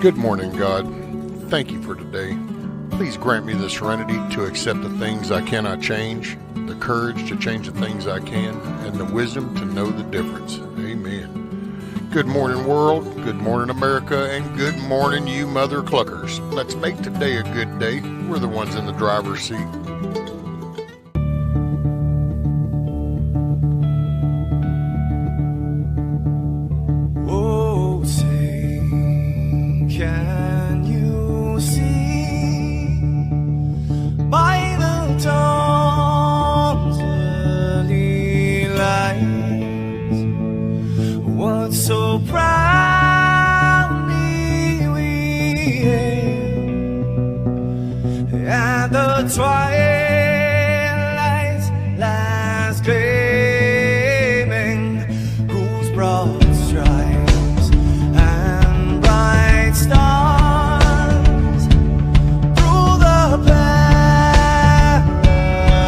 Good morning, God. Thank you for today. Please grant me the serenity to accept the things I cannot change, the courage to change the things I can, and the wisdom to know the difference. Amen. Good morning, world. Good morning, America. And good morning, you mother cluckers. Let's make today a good day. We're the ones in the driver's seat. Can you see by the dawn's early light what so proudly we hailed at the twilight's last gleaming, whose broad stripes and bright stars through the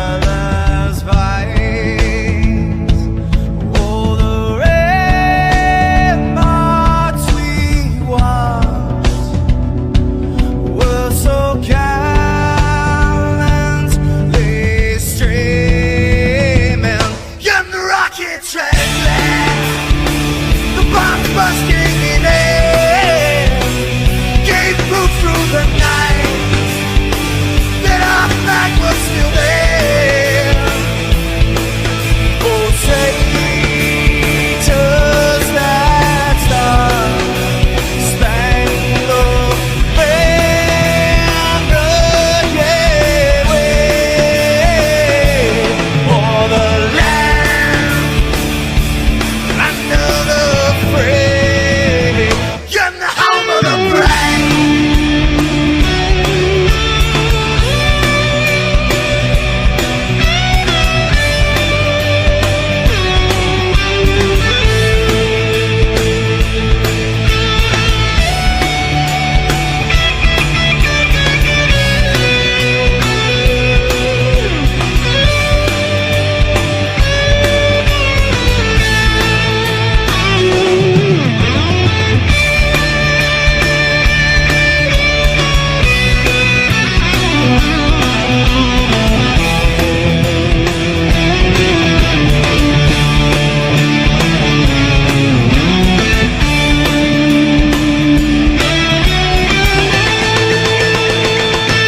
perilous fights, oh, the ramparts we watched were so gallantly streaming, and the rocket trackless, the bombs bursting in air, gave proof through the night that our flag was still there. Oh, traitors that star-spangled banner, yeah, wave for the land under the fray, and the home of the brave.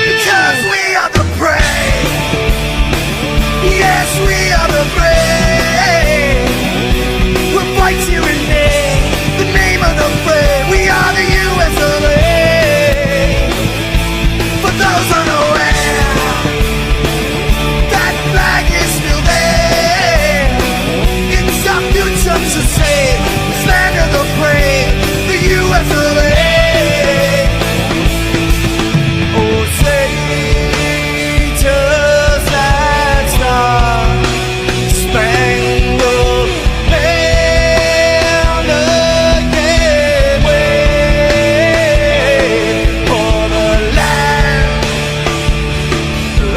Because we are the brave. Yes, we are the brave. We'll fight you in the name of the brave. We are the US of A. For those unaware, that flag is still there. It's our future to save. This land of the brave, the US of A. Oh, traitors that star-spangled banner, yeah, wave for the land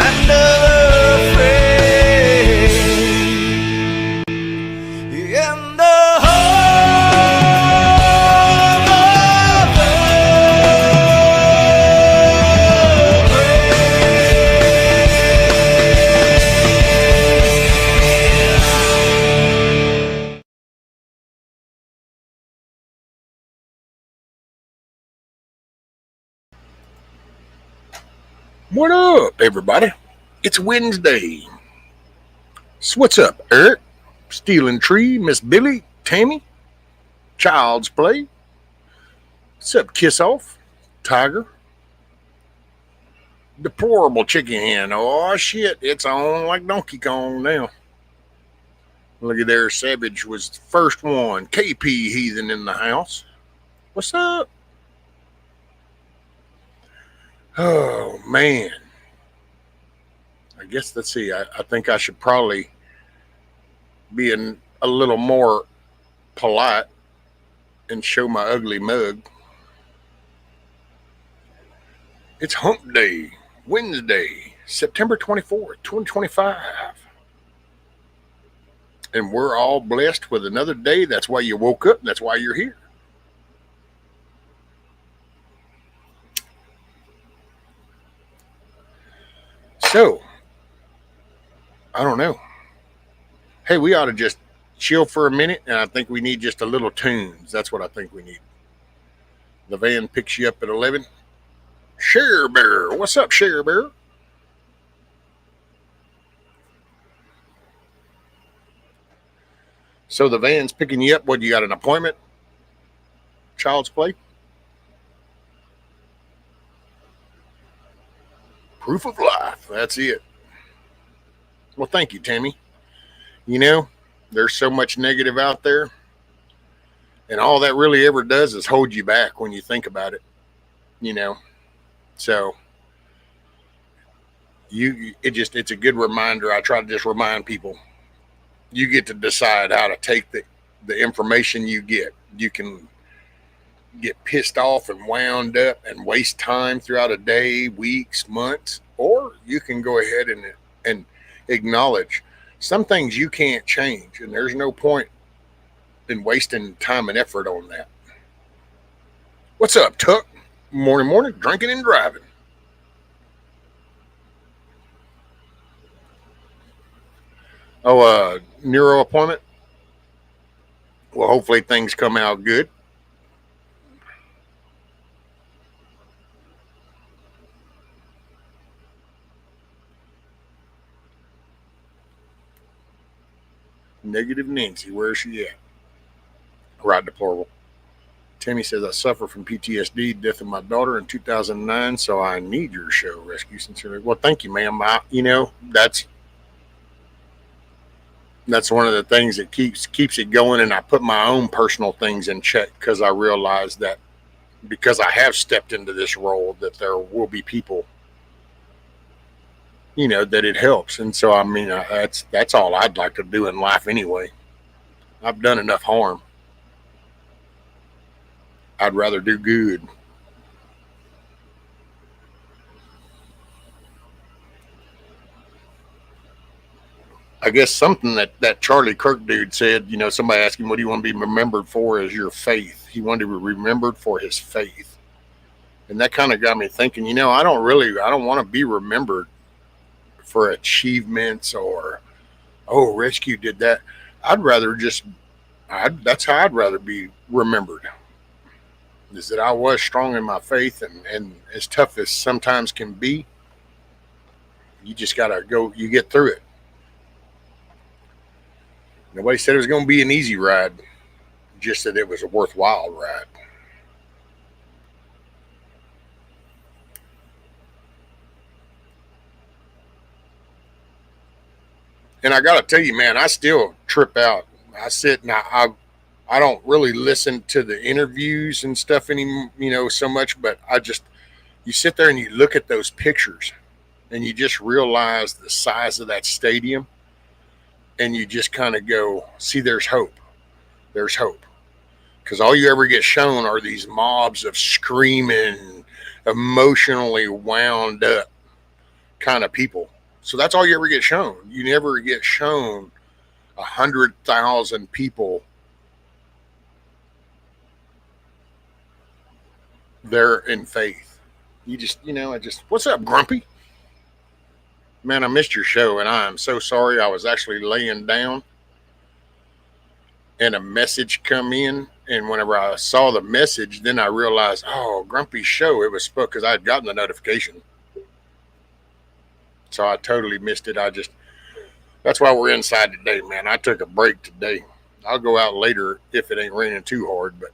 of the free, in the home of the What up, everybody? It's Wednesday. So what's up, Eric? Stealing Tree, Miss Billy, Tammy, Child's Play. What's up, Kiss Off, Tiger, Deplorable Chicken Hen. Oh shit, it's on like Donkey Kong now. Look at there, Savage was the first one. KP Heathen in the house. What's up? Oh man. I guess let's see. I think I should probably be a little more polite and show my ugly mug. It's Hump Day, Wednesday, September 24th, 2025. And we're all blessed with another day. That's why you woke up. And that's why you're here. So, I don't know. Hey, we ought to just chill for a minute, and I think we need just a little tunes. That's what I think we need. The van picks you up at 11. Share Bear. What's up, Share Bear? So the van's picking you up. What, you got an appointment? Child's play? Proof of life. That's it. Well, thank you, Tammy. You know, there's so much negative out there, and all that really ever does is hold you back when you think about it. You know, so it's a good reminder. I try to just remind people, you get to decide how to take the information you get. You can get pissed off and wound up and waste time throughout a day, weeks, months, or you can go ahead and acknowledge some things you can't change, and there's no point in wasting time and effort on that. What's up, Tuck? Morning, drinking and driving. Oh, neuro appointment? Well, hopefully things come out good. Negative Nancy, where is she at? Right, deplorable. Tammy says, I suffer from PTSD, death of my daughter in 2009, so I need your show, Rescue Sincerely. Well, thank you, ma'am. That's one of the things that keeps it going, and I put my own personal things in check because I realize that because I have stepped into this role that there will be people, that it helps. And so, I mean, that's all I'd like to do in life anyway. I've done enough harm. I'd rather do good. I guess something that Charlie Kirk dude said, somebody asked him, what do you want to be remembered for, is your faith. He wanted to be remembered for his faith. And that kind of got me thinking, I don't want to be remembered for achievements or, oh, Rescue did that. That's how I'd rather be remembered, is that I was strong in my faith, and as tough as sometimes can be, you just got to go, you get through it. Nobody said it was going to be an easy ride, just that it was a worthwhile ride. And I got to tell you, man, I still trip out. I sit and I don't really listen to the interviews and stuff anymore, so much, but you sit there and you look at those pictures and you just realize the size of that stadium, and you just kind of go, see, there's hope. There's hope. Because all you ever get shown are these mobs of screaming, emotionally wound up kind of people. So that's all you ever get shown. You never get shown 100,000 people there in faith. What's up, Grumpy? Man, I missed your show, and I am so sorry. I was actually laying down, and a message come in, and whenever I saw the message, then I realized, oh, Grumpy's show, it was spoke, because I had gotten the notification. So I totally missed it. That's why we're inside today, man. I took a break today. I'll go out later if it ain't raining too hard, but.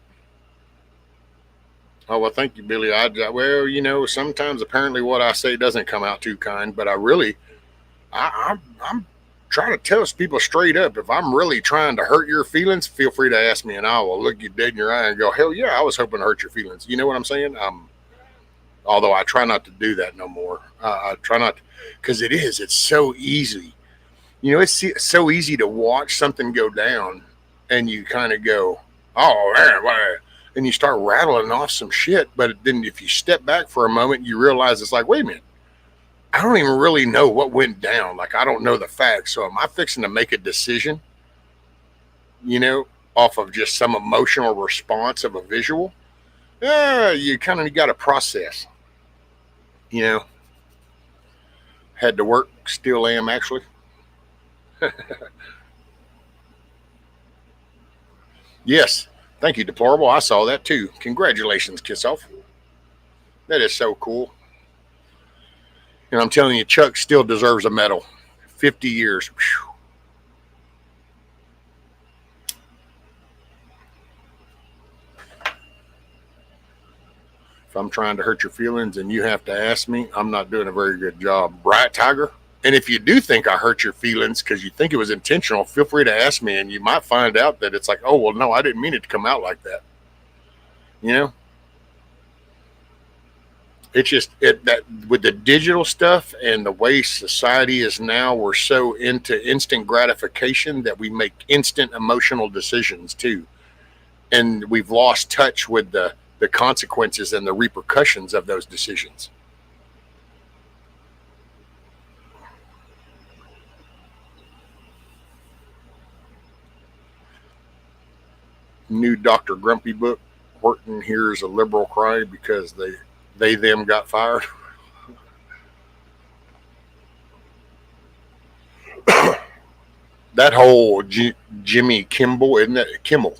Oh, well, thank you, Billy. Well, sometimes apparently what I say doesn't come out too kind, but I'm trying to tell people straight up. If I'm really trying to hurt your feelings, feel free to ask me, and I will look you dead in your eye and go, hell yeah, I was hoping to hurt your feelings. You know what I'm saying? Although I try not to do that no more. I try not, because it's so easy. It's so easy to watch something go down, and you kind of go, oh, man, what? And you start rattling off some shit. But then if you step back for a moment, you realize it's like, wait a minute, I don't even really know what went down. Like, I don't know the facts. So am I fixing to make a decision, off of just some emotional response of a visual? You kind of got to process, Had to work, still am actually. Yes, thank you, Deplorable. I saw that too. Congratulations, Kiss Off. That is so cool. And I'm telling you, Chuck still deserves a medal. 50 years. Whew. If I'm trying to hurt your feelings and you have to ask me, I'm not doing a very good job. Right, Tiger? And if you do think I hurt your feelings because you think it was intentional, feel free to ask me, and you might find out that it's like, oh, well, no, I didn't mean it to come out like that. You know? It's just that with the digital stuff and the way society is now, we're so into instant gratification that we make instant emotional decisions too. And we've lost touch with the consequences and the repercussions of those decisions. New Dr. Grumpy book. Horton hears a liberal cry because they them got fired. That whole Jimmy Kimball, isn't that Kimmel?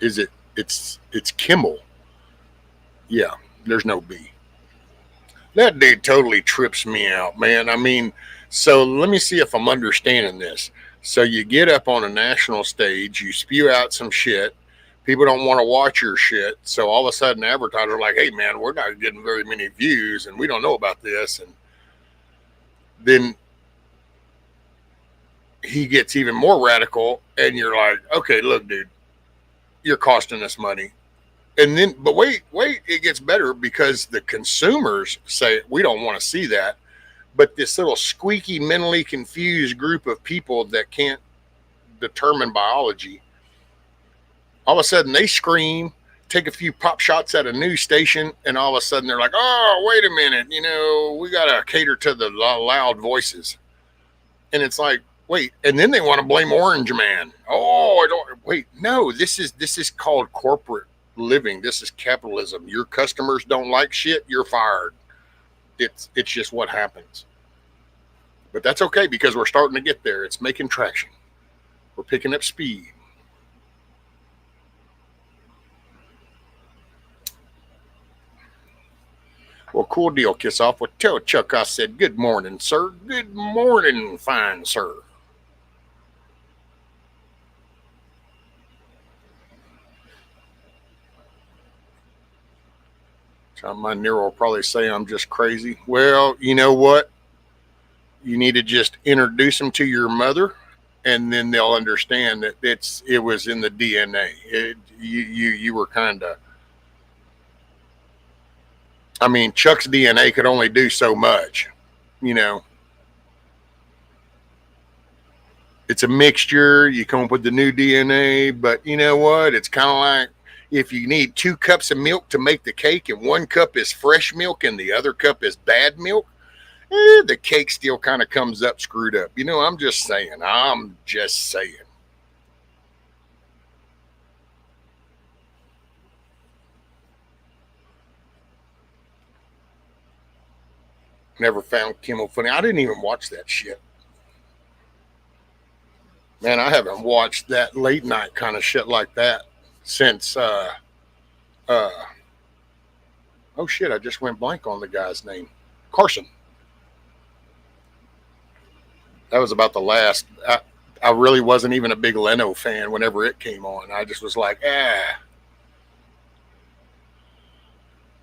Is it? It's Kimmel. Yeah, there's no B. That dude totally trips me out, man. I mean, so let me see if I'm understanding this. So you get up on a national stage, you spew out some shit. People don't want to watch your shit. So all of a sudden, advertisers are like, hey, man, we're not getting very many views and we don't know about this. And then he gets even more radical. And you're like, okay, look, dude, you're costing us money. And then, but wait, it gets better because the consumers say, we don't want to see that. But this little squeaky, mentally confused group of people that can't determine biology, all of a sudden they scream, take a few pop shots at a news station, and all of a sudden they're like, oh, wait a minute, we got to cater to the loud voices. And it's like, wait, and then they want to blame Orange Man. Oh, I don't, wait, no, this is called corporate living. This is capitalism. Your customers don't like shit, you're fired. It's just what happens. But that's okay because we're starting to get there. It's making traction. We're picking up speed. Well, cool deal, Kiss Off. Well, tell Chuck I said good morning, sir. Good morning, fine sir. My Nero will probably say I'm just crazy. Well, you know what? You need to just introduce them to your mother, and then they'll understand that it was in the DNA. You were kind of. I mean, Chuck's DNA could only do so much, you know. It's a mixture. You come up with the new DNA, but you know what? It's kind of like if you need 2 cups of milk to make the cake, and 1 cup is fresh milk and the other cup is bad milk, the cake still kind of comes up screwed up. I'm just saying. Never found Kimmel funny. I didn't even watch that shit. Man, I haven't watched that late night kind of shit like that since uh oh shit, I just went blank on the guy's name. Carson. That was about the last. I really wasn't even a big Leno fan whenever it came on. I just was like,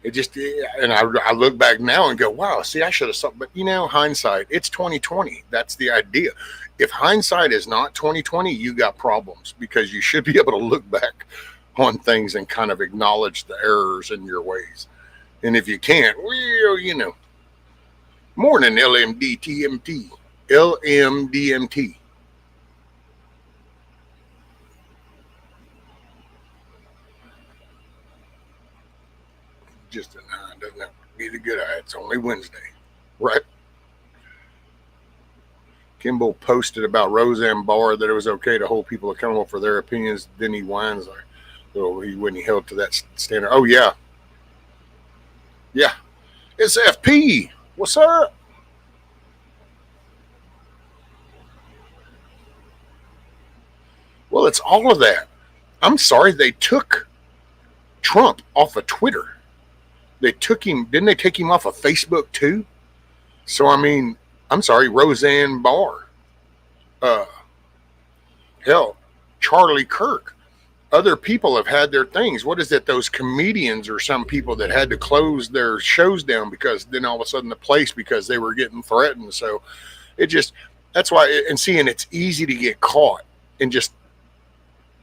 It just, and I look back now and go, wow, see, I should have something. But hindsight, it's 2020. That's the idea. If hindsight is not 2020, you got problems because you should be able to look back on things and kind of acknowledge the errors in your ways. And if you can't, well, morning LMDTMT. LMDMT. Just a 9 doesn't have to be the good eye. It's only Wednesday, right? Kimball posted about Roseanne Barr that it was okay to hold people accountable for their opinions. Then he whines like, when he held to that standard. Oh yeah, it's FP. What's up? Well, it's all of that. I'm sorry, they took Trump off of Twitter. They took him, didn't they take him off of Facebook too? So, I mean, I'm sorry, Roseanne Barr, uh, hell, Charlie Kirk. Other people have had their things. What is it? Those comedians or some people that had to close their shows down because then all of a sudden the place because they were getting threatened. So it just, that's why, and seeing it's easy to get caught in just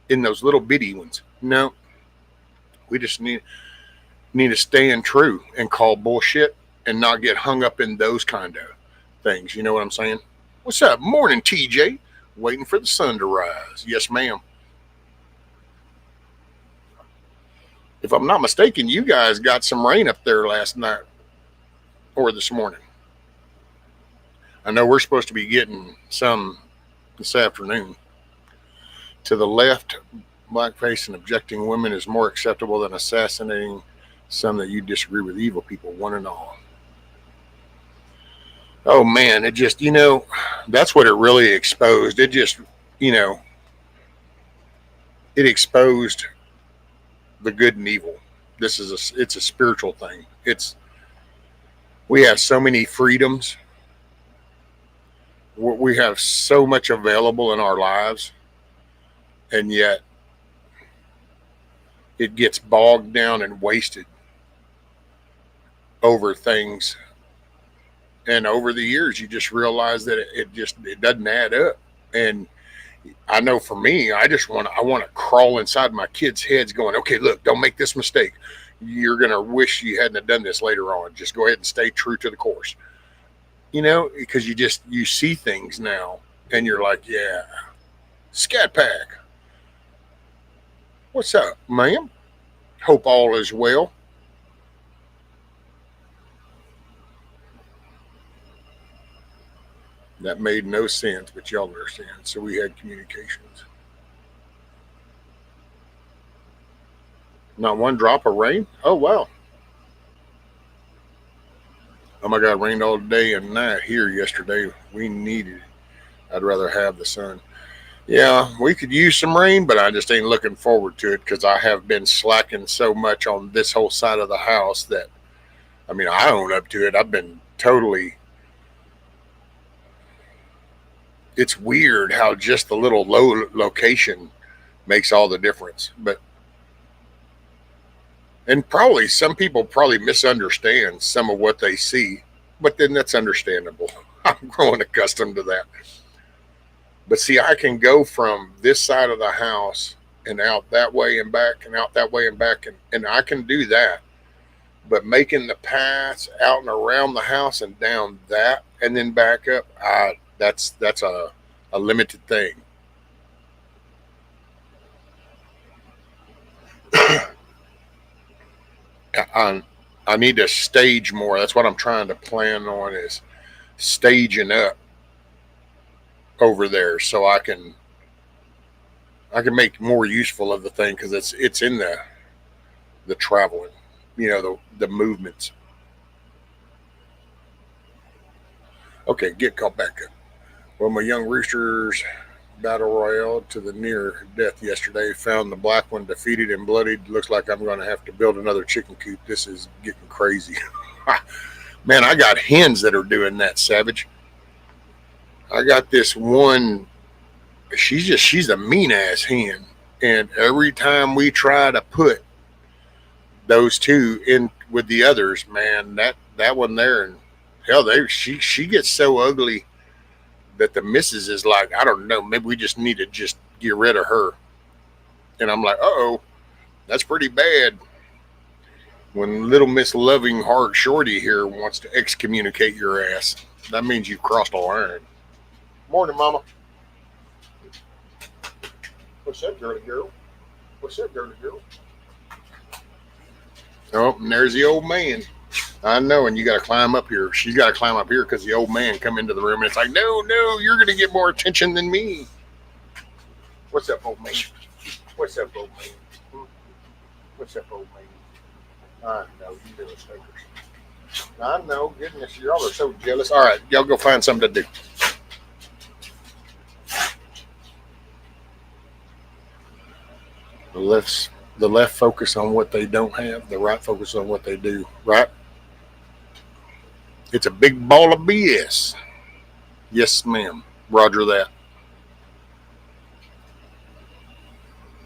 in those little bitty ones. No, we just need to stand true and call bullshit and not get hung up in those kind of things. You know what I'm saying? What's up? Morning, TJ. Waiting for the sun to rise. Yes, ma'am. If I'm not mistaken, you guys got some rain up there last night or this morning. I know we're supposed to be getting some this afternoon. To the left, blackface and objecting women is more acceptable than assassinating some that you disagree with evil people, one and all. Oh man, it just, that's what it really exposed. It just, it exposed the good and evil. It's a spiritual thing. We have so many freedoms. We have so much available in our lives, and yet it gets bogged down and wasted over things. And over the years, you just realize that it doesn't add up. And I know for me, I want to crawl inside my kids' heads going, okay, look, don't make this mistake. You're going to wish you hadn't have done this later on. Just go ahead and stay true to the course. Because you see things now and you're like, yeah, Scat Pack. What's up, ma'am? Hope all is well. That made no sense, but y'all understand. So we had communications. Not one drop of rain? Oh, wow. Oh my God, rained all day and night here yesterday. We needed it. I'd rather have the sun. Yeah, we could use some rain, but I just ain't looking forward to it because I have been slacking so much on this whole side of the house that, I own up to it. I've been totally. It's weird how just the little low location makes all the difference. And probably some people misunderstand some of what they see, but then that's understandable. I'm growing accustomed to that. But see, I can go from this side of the house and out that way and back and out that way and back, and I can do that. But making the paths out and around the house and down that and then back up, that's a limited thing. I need to stage more. That's what I'm trying to plan on is staging up over there so I can make more useful of the thing because it's in the traveling, the movements. Okay, get caught back up. Well, my young roosters battle royale to the near death yesterday. Found the black one defeated and bloodied. Looks like I'm going to have to build another chicken coop. This is getting crazy. Man, I got hens that are doing that, Savage. I got this one. She's a mean ass hen. And every time we try to put those two in with the others, man, that one there, and hell, she gets so ugly that the missus is like, I don't know, maybe we just need to just get rid of her. And I'm like, uh-oh, that's pretty bad. When little Miss Loving Heart Shorty here wants to excommunicate your ass, that means you've crossed a line. Morning, Mama. What's up, girly girl? What's up, girly girl? Oh, and there's the old man. I know, and you got to climb up here. She's got to climb up here because the old man come into the room, and it's like, no, you're going to get more attention than me. What's up, old man? What's up, old man? What's up, old man? I know, you little stinkers. I know, goodness, y'all are so jealous. All right, y'all go find something to do. The left focus on what they don't have, the right focus on what they do. Right? It's a big ball of BS. Yes, ma'am. Roger that.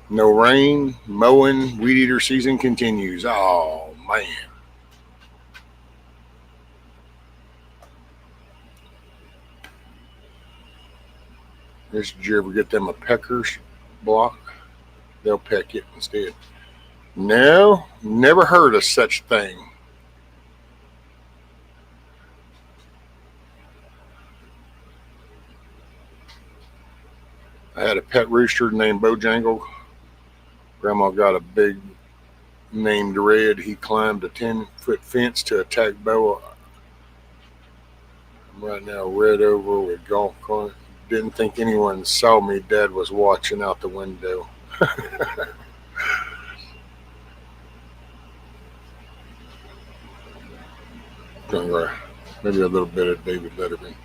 No rain, mowing, weed eater season continues. Oh, man. Did you ever get them a pecker's block? They'll peck it instead. No, never heard of such thing. I had a pet rooster named Bojangle. Grandma got a big named Red. He climbed a 10-foot fence to attack Bo. I'm right now red over with golf cart. Didn't think anyone saw me. Dad was watching out the window. Maybe a little bit of David Letterman.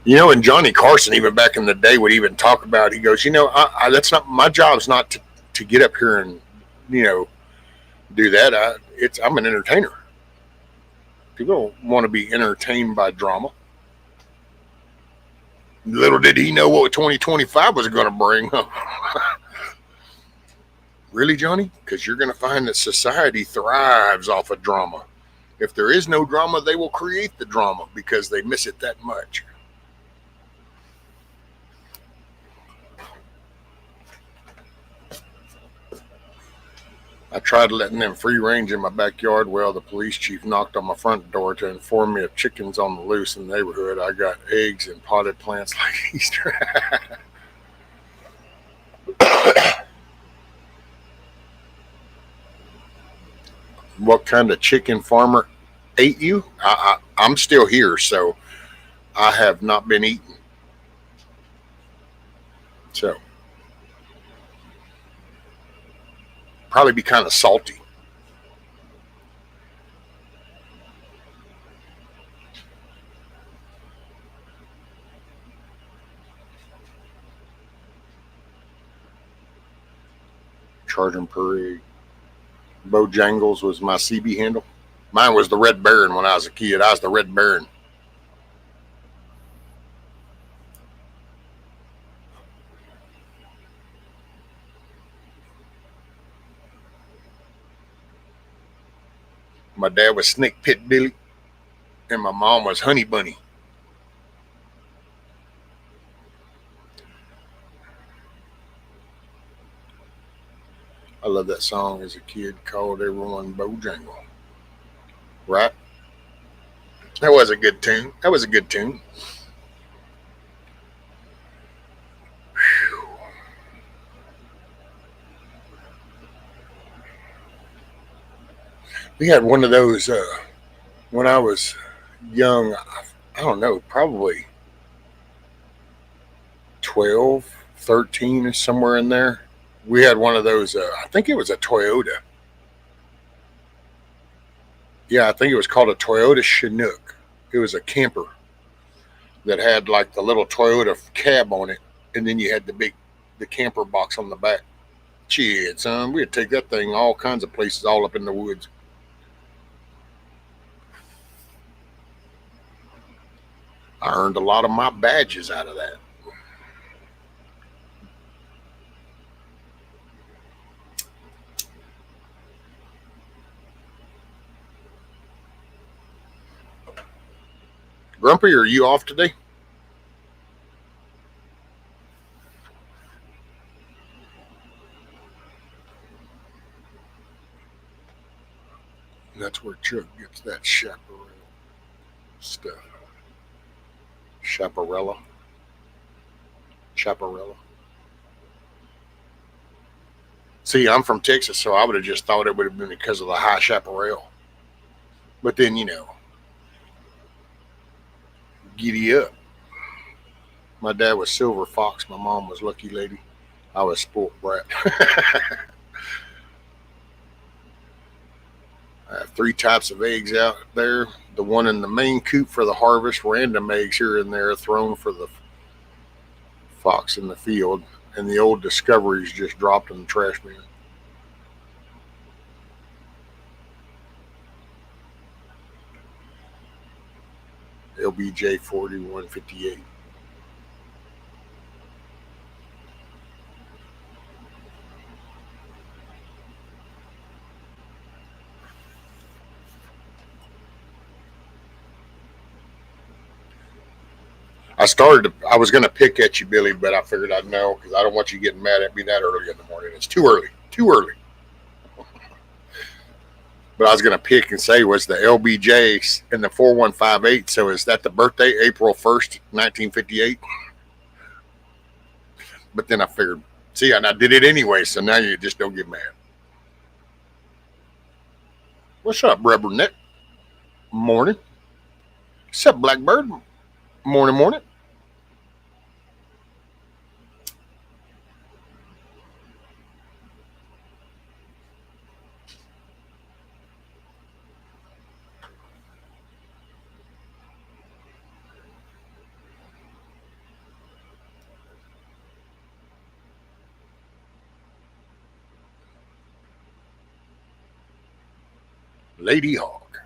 You know, and Johnny Carson, even back in the day, would even talk about. He goes, that's not my job's not to get up here and, do that. I'm an entertainer. People want to be entertained by drama. Little did he know what 2025 was going to bring. Really, Johnny? Because you're going to find that society thrives off of drama. If there is no drama, they will create the drama because they miss it that much. I tried letting them free range in my backyard. Well, the police chief knocked on my front door to inform me of chickens on the loose in the neighborhood. I got eggs and potted plants like Easter. What kind of chicken farmer ate you? I'm still here, so I have not been eaten. So, probably be kind of salty. Charging per egg. Bojangles was my CB handle. Mine was the Red Baron when I was a kid. I was the Red Baron. My dad was Snake Pit Billy, and my mom was Honey Bunny. I love that song as a kid. Called everyone Bojangle. Right? That was a good tune. Whew. We had one of those when I was young. I don't know, probably 12, 13 or somewhere in there. We had one of those. I think it was a Toyota. Yeah, I think it was called a Toyota Chinook. It was a camper that had like the little Toyota cab on it, and then you had the camper box on the back. Shit, son, we'd take that thing all kinds of places, all up in the woods. I earned a lot of my badges out of that. Grumpy, are you off today? That's where Chuck gets that chaparral stuff. Chaparella. See, I'm from Texas, so I would have just thought it would have been because of the high chaparral. But then, giddy up. My dad was Silver Fox. My mom was Lucky Lady. I was Sport Brat. I have 3 types of eggs out there. The one in the main coop for the harvest, random eggs here and there thrown for the fox in the field, and the old discoveries just dropped in the trash bin. LBJ 4158. I was going to pick at you, Billy, but I figured I'd know because I don't want you getting mad at me that early in the morning. It's too early. Too early. But I was going to pick and say was the LBJ and the 4158. So is that the birthday, April 1st, 1958? But then I figured, see, and I did it anyway, so now you just don't get mad. What's up, Rubber Neck? Morning. What's up, Blackbird? Morning, morning. Lady Hawk.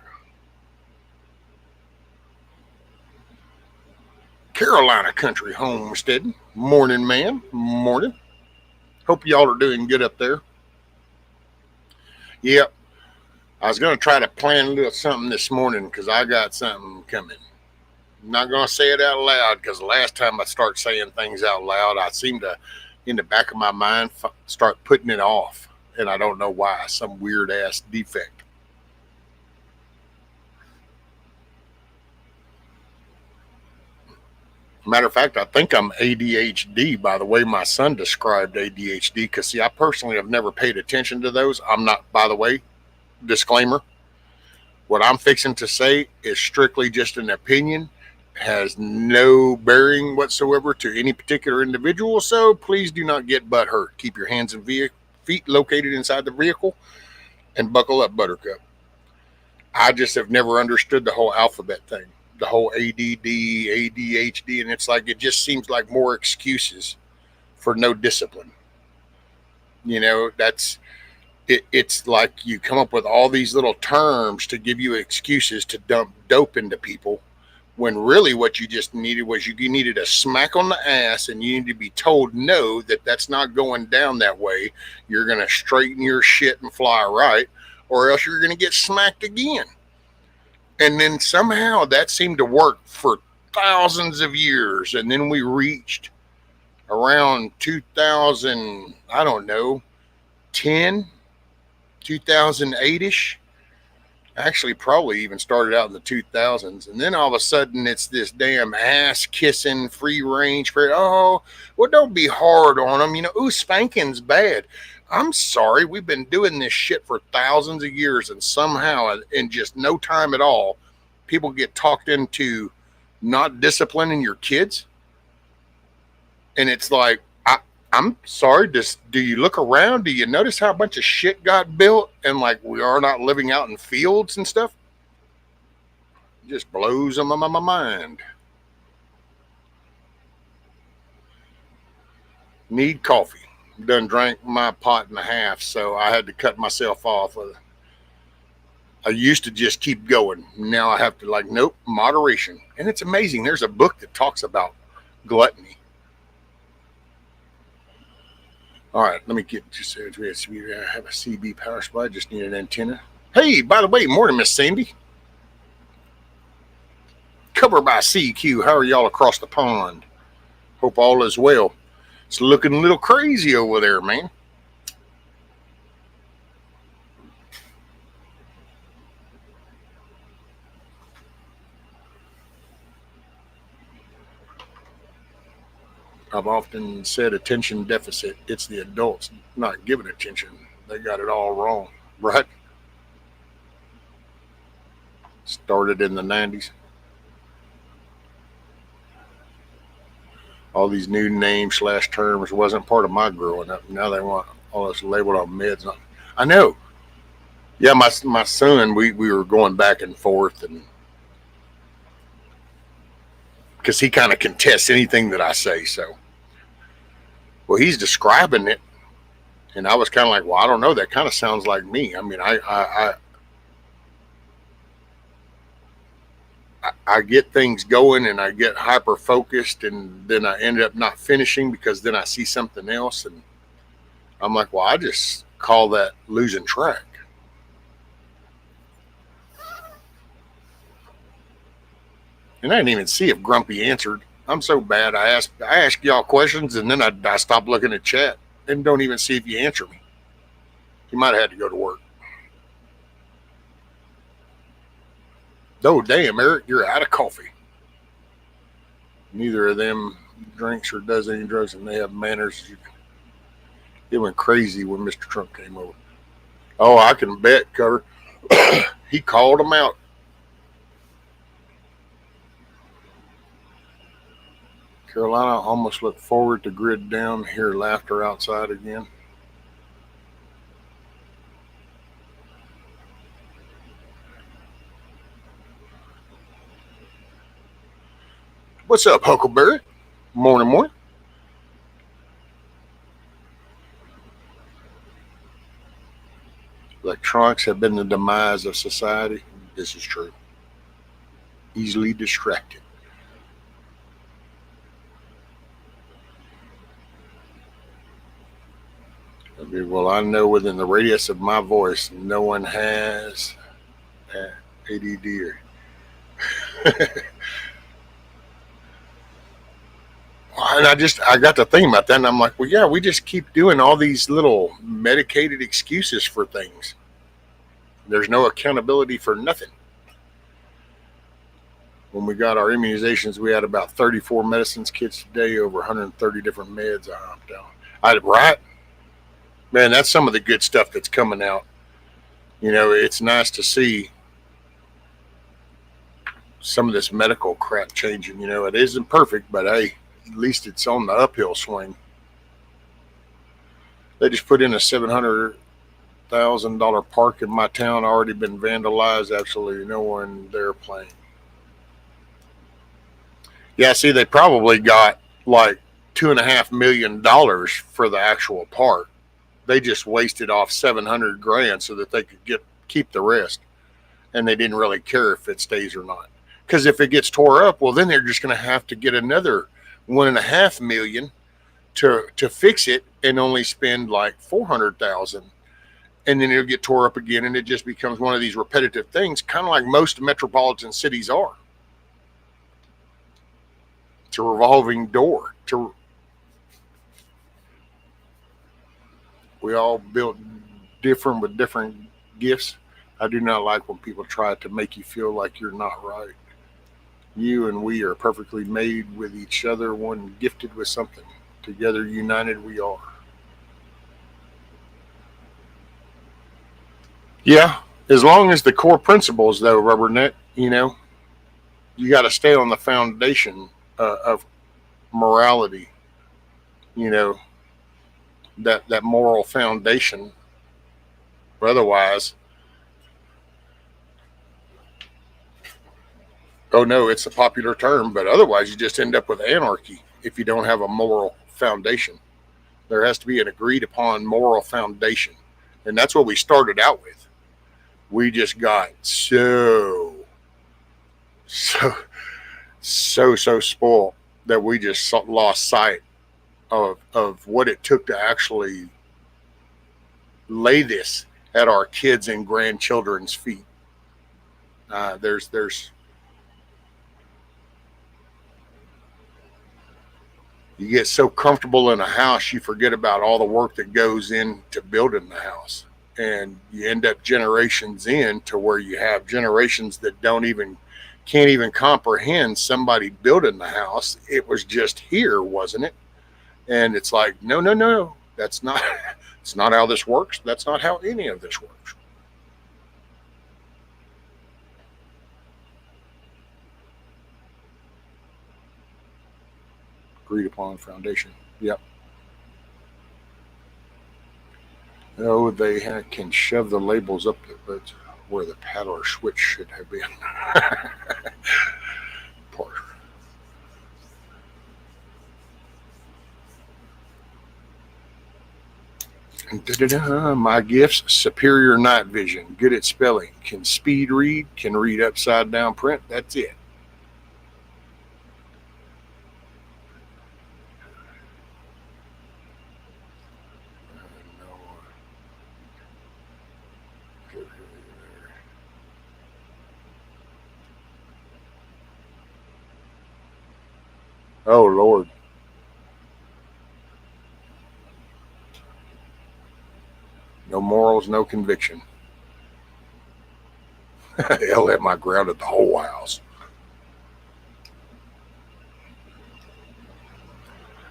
Carolina Country Homesteading. Morning, man. Morning. Hope y'all are doing good up there. Yep. I was going to try to plan a little something this morning because I got something coming. I'm not going to say it out loud because the last time I start saying things out loud, I seem to, in the back of my mind, start putting it off. And I don't know why. Some weird ass defect. Matter of fact, I think I'm ADHD by the way my son described ADHD. Because, see, I personally have never paid attention to those. I'm not, by the way, disclaimer. What I'm fixing to say is strictly just an opinion, has no bearing whatsoever to any particular individual. So please do not get butt hurt. Keep your hands and feet located inside the vehicle and buckle up, Buttercup. I just have never understood the whole alphabet thing. The whole ADD, ADHD, and it's like it just seems like more excuses for no discipline. You know, it's like you come up with all these little terms to give you excuses to dump dope into people, when really what you just needed was you needed a smack on the ass, and you need to be told no, that's not going down that way. You're going to straighten your shit and fly right, or else you're going to get smacked again. And then somehow that seemed to work for thousands of years. And then we reached around 2000, I don't know, 10, 2008-ish. Actually, probably even started out in the 2000s. And then all of a sudden, it's this damn ass-kissing, free-range. Oh, well, don't be hard on them. You know, ooh, spanking's bad. I'm sorry, we've been doing this shit for thousands of years, and somehow, in just no time at all, people get talked into not disciplining your kids. And it's like, I'm sorry, do you look around? Do you notice how a bunch of shit got built, and like we are not living out in fields and stuff? It just blows on my mind. Need coffee. Done drank my pot and a half, so I had to cut myself off. I used to just keep going. Now I have to nope, moderation. And it's amazing. There's a book that talks about gluttony. All right, let me get just I have a CB power supply. I just need an antenna. Hey, by the way, morning, Miss Sandy. Covered by CQ. How are y'all across the pond? Hope all is well. It's looking a little crazy over there, man. I've often said attention deficit. It's the adults not giving attention. They got it all wrong, right? Started in the 90s. All these new names / terms wasn't part of my growing up. Now they want all this labeled on meds. I know. Yeah, my son, we were going back and forth, and because he kind of contests anything that I say, so well, he's describing it, and I was kind of like, well, I don't know, that kind of sounds like me. I mean, I get things going and I get hyper focused, and then I end up not finishing because then I see something else, and I'm like, well, I just call that losing track. And I didn't even see if Grumpy answered. I'm so bad. I ask y'all questions, and then I stop looking at chat and don't even see if you answer me. You might have had to go to work. Oh, damn, Eric, you're out of coffee. Neither of them drinks or does any drugs, and they have manners. It went crazy when Mr. Trump came over. Oh, I can bet, Cover. He called them out. Carolina almost looked forward to grid down, hear laughter outside again. What's up, Huckleberry? Morning, morning. Electronics have been the demise of society. This is true. Easily distracted. Well, I know within the radius of my voice, no one has ADD or. And I got to thinking about that, and I'm like, well, yeah, we just keep doing all these little medicated excuses for things. There's no accountability for nothing. When we got our immunizations, we had about 34 medicines kits today, over 130 different meds. I opted out. Right? Man, that's some of the good stuff that's coming out. You know, it's nice to see some of this medical crap changing. You know, it isn't perfect, but hey, at least it's on the uphill swing. They just put in a $700,000 park in my town, already been vandalized. Absolutely no one there playing. Yeah, see, they probably got like $2.5 million for the actual park. They just wasted off 700 grand so that they could keep the rest, and they didn't really care if it stays or not. Because if it gets tore up, well, then they're just going to have to get another 1.5 million to fix it, and only spend like 400,000, and then it'll get tore up again, and it just becomes one of these repetitive things, kind of like most metropolitan cities are. It's a revolving door. We all built different with different gifts. I do not like when people try to make you feel like you're not right. You and we are perfectly made with each other, one gifted with something. Together, united, we are. Yeah, as long as the core principles, though, Rubberneck, you know, you got to stay on the foundation of morality. You know, that moral foundation. Otherwise, oh no, it's a popular term, but otherwise you just end up with anarchy if you don't have a moral foundation. There has to be an agreed upon moral foundation. And that's what we started out with. We just got so, so spoiled that we just lost sight of what it took to actually lay this at our kids and grandchildren's feet. There's you get so comfortable in a house, you forget about all the work that goes into building the house. And you end up generations in to where you have generations that can't even comprehend somebody building the house. It was just here, wasn't it? And it's like, no, no, no, that's not it's not how this works. That's not how any of this works. Agreed upon foundation. Yep. Oh, they can shove the labels up but where the paddle or switch should have been. Poor. Da-da-da. My gifts: superior night vision, good at spelling, can speed read, can read upside down print. That's it. Oh, Lord. No morals, no conviction. Hell at my ground at the whole house.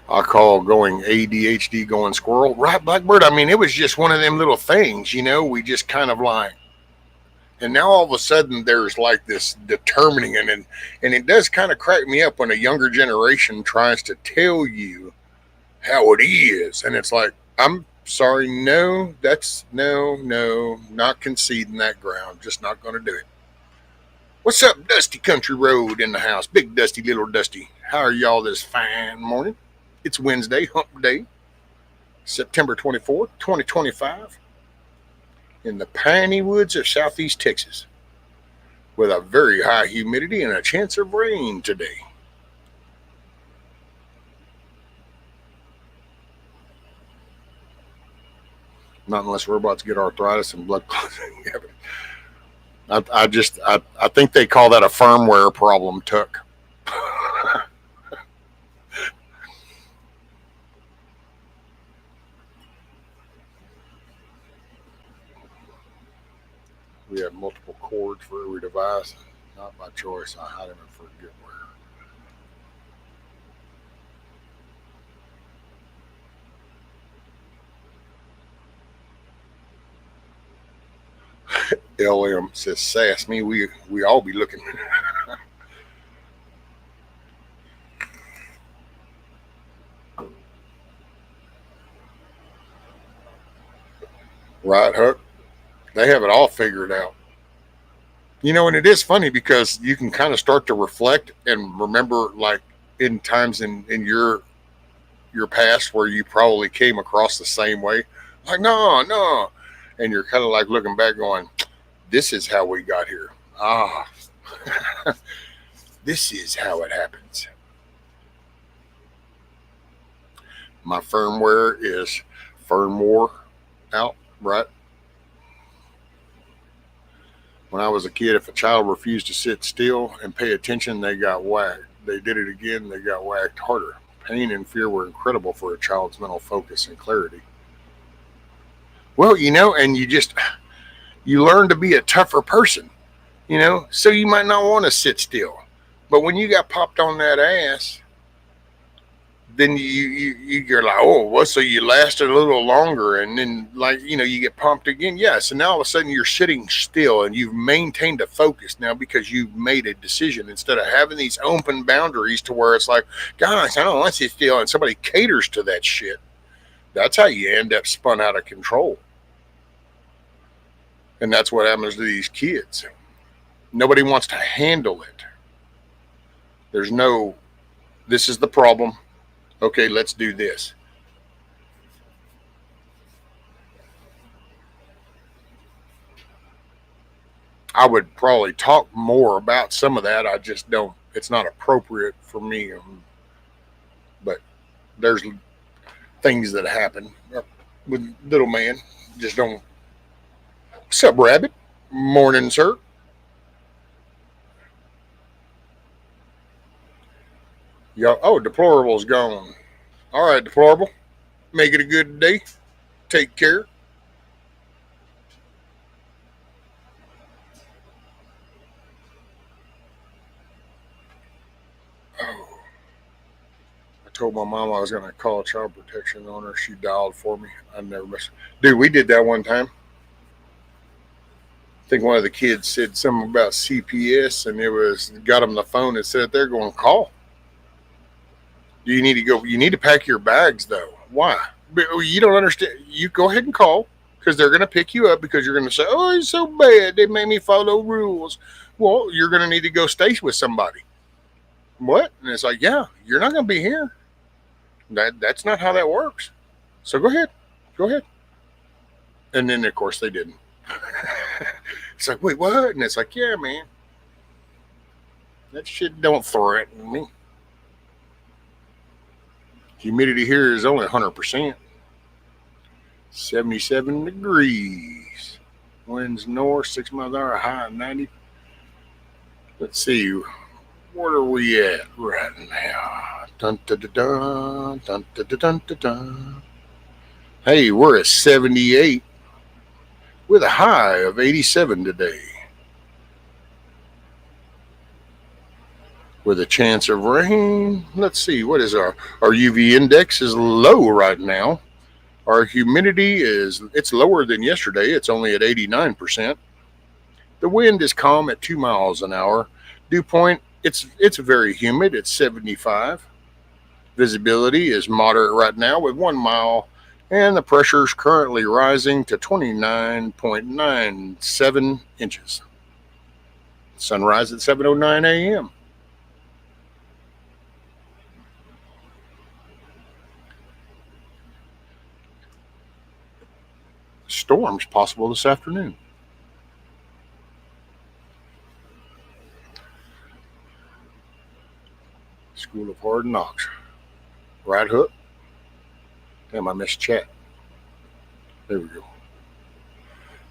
I call going ADHD going squirrel. Right, Blackbird? I mean, it was just one of them little things, we just kind of like, and now all of a sudden there's like this determining, and it does kind of crack me up when a younger generation tries to tell you how it is. And it's like, I'm sorry, no, no, not conceding that ground. Just not going to do it. What's up, Dusty Country Road in the house? Big Dusty, little Dusty. How are y'all this fine morning? It's Wednesday, hump day, September 24th, 2025, in the piney woods of southeast Texas, with a very high humidity and a chance of rain today. Not unless robots get arthritis and blood clotting. I think they call that a firmware problem, Tuck. We have multiple cords for every device. Not by choice. I hide them and forget where. LM says, sass me. We all be looking. Right, Huck? They have it all figured out. And it is funny because you can kind of start to reflect and remember, like, in times in your past where you probably came across the same way. Like, no. And you're kind of like looking back going, this is how we got here. Ah, this is how it happens. My firmware is firmware out, right? When I was a kid, if a child refused to sit still and pay attention, they got whacked. They did it again, they got whacked harder. Pain and fear were incredible for a child's mental focus and clarity. Well, and you learn to be a tougher person, so you might not want to sit still. But when you got popped on that ass, then you're like, oh, well, so you lasted a little longer, and then you get pumped again. Yeah, so now all of a sudden you're sitting still and you've maintained a focus now because you've made a decision instead of having these open boundaries to where it's like, guys, I don't want to sit still, and somebody caters to that shit. That's how you end up spun out of control. And that's what happens to these kids. Nobody wants to handle it. There's no, this is the problem. Okay, let's do this. I would probably talk more about some of that. I just don't, it's not appropriate for me. But there's things that happen with little man. Just don't. What's up, Rabbit? Morning, sir. Oh, deplorable's gone. All right, deplorable. Make it a good day. Take care. Oh, I told my mom I was going to call child protection on her. She dialed for me. I never missed. Dude, we did that one time. I think one of the kids said something about CPS, and it was got them the phone and said they're going to call. Do you need to go? You need to pack your bags though. Why? You don't understand. You go ahead and call. because they're going to pick you up because you're going to say, oh, it's so bad. They made me follow rules. Well, you're going to need to go stay with somebody. What? And it's like, yeah, you're not going to be here. That's not how that works. So go ahead. Go ahead. And then, of course, they didn't. It's like, wait, what? And it's like, yeah, man. That shit don't threaten me. Humidity here is only 100%. 77 degrees. Winds north, 6 miles an hour, high 90. Let's see. Where are we at right now? Dun, dun, dun, dun, dun, dun, dun, dun, dun. Hey, we're at 78 with a high of 87 today. With a chance of rain. Let's see, what is our UV index is low right now. Our humidity it's lower than yesterday. It's only at 89%. The wind is calm at 2 miles an hour. Dew point, it's very humid. It's 75. Visibility is moderate right now with 1 mile, and the pressure is currently rising to 29.97 inches. Sunrise at 7:09 a.m. Storms possible this afternoon. School of Hard Knocks. Right hook. Damn, I missed chat. There we go.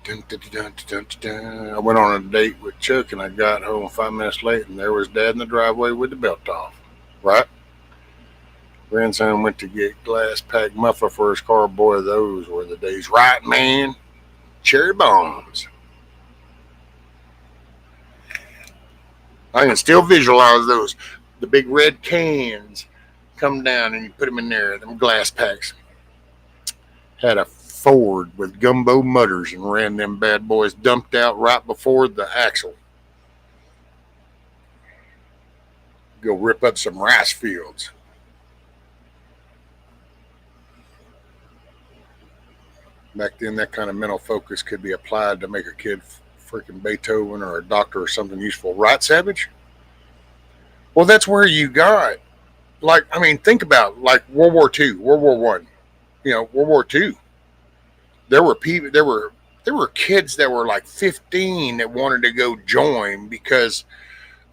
Dun, dun, dun, dun, dun, dun. I went on a date with Chuck and I got home 5 minutes late and there was Dad in the driveway with the belt off. Right? Grandson went to get glass pack muffler for his car. Boy, those were the days. Right, man? Cherry bombs. I can still visualize those. The big red cans come down and you put them in there. Them glass packs. Had a Ford with gumbo mutters and ran them bad boys dumped out right before the axle. Go rip up some rice fields. Back then, that kind of mental focus could be applied to make a kid freaking Beethoven or a doctor or something useful. Right, Savage? Well, that's where you got, like, I mean, think about, like, World War II, World War I, World War II. There were kids that were like 15 that wanted to go join because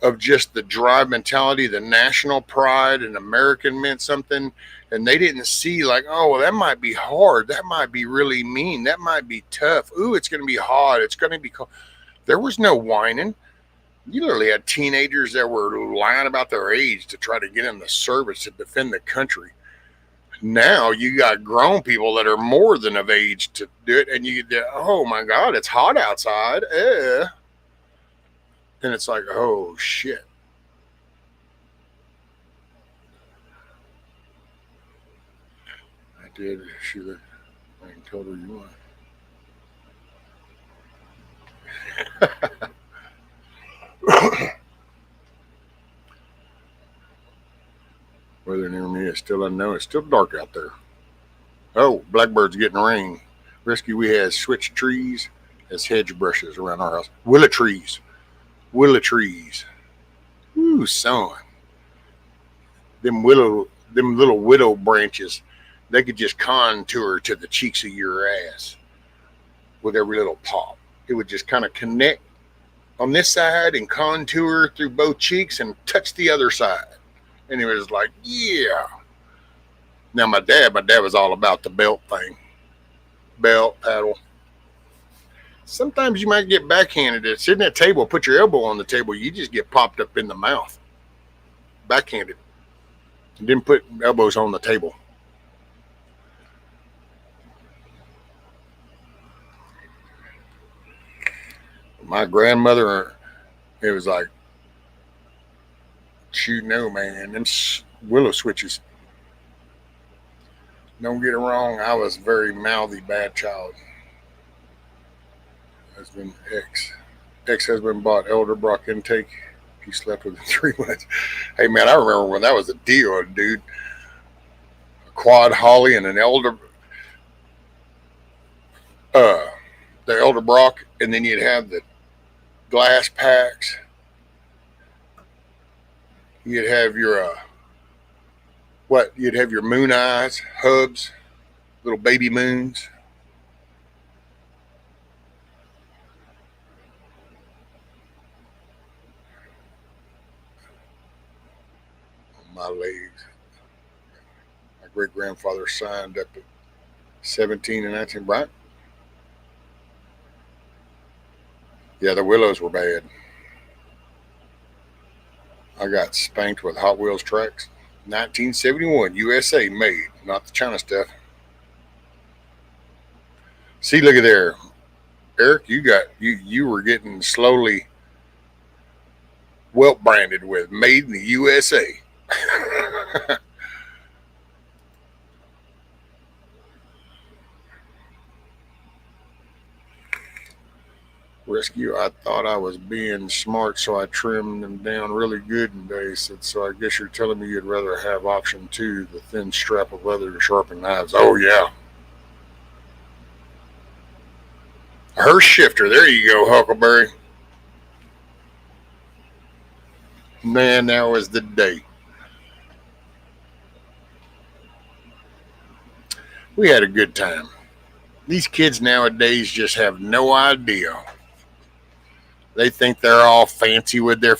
of just the drive mentality, the national pride, and American meant something. And they didn't see like, oh, well, that might be hard. That might be really mean. That might be tough. Ooh, it's going to be hot. It's going to be cold. There was no whining. You literally had teenagers that were lying about their age to try to get in the service to defend the country. Now you got grown people that are more than of age to do it. And oh my God, it's hot outside. And it's like, oh shit. I did. I told her you want. Weather near me is still unknown. It's still dark out there. Oh, blackbird's getting rain. Rescue, we had switch trees as hedge brushes around our house. Willow trees. Ooh, son. Them little widow branches, they could just contour to the cheeks of your ass with every little pop. It would just kind of connect on this side and contour through both cheeks and touch the other side. And he was like, yeah. Now my dad was all about the belt thing. Belt, paddle. Sometimes you might get backhanded. Sitting at a table, put your elbow on the table, you just get popped up in the mouth. Backhanded. And didn't put elbows on the table. My grandmother, it was like, shoot, no, man, them willow switches. Don't get it wrong, I was a very mouthy, bad child. Ex-husband bought Elderbrock intake. He slept within 3 months. Hey, man, I remember when that was a deal, dude. A quad holly and an elder. uh, the Elder Brock, and then you'd have the glass packs. You'd have your what? You'd have your moon eyes, hubs, little baby moons. My legs. My great grandfather signed up at 17 and 19, right? Yeah, the Willows were bad. I got spanked with Hot Wheels tracks. 1971, USA made, not the China stuff. See, look at there, Eric. You were getting slowly welt branded with "Made in the USA." Rescue, I thought I was being smart, so I trimmed them down really good. And they said, so I guess you're telling me you'd rather have option two, the thin strap of leather to sharpen knives. Oh, yeah. Her shifter. There you go, Huckleberry. Man, that was the day. We had a good time. These kids nowadays just have no idea. They think they're all fancy with their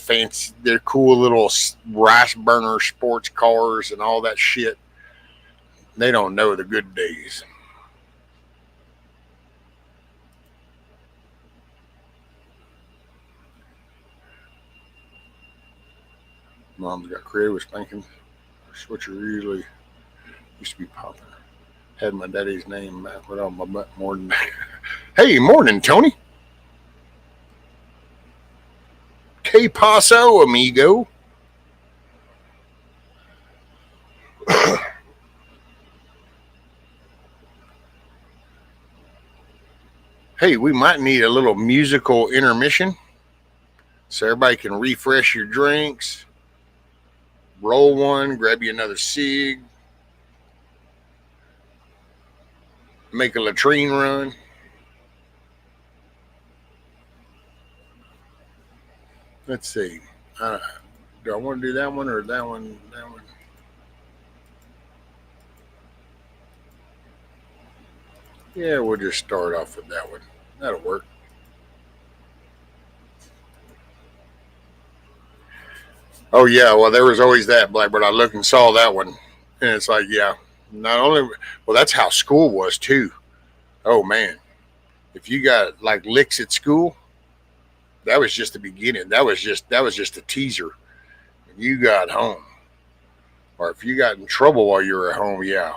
cool little rice burner sports cars and all that shit. They don't know the good days. Mom's got creative with spanking. Switcher usually used to be popular. Had my daddy's name put on my butt more than that. Hey, morning, Tony. Que paso, amigo? Hey, we might need a little musical intermission so everybody can refresh your drinks, roll one, grab you another cig, make a latrine run. Let's see. Do I want to do that one or that one? That one. Yeah, we'll just start off with that one. That'll work. Oh yeah, well there was always that Blackbird. I looked and saw that one, and it's like, yeah, not only well that's how school was too. Oh man, if you got like licks at school, that was just the beginning. That was just a teaser. When you got home, or if you got in trouble while you were at home, yeah.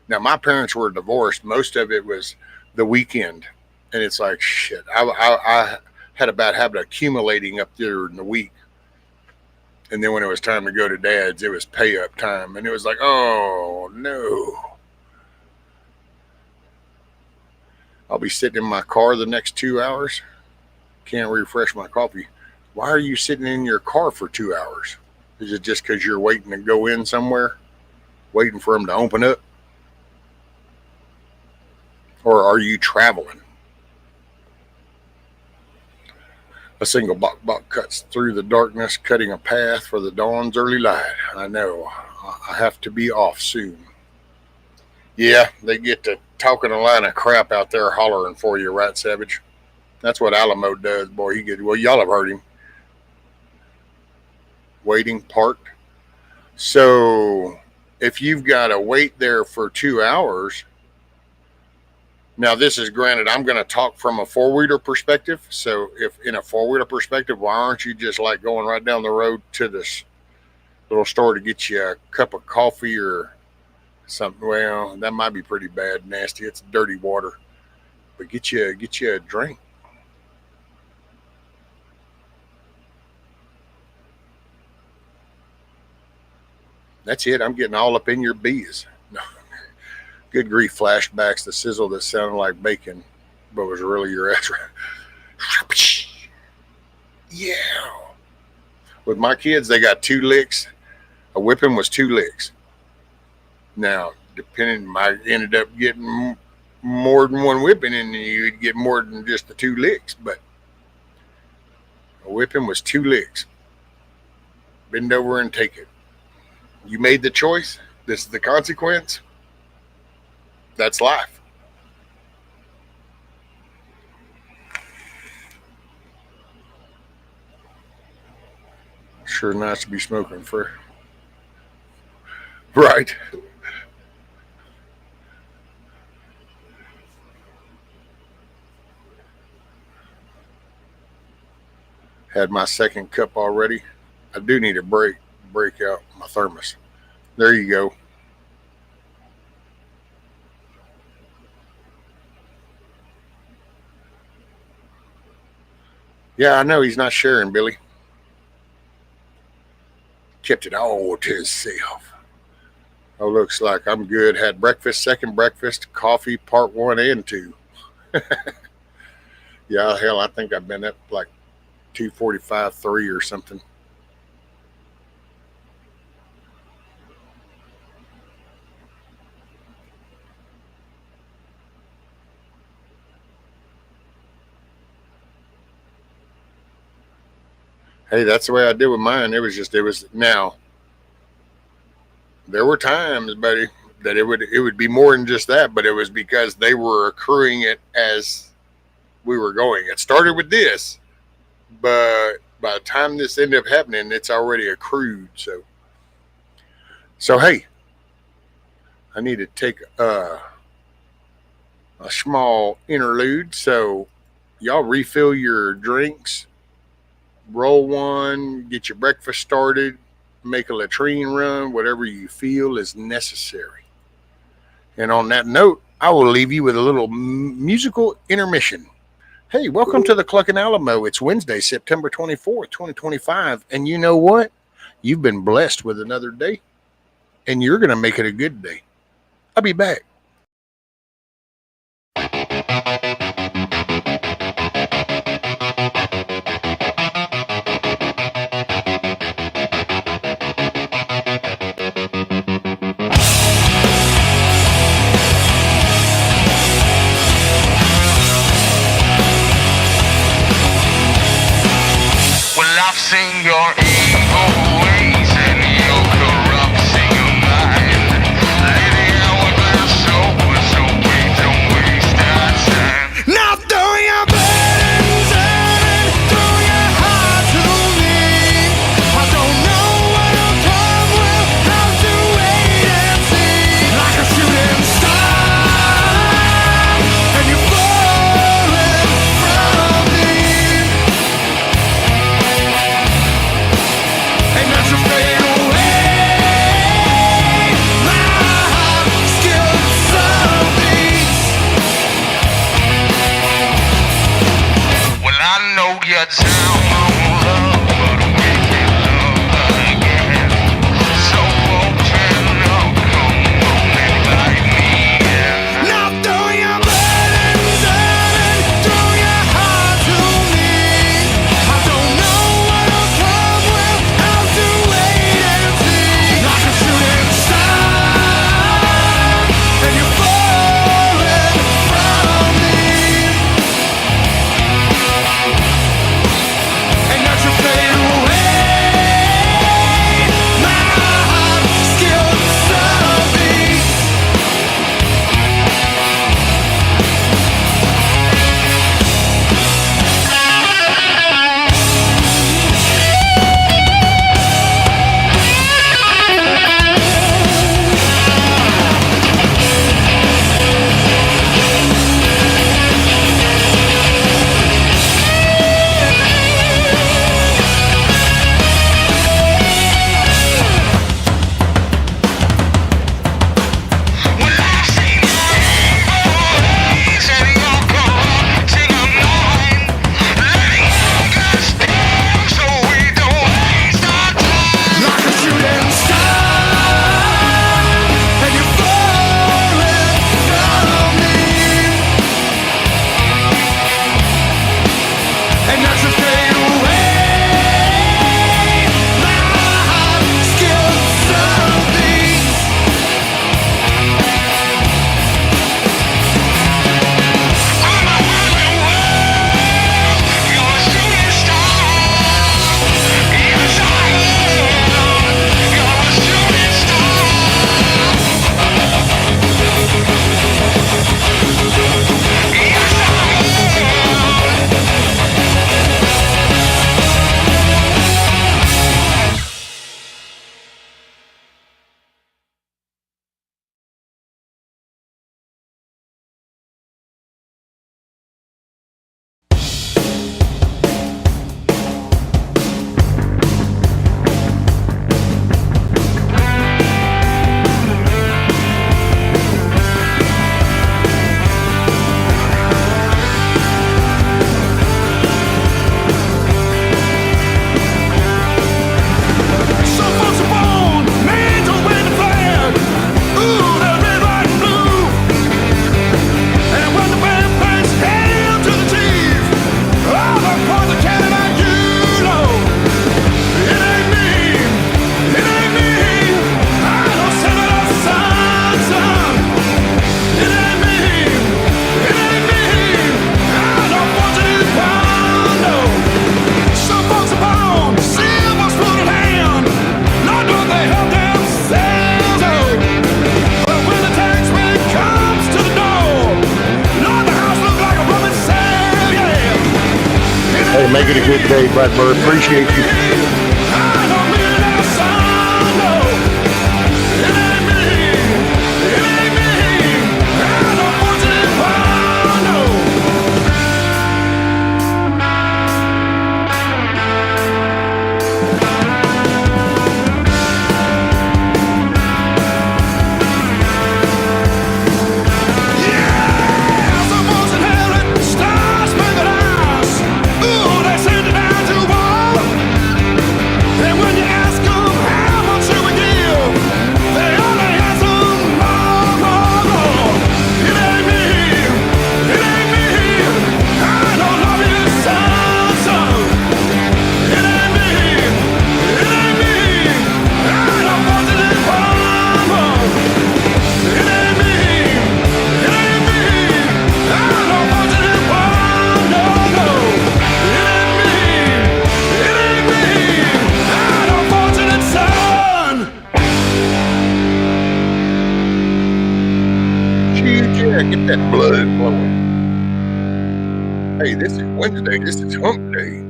Now my parents were divorced. Most of it was the weekend, and it's like shit. I had a bad habit of accumulating up there in the week. And then when it was time to go to dad's, it was pay up time. And it was like, oh no. I'll be sitting in my car the next 2 hours. Can't refresh my coffee. Why are you sitting in your car for 2 hours? Is it just because you're waiting to go in somewhere? Waiting for them to open up? Or are you traveling? A single bok cuts through the darkness, cutting a path for the dawn's early light. I know. I have to be off soon. Yeah, they get to talking a line of crap out there hollering for you, right, Savage? That's what Alamo does, boy. He gets, well, y'all have heard him. Waiting, parked. So if you've got to wait there for 2 hours, now this is granted, I'm going to talk from a four-wheeler perspective. So if in a four-wheeler perspective, why aren't you just like going right down the road to this little store to get you a cup of coffee or something? Well, that might be pretty bad, nasty. It's dirty water, but get you a drink. That's it. I'm getting all up in your bees. No. Good grief, flashbacks, the sizzle that sounded like bacon, but was really your ass. Yeah. With my kids, they got 2 licks. A whipping was 2 licks. Now, depending, I ended up getting more than one whipping, and you'd get more than just the 2 licks. But a whipping was 2 licks. Bend over and take it. You made the choice. This is the consequence. That's life. Sure nice to be smoking for. Right. Had my second cup already. I do need a break out my thermos. There you go. Yeah, I know he's not sharing, Billy. Kept it all to himself. Oh, looks like I'm good. Had breakfast, second breakfast, coffee, part 1 and 2. Yeah, hell, I think I've been up like 2:45, 3 or something. Hey, that's the way I did with mine. Now, there were times, buddy, that it would be more than just that, but it was because they were accruing it as we were going. It started with this, but by the time this ended up happening, it's already accrued. So hey, I need to take a small interlude. So y'all refill your drinks, roll one, get your breakfast started, make a latrine run, whatever you feel is necessary. And on that note, I will leave you with a little musical intermission. Hey, welcome to the Cluckin' Alamo. It's Wednesday, September 24th, 2025. And you know what? You've been blessed with another day, and you're going to make it a good day. I'll be back. Sing your evil ways and your corrupting your mind. Living out with our soul so we don't waste our time. Make it a good day, Blackbird. Appreciate you. Get that blood flowing. Hey, this is Wednesday. This is hump day.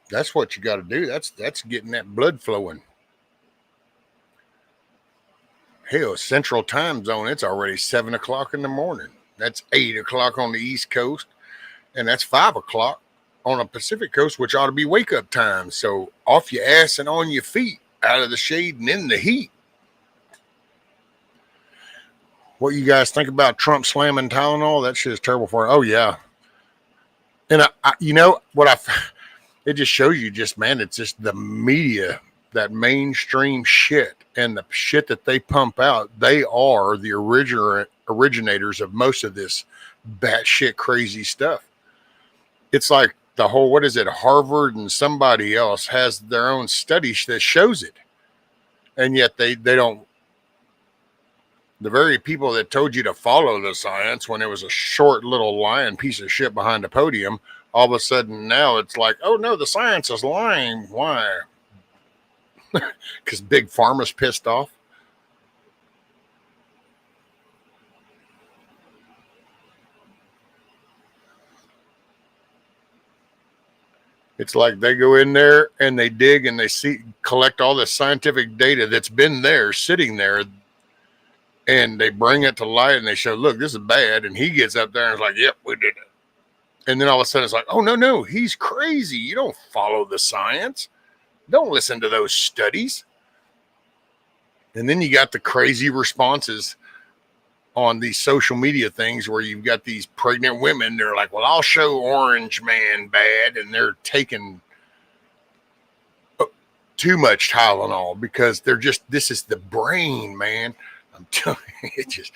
That's what you got to do. That's getting that blood flowing. Hell, Central Time Zone, it's already 7 o'clock in the morning. That's 8 o'clock on the East Coast. And that's 5 o'clock on the Pacific Coast, which ought to be wake up time. So off your ass and on your feet, out of the shade and in the heat. What you guys think about Trump slamming Tylenol? That shit is terrible for it. Oh yeah. And I you know what it just shows you just, man, it's just the media, that mainstream shit and the shit that they pump out. They are the originators of most of this batshit crazy stuff. It's like the whole, what is it, Harvard and somebody else has their own study that shows it. And yet they don't, the very people that told you to follow the science when it was a short little lying piece of shit behind the podium, all of a sudden now it's like, oh no, the science is lying. Why? Because Big Pharma's pissed off. It's like they go in there and they dig and they collect all the scientific data that's been there, sitting there, and they bring it to light and they show, look, this is bad. And he gets up there and is like, yep, we did it. And then all of a sudden it's like, oh, no, he's crazy. You don't follow the science. Don't listen to those studies. And then you got the crazy responses on these social media things where you've got these pregnant women. They're like, well, I'll show Orange Man bad. And they're taking too much Tylenol because they're just, this is the brain, man. I'm telling you, it just,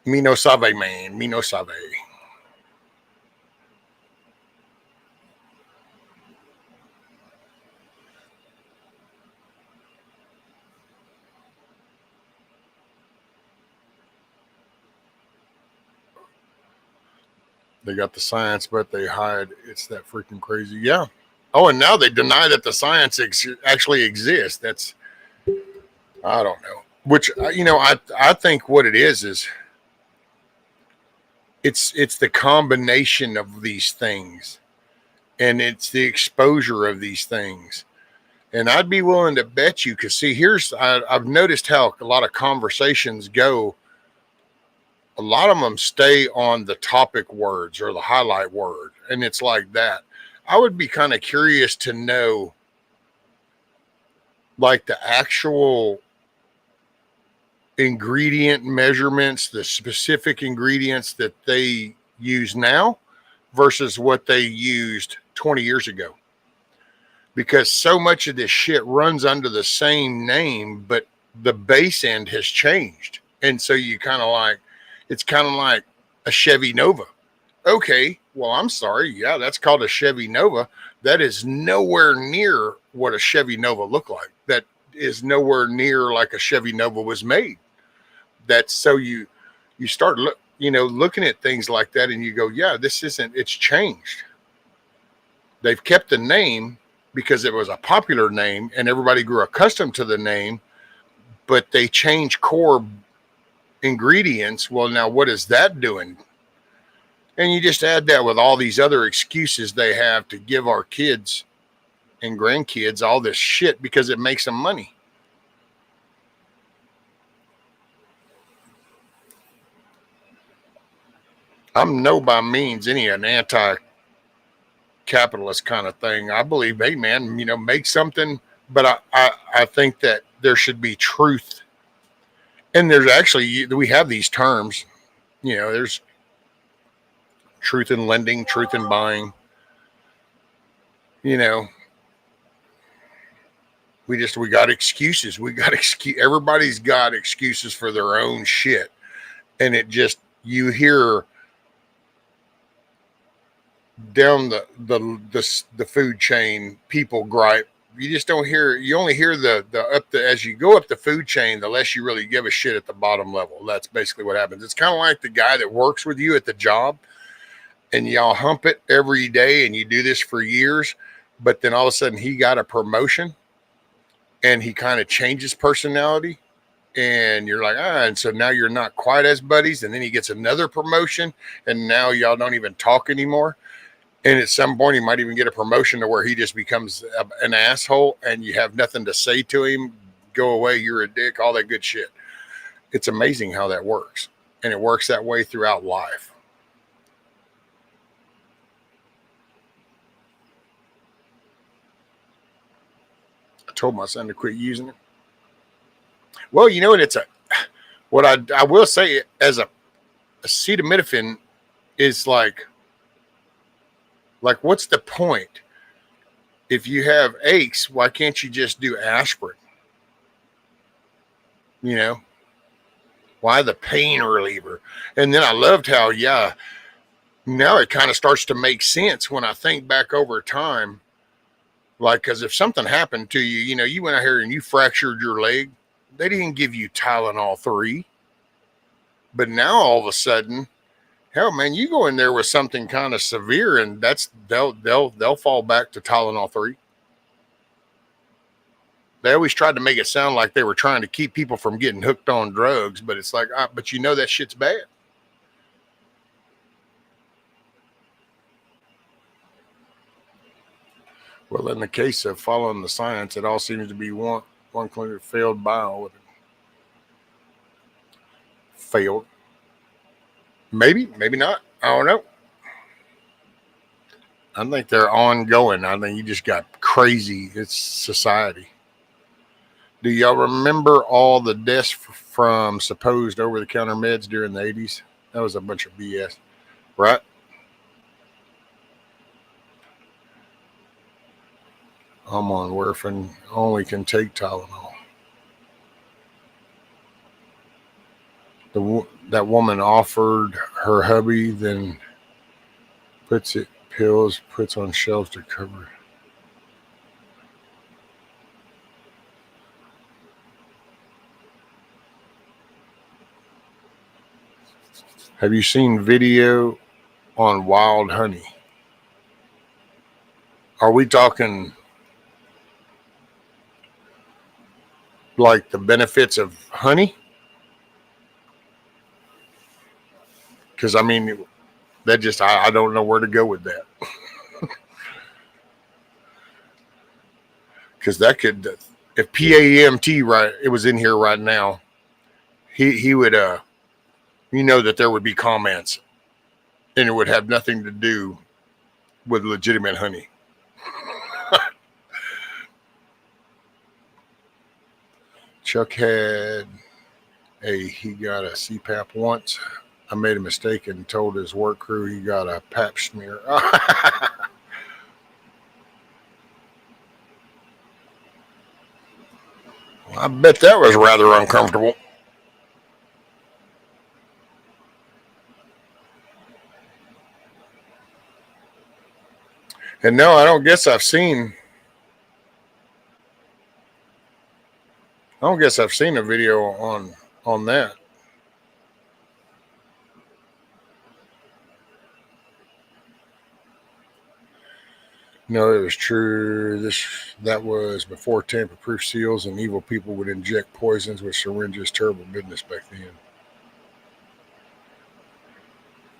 me no sabe, man. Me no sabe. They got the science, but they hide. It's that freaking crazy. Yeah. Oh, and now they deny that the science actually exists. That's, I don't know. Which, you know, I think what it is it's the combination of these things, and it's the exposure of these things. And I'd be willing to bet you, because see, I've noticed how a lot of conversations go. A lot of them stay on the topic words or the highlight word, and it's like that. I would be kind of curious to know, like, the actual ingredient measurements, the specific ingredients that they use now versus what they used 20 years ago. Because so much of this shit runs under the same name, but the base end has changed. And so you kind of like, it's kind of like a Chevy Nova. Okay, well, I'm sorry. Yeah, that's called a Chevy Nova. That is nowhere near what a Chevy Nova looked like. That is nowhere near like a Chevy Nova was made. That's so you start looking at things like that and you go, yeah, it's changed. They've kept the name because it was a popular name and everybody grew accustomed to the name, but they change core ingredients. Well, now what is that doing? And you just add that with all these other excuses they have to give our kids and grandkids all this shit because it makes them money. I'm no by means an anti-capitalist kind of thing. I believe, hey man, make something, but I think that there should be truth. And there's actually, we have these terms, there's truth in lending, truth in buying. We got excuses. Everybody's got excuses for their own shit. And you hear down the food chain people gripe. You just don't hear. You only hear as you go up the food chain, the less you really give a shit at the bottom level. That's basically what happens. It's kind of like the guy that works with you at the job, and y'all hump it every day, and you do this for years, but then all of a sudden he got a promotion, and he kind of changes personality, and you're like, and so now you're not quite as buddies, and then he gets another promotion, and now y'all don't even talk anymore. And at some point, he might even get a promotion to where he just becomes an asshole and you have nothing to say to him. Go away, you're a dick, all that good shit. It's amazing how that works. And it works that way throughout life. I told my son to quit using it. Well, what I will say as a acetaminophen is like, what's the point? If you have aches, why can't you just do aspirin? Why the pain reliever? And then I loved how, now it kind of starts to make sense when I think back over time. Like, because if something happened to you, you went out here and you fractured your leg, they didn't give you Tylenol 3. But now all of a sudden, hell, man, you go in there with something kind of severe, and they'll fall back to Tylenol 3. They always tried to make it sound like they were trying to keep people from getting hooked on drugs, but it's like, but that shit's bad. Well, in the case of following the science, it all seems to be one clinic failed bio. Failed. Maybe not. I don't know. I think they're ongoing. I think you just got crazy. It's society. Do y'all remember all the deaths from supposed over-the-counter meds during the 80s? That was a bunch of BS, right? I'm on warfarin. Only can take Tylenol. That woman offered her hubby, then puts on shelves to cover. Have you seen video on wild honey? Are we talking like the benefits of honey? Because that just, I don't know where to go with that. Because that could, if PAMT, right, it was in here right now, he would, that there would be comments, and it would have nothing to do with legitimate honey. Chuck he got a CPAP once. I made a mistake and told his work crew he got a pap smear. I bet that was rather uncomfortable. And no, I don't guess I've seen a video on that. No, it was true. That was before tamper-proof seals and evil people would inject poisons with syringes. Terrible business back then.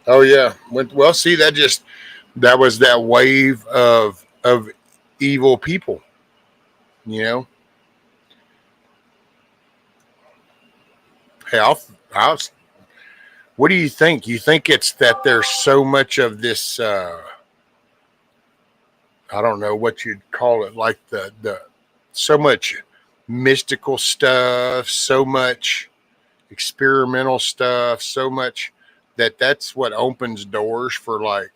Oh yeah. Well, see, that was that wave of evil people. You know. Hey, I'll. What do you think? You think it's that there's so much of this? I don't know what you'd call it, like the so much mystical stuff, so much experimental stuff, so much that's what opens doors for, like,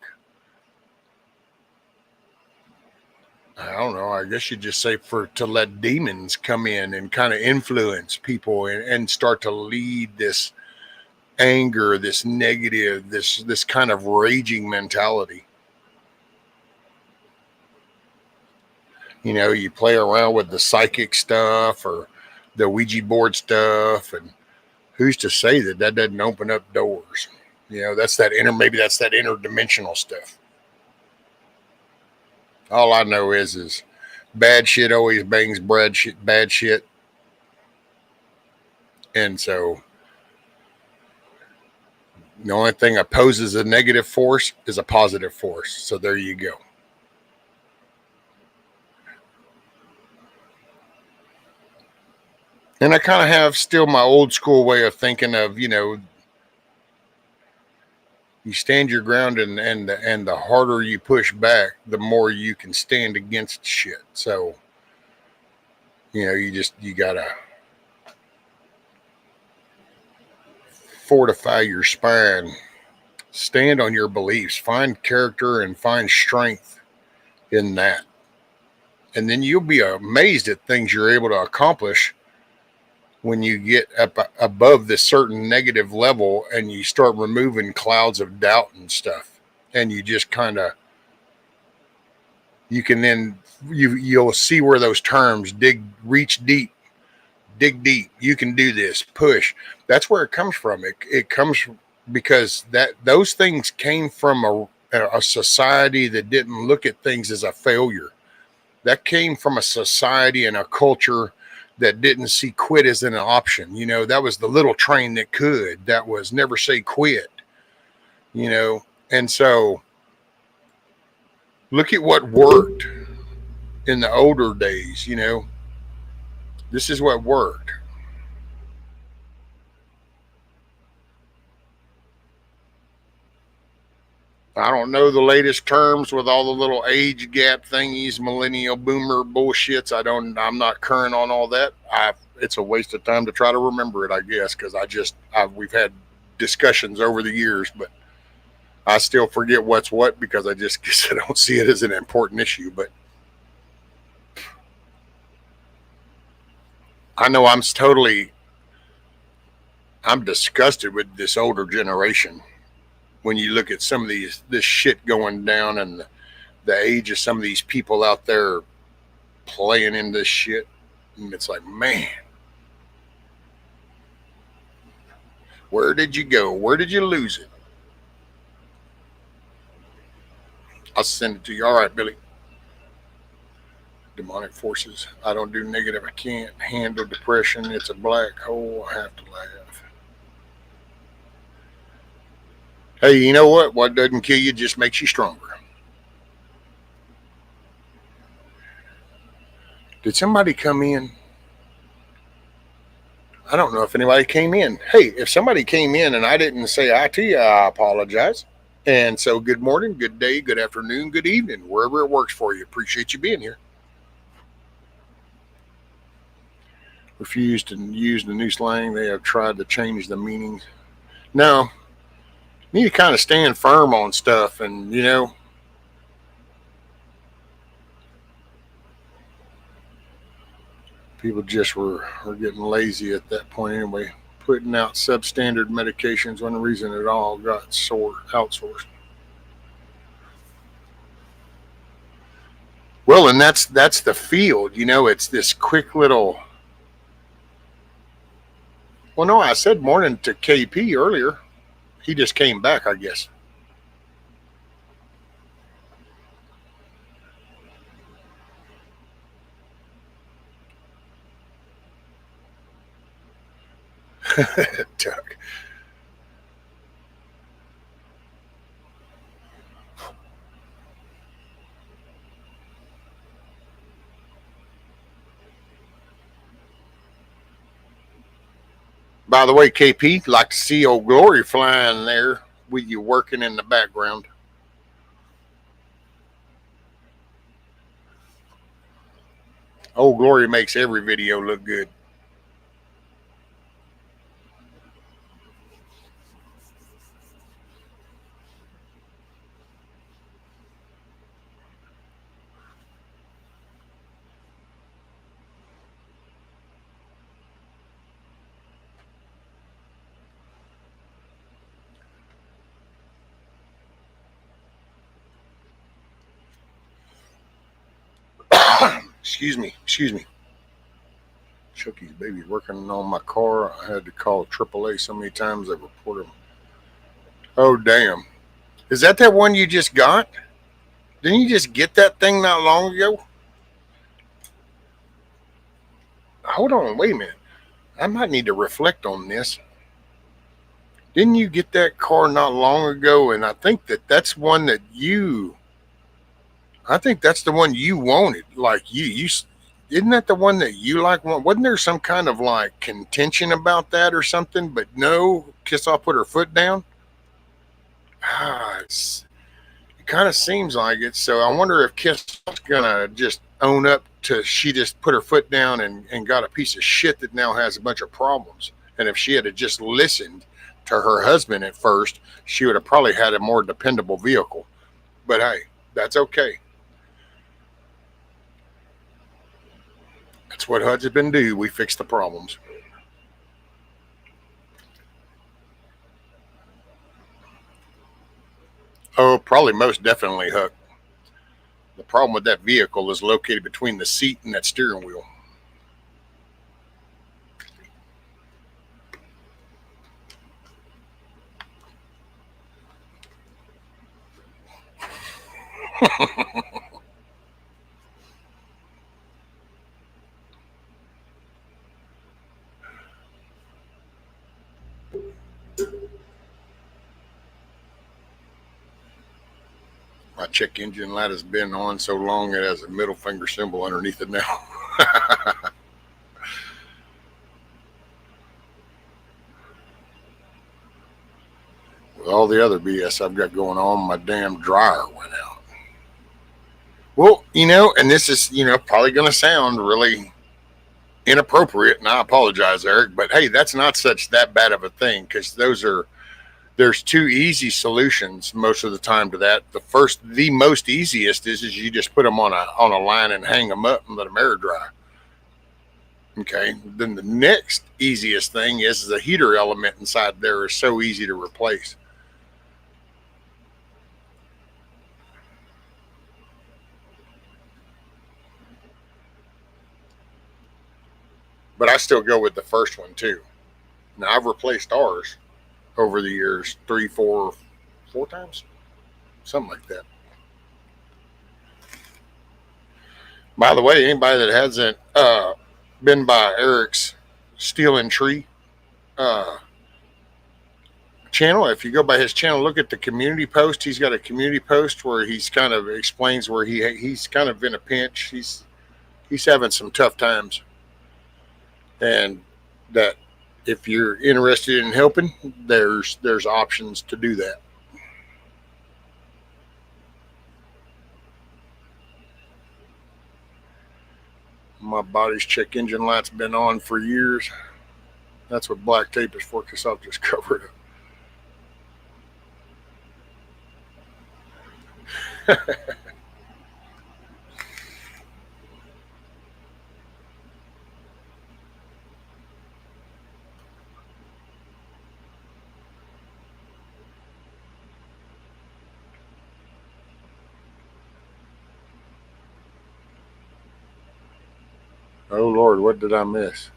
I don't know, I guess you'd just say for to let demons come in and kind of influence people and start to lead this anger, this negative, this kind of raging mentality. You know, you play around with the psychic stuff or the Ouija board stuff, and who's to say that that doesn't open up doors? You know, maybe that's that interdimensional stuff. All I know is bad shit always bangs bad shit, and so the only thing opposes a negative force is a positive force. So there you go. And I kind of have still my old school way of thinking of, you stand your ground, and the harder you push back, the more you can stand against shit. So, you gotta fortify your spine, stand on your beliefs, find character and find strength in that. And then you'll be amazed at things you're able to accomplish when you get up above this certain negative level and you start removing clouds of doubt and stuff. And you just kind of, you can then, you'll see where those terms reach deep, dig deep. You can do this, push. That's where it comes from. It comes because those things came from a society that didn't look at things as a failure. That came from a society and a culture that didn't see quit as an option. That was the little train that could. That was never say quit. And so look at what worked in the older days. This is what worked. I don't know the latest terms with all the little age gap thingies, millennial boomer bullshits. I'm not current on all that. It's a waste of time to try to remember it, I guess, because we've had discussions over the years, but I still forget what's what because I just guess I don't see it as an important issue. But I know I'm disgusted with this older generation. When you look at some of this shit going down and the age of some of these people out there playing in this shit, and it's like, man, where did you go? Where did you lose it? I'll send it to you. All right, Billy. Demonic forces. I don't do negative. I can't handle depression. It's a black hole. I have to laugh. Hey, you know what? What doesn't kill you just makes you stronger. Did somebody come in? I don't know if anybody came in. Hey, if somebody came in and I didn't say hi to you, I apologize. And so good morning, good day, good afternoon, good evening, wherever it works for you. Appreciate you being here. Refuse to use the new slang. They have tried to change the meanings. No, you need to kind of stand firm on stuff, and people just were getting lazy at that point anyway, putting out substandard medications when the reason it all got outsourced. Well, and that's the field. It's this quick little. Well, no, I said morning to KP earlier. He just came back, I guess. Duck. By the way, KP, like to see old Glory flying there with you working in the background. Old Glory makes every video look good. Excuse me, excuse me. Chucky's baby working on my car. I had to call AAA so many times they report him. Oh, damn. Is that one you just got? Didn't you just get that thing not long ago? Hold on, wait a minute. I might need to reflect on this. Didn't you get that car not long ago? And I think that's one that I think that's the one you wanted. Like isn't that the one that you like? Wasn't there some kind of like contention about that or something? But no, Kiss Off put her foot down. It kind of seems like it. So I wonder if Kiss is gonna just own up to she just put her foot down and got a piece of shit that now has a bunch of problems. And if she had just listened to her husband at first, she would have probably had a more dependable vehicle. But hey, that's okay. That's what husbands do. We fix the problems. Oh, probably most definitely, Huck. The problem with that vehicle is located between the seat and that steering wheel. My check engine light has been on so long it has a middle finger symbol underneath it now. With all the other BS I've got going on, my damn dryer went out. Well, and this is, probably going to sound really inappropriate, and I apologize, Eric, but hey, that's not that bad of a thing because there's two easy solutions most of the time to that. The most easiest is you just put them on a line and hang them up and let them air dry. Okay. Then the next easiest thing is the heater element inside there is so easy to replace. But I still go with the first one too. Now I've replaced ours over the years four times, something like that. By the way, anybody that hasn't been by Eric's Steel and Tree channel, if you go by his channel, look at the community post. He's got a community post where he's kind of explains where he's kind of in a pinch. He's having some tough times, and that if you're interested in helping, there's options to do that. My body's check engine light's been on for years. That's what black tape is for, because I'll just cover it up. Oh Lord, what did I miss?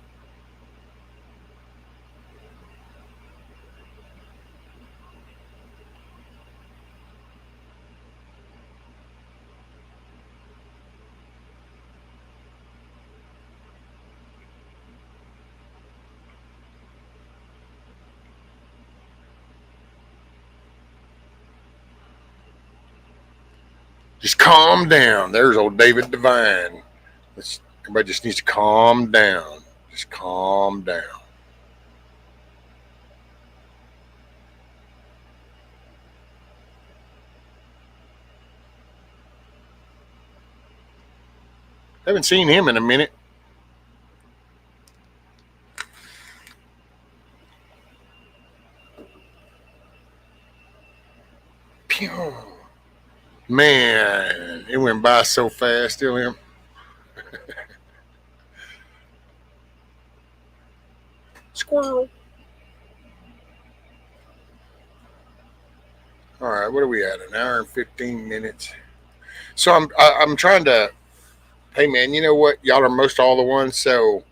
Just calm down. There's old David Devine. Everybody just needs to calm down. Just calm down. Haven't seen him in a minute. Pew. Man, it went by so fast. Still him. Squirrel. All right, what are we at? An hour and 15 minutes. So I'm trying to. Hey man, you know what? Y'all are most all the ones. So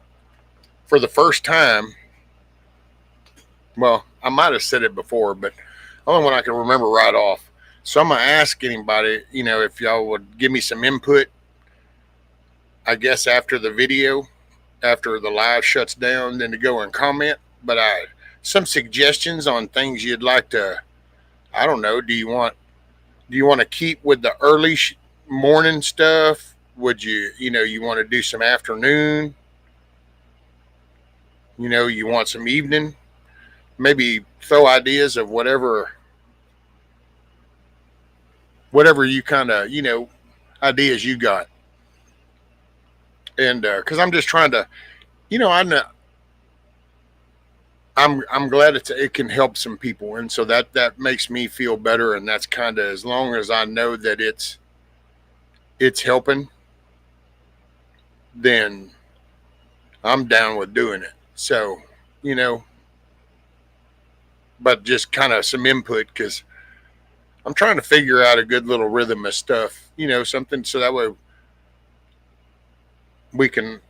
for the first time, well, I might have said it before, but only one I can remember right off. So I'm gonna ask anybody, if y'all would give me some input. I guess after the video, after the live shuts down, then to go and comment. But some suggestions on things you'd like to. I don't know. Do you want to keep with the early morning stuff? Would you want to do some afternoon? You want some evening? Maybe throw ideas of whatever you kind of, ideas you got. And because I'm just trying to, I know I'm glad it can help some people, and so that makes me feel better. And that's kind of, as long as I know that it's helping, then I'm down with doing it. So, you know, but just kind of some input, because I'm trying to figure out a good little rhythm of stuff, something so that way we can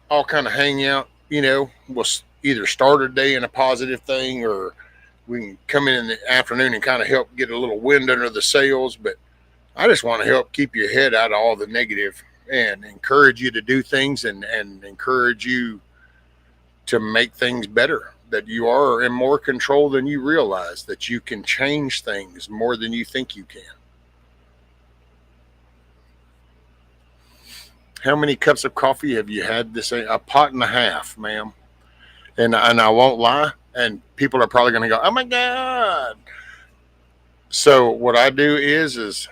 all kind of hang out. We'll either start a day in a positive thing, or we can come in the afternoon and kind of help get a little wind under the sails. But I just want to help keep your head out of all the negative and encourage you to do things, and encourage you to make things better, that you are in more control than you realize, that you can change things more than you think you can. How many cups of coffee have you had this? A pot and a half, ma'am. And I won't lie, and people are probably going to go, oh my God. So what I do is,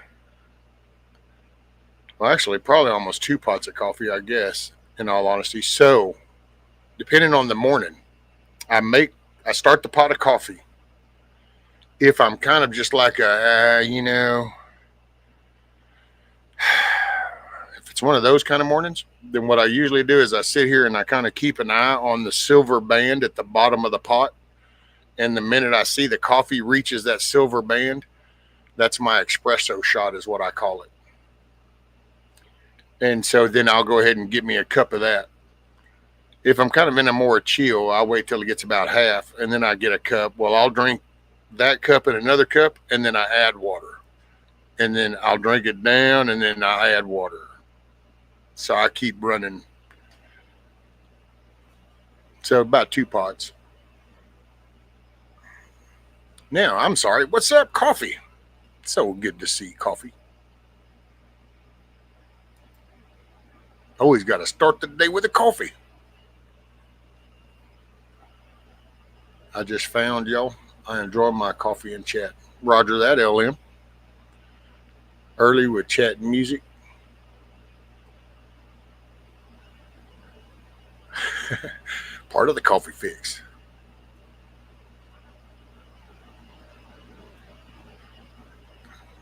well, actually, probably almost 2 pots of coffee, I guess, in all honesty. So depending on the morning, I start the pot of coffee. If I'm kind of just like if it's one of those kind of mornings, then what I usually do is I sit here and I kind of keep an eye on the silver band at the bottom of the pot. And the minute I see the coffee reaches that silver band, that's my espresso shot, is what I call it. And so then I'll go ahead and get me a cup of that. If I'm kind of in a more chill, I'll wait till it gets about half, and then I get a cup. Well, I'll drink that cup and another cup, and then I add water. And then I'll drink it down, and then I add water. So I keep running. So about 2 pots. Now, I'm sorry. What's up, Coffee? So good to see Coffee. Always got to start the day with a coffee. I just found y'all. I enjoy my coffee and chat. Roger that, LM. Early with chat and music. Part of the coffee fix.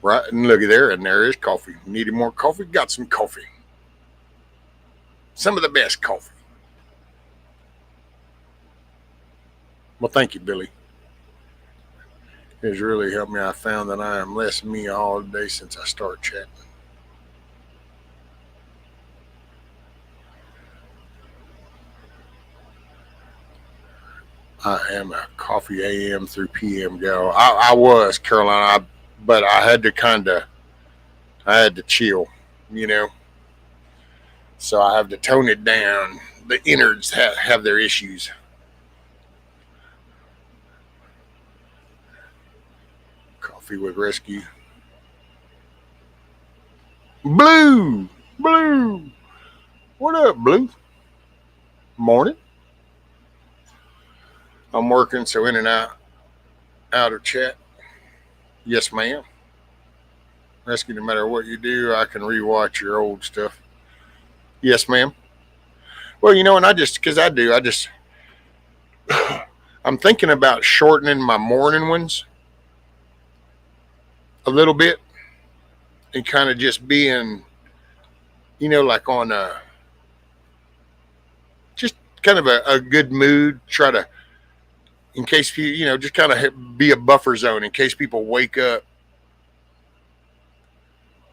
Right, and looky there, and there is coffee. Needed more coffee? Got some coffee. Some of the best coffee. Well, thank you, Billy. It has really helped me. I found that I am less me all day since I started chatting. I am a coffee AM through PM gal. I was, Carolina, but I had to chill, you know. So I have to tone it down. The innards have their issues. Coffee with rescue. Blue, Blue. What up, Blue? Morning. I'm working, so in and out of chat. Yes, ma'am. Rescue, no matter what you do, I can rewatch your old stuff. Yes, ma'am. Well, and because I'm thinking about shortening my morning ones a little bit and kind of just being, like on just kind of a good mood. Try to, in case just kind of be a buffer zone in case people wake up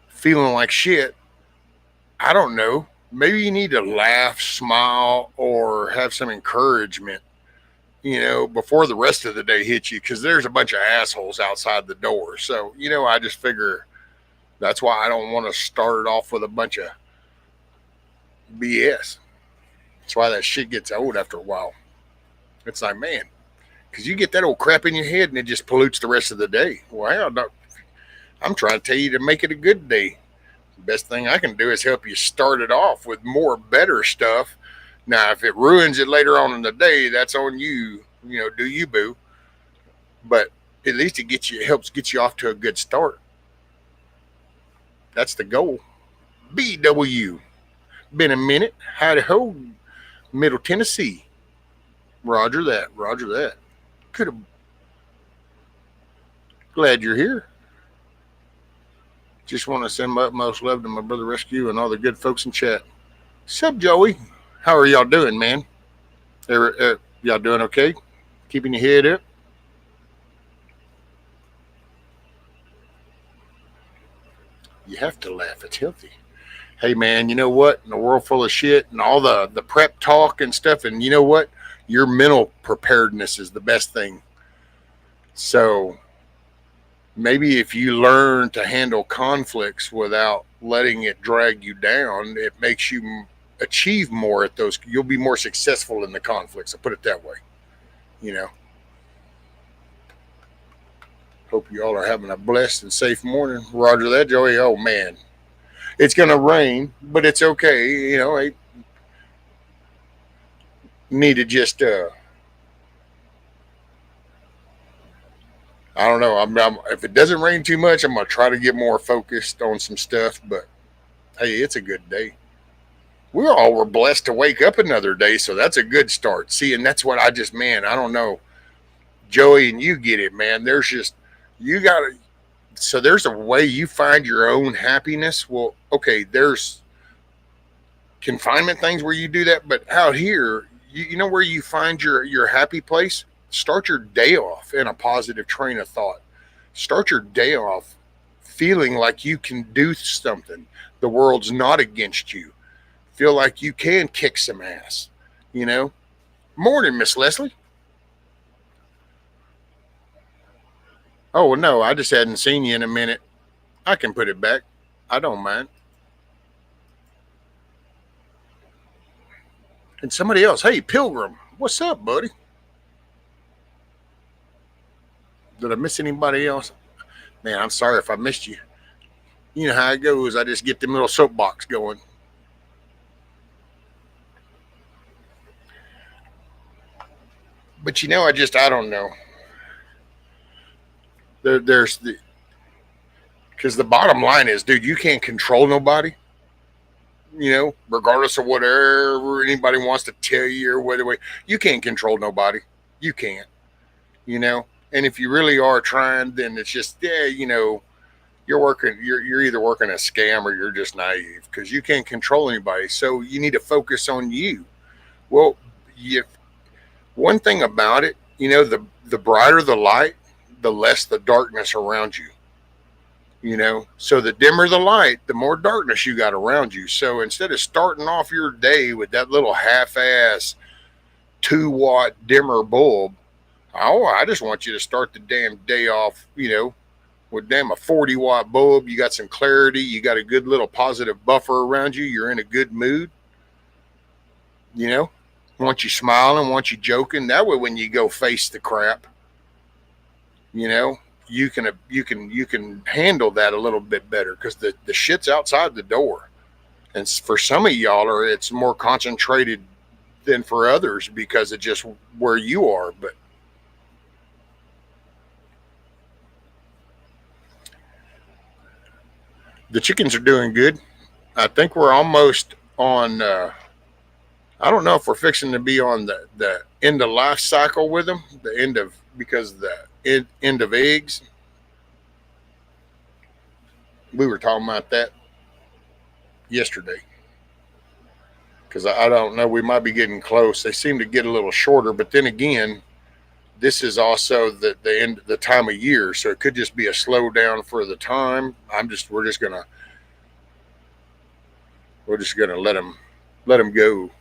feeling like shit. I don't know. Maybe you need to laugh, smile, or have some encouragement, before the rest of the day hits you, because there's a bunch of assholes outside the door. So, I just figure that's why I don't want to start it off with a bunch of BS. That's why that shit gets old after a while. It's like, man, because you get that old crap in your head and it just pollutes the rest of the day. Well, I'm trying to tell you to make it a good day. The best thing I can do is help you start it off with more better stuff. Now, if it ruins it later on in the day, that's on you. Do you, boo? But at least it helps get you off to a good start. That's the goal. BW. Been a minute. Howdy ho. Middle Tennessee. Roger that. Roger that. Could have. Glad you're here. Just want to send my utmost love to my brother Rescue and all the good folks in chat. Sup, Joey? How are y'all doing, man? Y'all doing okay? Keeping your head up? You have to laugh. It's healthy. Hey, man, you know what? In a world full of shit and all the prep talk and stuff, and you know what? Your mental preparedness is the best thing. So maybe if you learn to handle conflicts without letting it drag you down, it makes you achieve more at those. You'll be more successful in the conflicts. I'll put it that way. Hope you all are having a blessed and safe morning. Roger that, Joey. Oh, man. It's going to rain, but it's okay. I need to just, I don't know. If it doesn't rain too much, I'm going to try to get more focused on some stuff. But, hey, it's a good day. We all were blessed to wake up another day, so that's a good start. See, and that's what I don't know. Joey, and you get it, man. There's just, so there's a way you find your own happiness. Well, okay, there's confinement things where you do that, but out here, you know where you find your happy place? Start your day off in a positive train of thought. Start your day off feeling like you can do something. The world's not against you. Feel like you can kick some ass. Morning, Miss Leslie. Oh, no, I just hadn't seen you in a minute. I can put it back. I don't mind. And somebody else, hey, Pilgrim, what's up, buddy? Did I miss anybody else? Man, I'm sorry if I missed you. You know how it goes. I just get them little soapbox going. But I don't know. There's because the bottom line is, dude, you can't control nobody. Regardless of whatever anybody wants to tell you or whatever, you can't control nobody. You can't. And if you really are trying, then it's just, you're either working a scam or you're just naive, because you can't control anybody. So you need to focus on you. Well, one thing about it, the brighter the light, the less the darkness around you. So the dimmer the light, the more darkness you got around you. So instead of starting off your day with that little half-ass 2-watt dimmer bulb, I just want you to start the damn day off, with a 40-watt bulb. You got some clarity. You got a good little positive buffer around you. You're in a good mood. Want you smiling, want you joking. That way when you go face the crap, you can handle that a little bit better because the shit's outside the door. And for some of y'all, it's more concentrated than for others because of just where you are. But the chickens are doing good. I think we're almost on. I don't know if we're fixing to be on the end of life cycle with them. The end of because the end of eggs. We were talking about that yesterday because I don't know. We might be getting close. They seem to get a little shorter, but then again, this is also the end the time of year, so it could just be a slowdown for the time. We're just gonna let them go.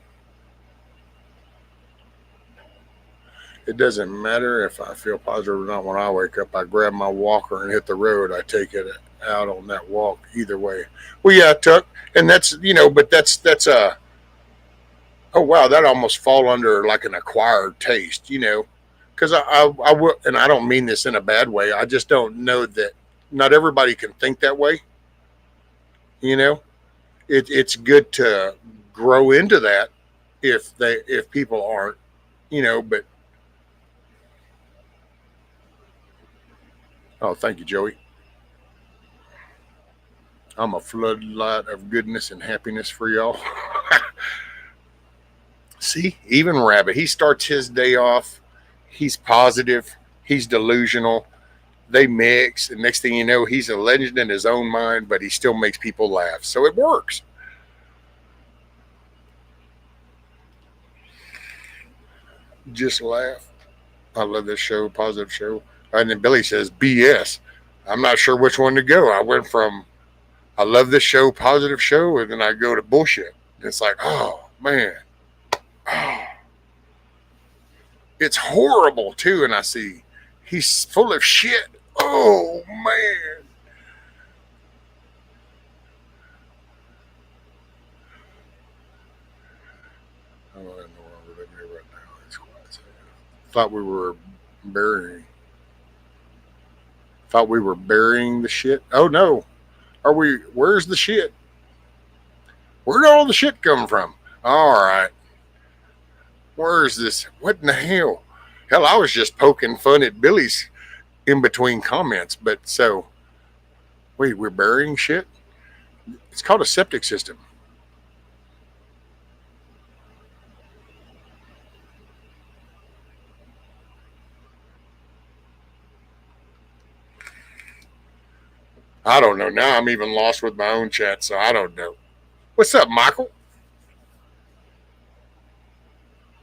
It doesn't matter if I feel positive or not. When I wake up, I grab my walker and hit the road. I take it out on that walk. Either way, well, yeah, Tuck, and that's but that's a oh wow, that almost fall under like an acquired taste, because I will, and I don't mean this in a bad way. I just don't know that not everybody can think that way. You know, it's good to grow into that if people aren't, but oh, thank you, Joey. I'm a floodlight of goodness and happiness for y'all. See, even Rabbit, he starts his day off. He's positive. He's delusional. They mix, and next thing you know, he's a legend in his own mind, but he still makes people laugh. So it works. Just laugh. I love this show, positive show. And then Billy says, BS. I'm not sure which one to go. I went from, I love this show, positive show, and then I go to bullshit. It's like, oh, man. Oh. It's horrible, too. And I see he's full of shit. Oh, man. I don't know where we're living here right now. It's quiet. Thought we were burying the shit. Oh, no. Where's the shit? Where'd all the shit come from? All right. Where's this? What in the hell? Hell, I was just poking fun at Billy's in between comments. But so, wait, we're burying shit? It's called a septic system. I don't know. Now I'm even lost with my own chat, so I don't know. What's up, Michael?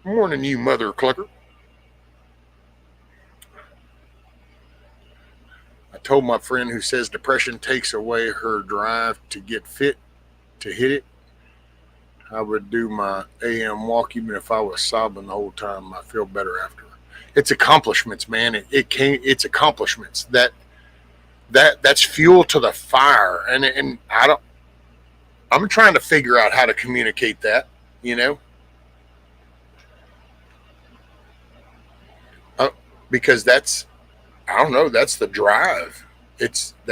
Morning, you mother clucker. I told my friend who says depression takes away her drive to get fit to hit it. I would do my AM walk even if I was sobbing the whole time. I feel better after. It's accomplishments, man. It's accomplishments that's fuel to the fire, and I'm trying to figure out how to communicate that, because I don't know, that's the drive. And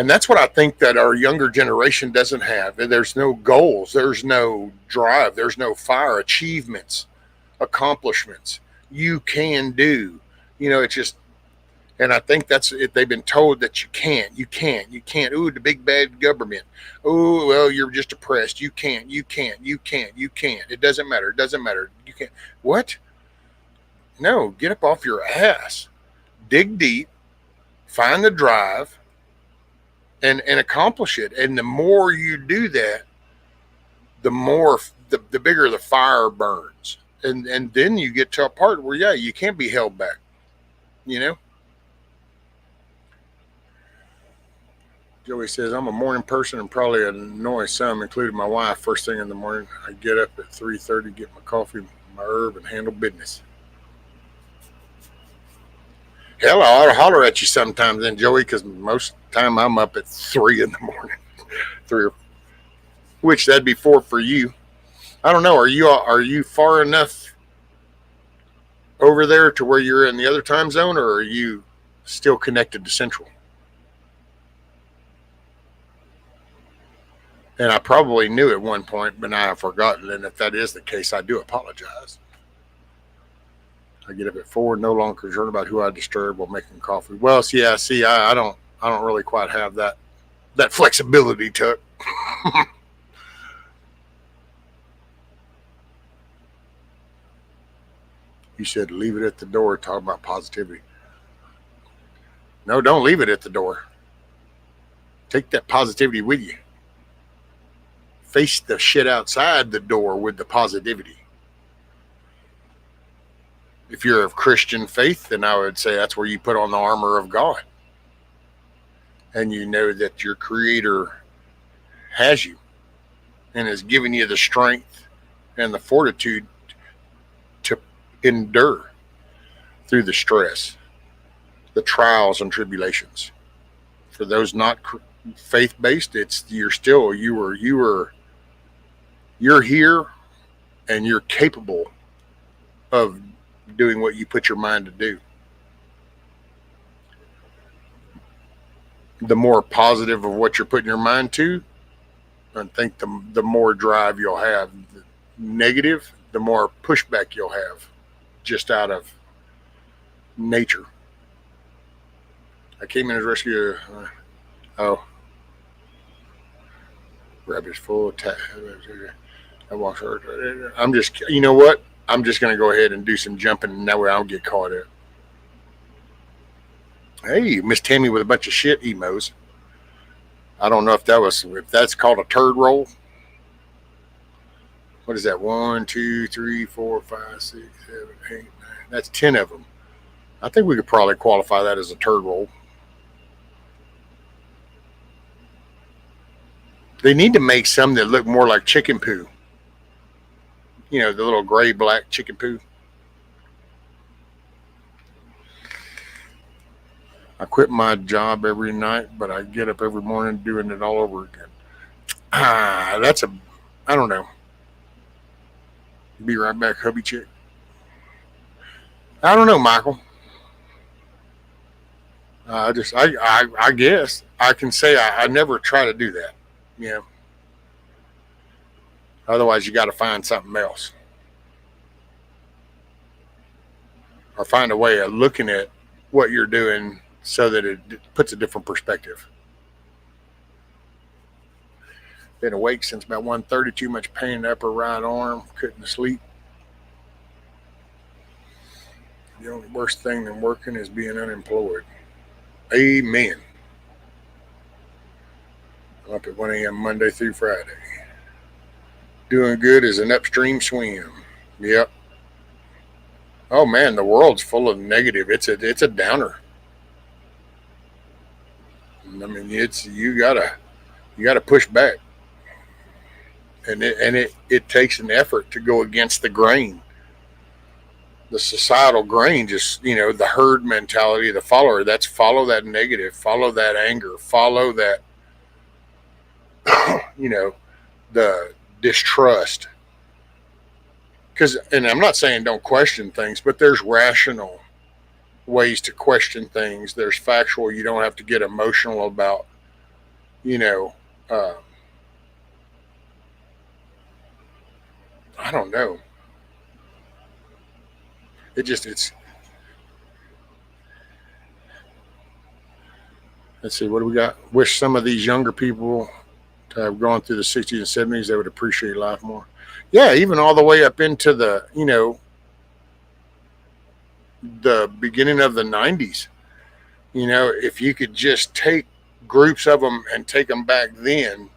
that's what I think that our younger generation doesn't have. There's no goals, there's no drive, there's no fire, achievements, accomplishments. You can do, it's just. And I think that's it. They've been told that you can't. Ooh, the big bad government. Ooh, well, you're just oppressed. You can't. It doesn't matter. You can't. What? No, get up off your ass. Dig deep. Find the drive. And accomplish it. And the more you do that, the bigger the fire burns. And then you get to a part where, yeah, you can't be held back. Joey says, I'm a morning person and probably annoy some, including my wife. First thing in the morning, I get up at 3:30, get my coffee, my herb, and handle business. Hell, I ought to holler at you sometimes then, Joey, because most of the time I'm up at 3 in the morning. 3 or, which that'd be 4 for you. I don't know. Are you far enough over there to where you're in the other time zone, or are you still connected to Central? And I probably knew at one point, but now I've forgotten. And if that is the case, I do apologize. I get up at 4, no longer concerned about who I disturb while making coffee. Well, see, I don't really quite have that flexibility, Tuck. You said leave it at the door, talk about positivity. No, don't leave it at the door. Take that positivity with you. Face the shit outside the door with the positivity. If you're of Christian faith, then I would say that's where you put on the armor of God. And you know that your Creator has you and has given you the strength and the fortitude to endure through the stress, the trials and tribulations. For those not faith-based, you're here and you're capable of doing what you put your mind to do. The more positive of what you're putting your mind to, I think the more drive you'll have. The negative, the more pushback you'll have just out of nature. I came in as rescue. Rabbit's full. I walked her. I'm just, you know what? I'm just going to go ahead and do some jumping, and that way I don't get caught up. Hey, Miss Tammy with a bunch of shit emos. I don't know if that's called a turd roll. What is that? 1, 2, 3, 4, 5, 6, 7, 8, 9. That's 10 of them. I think we could probably qualify that as a turd roll. They need to make some that look more like chicken poo. You know, the little gray-black chicken poo. I quit my job every night, but I get up every morning doing it all over again. I don't know. Be right back, hubby chick. I don't know, Michael. I guess I can say I never try to do that. Yeah. Otherwise, you got to find something else. Or find a way of looking at what you're doing so that it puts a different perspective. Been awake since about 1:30. Too much pain in the upper right arm. Couldn't sleep. The only worst thing than working is being unemployed. Amen. I'm up at 1 a.m. Monday through Friday. Doing good as an upstream swim. Yep. Oh man, the world's full of negative. It's a downer. I mean, you gotta push back, and it takes an effort to go against the grain, the societal grain. Just the herd mentality, the follower. That's follow that negative, follow that anger, follow that the distrust. And I'm not saying don't question things, but there's rational ways to question things. There's factual. You don't have to get emotional about, I don't know. It's, let's see, what do we got? Wish some of these younger people to have gone through the 60s and 70s, they would appreciate life more. Yeah, even all the way up into the, the beginning of the 90s. If you could just take groups of them and take them back then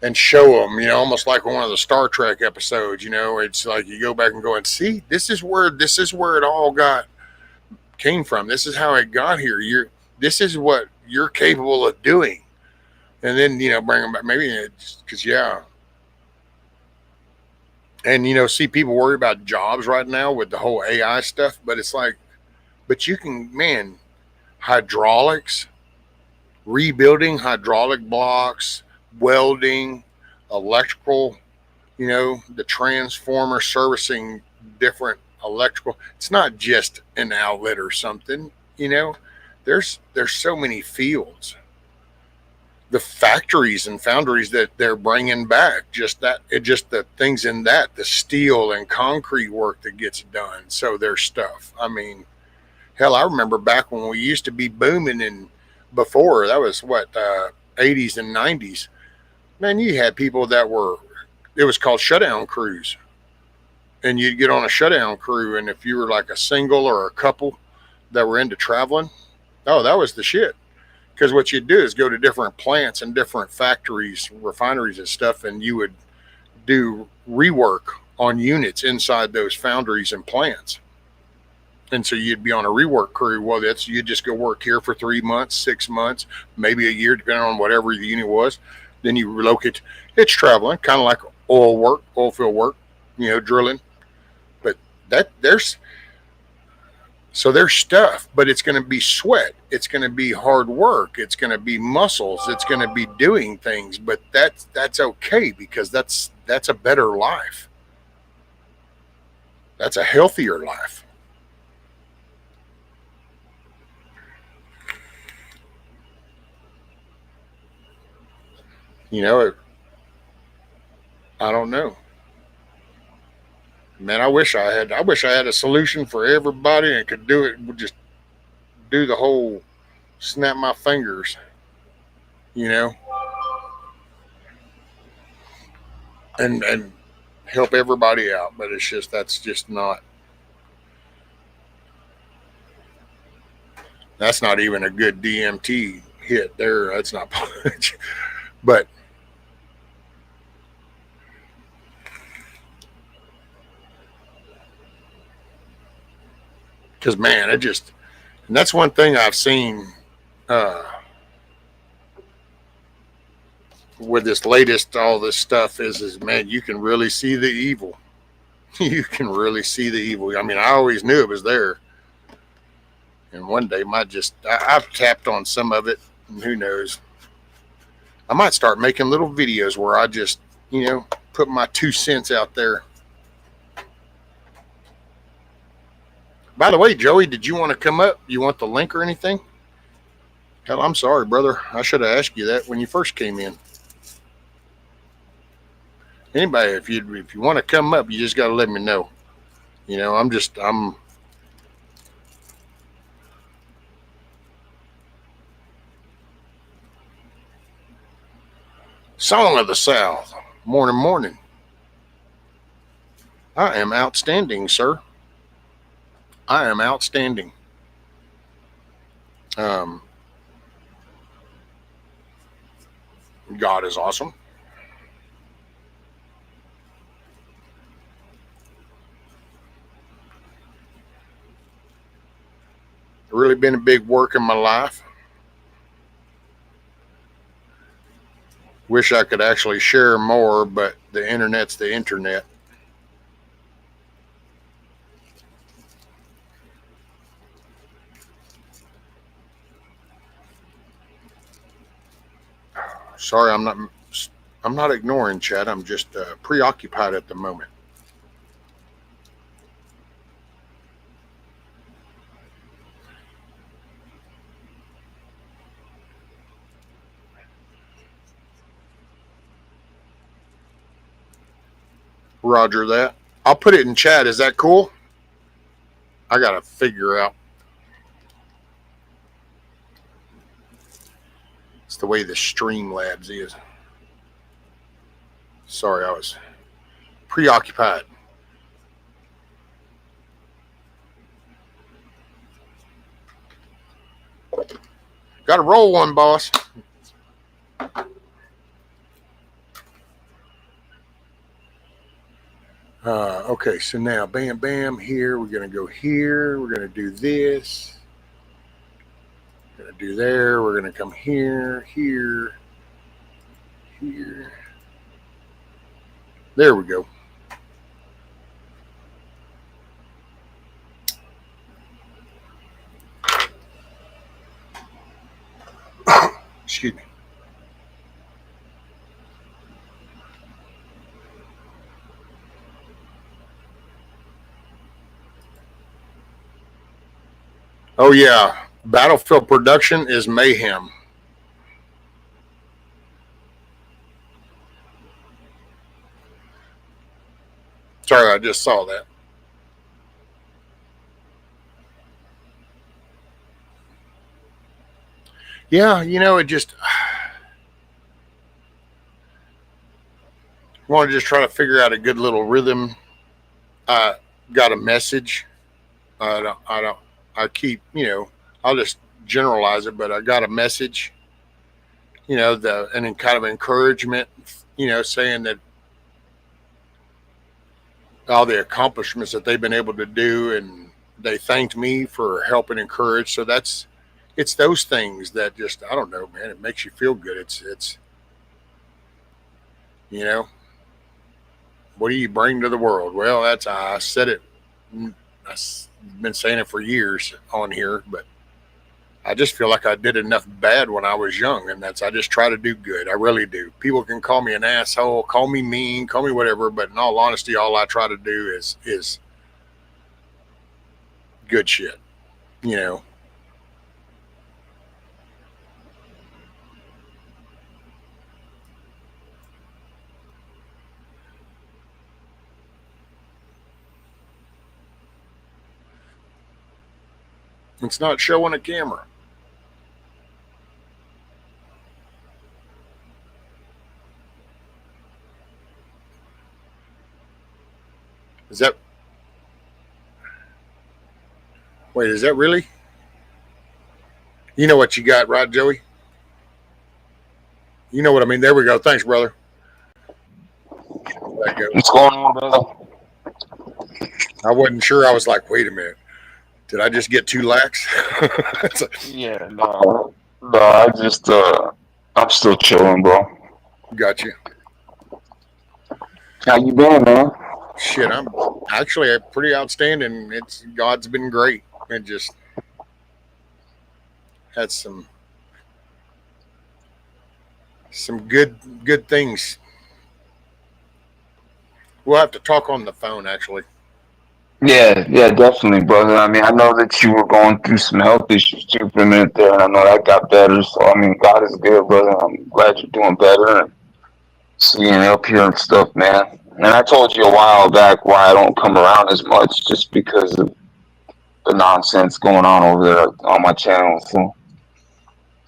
and show them, almost like one of the Star Trek episodes, it's like you go back and go and see, this is where it all came from. This is how it got here. This is what you're capable of doing. And then, bring them back. Maybe it's because, yeah. And, see people worry about jobs right now with the whole AI stuff. But it's like, but you can, hydraulics, rebuilding hydraulic blocks, welding, electrical, the transformer servicing different electrical. It's not just an outlet or something. You know, there's so many fields, the factories and foundries that they're bringing back, just the things in that, the steel and concrete work that gets done. So there's stuff. I mean, hell, I remember back when we used to be booming, and before that was what 80s and 90s. Man, you had people that were, it was called shutdown crews, and you'd get on a shutdown crew, and if you were like a single or a couple that were into traveling, oh, that was the shit. Because what you'd do is go to different plants and different factories, refineries and stuff, and you would do rework on units inside those foundries and plants. And so you'd be on a rework crew. Well, that's, you'd just go work here for 3 months, 6 months, maybe a year, depending on whatever the unit was. Then you relocate. It's traveling, kind of like oil work, oil field work, drilling. But there's stuff, but it's going to be sweat. It's going to be hard work. It's going to be muscles. It's going to be doing things. But that's okay, because that's a better life. That's a healthier life. I don't know. Man, I wish I had a solution for everybody and could do it. Just do the whole snap my fingers, you know, and help everybody out. But it's just, that's just not. That's not even a good DMT hit there. That's not much. But because, man, and that's one thing I've seen with this latest, all this stuff is man, you can really see the evil. You can really see the evil. I mean, I always knew it was there. And one day I've tapped on some of it, and who knows. I might start making little videos where I just, put my 2 cents out there. By the way, Joey, did you want to come up? You want the link or anything? Hell, I'm sorry, brother. I should have asked you that when you first came in. Anybody, if you want to come up, you just got to let me know. I'm Song of the South. Morning, morning. I am outstanding, sir. I am outstanding. God is awesome. Really been a big work in my life. Wish I could actually share more, but the internet's the internet. Sorry, I'm not ignoring chat. I'm just preoccupied at the moment. Roger that. I'll put it in chat. Is that cool? I got to figure out. It's the way the Streamlabs is. Sorry, I was preoccupied. Got to roll one, boss. Okay, so now, bam, bam, here. We're going to go here. We're going to do this. We're going to do there. We're going to come here, here, here. There we go. Excuse me. Oh yeah, Battlefield production is mayhem. Sorry, I just saw that. Yeah, it just want to just try to figure out a good little rhythm. I got a message. I don't. I keep. I'll just generalize it, but I got a message. And kind of encouragement. Saying that all the accomplishments that they've been able to do, and they thanked me for helping encourage. So it's those things that just I don't know, man. It makes you feel good. It's you know what do you bring to the world? Well, that's I said it. I've been saying it for years on here, but I just feel like I did enough bad when I was young, and that's I just try to do good. I really do. People can call me an asshole, call me mean, call me whatever, but in all honesty, all I try to do is good shit. You know. It's not showing a camera. Is that wait? Is that really? You know what you got, right, Joey? You know what I mean. There we go. Thanks, brother. There you go. What's going on, brother? I wasn't sure. I was like, wait a minute. Did I just get too lax? Yeah, no, I just, I'm still chilling, bro. Got you. How you been, man? Shit, I'm actually pretty outstanding. It's God's been great. It just had some good things. We'll have to talk on the phone actually. Yeah, definitely, brother. I mean, I know that you were going through some health issues too for a minute there, and I know that got better. So, I mean, God is good, brother. I'm glad you're doing better and seeing up here and stuff, man. And I told you a while back why I don't come around as much, just because of the nonsense going on over there on my channel. So, Oh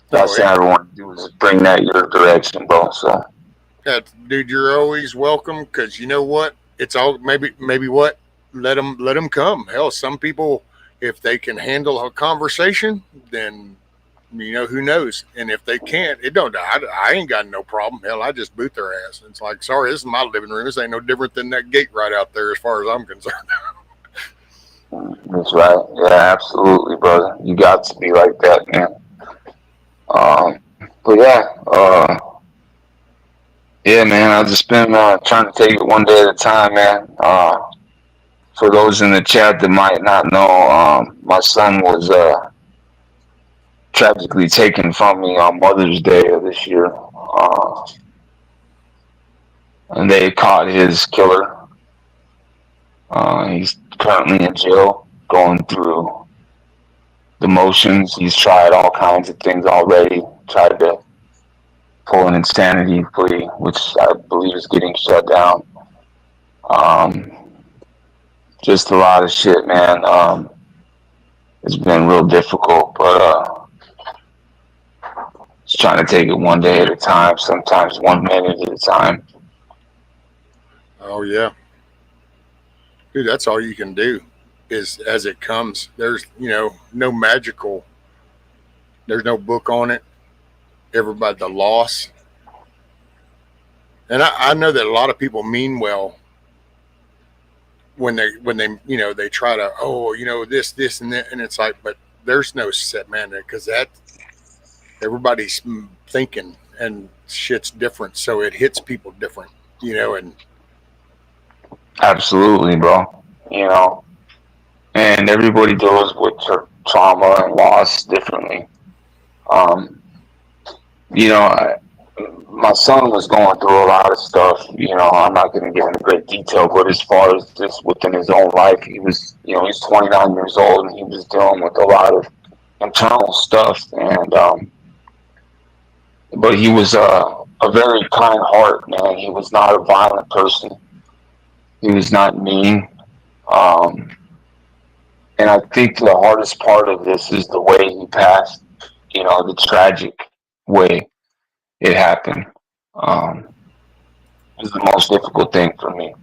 that's what yeah. I want to do is bring that your direction, bro. So, Yeah, dude, you're always welcome because you know what? It's all maybe what let them come. Hell, some people if they can handle a conversation, then who knows. And if they can't, it don't. I ain't got no problem. Hell, I just boot their ass. It's like, sorry, this is my living room. This ain't no different than that gate right out there, as far as I'm concerned. that's right. Yeah, absolutely, brother. You got to be like that, man. Um, but yeah, man. I've just been trying to take it one day at a time, man. For those in the chat that might not know, my son was tragically taken from me on Mother's Day of this year, and they caught his killer. He's currently in jail, going through the motions. He's tried all kinds of things already. Tried to pull an insanity plea, which I believe is getting shut down. Um, just a lot of shit, man. It's been real difficult, but just trying to take it one day at a time, sometimes 1 minute at a time. Oh yeah, dude, that's all you can do is as it comes. There's no magical. There's no book on it. Everybody the loss, and I know that a lot of people mean well when they they try to this and that, and it's like, but there's no set man there because that everybody's thinking and shit's different, so it hits people different, and Absolutely, bro. You know, and everybody deals with trauma and loss differently. Um, you know, my son was going through a lot of stuff. You know, I'm not going to get into great detail, but as far as just within his own life, he was, he's 29 years old and he was dealing with a lot of internal stuff, and but he was a very kind heart, man. He was not a violent person. He was not mean. Um, and I think the hardest part of this is the way he passed. You know, the tragic way it happened. Um, is the most difficult thing for me.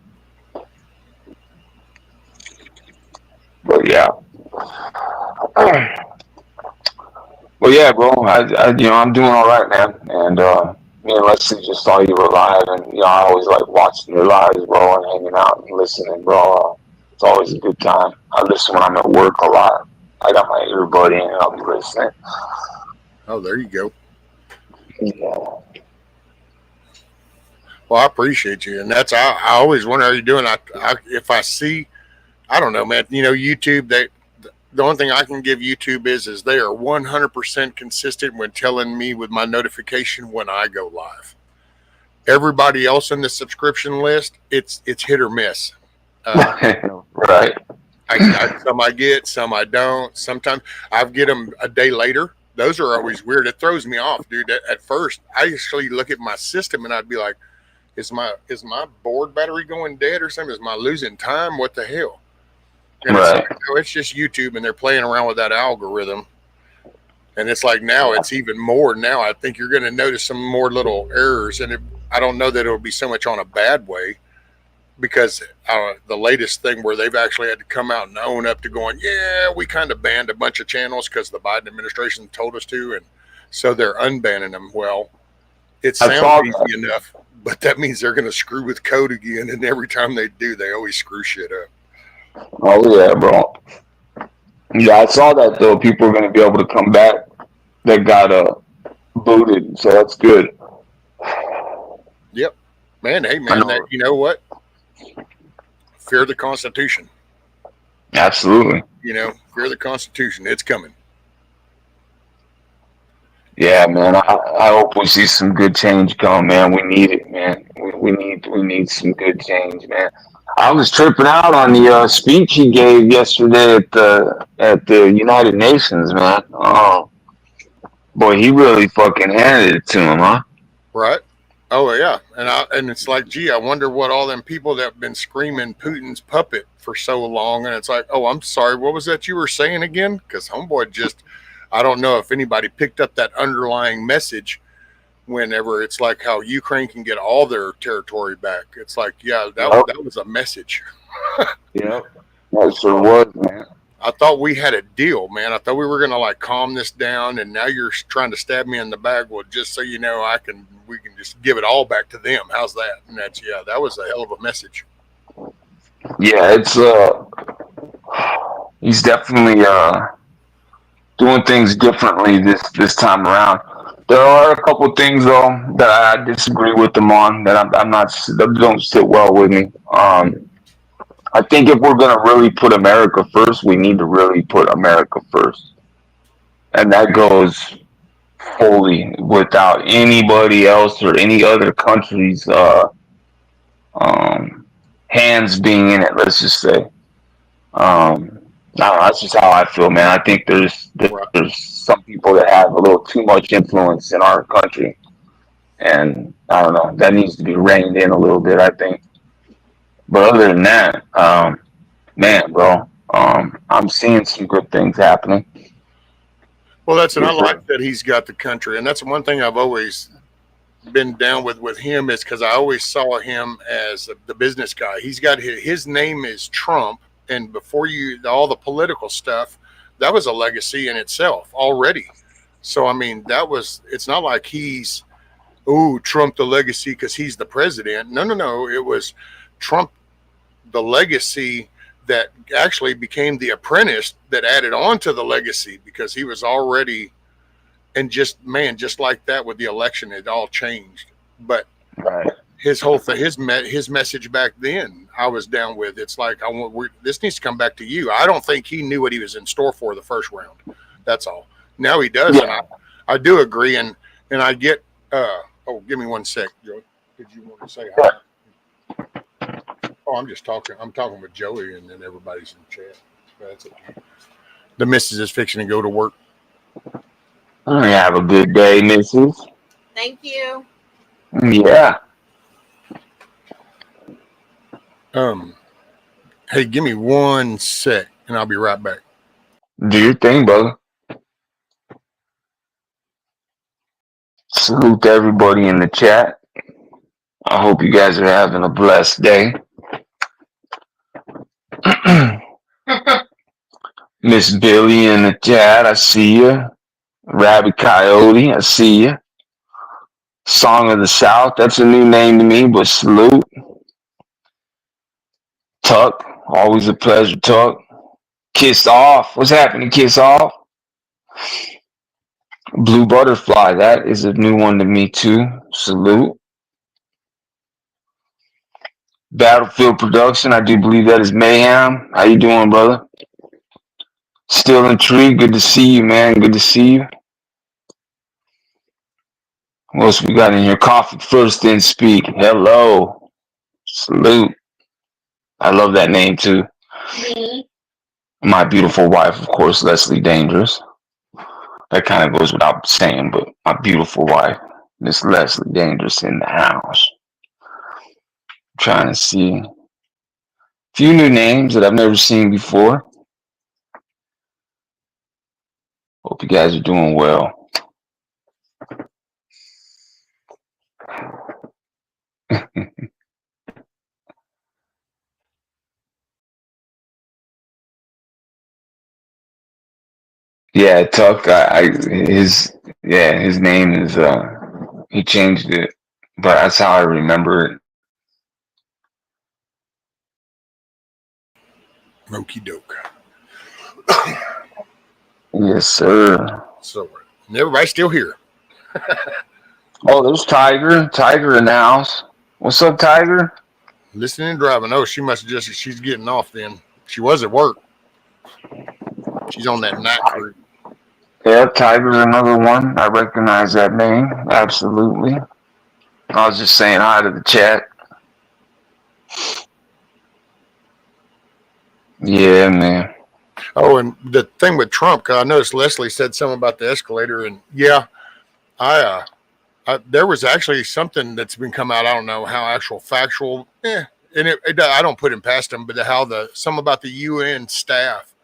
But yeah. Well, yeah, bro. I'm doing all right, man. And me and Leslie just saw you were live, and I always like watching your lives, bro, and hanging out and listening, bro. It's always a good time. I listen when I'm at work a lot. I got my earbud in, and I'll be listening. Oh, there you go. Yeah. Well, I appreciate you, and I always wonder how you're doing. If I see, I don't know, man. YouTube. The only thing I can give YouTube is they are 100% consistent when telling me with my notification when I go live. Everybody else in the subscription list, it's hit or miss. Right. Some I get, some I don't. Sometimes I get them a day later. Those are always weird. It throws me off, dude. At first, I actually look at my system and I'd be like, is my board battery going dead or something? Is my losing time? What the hell? And Right. it's just YouTube, and they're playing around with that algorithm. And it's like now it's even more. Now I think you're going to notice some more little errors, and I don't know that it'll be so much on a bad way, because the latest thing where they've actually had to come out and own up to going, yeah, we kind of banned a bunch of channels because the Biden administration told us to, and so they're unbanning them. Well, it sounds easy enough, but that means they're going to screw with code again, and every time they do, they always screw shit up. Oh yeah, bro. Yeah, I saw that though. People are going to be able to come back that got booted, so that's good. Yep, man. Hey, man. You know what? Fear the Constitution. Absolutely. Fear the Constitution. It's coming. Yeah, man. I hope we see some good change come, man. We need it, man. We need some good change, man. I was tripping out on the speech he gave yesterday at the United Nations, man. Oh, boy, he really fucking handed it to him, huh? Right. Oh yeah, and it's like, gee, I wonder what all them people that have been screaming Putin's puppet for so long, and it's like, oh, I'm sorry, what was that you were saying again? Because homeboy I don't know if anybody picked up that underlying message. Whenever it's like how Ukraine can get all their territory back, it's like, yeah, that was a message. Yeah, that sure was, man. I thought we had a deal, man. I thought we were gonna calm this down, and now you're trying to stab me in the back. Well, just so you know, we can just give it all back to them. How's that? And that was a hell of a message. Yeah, it's he's definitely doing things differently this time around. There are a couple things though that I disagree with him on, that that don't sit well with me. I think if we're gonna really put America first, we need to really put America first, and that goes fully without anybody else or any other country's hands being in it. Let's just say. No, that's just how I feel, man. I think there's some people that have a little too much influence in our country, and I don't know, that needs to be reined in a little bit, I think. But other than that, man, bro, I'm seeing some good things happening. Well, I like that he's got the country, and that's one thing I've always been down with him, is because I always saw him as the business guy. He's got his name is Trump. And before all the political stuff, that was a legacy in itself already. So, I mean, it's not like he's, Trump the legacy because he's the president. No. It was Trump, the legacy that actually became the apprentice that added on to the legacy, because he was already, and just like that with the election, it all changed. But right. His whole thing, his message back then, I was down with. It's like, this needs to come back to you. I don't think he knew what he was in store for the first round. That's all. Now he does, and I do agree. And I get. Give me 1 sec, Joey. Did you want to say hi? Oh, I'm just talking. I'm talking with Joey, and then everybody's in chat. That's okay. The missus is fixing to go to work. Have a good day, Mrs. Thank you. Yeah. Hey, give me 1 sec, and I'll be right back. Do your thing, brother. Salute to everybody in the chat. I hope you guys are having a blessed day. Miss Billy in the chat, I see you. Rabbit Coyote, I see you. Song of the South, that's a new name to me, but salute. Tuck, always a pleasure, Tuck. Kiss Off, what's happening, Kiss Off? Blue Butterfly, that is a new one to me too. Salute. Battlefield Production, I do believe that is Mayhem. How you doing, brother? Still intrigued. Good to see you, man. Good to see you. What else we got in here? Coffee first, then speak. Hello. Salute. I love that name too. My beautiful wife, of course, Leslie Dangerous. That kind of goes without saying, but my beautiful wife, Miss Leslie Dangerous in the house. Trying to see a few new names that I've never seen before. Hope you guys are doing well. Yeah, Tuck. His name is he changed it, but that's how I remember it. Okie doke. Yes, sir. So, everybody's still here. Oh, there's Tiger. Tiger in the house. What's up, Tiger? Listening and driving. Oh, she must have she's getting off then. She was at work. She's on that night crew. Yeah, Tiger's another one. I recognize that name. Absolutely. I was just saying hi to the chat. Yeah, man. Oh, and the thing with Trump, cause I noticed Leslie said something about the escalator, and yeah, there was actually something that's been come out. I don't know how actual factual, and I don't put him past him, but how some about the UN staff,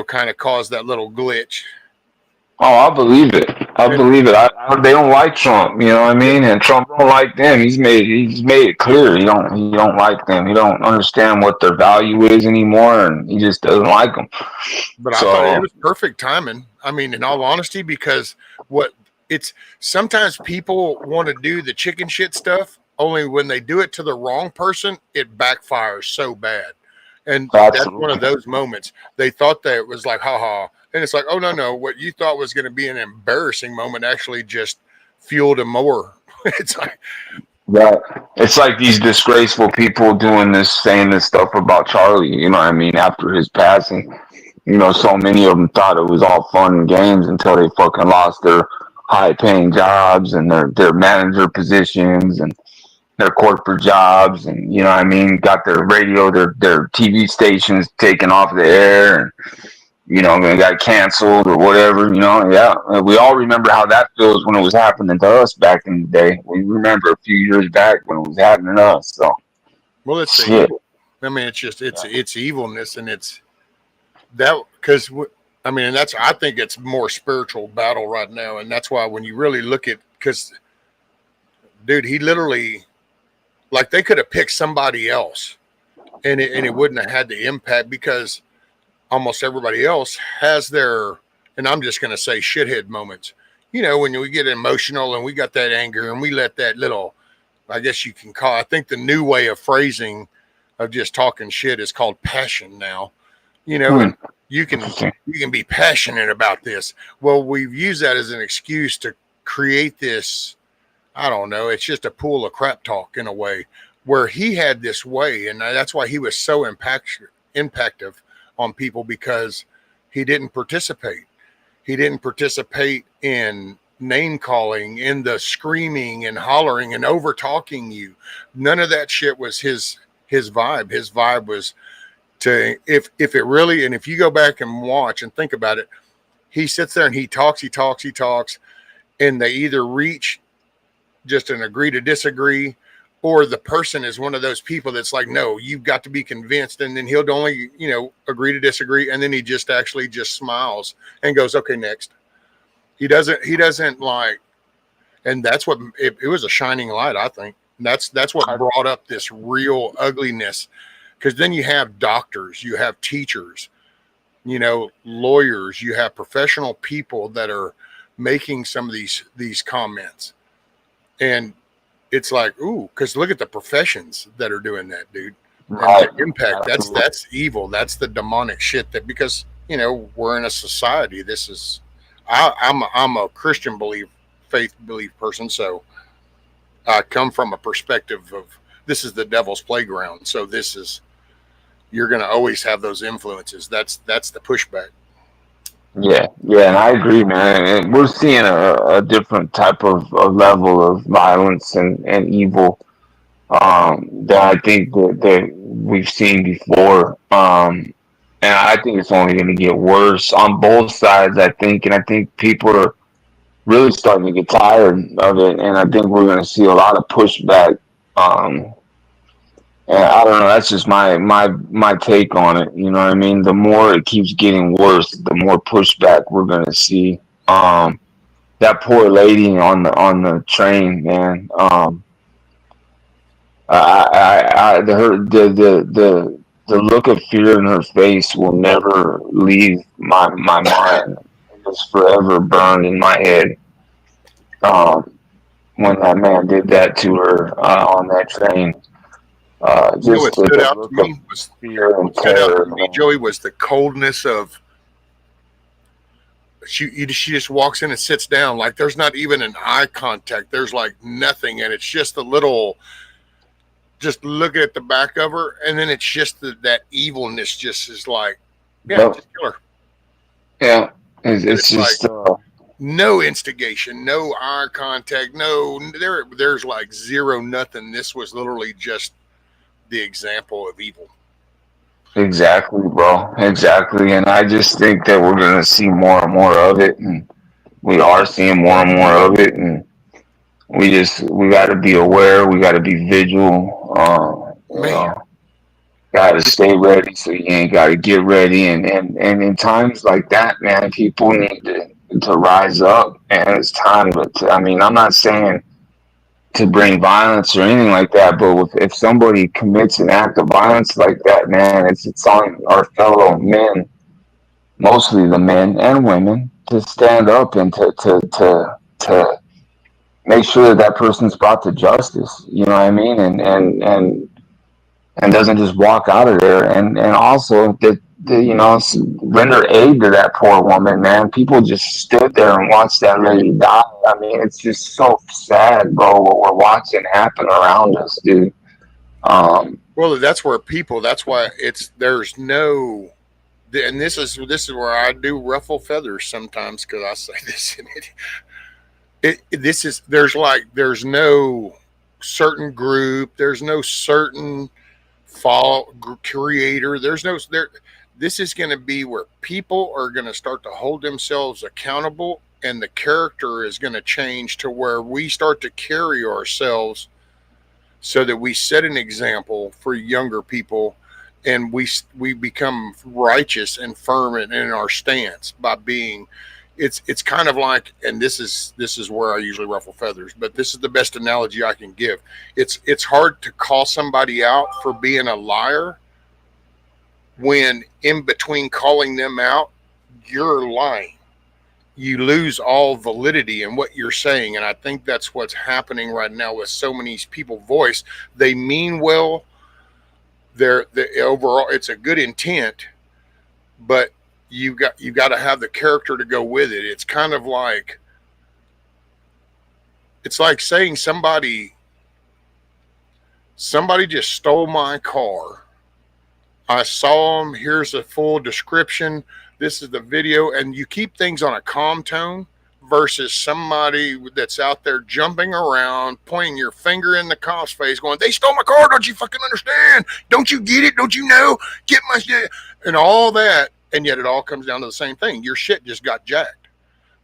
kind of caused that little glitch. Oh, I believe it. I believe it. They don't like Trump, you know what I mean? And Trump don't like them. He's made it clear he don't like them. He don't understand what their value is anymore, and he just doesn't like them. But I thought it was perfect timing. I mean, in all honesty, because sometimes people want to do the chicken shit stuff, only when they do it to the wrong person, it backfires so bad. And that's one of those moments. They thought that it was like, haha. And it's like, oh, no. What you thought was going to be an embarrassing moment actually just fueled him more. It's like, right. It's like these disgraceful people saying this stuff about Charlie, you know what I mean, after his passing. So many of them thought it was all fun and games until they fucking lost their high-paying jobs and their manager positions and their corporate jobs, and you know what I mean, got their radio, their TV stations taken off the air, and they got canceled or whatever. Yeah, we all remember how that feels when it was happening to us back in the day. We remember a few years back when it was happening to us. So, well, it's evil. I mean, it's just it's evilness, and it's that because I mean, and I think it's more spiritual battle right now, and that's why when you really look at, because dude, he literally. Like they could have picked somebody else and it wouldn't have had the impact, because almost everybody else has their, and I'm just going to say shithead moments, when we get emotional and we got that anger and we let that little, I guess you can call, I think the new way of phrasing of just talking shit is called passion now, and you can be passionate about this. Well, we've used that as an excuse to create this, I don't know. It's just a pool of crap talk in a way, where he had this way. And that's why he was so impactive on people, because he didn't participate. He didn't participate in name calling, in the screaming and hollering and over talking you. None of that shit was his vibe. His vibe was to, if it really, and if you go back and watch and think about it, he sits there and he talks, and they either reach just an agree to disagree, or the person is one of those people that's like, no, you've got to be convinced. And then he'll only, agree to disagree. And then he just actually just smiles and goes, okay, next. He doesn't like, and that's what, it was a shining light, I think. That's what brought up this real ugliness. Because then you have doctors, you have teachers, lawyers, you have professional people that are making some of these comments. And it's like, ooh, because look at the professions that are doing that, dude. Right. And the impact, that's evil. That's the demonic shit that, because, we're in a society. This is, I'm a Christian faith belief person. So I come from a perspective of, this is the devil's playground. So you're going to always have those influences. That's the pushback. Yeah, and I agree, man. And we're seeing a different type of level of violence and evil that I think that we've seen before. And I think it's only going to get worse on both sides, I think. And I think people are really starting to get tired of it. And I think we're going to see a lot of pushback. And I don't know. That's just my take on it. You know what I mean? The more it keeps getting worse, the more pushback we're gonna see. That poor lady on the train, man. The look of fear in her face will never leave my mind. It's forever burned in my head. When that man did that to her on that train. What stood out to me was fear and terror. Joey, was the coldness of she just walks in and sits down, like there's not even an eye contact. There's like nothing, and it's just a little, just looking at the back of her, and then it's just that evilness just is like, just kill her. Yeah, it's just like, no instigation, no eye contact, there's like zero, nothing. This was literally just the example of evil. Exactly, bro. Exactly. And I just think that we're going to see more and more of it. And we are seeing more and more of it. And we got to be aware. We got to be vigilant. Got to stay ready so you ain't got to get ready. And in times like that, man, people need to rise up. And it's time I'm not saying to bring violence or anything like that, but if somebody commits an act of violence like that, man, it's on our fellow men, mostly the men and women, to stand up and to make sure that person's brought to justice. You know what I mean? And doesn't just walk out of there. And also that render aid to that poor woman, man. People just stood there and watched that lady die. I mean, it's just so sad, bro, what we're watching happen around us, dude. Well, that's why there's no, and this is where I do ruffle feathers sometimes, because I say this, and there's no certain group, there's no certain creator, this is going to be where people are going to start to hold themselves accountable, and the character is going to change to where we start to carry ourselves so that we set an example for younger people, and we become righteous and firm in our stance by being, it's kind of like, and this is where I usually ruffle feathers, but this is the best analogy I can give. It's hard to call somebody out for being a liar when in between calling them out, you're lying. You lose all validity in what you're saying. And I think that's what's happening right now with so many people voice. They mean well. Overall, it's a good intent, but you got to have the character to go with it. It's kind of like, it's like saying somebody just stole my car. I saw him. Here's a full description. This is the video. And you keep things on a calm tone versus somebody that's out there jumping around, pointing your finger in the cop's face, going, they stole my car. Don't you fucking understand? Don't you get it? Don't you know? Get my shit. And all that. and yet it all comes down to the same thing. Your shit just got jacked.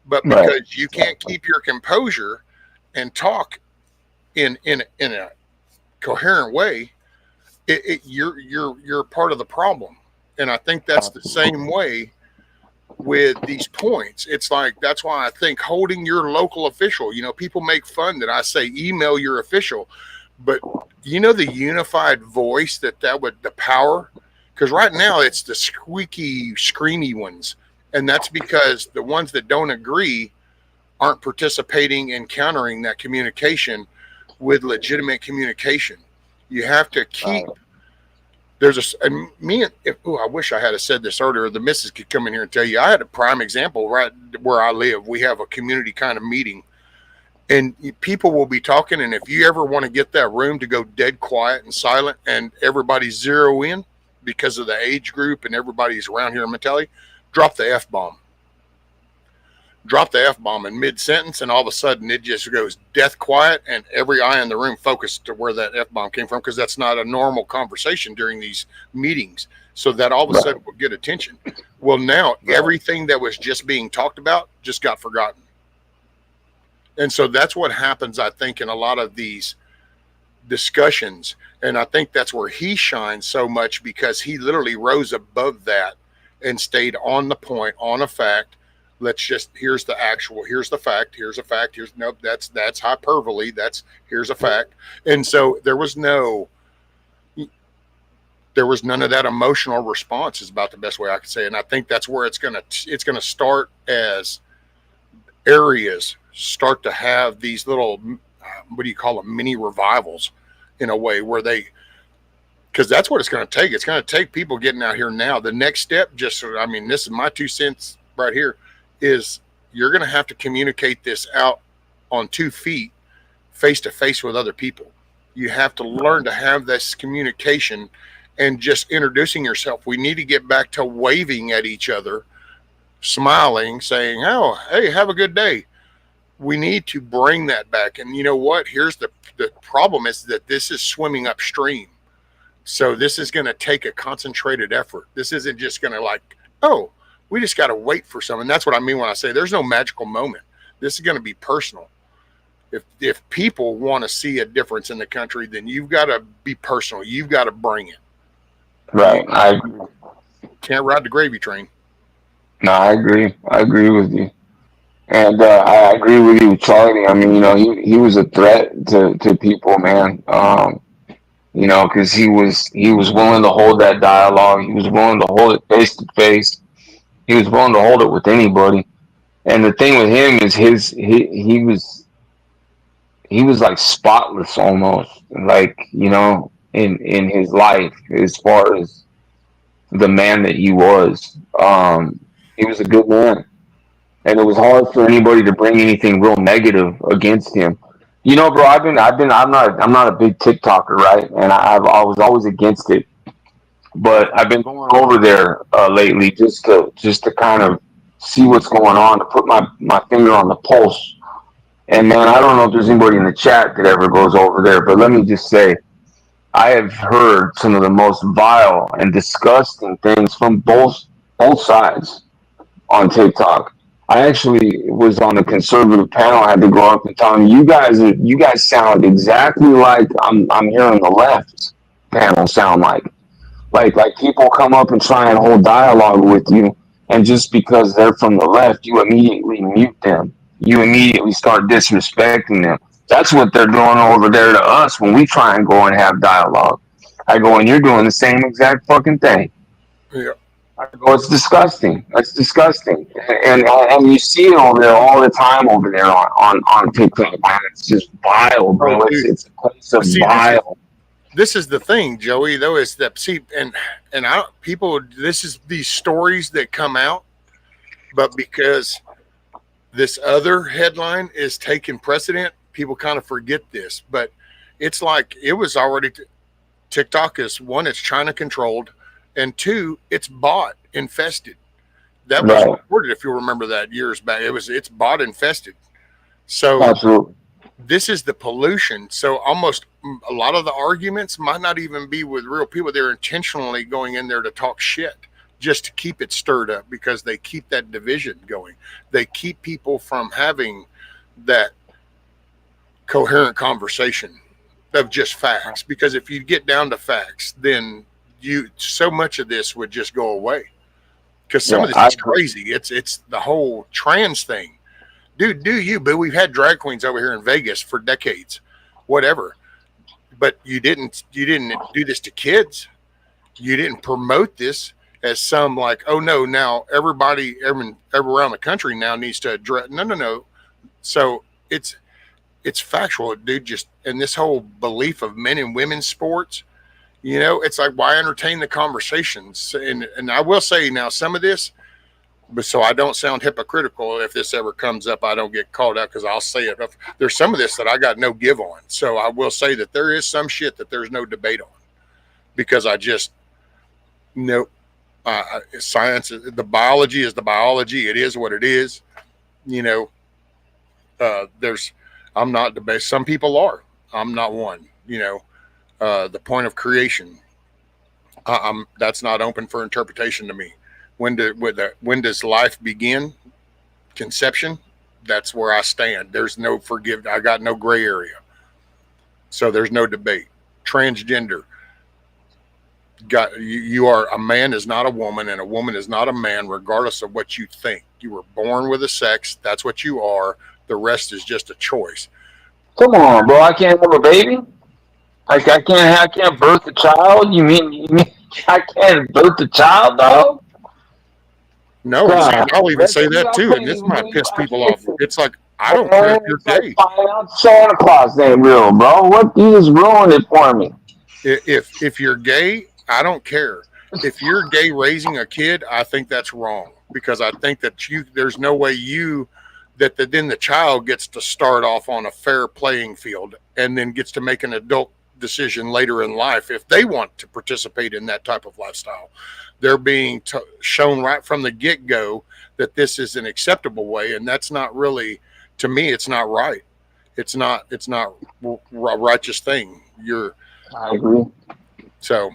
But Right. because you can't keep your composure and talk in a coherent way, you're part of the problem. And I think that's the same way with these points. It's like, that's why I think holding your local official, people make fun that I say email your official, but the unified voice that would, the power, because right now it's the squeaky, screamy ones. And that's because the ones that don't agree aren't participating in countering that communication with legitimate communication. You have to keep. There's and me. I wish I had said this earlier. The missus could come in here and tell you. I had a prime example right where I live. We have a community kind of meeting, and people will be talking. And if you ever want to get that room to go dead quiet and silent, and everybody zero in because of the age group and everybody's around here in mentality, drop the F-bomb. Drop the F-bomb in mid-sentence, and all of a sudden it just goes death quiet, and every eye in the room focused to where that F-bomb came from, because that's not a normal conversation during these meetings. So that all of a sudden will get attention. Well, now everything that was just being talked about just got forgotten. And so that's what happens, I think, in a lot of these discussions. And I think that's where he shines so much, because he literally rose above that and stayed on the point, on a fact. Here's the fact, here's a fact, nope, that's hyperbole, here's a fact. And so there was none of that emotional response, is about the best way I could say it. And I think that's where it's gonna start, as areas start to have these little, what do you call them, mini revivals, in a way where because that's what it's going to take. It's going to take people getting out here now. The next step, this is my 2 cents right here, is you're going to have to communicate this out on 2 feet, face to face with other people. You have to learn to have this communication and just introducing yourself. We need to get back to waving at each other, smiling, saying, "Oh, hey, have a good day." We need to bring that back. And you know what? Here's the problem, is that this is swimming upstream. So this is going to take a concentrated effort. This isn't just going to we just got to wait for something. That's what I mean when I say there's no magical moment. This is going to be personal. If people want to see a difference in the country, then you've got to be personal. You've got to bring it. Right. I can't ride the gravy train. No, I agree. I agree with you. And I agree with you, Charlie. I mean, he was a threat to people, man. Because he was willing to hold that dialogue. He was willing to hold it face to face. He was willing to hold it with anybody. And the thing with him is he was like spotless almost, like, in his life, as far as the man that he was. He was a good man, and it was hard for anybody to bring anything real negative against him. Bro, I'm not a big TikToker, right? And I was always against it. But I've been going over there lately just to kind of see what's going on, to put my finger on the pulse. And man, I don't know if there's anybody in the chat that ever goes over there, but let me just say, I have heard some of the most vile and disgusting things from both sides on TikTok. I actually was on the conservative panel. I had to go up and tell them, you guys sound exactly like I'm hearing the left panel sound like. Like people come up and try and hold dialogue with you, and just because they're from the left, you immediately mute them. You immediately start disrespecting them. That's what they're doing over there to us when we try and go and have dialogue. I go, and you're doing the same exact fucking thing. Yeah. I go, it's disgusting. It's disgusting. And you see it over there all the time over there on TikTok, man. It's just vile, bro. It's a place of vile. This is the thing, Joey, though, is that, this is these stories that come out, but because this other headline is taking precedent, people kind of forget this. But it's like, it was already, TikTok is, one, it's China controlled, and 2, it's bot infested. That was reported, if you'll remember that, years back. It's bot infested. So absolutely. This is the pollution. So almost a lot of the arguments might not even be with real people. They're intentionally going in there to talk shit just to keep it stirred up, because they keep that division going. They keep people from having that coherent conversation of just facts, because if you get down to facts, then so much of this would just go away, because some of this is crazy. It's the whole trans thing. Dude, do you, but we've had drag queens over here in Vegas for decades, whatever. But you didn't do this to kids. You didn't promote this as some like, oh no, now everybody around the country now needs to address. No. So it's factual, dude. Just, and this whole belief of men and women's sports, it's like, why entertain the conversations? And I will say now, some of this, but so I don't sound hypocritical, if this ever comes up, I don't get called out, because I'll say it. There's some of this that I got no give on. So I will say that there is some shit that there's no debate on, because I just science, the biology is the biology. It is what it is. I'm not debate. Some people are. I'm not one. The point of creation. That's not open for interpretation to me. When does life begin? Conception. That's where I stand. There's no I got no gray area. So there's no debate. Transgender. You are, a man is not a woman, and a woman is not a man, regardless of what you think. You were born with a sex. That's what you are. The rest is just a choice. Come on, bro. I can't have a baby. Like I can't birth a child. You mean I can't birth a child, though? No, I'll even say that too, and this might piss people off. It's like, I don't care if you're gay. Santa Claus ain't real, bro. What? You just ruined it for me. If you're gay, I don't care. If you're gay raising a kid, I think that's wrong, because I think that there's no way then the child gets to start off on a fair playing field and then gets to make an adult decision later in life if they want to participate in that type of lifestyle. They're being shown right from the get-go that this is an acceptable way, and that's not really, to me, it's not right. It's not a righteous thing. I agree. So,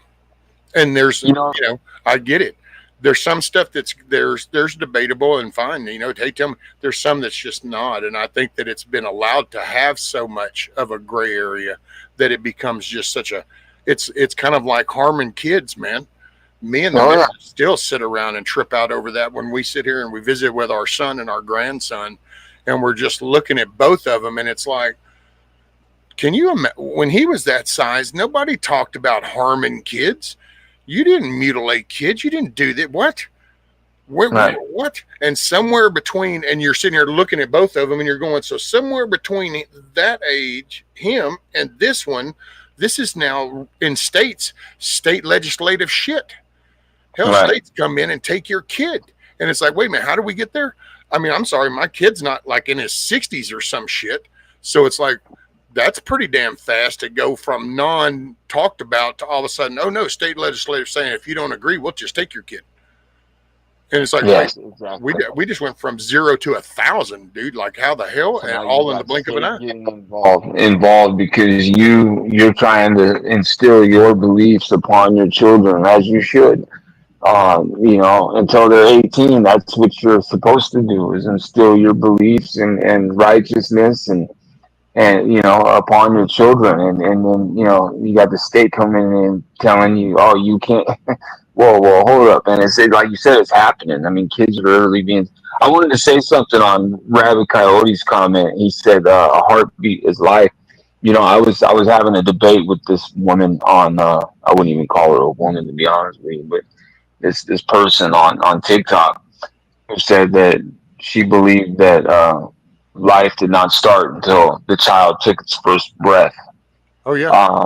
and there's, I get it. There's some stuff there's debatable and fine. Hey, tell me, there's some that's just not. And I think that it's been allowed to have so much of a gray area that it becomes just it's kind of like harming kids, man. Me and the missus still sit around and trip out over that when we sit here and we visit with our son and our grandson, and we're just looking at both of them, and it's like, can you imagine when he was that size, nobody talked about harming kids. You didn't mutilate kids. You didn't do that. What? What? And somewhere between, and you're sitting here looking at both of them, and you're going, so somewhere between that age, him, and this one, this is now in state legislative shit. Hell, states come in and take your kid. And it's like, wait a minute, how do we get there? I mean, I'm sorry, my kid's not like in his 60s or some shit. So it's like, that's pretty damn fast to go from non-talked about to all of a sudden, oh no, state legislature saying, if you don't agree, we'll just take your kid. And it's like, exactly. we just went from 0 to 1,000, dude. Like, how the hell? And all in the blink of an eye. Involved because you're trying to instill your beliefs upon your children, as you should. Until they're 18, that's what you're supposed to do, is instill your beliefs and righteousness and upon your children, and then you got the state coming in and telling you, oh, you can't. Whoa, hold up. And it's like you said, it's happening. I mean, kids are literally being. I wanted to say something on Rabbit Coyote's comment. He said a heartbeat is life. I was having a debate with this woman on I wouldn't even call her a woman, to be honest with you, but this person on TikTok who said that she believed that life did not start until the child took its first breath. Oh yeah.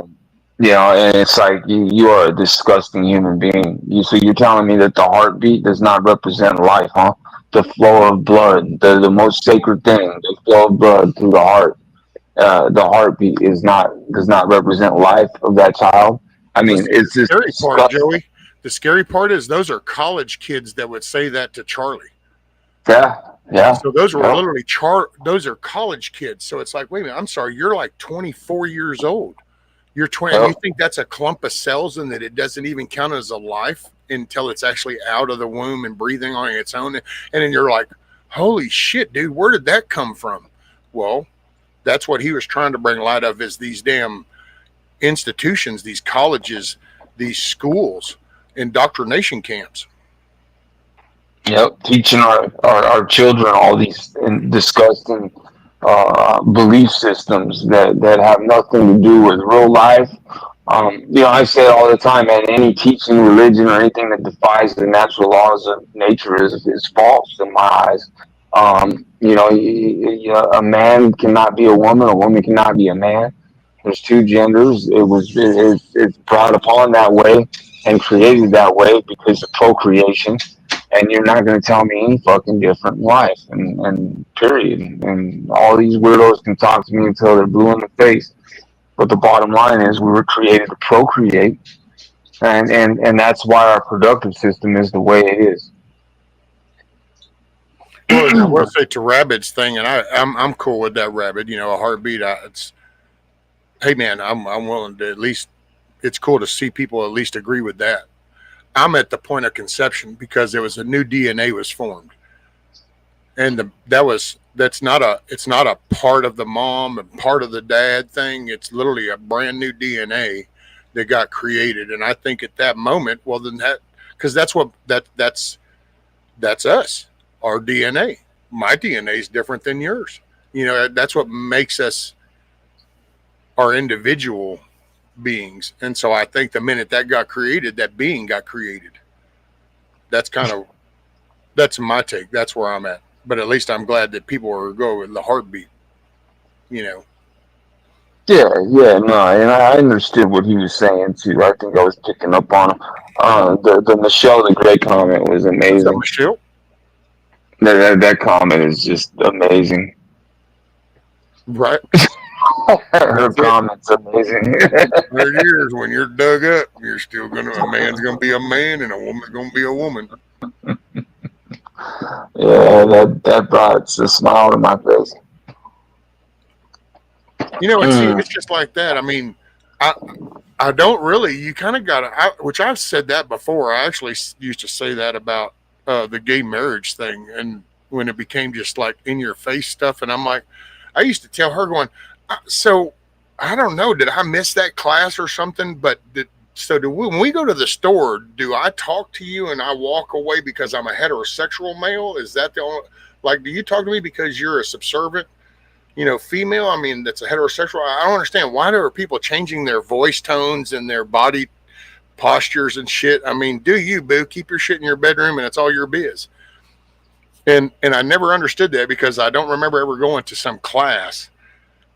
And it's like you are a disgusting human being. So you're telling me that the heartbeat does not represent life, huh? The flow of blood, the most sacred thing, the flow of blood through the heart. The heartbeat does not represent life of that child. I mean, it's just scary part, Joey. The scary part is those are college kids that would say that to Charlie. Yeah. So those were literally those are college kids. So it's like, wait a minute, I'm sorry, you're like 24 years old. You're 20, and you think that's a clump of cells and that it doesn't even count as a life until it's actually out of the womb and breathing on its own. And then you're like, holy shit, dude, where did that come from? Well, that's what he was trying to bring light of, is these damn institutions, these colleges, these schools, indoctrination camps. Yep, teaching our children all these disgusting belief systems that have nothing to do with real life. I say it all the time, man. Any teaching religion or anything that defies the natural laws of nature is false in my eyes. A man cannot be a woman cannot be a man. There's two genders. It's brought upon that way and created that way because of procreation. And you're not going to tell me any fucking different in life, and period. And all these weirdos can talk to me until they're blue in the face. But the bottom line is we were created to procreate, and that's why our productive system is the way it is. Well, I will say to Rabbit's thing, and I'm cool with that, Rabbit. A heartbeat. Hey man, I'm willing to at least. It's cool to see people at least agree with that. I'm at the point of conception because there was a new DNA was formed, and it's not a part of the mom and part of the dad thing. It's literally a brand new DNA that got created, and I think at that moment, well, then because that's us, our DNA. My DNA is different than yours. That's what makes us our individual beings. And so I think the minute that got created, that being got created. That's my take. That's where I'm at. But at least I'm glad that people are going with the heartbeat. Yeah, no, and I understood what he was saying too. I think I was picking up on him. The Michelle the Great comment was amazing. Is that Michelle? That comment is just amazing. Right. Her comment's amazing. 30 years when you're dug up, a man's gonna be a man and a woman's gonna be a woman. Yeah, that brought a smile to my face. It's just like that. I mean, I don't really. You kind of got to, which I've said that before. I actually used to say that about the gay marriage thing, and when it became just like in your face stuff, and I'm like, I used to tell her going, so I don't know, did I miss that class or something? But when we go to the store, do I talk to you and I walk away because I'm a heterosexual male? Is that the only, do you talk to me because you're a subservient, female? I mean, that's a heterosexual. I don't understand. Why are people changing their voice tones and their body postures and shit? I mean, do you, boo? Keep your shit in your bedroom and it's all your biz. And I never understood that because I don't remember ever going to some class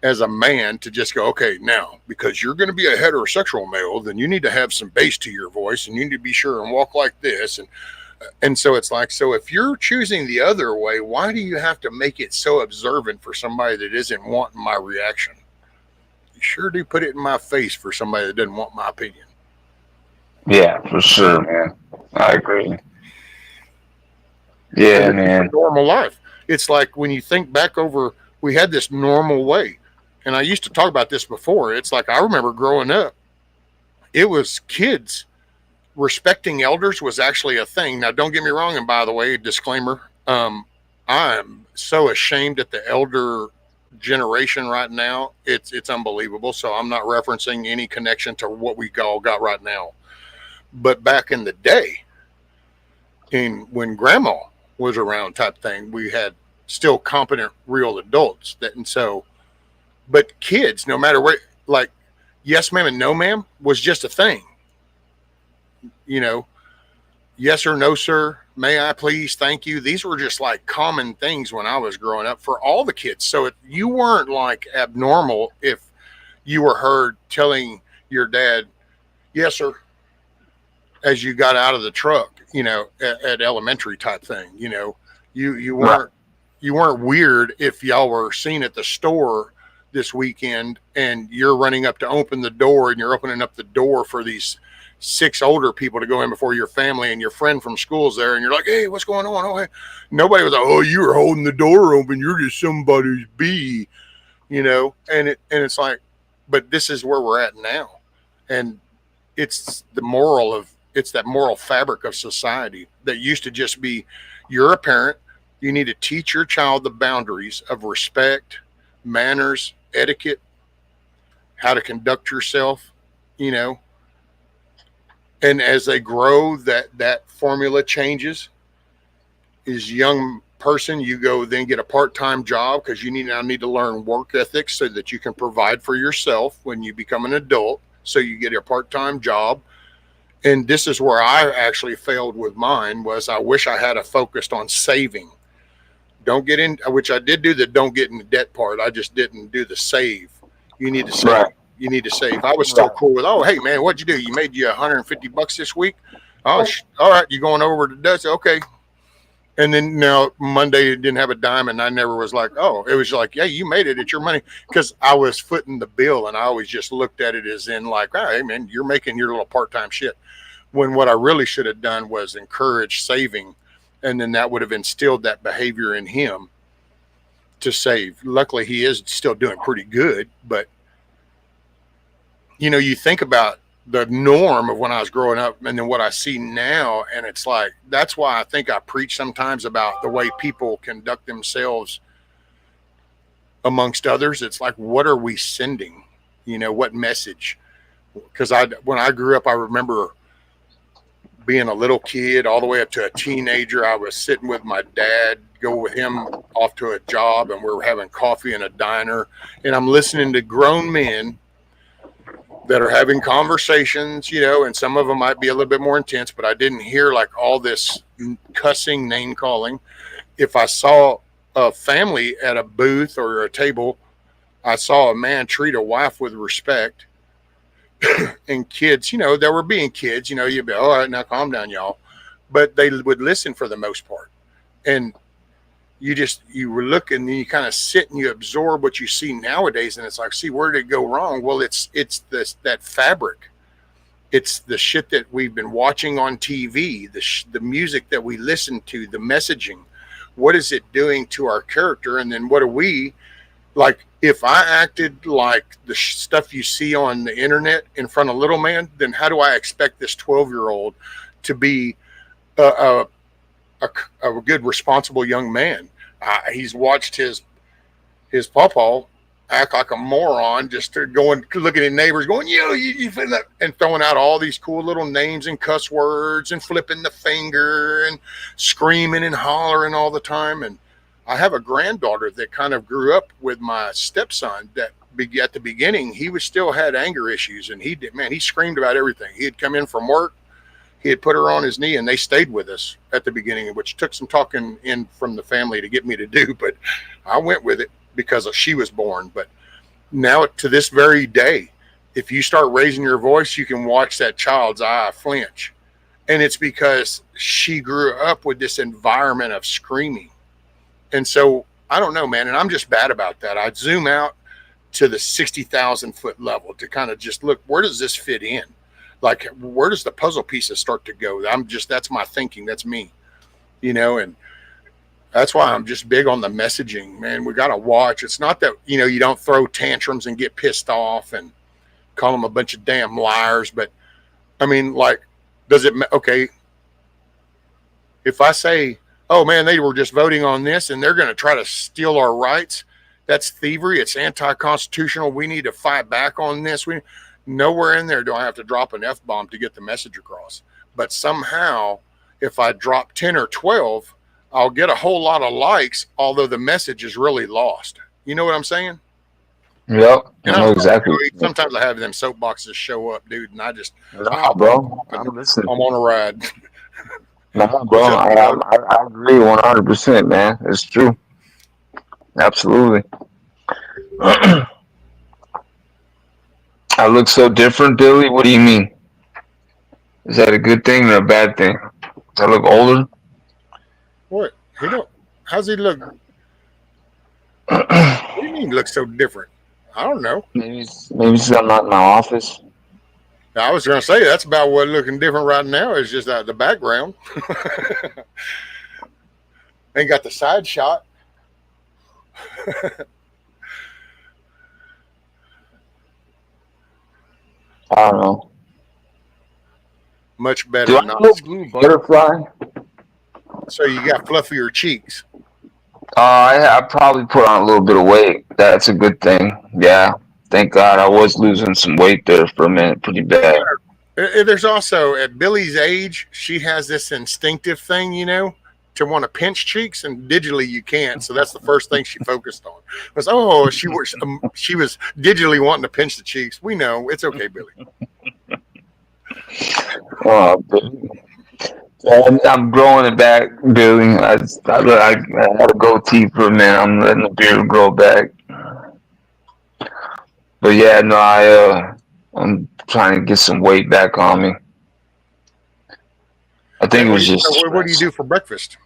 as a man to just go, okay, now, because you're going to be a heterosexual male, then you need to have some bass to your voice and you need to be sure and walk like this. And so it's like, so if you're choosing the other way, why do you have to make it so observant for somebody that isn't wanting my reaction? You sure do put it in my face for somebody that doesn't want my opinion. Yeah, for sure, man. I agree. Yeah, man. Normal life. It's like when you think back over, we had this normal way. And I used to talk about this before. It's like I remember growing up, it was kids. Respecting elders was actually a thing. Now, don't get me wrong. And by the way, disclaimer, I'm so ashamed at the elder generation right now. It's unbelievable. So I'm not referencing any connection to what we all got right now. But back in the day, when grandma was around type thing, we had still competent real adults but kids, no matter what, like yes ma'am and no ma'am was just a thing. Yes or no sir, may I please, thank you. These were just like common things when I was growing up for all the kids. So you weren't like abnormal if you were heard telling your dad yes sir as you got out of the truck, at elementary type thing. You weren't weird if y'all were seen at the store this weekend and you're running up to open the door and you're opening up the door for these 6 older people to go in before your family and your friend from school's there and you're like, hey, what's going on? Oh, hey. Nobody was like, oh, you were holding the door open, you're just somebody's bee, and it's like, but this is where we're at now. And it's it's that moral fabric of society that used to just be, you're a parent, you need to teach your child the boundaries of respect, manners, etiquette, how to conduct yourself, you know. And as they grow, that formula changes. As young person, you go then get a part-time job because you now need to learn work ethics so that you can provide for yourself when you become an adult. So you get a part-time job. And this is where I actually failed with mine, was I wish I had a focused on saving. Don't get in, which I did do the don't get in the debt part. I just didn't do the save. You need to save. Right. You need to save. I was still cool with, oh, hey man, what'd you do? You made you $150 this week. Oh, all right. You going over to Dutch? Okay. And then now Monday didn't have a dime, and I never was like, oh, it was like, yeah, you made it. It's your money. Because I was footing the bill, and I always just looked at it as in like, oh, hey man, you're making your little part-time shit. When what I really should have done was encourage saving, and then that would have instilled that behavior in him to save. Luckily, he is still doing pretty good, but you know, you think about the norm of when I was growing up and then what I see now, and it's like, that's why I think I preach sometimes about the way people conduct themselves amongst others. It's like, what are we sending? You know, what message? Because when I grew up, I remember being a little kid all the way up to a teenager. I was sitting with my dad, go with him off to a job, and we were having coffee in a diner, and I'm listening to grown men that are having conversations, you know, and some of them might be a little bit more intense, but I didn't hear like all this cussing, name calling. If I saw a family at a booth or a table, I saw a man treat a wife with respect. And kids, you know, they were being kids, you know, you'd be, all right, now calm down, y'all. But they would listen for the most part. And you were looking and you kind of sit and you absorb what you see nowadays. And it's like, see, where did it go wrong? Well, it's that fabric. It's the shit that we've been watching on TV, the music that we listen to, the messaging. What is it doing to our character? And then what are we, like, if I acted like the stuff you see on the internet in front of little man, then how do I expect this 12-year-old to be a good, responsible young man? He's watched his pawpaw act like a moron, just going, looking at neighbors, going, you and throwing out all these cool little names and cuss words and flipping the finger and screaming and hollering all the time. And I have a granddaughter that kind of grew up with my stepson that at the beginning, he was still had anger issues, and he screamed about everything. He'd come in from work, he had put her on his knee, and they stayed with us at the beginning, which took some talking in from the family to get me to do, but I went with it because she was born. But now to this very day, if you start raising your voice, you can watch that child's eye flinch. And it's because she grew up with this environment of screaming. And so I don't know, man. And I'm just bad about that. I zoom out to the 60,000 foot level to kind of just look, where does this fit in? Like, where does the puzzle pieces start to go? That's my thinking. That's me, you know, and that's why I'm just big on the messaging, man. We got to watch. It's not that, you know, you don't throw tantrums and get pissed off and call them a bunch of damn liars. But I mean, like, okay, if I say, oh man, they were just voting on this and they're going to try to steal our rights, that's thievery. It's anti-constitutional. We need to fight back on this. Nowhere in there do I have to drop an F-bomb to get the message across. But somehow, if I drop 10 or 12, I'll get a whole lot of likes, although the message is really lost. You know what I'm saying? Yep, I know exactly. Sometimes I have them soapboxes show up, dude, and I just, nah, bro, I'm listening. I'm on a ride. Nah, bro, I agree 100%, man. It's true. Absolutely. I look so different, Billy. What do you mean? Is that a good thing or a bad thing? Does I look older? What? How's he look? What do you mean look so different? I don't know. Maybe since I'm not in my office. I was going to say that's about what looking different right now is just the background. Ain't got the side shot. I don't know. Much better Do I not. know Blue Butterfly? So you got fluffier cheeks. I probably put on a little bit of weight. That's a good thing. Yeah. Thank God I was losing some weight there for a minute, pretty bad. There's also at Billy's age, she has this instinctive thing, to want to pinch cheeks, and digitally you can't. So that's the first thing she focused on. Was she was digitally wanting to pinch the cheeks. We know it's okay, Billy. Oh, I'm growing it back, Billy. I had a goatee for a minute. I'm letting the beard grow back. But yeah, no, I'm trying to get some weight back on me. I think Man, it was just what do you stress. do for breakfast?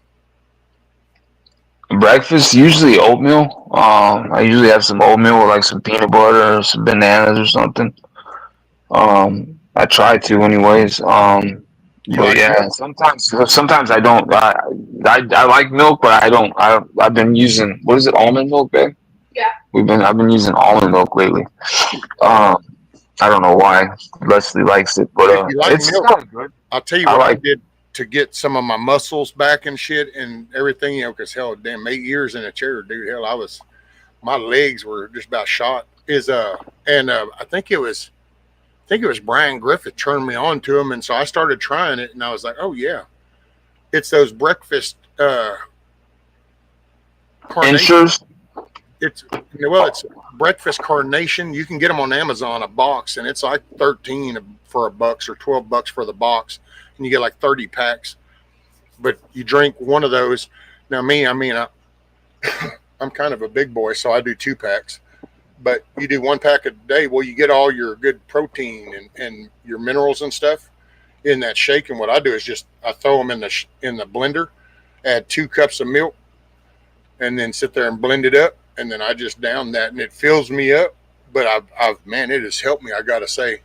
Breakfast, usually oatmeal. I usually have some oatmeal with like some peanut butter or some bananas or something. I try to anyways. You But like yeah, milk? sometimes I don't. I like milk, but I don't. I've been using, what is it, almond milk, babe? I've been using almond milk lately. Um, I don't know why Leslie likes it, but If you like it's milk, kind of good. I'll tell you I what I like. did to get some of my muscles back and shit and everything, because hell, damn, 8 years in a chair, dude. Hell, my legs were just about shot. I think it was Brian Griffith turned me on to them, and so I started trying it, and I was like, oh yeah, it's those breakfast carnation. Ensures. It's breakfast carnation. You can get them on Amazon, a box, and it's like 13 for a bucks or $12 for the box, and you get like 30 packs. But you drink one of those. Now me, I'm kind of a big boy, so I do 2 packs. But you do 1 pack a day. Well, you get all your good protein and your minerals and stuff in that shake. And what I do is just I throw them in the blender, add 2 cups of milk, and then sit there and blend it up. And then I just down that, and it fills me up. But I've man, it has helped me. I gotta say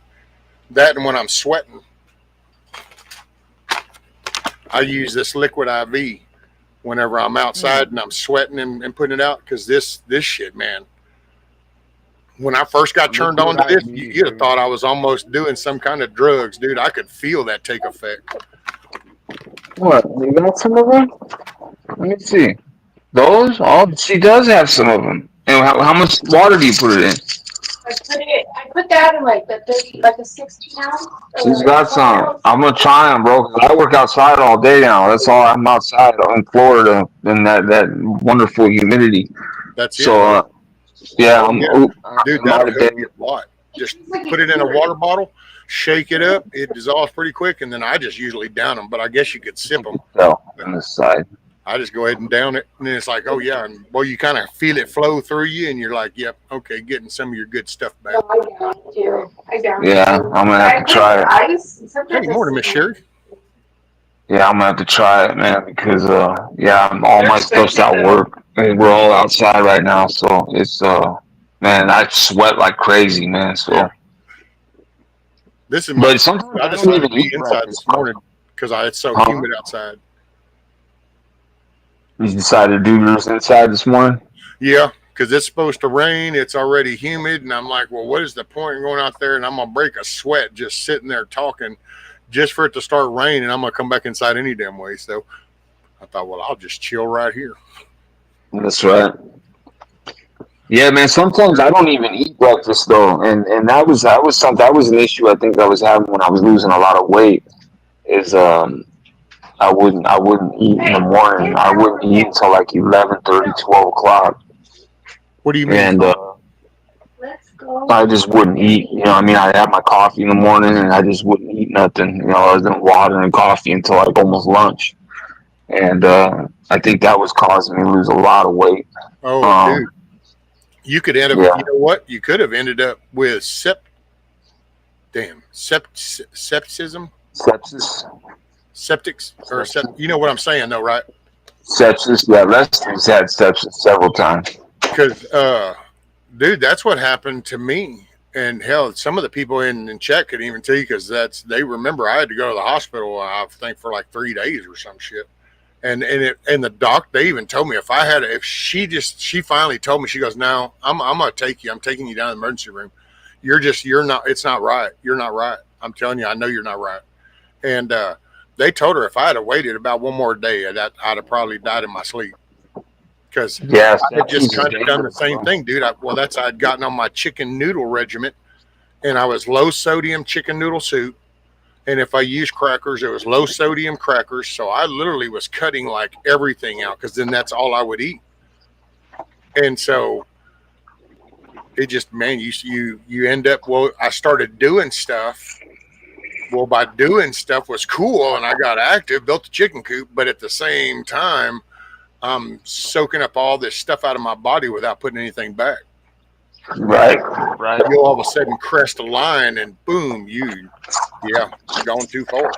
that. And when I'm sweating, I use this liquid IV whenever I'm outside and I'm sweating and putting it out, because this shit, man. When I first got turned on to this, you'd have thought I was almost doing some kind of drugs, dude. I could feel that take effect. What? You got some of them? Let me see. Those? Oh, she does have some of them. And how much water do you put it in? I put that in like the 30, like a 16 ounce. She's got some. I'm gonna try them, bro. 'Cause I work outside all day now. That's all. I'm outside in Florida in that wonderful humidity. That's it. So yeah, Oh yeah, dude, I'm out that'll of help bed. you a lot. Just put it in a water bottle, shake it up. It dissolves pretty quick, and then I just usually down them. But I guess you could sip them. So on the side. I just go ahead and down it, and then it's like, oh yeah, and well, you kind of feel it flow through you, and you're like, yep, okay, getting some of your good stuff back. No, I don't do. I don't. Yeah, I'm gonna have to try it. Ice. Hey, morning, Miss Sherry. Yeah, I'm gonna have to try it, man, because yeah, all my stuff's at work, and we're all outside right now, so it's man, I sweat like crazy, man. So, Yeah. This is but sometimes I I don't decided to even be eat inside breakfast. this morning because it's so Huh? humid outside. You decided to do yours inside this morning? Yeah, because it's supposed to rain. It's already humid, and I'm like, well, what is the point in going out there? And I'm gonna break a sweat just sitting there talking, just for it to start raining. I'm gonna come back inside any damn way. So I thought, well, I'll just chill right here. That's right. Yeah, man. Sometimes I don't even eat breakfast though, and that was an issue I think I was having when I was losing a lot of weight. Is I wouldn't eat in the morning. I wouldn't eat until like 11:30, 12 o'clock, What do you mean? and Let's go. I just wouldn't eat. You know, I mean, I'd have my coffee in the morning, and I just wouldn't eat nothing. You know, other than water and coffee until like almost lunch, and I think that was causing me to lose a lot of weight. Oh, dude, you could end up. Yeah. You know what? You could have ended up with septism, Sepsis. septics, or you know what I'm saying, though, right? Sepsis, yeah, Leslie's had sepsis several times. Because, dude, that's what happened to me. And hell, some of the people in chat could even tell you, because they remember I had to go to the hospital, I think, for like 3 days or some shit. And the doc, they even told me she finally told me, she goes, no, I'm gonna take you. I'm taking you down to the emergency room. you're not, it's not right. You're not right. I'm telling you, I know you're not right. And they told her if I had waited about one more day, I'd have probably died in my sleep. Because Yes, I had that just cheese is kind of done the dangerous, same bro. thing, dude. I'd gotten on my chicken noodle regiment, and I was low sodium chicken noodle soup. And if I used crackers, it was low sodium crackers. So I literally was cutting like everything out because then that's all I would eat. And so it just, man, you end up, well, I started doing stuff. Well, by doing stuff was cool, and I got active, built the chicken coop, but at the same time, I'm soaking up all this stuff out of my body without putting anything back. Right, right. You'll all of a sudden crest a line, and boom, you're going too far.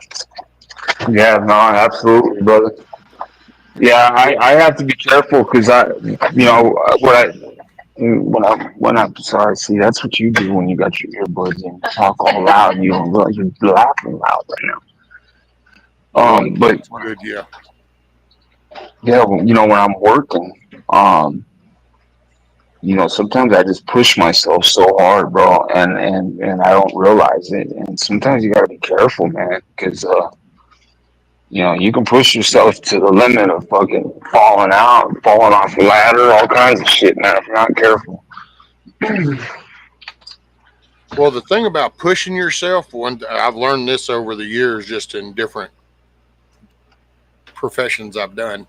Yeah, no, absolutely, brother. Yeah, I have to be careful because when I'm sorry, see, that's what you do when you got your earbuds and talk all loud and you don't realize you're laughing loud right now. But Good, yeah. yeah, when I'm working, sometimes I just push myself so hard, bro, and I don't realize it. And sometimes you gotta be careful, man, because you can push yourself to the limit of fucking falling out, falling off a ladder, all kinds of shit, man, if you're not careful. Well, the thing about pushing yourself, I've learned this over the years, just in different professions I've done.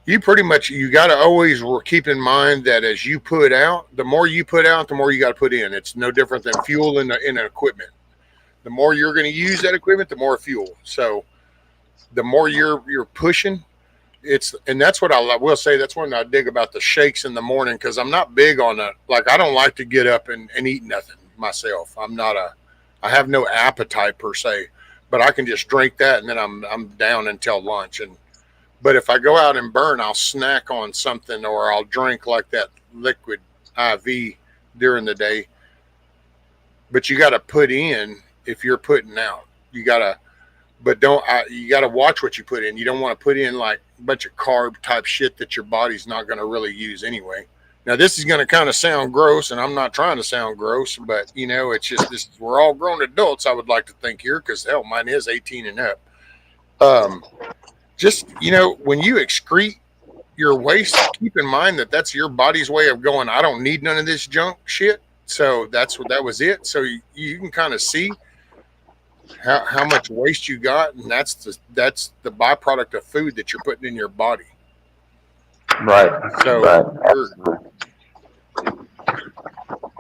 You got to always keep in mind that as you put out, the more you put out, the more you got to put in. It's no different than fuel in an equipment. The more you're going to use that equipment, the more fuel. So the more you're pushing, and that's what I will say. That's one I dig about the shakes in the morning, because I'm not big on I don't like to get up and eat nothing myself. I have no appetite per se, but I can just drink that and then I'm down until lunch. But if I go out and burn, I'll snack on something, or I'll drink like that liquid IV during the day. But you got to put in if you're putting out. You got to, you got to watch what you put in. You don't want to put in like a bunch of carb type shit that your body's not going to really use anyway. Now, this is going to kind of sound gross, and I'm not trying to sound gross, but it's just we're all grown adults, I would like to think here, because hell, mine is 18 and up. Just, when you excrete your waste, keep in mind that that's your body's way of going, I don't need none of this junk shit. So that was it. So you can kind of see how much waste you got, and that's the byproduct of food that you're putting in your body. Right. So, right.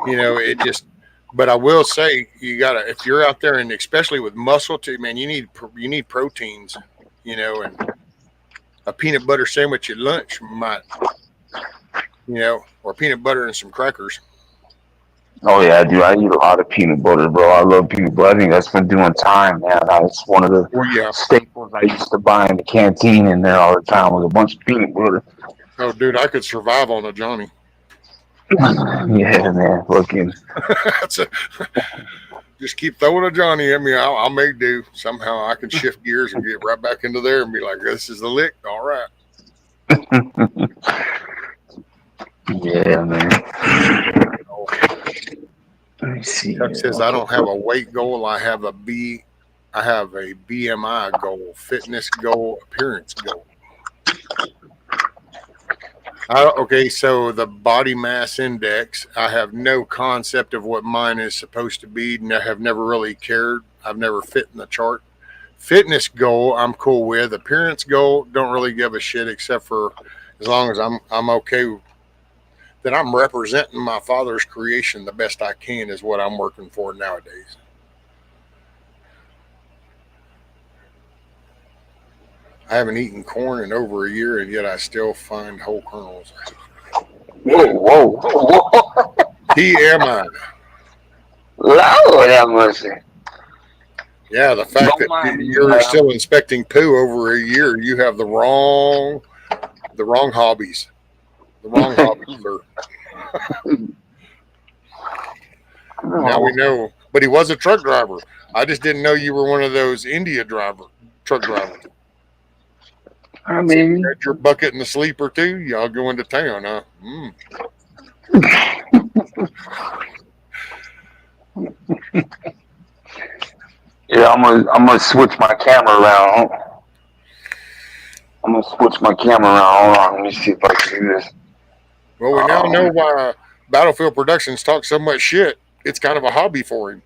it just, but I will say, you gotta, if you're out there, and especially with muscle too, man, you need proteins, and a peanut butter sandwich at lunch might, or peanut butter and some crackers. Oh yeah, dude, I eat a lot of peanut butter, bro. I love peanut butter. I think that's been doing time, man. It's one of the staples I used to buy in the canteen in there all the time, with a bunch of peanut butter. Oh, dude, I could survive on a Johnny. Yeah, man. Looking. Just keep throwing a Johnny at me. I'll make do. Somehow I can shift gears and get right back into there and be like, this is the lick. All right. Yeah, man. Let me see. Chuck says, I don't have a weight goal. I have a BMI goal, fitness goal, appearance goal. Okay, so the body mass index, I have no concept of what mine is supposed to be, and I have never really cared. I've never fit in the chart. Fitness goal, I'm cool with. Appearance goal, don't really give a shit, except for as long as I'm okay that I'm representing my Father's creation the best I can is what I'm working for nowadays. I haven't eaten corn in over a year, and yet I still find whole kernels. Whoa. TMI. Lord have mercy. Yeah, the fact that you're still inspecting poo over a year, you have the wrong hobbies. The wrong hobbies, sir. Now we know. But he was a truck driver. I just didn't know you were one of those truck drivers. I mean, you had your bucket and the sleeper too. Y'all going to town, huh? Yeah, I'm gonna switch my camera around. I'm gonna switch my camera around. Hold on, let me see if I can do this. Well, we now know why Battlefield Productions talks so much shit. It's kind of a hobby for him.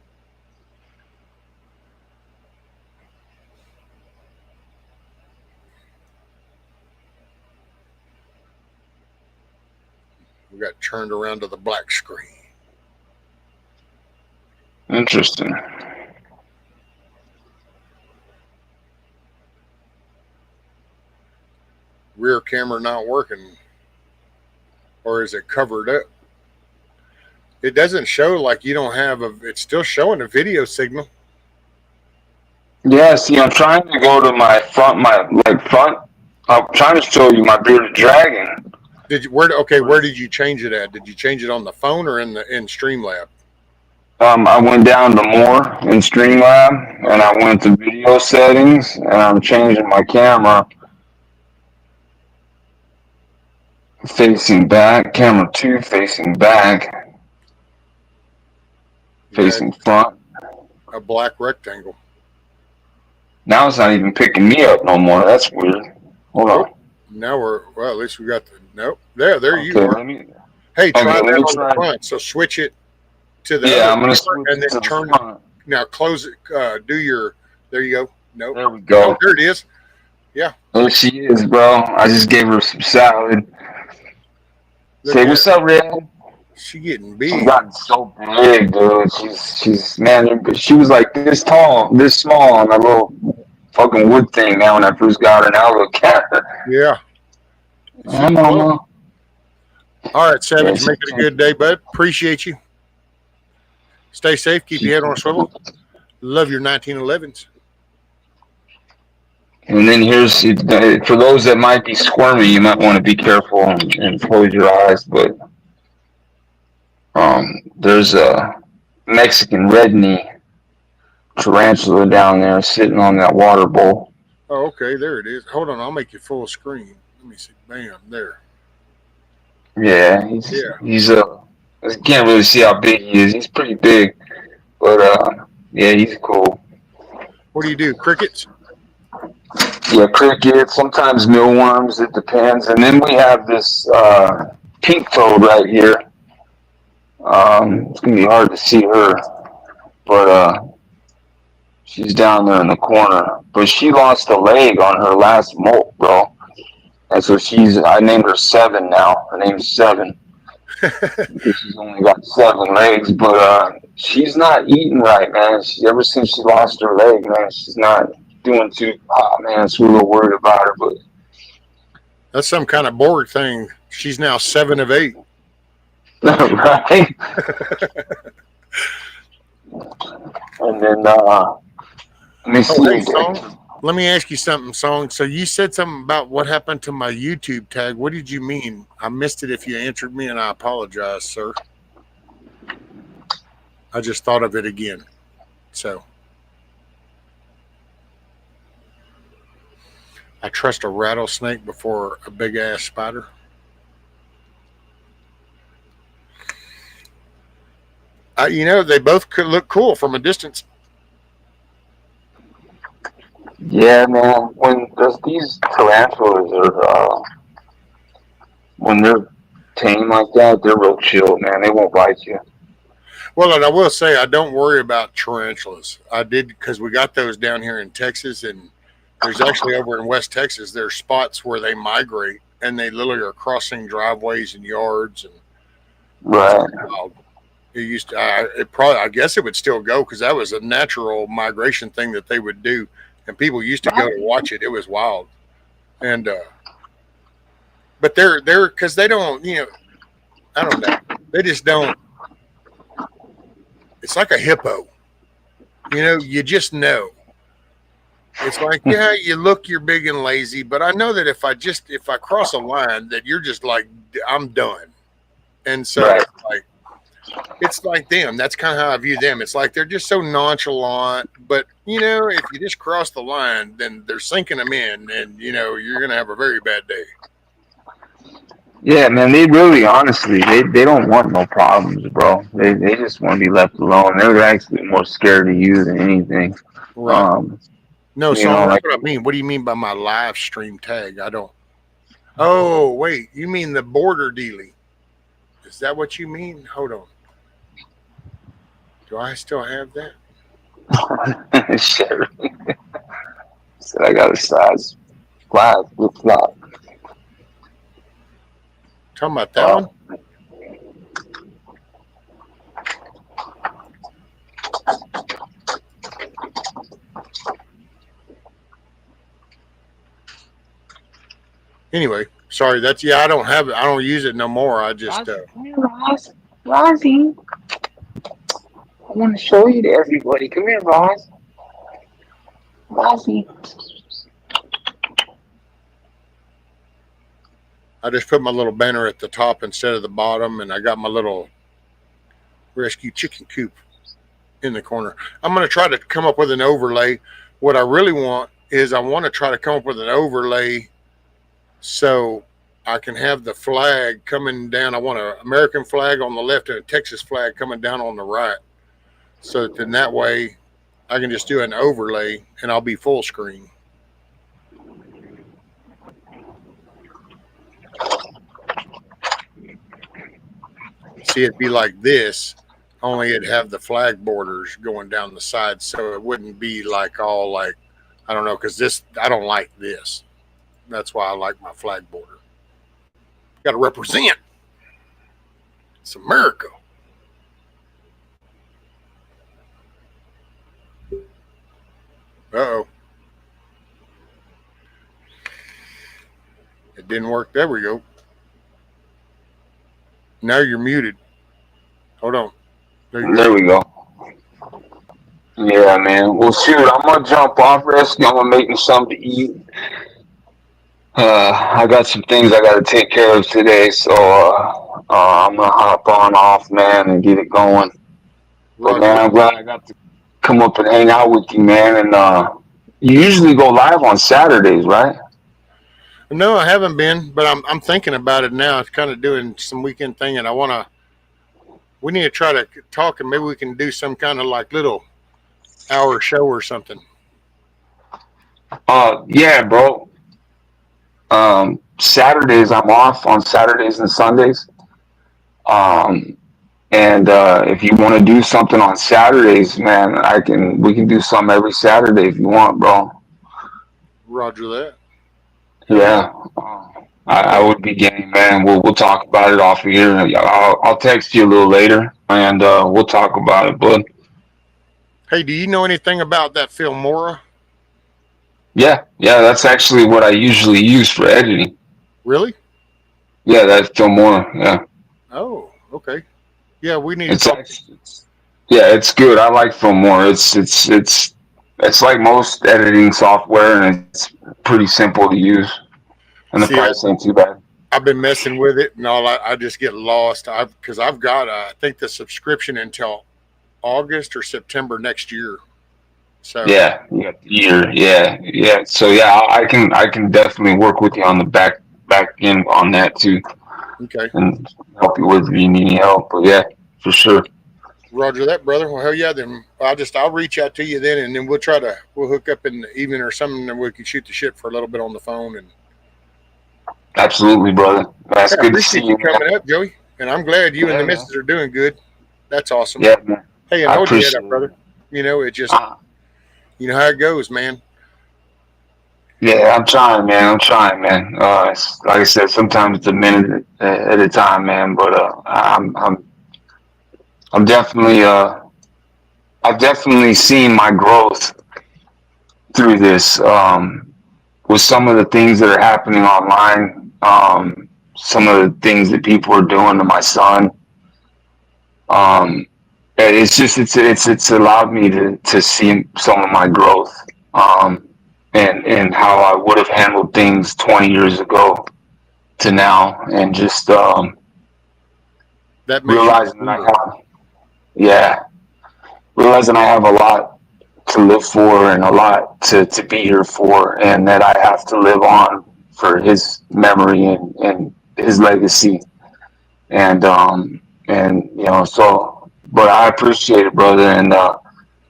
We got turned around to the black screen. Interesting. Rear camera not working. Or is it covered up? It doesn't show like you don't have a. It's still showing a video signal. Yeah, see, I'm trying to go to my front. I'm trying to show you my bearded dragon. Did you where? Okay, where did you change it at? Did you change it on the phone or in Streamlab? I went down to more in Streamlab, and I went to video settings, and I'm changing my camera facing back, camera 2 facing back, facing front. A black rectangle. Now it's not even picking me up no more. That's weird. Hold on. Now at least we got the nope. There Okay, you are. Hey, try that on the front. So switch it to the yeah. I'm gonna switch and then to turn the front. Now close it. Do your. There you go. Nope. There we go. Oh, there it is. Yeah. There she is, bro. I just gave her some salad. Say what's up, Red. She getting big. She's gotten so big, dude. She's man. She was like this tall, this small on that little fucking wood thing. Now when I first got her, now look at her. Yeah. Hi, Mama. All right, Savage. Make it a good day, bud. Appreciate you. Stay safe. Keep your head on a swivel. Love your 1911s. And then here's for those that might be squirmy, you might want to be careful and close your eyes. But there's a Mexican red knee tarantula down there sitting on that water bowl. Oh, okay, there it is. Hold on, I'll make you full screen. Let me see. Bam, there. Yeah, he's I can't really see how big he is. He's pretty big, but yeah, he's cool. What do you do? Crickets? Yeah, crickets. Sometimes mealworms. It depends. And then we have this pink toad right here. It's gonna be hard to see her, but she's down there in the corner. But she lost a leg on her last molt, bro. And so I named her Seven now. Her name's Seven. Because she's only got 7 legs, but she's not eating right, man. Ever since she lost her leg, man, she's not doing too hot, man. So we're a little worried about her, but that's some kind of board thing. She's now 7 of 8. right? And then let me see. Let me ask you something, Song. So you said something about what happened to my YouTube tag. What did you mean? I missed it if you answered me, and I apologize, sir. I just thought of it again. So I trust a rattlesnake before a big-ass spider. They both could look cool from a distance. Yeah, man. When there's these tarantulas are when they're tame like that, they're real chill, man. They won't bite you. Well, and I will say I don't worry about tarantulas. I did because we got those down here in Texas, and there's actually over in West Texas, there's spots where they migrate, and they literally are crossing driveways and yards. And right. It used to. I guess it would still go because that was a natural migration thing that they would do. And people used to go to watch it. It was wild. And, but they're because they don't, I don't know. They just don't. It's like a hippo. You just know. It's like, yeah, you look, you're big and lazy, but I know that if I cross a line that you're just like, I'm done. And so right. it's like them. That's kind of how I view them. It's like they're just so nonchalant. But, if you just cross the line, then they're sinking them in. And, you're going to have a very bad day. Yeah, man, they really, honestly, they don't want no problems, bro. They just want to be left alone. They're actually more scared of you than anything. Right. Um, No, you so know, that's like, what I mean. What do you mean by my live stream tag? I don't. Oh, wait. You mean the border dealing? Is that what you mean? Hold on. Do I still have that? shit. Said I got a size five flip flop. Talking about that one? Wow. Anyway, sorry. That's yeah. I don't have it. I don't use it no more. I just Roz, come here, Roz. Rozzy, I want to show you to everybody. Come here, Roz. Rozzy. I just put my little banner at the top instead of the bottom, and I got my little rescue chicken coop in the corner. I'm going to try to come up with an overlay. What I really want is I want to try to come up with an overlay so I can have the flag coming down. I want an American flag on the left and a Texas flag coming down on the right. So then that way I can just do an overlay and I'll be full screen. See, it'd be like this, only it'd have the flag borders going down the side, so it wouldn't be like all like, I don't know, because this, I don't like this. That's why I like my flag border. Got to represent. It's America. Uh-oh. It didn't work. There we go. Now you're muted. Hold on. There you go. There we go. Yeah, man. Well, shoot, I'm gonna jump off rescue. I'm gonna make me something to eat. I got some things I gotta take care of today, so I'm gonna hop on off, man, and get it going. But Roger man, that. I'm glad I got to come up and hang out with you, man. And you usually go live on Saturdays, right? No, I haven't been, but I'm thinking about it now. It's kind of doing some weekend thing, and we need to try to talk, and maybe we can do some kind of like little hour show or something. Yeah, bro. Saturdays I'm off on Saturdays and Sundays. Um, and if you want to do something on Saturdays, man, we can do something every Saturday if you want, bro. Roger that. Hell yeah. Yeah. I would be game, man. We'll talk about it off of here. I'll text you a little later, and we'll talk about it, bud. Hey, do you know anything about that Filmora? Yeah, that's actually what I usually use for editing. Really? Yeah, that's Filmora. Yeah, Oh, okay. Yeah, we need to it's talk. actually, yeah, it's good. I like Filmora. It's like most editing software, and it's pretty simple to use, and the See, price ain't too bad. I've been messing with it, and I just get lost. Because I've got I think the subscription until August or September next year. So Yeah, you got the year. Yeah. So yeah, I can definitely work with you on the back end on that too, okay, and help you with if you need any help. But yeah, for sure. Roger that, brother. Well, hell yeah. Then I'll reach out to you then, and then we'll hook up in the evening or something, and we can shoot the shit for a little bit on the phone. And Absolutely, brother. That's yeah, I good to see appreciate you you, man. coming up, Joey. And I'm glad you and Yeah, the man. missus are doing good. That's awesome. Yeah, man. Hey, and I hold your head appreciate up, brother. it. You know, it just Uh, you know how it goes, man. yeah, I'm trying, man. Like I said, sometimes it's a minute at a time, man. But I'm definitely I've definitely seen my growth through this. With some of the things that are happening online, some of the things that people are doing to my son. Um, it's allowed me to see some of my growth, and how I would have handled things 20 years ago to now, and just That makes you realizing that I humble. have, yeah, realizing I have a lot to live for and a lot to be here for, and that I have to live on for his memory and his legacy, and you know, so. But I appreciate it, brother, and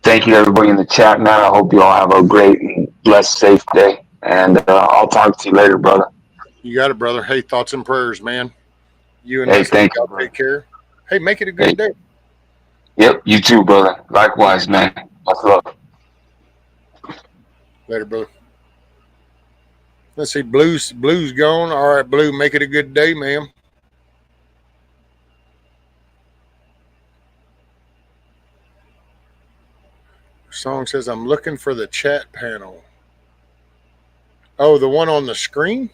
thank you to everybody in the chat, man. I hope you all have a great and blessed, safe day, and I'll talk to you later, brother. You got it, brother. Hey, thoughts and prayers, man. You and Hey, Miss Lee, thank you, y'all brother. take care. Hey, make it a good Hey, day. yep, you too, brother. Likewise, man. Much love. Later, brother. Let's see, Blue's gone. All right, Blue, make it a good day, ma'am. The song says, I'm looking for the chat panel. Oh, the one on the screen?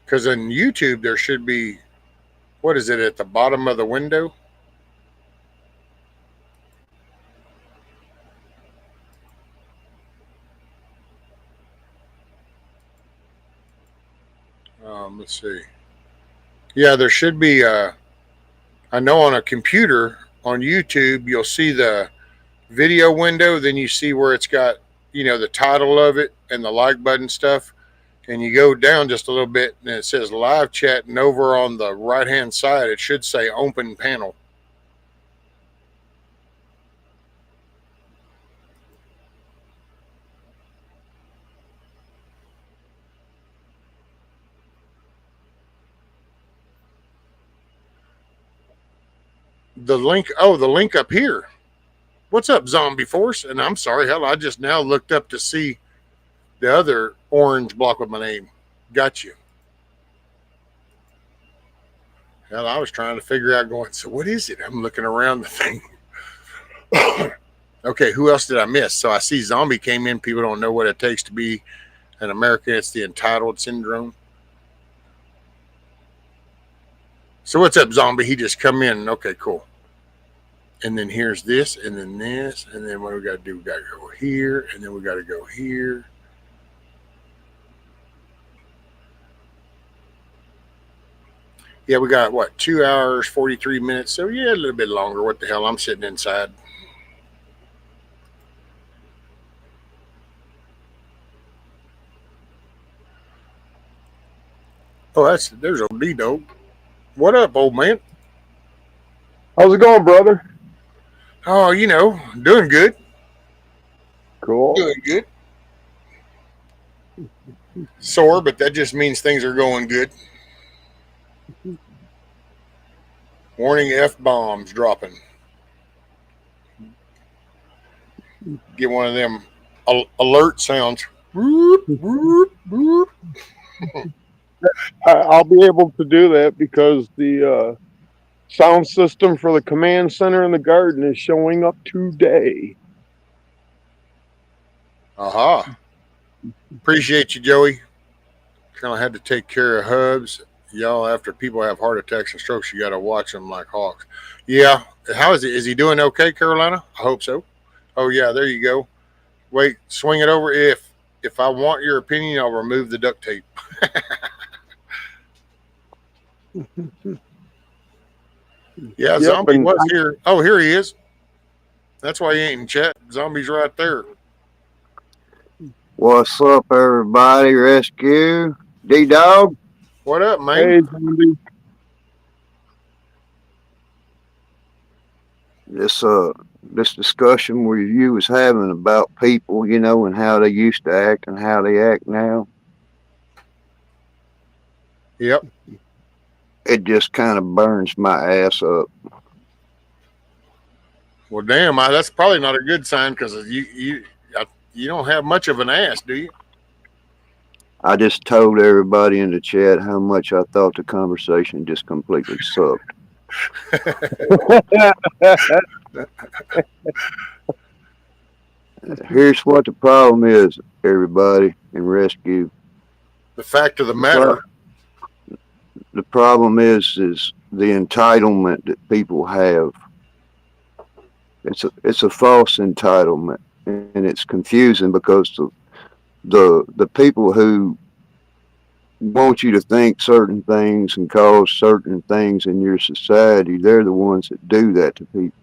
Because on YouTube, there should be, what is it, at the bottom of the window? Let's see. Yeah, there should be, I know on a computer, on YouTube, you'll see the video window, then you see where it's got, the title of it and the like button stuff. And you go down just a little bit and it says live chat, and over on the right hand side it should say open panel. The link up here. What's up, Zombie Force? And I'm sorry, hell, I just now looked up to see the other orange block with my name. Got you. Hell, I was trying to figure out going, so what is it? I'm looking around the thing. Okay, who else did I miss? So I see Zombie came in. People don't know what it takes to be an American. It's the entitled syndrome. So what's up, Zombie? He just come in. Okay, cool. And then here's this, and then this, and then what we got to do? We got to go here, and then we got to go here. Yeah, we got what, 2 hours, 43 minutes. So yeah, a little bit longer. What the hell? I'm sitting inside. Oh, there's old D-Dog. What up, old man? How's it going, brother? Oh, doing good. Cool. Doing good. Sore, but that just means things are going good. Warning F-bombs dropping. Get one of them alert sounds. Whoop, whoop, whoop. I'll be able to do that because the sound system for the command center in the garden is showing up today. Aha. Appreciate you, Joey. Kind of had to take care of hubs. Y'all, after people have heart attacks and strokes, you got to watch them like hawks. Yeah. How is he? Is he doing okay, Carolina? I hope so. Oh, yeah, there you go. Wait, swing it over. If I want your opinion, I'll remove the duct tape. Yeah, Zombie was here. Oh, here he is. That's why he ain't in chat. Zombie's right there. What's up, everybody? Rescue D-Dog. What up, man? Hey, Zombie. This discussion where you was having about people, and how they used to act and how they act now. Yep. It just kind of burns my ass up. Well, damn, that's probably not a good sign because you don't have much of an ass, do you? I just told everybody in the chat how much I thought the conversation just completely sucked. Here's what the problem is, everybody in rescue. The fact of the matter. The problem is the entitlement that people have. It's a false entitlement, and it's confusing because the people who want you to think certain things and cause certain things in your society, they're the ones that do that to people.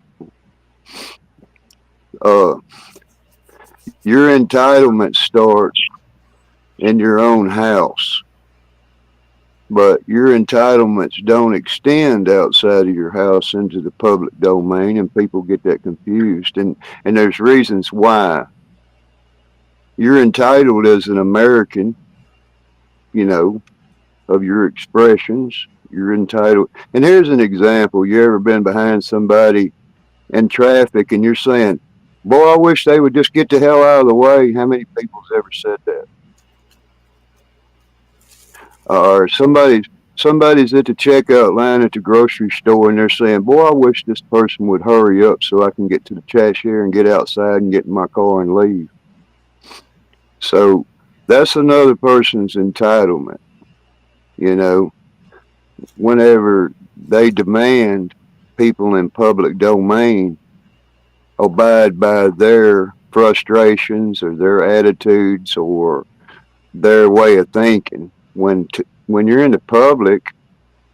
Your entitlement starts in your own house. But your entitlements don't extend outside of your house into the public domain, and people get that confused. And there's reasons why. You're entitled as an American, you know, of your expressions. You're entitled. And here's an example. You ever been behind somebody in traffic and you're saying, boy, I wish they would just get the hell out of the way? How many people's ever said that? Or somebody's at the checkout line at the grocery store and they're saying, boy, I wish this person would hurry up so I can get to the cashier and get outside and get in my car and leave. So that's another person's entitlement. You know, whenever they demand people in public domain abide by their frustrations or their attitudes or their way of thinking, when you're in the public,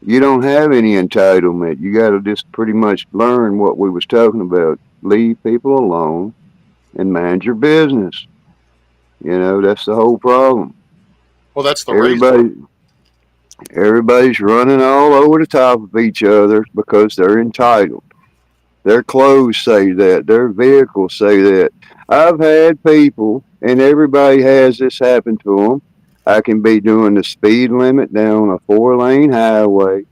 you don't have any entitlement. You got to just pretty much learn what we was talking about. Leave people alone and mind your business. You know, that's the whole problem. Well, that's the reason. Everybody's running all over the top of each other because they're entitled. Their clothes say that. Their vehicles say that. I've had people, and everybody has this happen to them. I can be doing the speed limit down a 4-lane highway,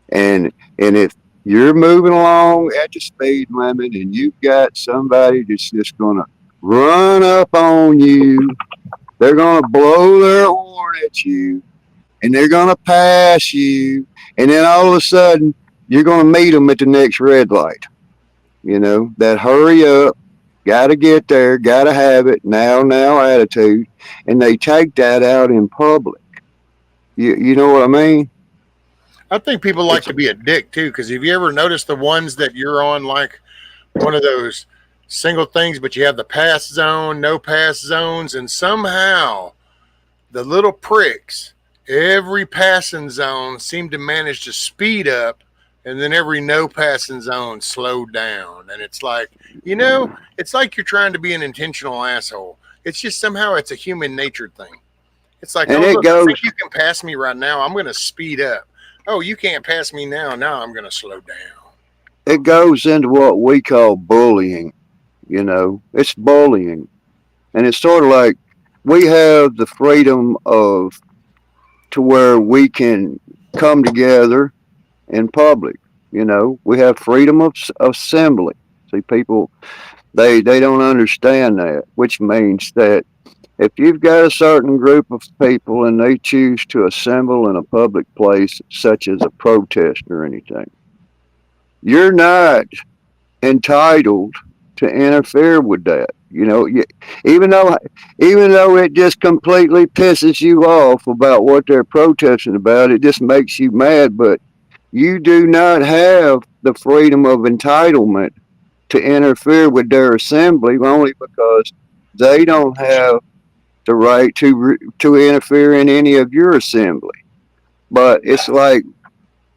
and if you're moving along at the speed limit and you've got somebody that's just going to run up on you, they're going to blow their horn at you, and they're going to pass you, and then all of a sudden you're going to meet them at the next red light. You know, that hurry up, got to get there, got to have it, now attitude, and they take that out in public. You know what I mean? I think people like to be a dick too, because have you ever noticed the ones that you're on like one of those single things, but you have the pass zone, no pass zones, and somehow the little pricks, every passing zone seem to manage to speed up, and then every no passing zone slow down. And it's like, you know, it's like you're trying to be an intentional asshole. It's just somehow it's a human nature thing. It's like, And oh, it look, I goes, think you can pass me right now. I'm going to speed up. Oh, you can't pass me now. Now I'm going to slow down. it goes into what we call bullying. You know, it's bullying, and it's sort of like we have the freedom of to where we can come together in public. You know, we have freedom of assembly. See, people they don't understand that, which means that if you've got a certain group of people and they choose to assemble in a public place, such as a protest or anything, you're not entitled to interfere with that. You know, even though even though it just completely pisses you off about what they're protesting about, it just makes you mad. But you do not have the freedom of entitlement to interfere with their assembly, only because they don't have the right to interfere in any of your assembly. But it's like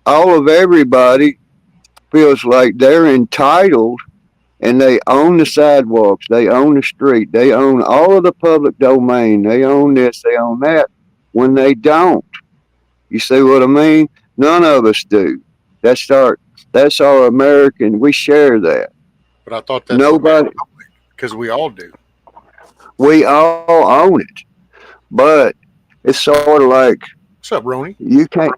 all of everybody feels like they're entitled and they own the sidewalks, they own the street, they own all of the public domain, they own this, they own that, when they don't. You see what I mean? None of us do. That's our American. We share that. But I thought that's the way Nobody. because we all do. We all own it, but it's sort of like What's up, Roni? you can't.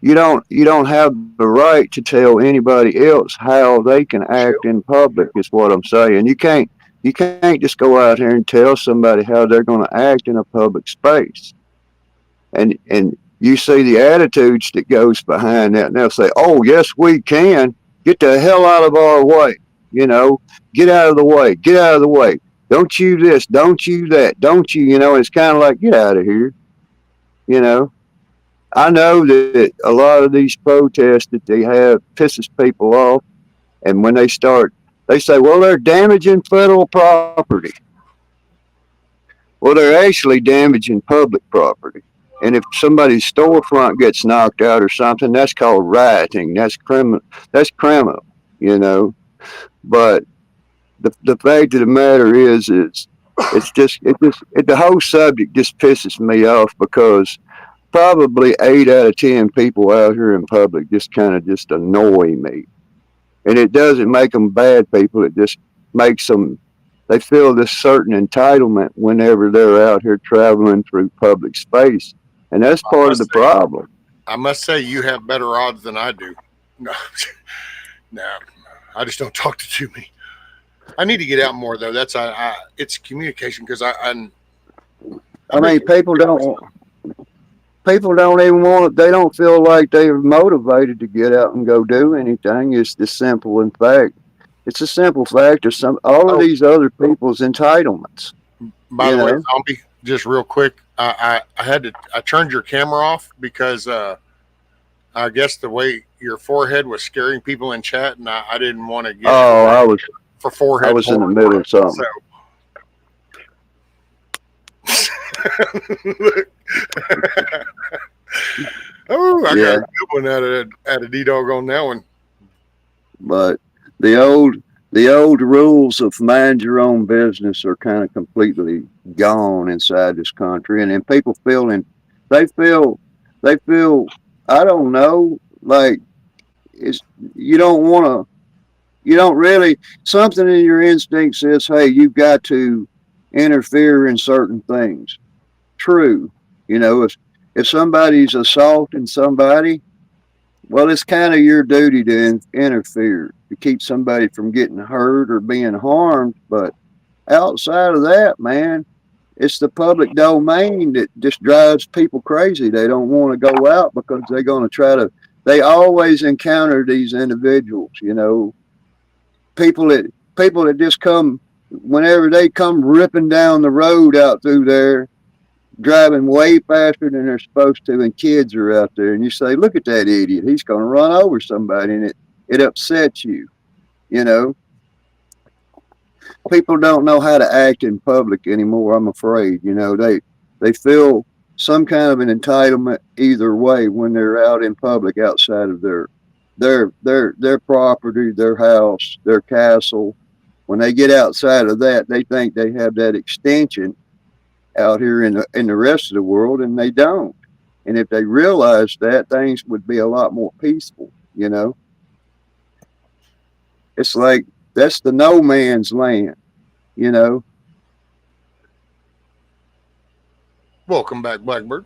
You don't have the right to tell anybody else how they can act in public. Is what I'm saying. You can't just go out here and tell somebody how they're going to act in a public space. And you see the attitudes that goes behind that, and they'll say, "Oh, yes, we can. Get the hell out of our way. You know, get out of the way. Get out of the way. Don't you this. Don't you that. Don't you. You know." It's kind of like, get out of here. You know. I know that a lot of these protests that they have pisses people off, and when they say, "Well, they're damaging federal property." Well, they're actually damaging public property. And if somebody's storefront gets knocked out or something, that's called rioting. That's criminal. That's criminal, you know. But the fact of the matter is The whole subject just pisses me off because probably 8 out of 10 people out here in public just kind of just annoy me. And it doesn't make them bad people. It just makes them, they feel this certain entitlement whenever they're out here traveling through public space. And that's I part of must the say, problem. I must say, you have better odds than I do. No, no, I just don't talk to too many. I need to get out more though. That's it's communication because I I've been mean, people don't even want, they don't feel like they're motivated to get out and go do anything. It's the simple in fact. It's a simple fact of all of oh, these other people's entitlements, by you the way, know. zombie, just real quick, I turned your camera off because I guess the way your forehead was scaring people in chat, and I didn't want to get Oh, for I forehead was in the porn. middle of So something. look. Oh, I got Yeah, a good one out of D Dog on that one. but the old the old rules of mind your own business are kind of completely gone inside this country, and then people feeling they feel they feel I don't know, like it's you don't want to, you don't really, something in your instinct says, hey, you've got to interfere in certain things. True. If somebody's assaulting somebody, well, it's kind of your duty to interfere to keep somebody from getting hurt or being harmed. But outside of that, man, it's the public domain that just drives people crazy. They don't want to go out because they're going to try to, they always encounter these individuals, people that people that just come whenever they come ripping down the road out through there, driving way faster than they're supposed to, and kids are out there, and you say, "Look at that idiot! He's going to run over somebody," and it upsets you. You know, people don't know how to act in public anymore. I'm afraid. They feel some kind of an entitlement either way when they're out in public outside of their property, their house, their castle. When they get outside of that, they think they have that extension out here in the rest of the world, and they don't. And if they realized that, things would be a lot more peaceful. It's like that's the no man's land. You know, Welcome back, Blackbird.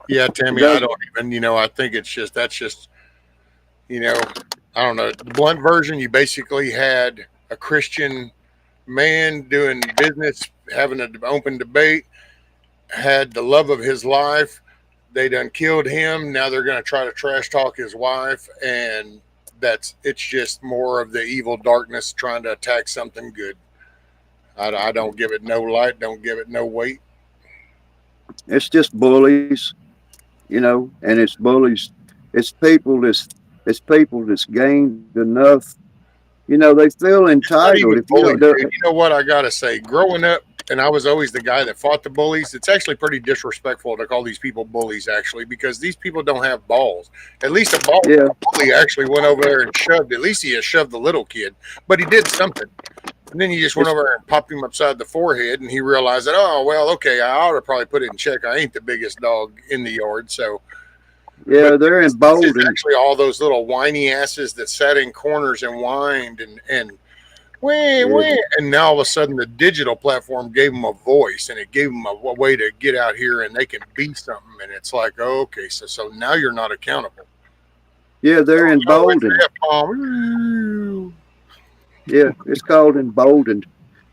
Yeah, it Tammy, I does. don't even. I think it's just that's just you know, I don't know. The blunt version, you basically had a Christian man doing business, having an open debate, had the love of his life. They done killed him. Now they're going to try to trash talk his wife, and it's just more of the evil darkness trying to attack something good. I don't give it no light. Don't give it no weight. It's just bullies. And it's bullies. It's people that's gained enough. They feel It's not entitled. even If you bullies, don't, dude. You know what I gotta say? Growing up, and I was always the guy that fought the bullies. It's actually pretty disrespectful to call these people bullies, actually, because these people don't have balls. At least yeah, a bully actually went over there and shoved. At least he has shoved the little kid, but he did something. And then he just went it's over there and popped him upside the forehead, and he realized that, oh well, okay, I ought to probably put it in check. I ain't the biggest dog in the yard, so. But yeah, they're this is emboldened. actually all those little whiny asses that sat in corners and whined and wah, Yeah, wah. And now all of a sudden the digital platform gave them a voice and it gave them a way to get out here and they can be something. And it's like, oh, okay, so now you're not accountable. yeah, they're Oh, it's emboldened. that palm. Yeah, it's called emboldened.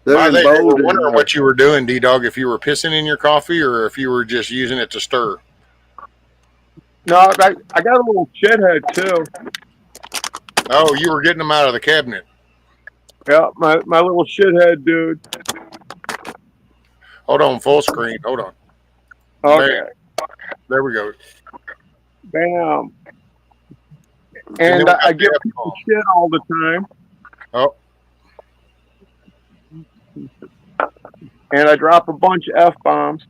They're They were emboldened. wondering what you were doing, D Dog, if you were pissing in your coffee or if you were just using it to stir. No, I got a little shithead too. Oh, you were getting them out of the cabinet. Yeah, my little shithead dude. Hold on, full screen. Hold on. Okay, There we go. bam. And then And we I got give the F people palm. shit all the time, Oh, and I drop a bunch of f-bombs.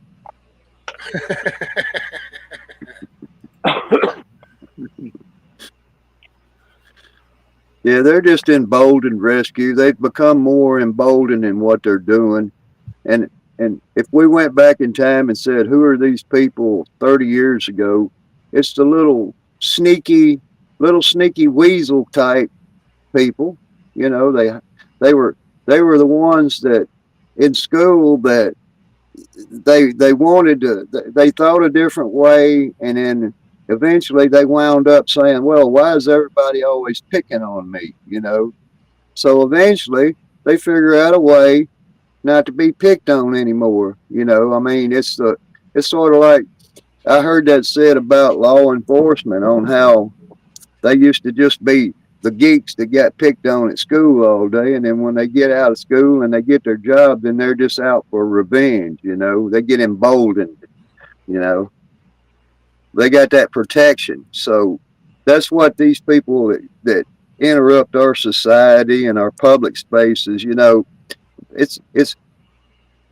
Yeah, they're just emboldened rescue. They've become more emboldened in what they're doing. And and if we went back in time and said, who are these people 30 years ago? It's the little sneaky weasel type people. You know, they were they were the ones that in school that they wanted to they thought a different way, and then eventually they wound up saying, well, why is everybody always picking on me? You know, so eventually they figure out a way not to be picked on anymore. You know, I mean, it's sort of like I heard that said about law enforcement on how they used to just be the geeks that got picked on at school all day, and then when they get out of school and they get their job, then they're just out for revenge. You know, they get emboldened. You know, they got that protection. So that's what these people that interrupt our society and our public spaces. You know, it's it's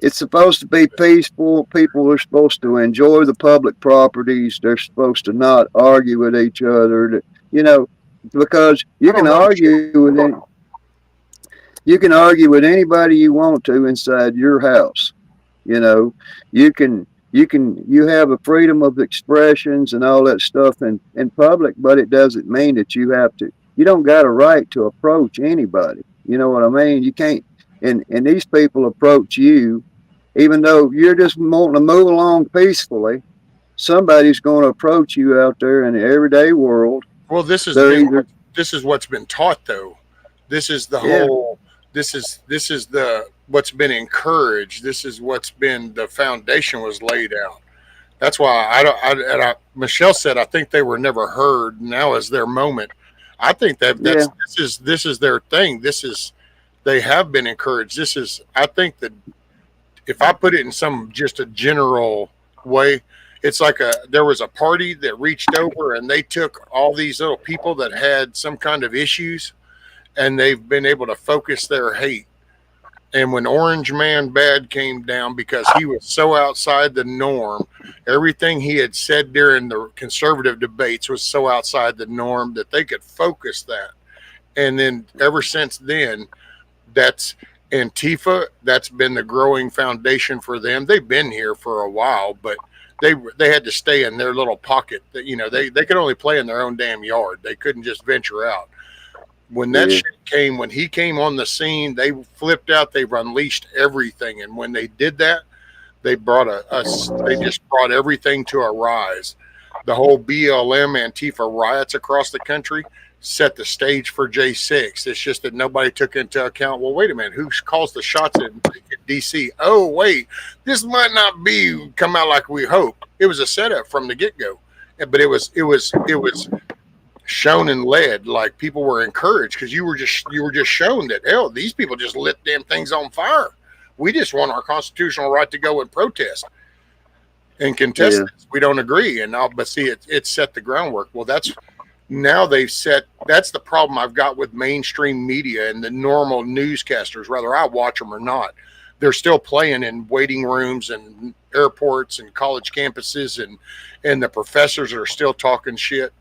it's supposed to be peaceful. People are supposed to enjoy the public properties. They're supposed to not argue with each other. You know, because you can argue with anybody you want to inside your house. You know, you can you have a freedom of expressions and all that stuff in public, but it doesn't mean that you have to. You don't got a right to approach anybody. You know what I mean? You can't. And these people approach you, even though you're just wanting to move along peacefully. Somebody's going to approach you out there in the everyday world. Well, this is what's been taught though. This is the Yeah, whole. This is the what's been encouraged. This is what's been the foundation was laid out. That's why I don't. Michelle said I think they were never heard. Now is their moment. I think that yeah, this is their thing. This is they have been encouraged. This is I think that if I put it in some just a general way, it's like there was a party that reached over and they took all these little people that had some kind of issues and they've been able to focus their hate. And when Orange Man Bad came down because he was so outside the norm, everything he had said during the conservative debates was so outside the norm that they could focus that. And then ever since then, that's Antifa. That's been the growing foundation for them. They've been here for a while, but they had to stay in their little pocket. That they could only play in their own damn yard. They couldn't just venture out. When that yeah, shit came, when he came on the scene, they flipped out. They've unleashed everything, and when they did that, they brought they just brought everything to a rise. The whole BLM Antifa riots across the country set the stage for J6. It's just that nobody took into account. Well, wait a minute, who calls the shots in DC? Oh, wait, this might not be come out like we hoped. It was a setup from the get go, but it was shown and led like people were encouraged because you were just shown that hell these people just lit damn things on fire. We just want our constitutional right to go and protest and contest yeah, this. We don't agree, and now but see it set the groundwork. Well, now they've set that's the problem I've got with mainstream media and the normal newscasters, whether I watch them or not. They're still playing in waiting rooms and airports and college campuses, and the professors are still talking shit.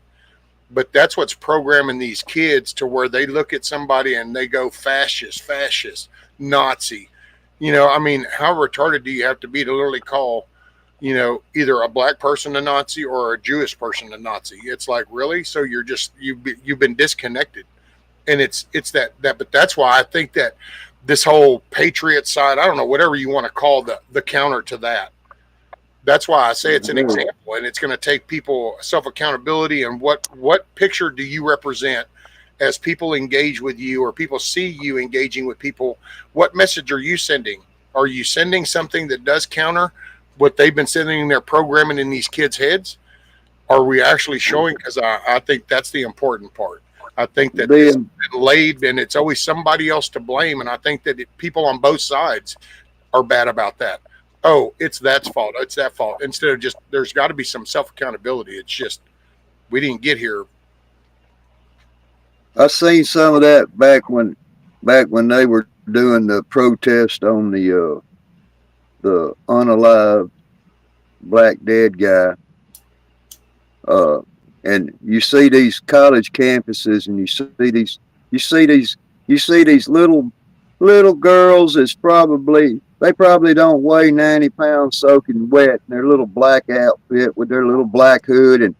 But that's what's programming these kids to where they look at somebody and they go fascist, Nazi. I mean, how retarded do you have to be to literally call, either a black person a Nazi or a Jewish person a Nazi? It's like, really? So you've been disconnected. And it's but that's why I think that this whole patriot side, I don't know, whatever you want to call the counter to that. That's why I say it's an example, and it's going to take people self-accountability. And what picture do you represent as people engage with you or people see you engaging with people? What message are you sending? Are you sending something that does counter what they've been sending in their programming in these kids' heads? Are we actually showing? Because I think that's the important part. I think that it's been laid and it's always somebody else to blame. And I think that people on both sides are bad about that. Oh, it's that fault. It's that fault. Instead of just, there's got to be some self-accountability. It's just, we didn't get here. I seen some of that back when they were doing the protest on the unalived black dead guy. And you see these college campuses, and you see these little girls that's probably they probably don't weigh 90 pounds soaking wet in their little black outfit with their little black hood. And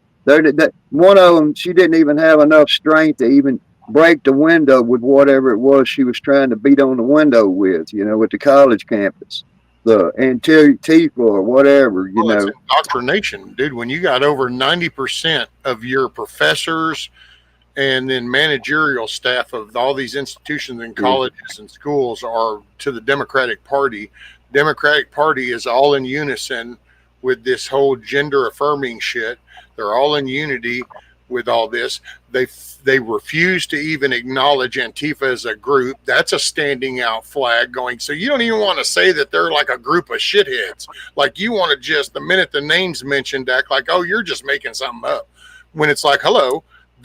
one of them, she didn't even have enough strength to even break the window with whatever it was she was trying to beat on the window with, with the college campus, the Antifa or whatever, Well, it's indoctrination, dude. When you got over 90% of your professors and then managerial staff of all these institutions and colleges and schools are to the Democratic Party. Democratic Party is all in unison with this whole gender affirming shit. They're all in unity with all this. They refuse to even acknowledge Antifa as a group. That's a standing out flag going. So you don't even want to say that they're like a group of shitheads. Like you want to just, the minute the name's mentioned, act like, oh, you're just making something up. When it's like, hello.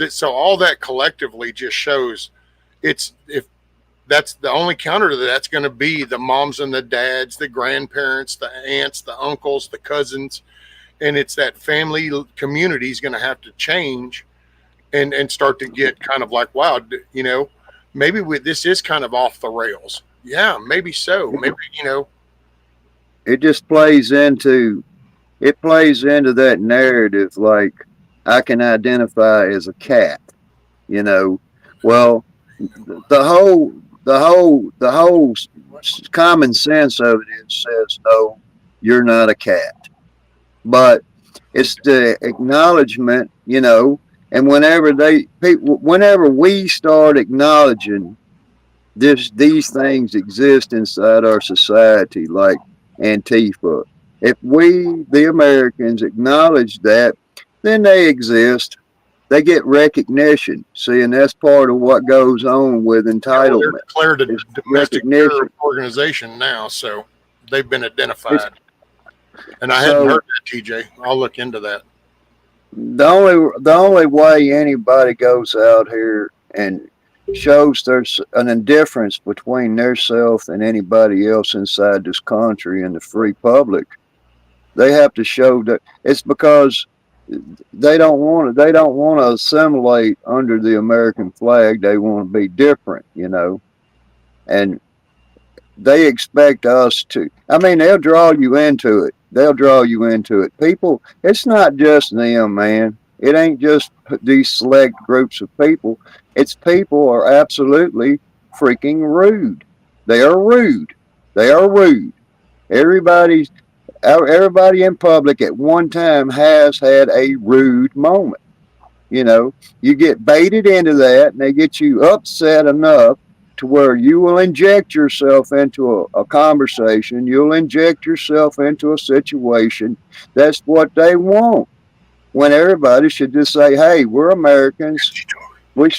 So all that collectively just shows if that's the only counter to that's going to be the moms and the dads, the grandparents, the aunts, the uncles, the cousins. And it's that family community is going to have to change and start to get kind of like, wow, maybe this is kind of off the rails. Yeah, maybe so. Maybe, It just plays into that narrative like, I can identify as a cat, Well, the whole common sense of it says, no, you're not a cat. But it's the acknowledgement, and whenever we start acknowledging these things exist inside our society, like Antifa, if we, the Americans, acknowledge that, then they exist. They get recognition. See, and that's part of what goes on with entitlement. They're declared a domestic terrorist organization now, so they've been identified. And I hadn't heard that, TJ. I'll look into that. The only way anybody goes out here and shows there's an indifference between theirself and anybody else inside this country and the free public, they have to show that it's because they don't want to assimilate under the American flag. They want to be different, and they expect us to. I mean, they'll draw you into it. People, it's not just them, man. It ain't just these select groups of people. It's people are absolutely freaking rude. They are rude. Everybody in public at one time has had a rude moment. You get baited into that and they get you upset enough to where you will inject yourself into a conversation. You'll inject yourself into a situation. That's what they want. When everybody should just say, hey, we're Americans. We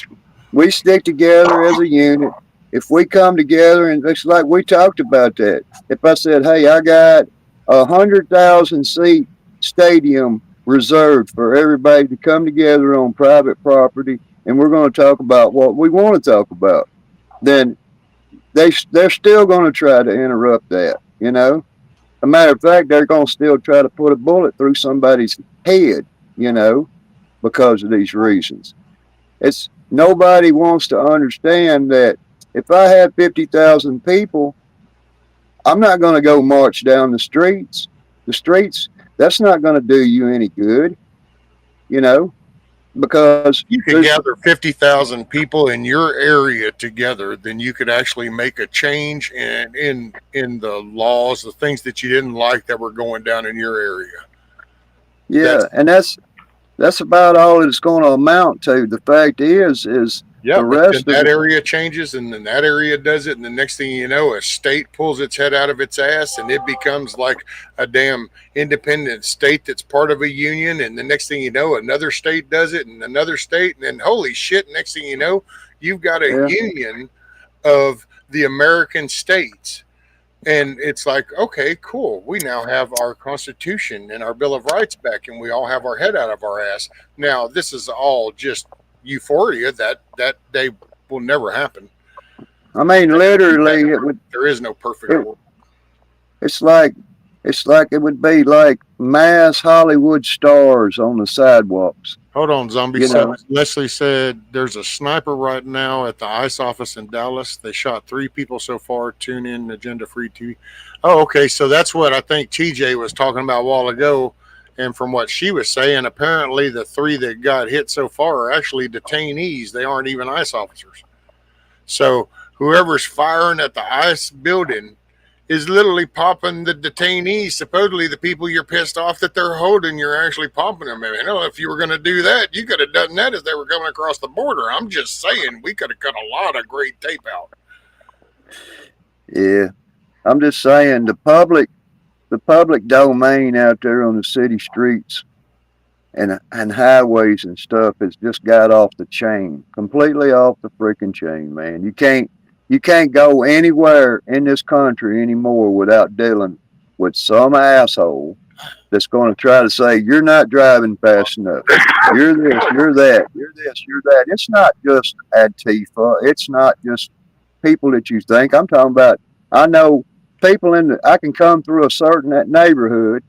stick together as a unit. If we come together, and it's like we talked about that. If I said, hey, I got 100,000 seat stadium reserved for everybody to come together on private property, and we're going to talk about what we want to talk about, then they're still going to try to interrupt that, A matter of fact, they're going to still try to put a bullet through somebody's head, because of these reasons. It's nobody wants to understand that if I had 50,000 people, I'm not going to go march down the streets. That's not going to do you any good, because you could gather 50,000 people in your area together, then you could actually make a change in the laws, the things that you didn't like that were going down in your area. Yeah, and that's about all it's going to amount to. The fact is yeah, the rest of that area changes, and then that area does it, and the next thing you know, a state pulls its head out of its ass, and it becomes like a damn independent state that's part of a union. And the next thing you know, another state does it, and another state, and then holy shit! Next thing you know, you've got a union of the American states. And it's like, okay, cool. We now have our Constitution and our Bill of Rights back, and we all have our head out of our ass. Now, this is all just euphoria. That day will never happen. I mean, literally, there is no perfect world. It's like it would be like mass Hollywood stars on the sidewalks. Hold on, Zombie. You So know, Leslie said there's a sniper right now at the ICE office in Dallas. They shot 3 people so far. Tune in, Agenda Free TV. Oh, okay. So that's what I think TJ was talking about a while ago. And from what she was saying, apparently the 3 that got hit so far are actually detainees. They aren't even ICE officers. So whoever's firing at the ICE building is literally popping the detainees. Supposedly, the people you're pissed off that they're holding, you're actually popping them. You know, if you were going to do that, you could have done that as they were coming across the border. I'm just saying, we could have cut a lot of great tape out. yeah. I'm just saying the public domain out there on the city streets and highways and stuff has just got off the chain, completely off the freaking chain, man. You can't go anywhere in this country anymore without dealing with some asshole that's going to try to say you're not driving fast enough. You're this, you're that, you're this, you're that. It's not just Antifa. It's not just people that you think. I'm talking about. I know people I can come through a certain neighborhood.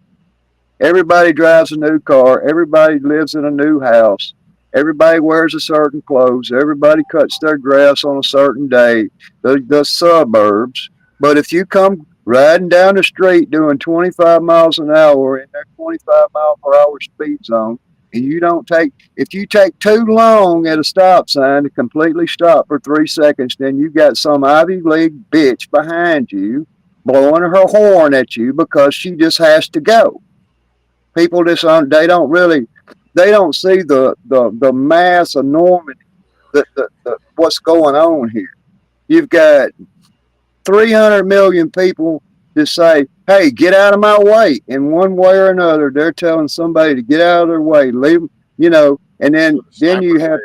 Everybody drives a new car. Everybody lives in a new house. Everybody wears a certain clothes. Everybody cuts their grass on a certain day. The suburbs. But if you come riding down the street doing 25 miles an hour in their 25-mile-per-hour speed zone, and if you take too long at a stop sign to completely stop for 3 seconds, then you got some Ivy League bitch behind you blowing her horn at you because she just has to go. People they don't see the mass enormity the what's going on here. You've got 300 million people that say, "Hey, get out of my way." In one way or another, they're telling somebody to get out of their way, leave them, and then you have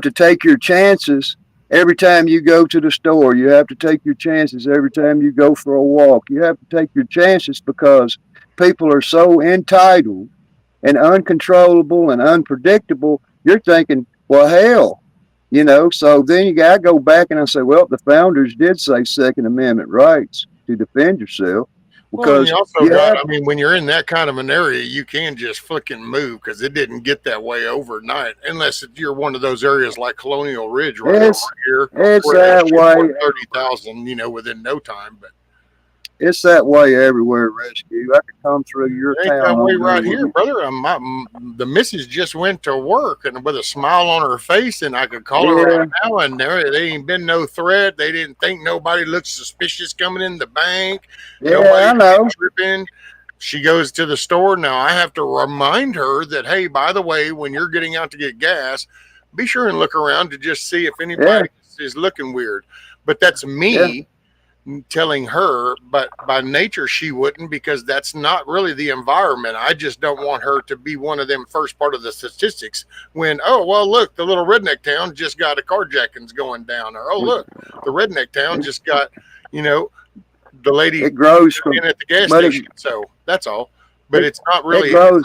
to take your chances every time you go to the store. You have to take your chances every time you go for a walk. You have to take your chances because people are so entitled and uncontrollable and unpredictable. You're thinking, well, hell, so then you got to go back and I say, well, the founders did say Second Amendment rights to defend yourself Well, and because you also you got, have, I mean, when you're in that kind of an area, you can just flicking move because it didn't get that way overnight, unless you're one of those areas like Colonial Ridge right over it's, here, it's where they that shoot way. 30,000, within no time. But It's that way everywhere, Rescue. I could come through your it ain't that town way on right Google. here, brother. The missus just went to work and with a smile on her face, and I could call her Yeah, right now, and there ain't been no threat. They didn't think nobody looked suspicious coming in the bank. yeah, Nobody I know. tripping. She goes to the store. Now I have to remind her that, hey, by the way, when you're getting out to get gas, be sure and look around to just see if Yeah, anybody is looking weird. But that's yeah, me telling her, but by nature she wouldn't, because that's not really the environment. I just don't want her to be one of them first part of the statistics when, oh, well, look, the little redneck town just got a carjackings going down, or oh, look, the redneck town just got, you know, the lady it grows from, in at the gas but station. So that's all. But it, it's not it really, grows,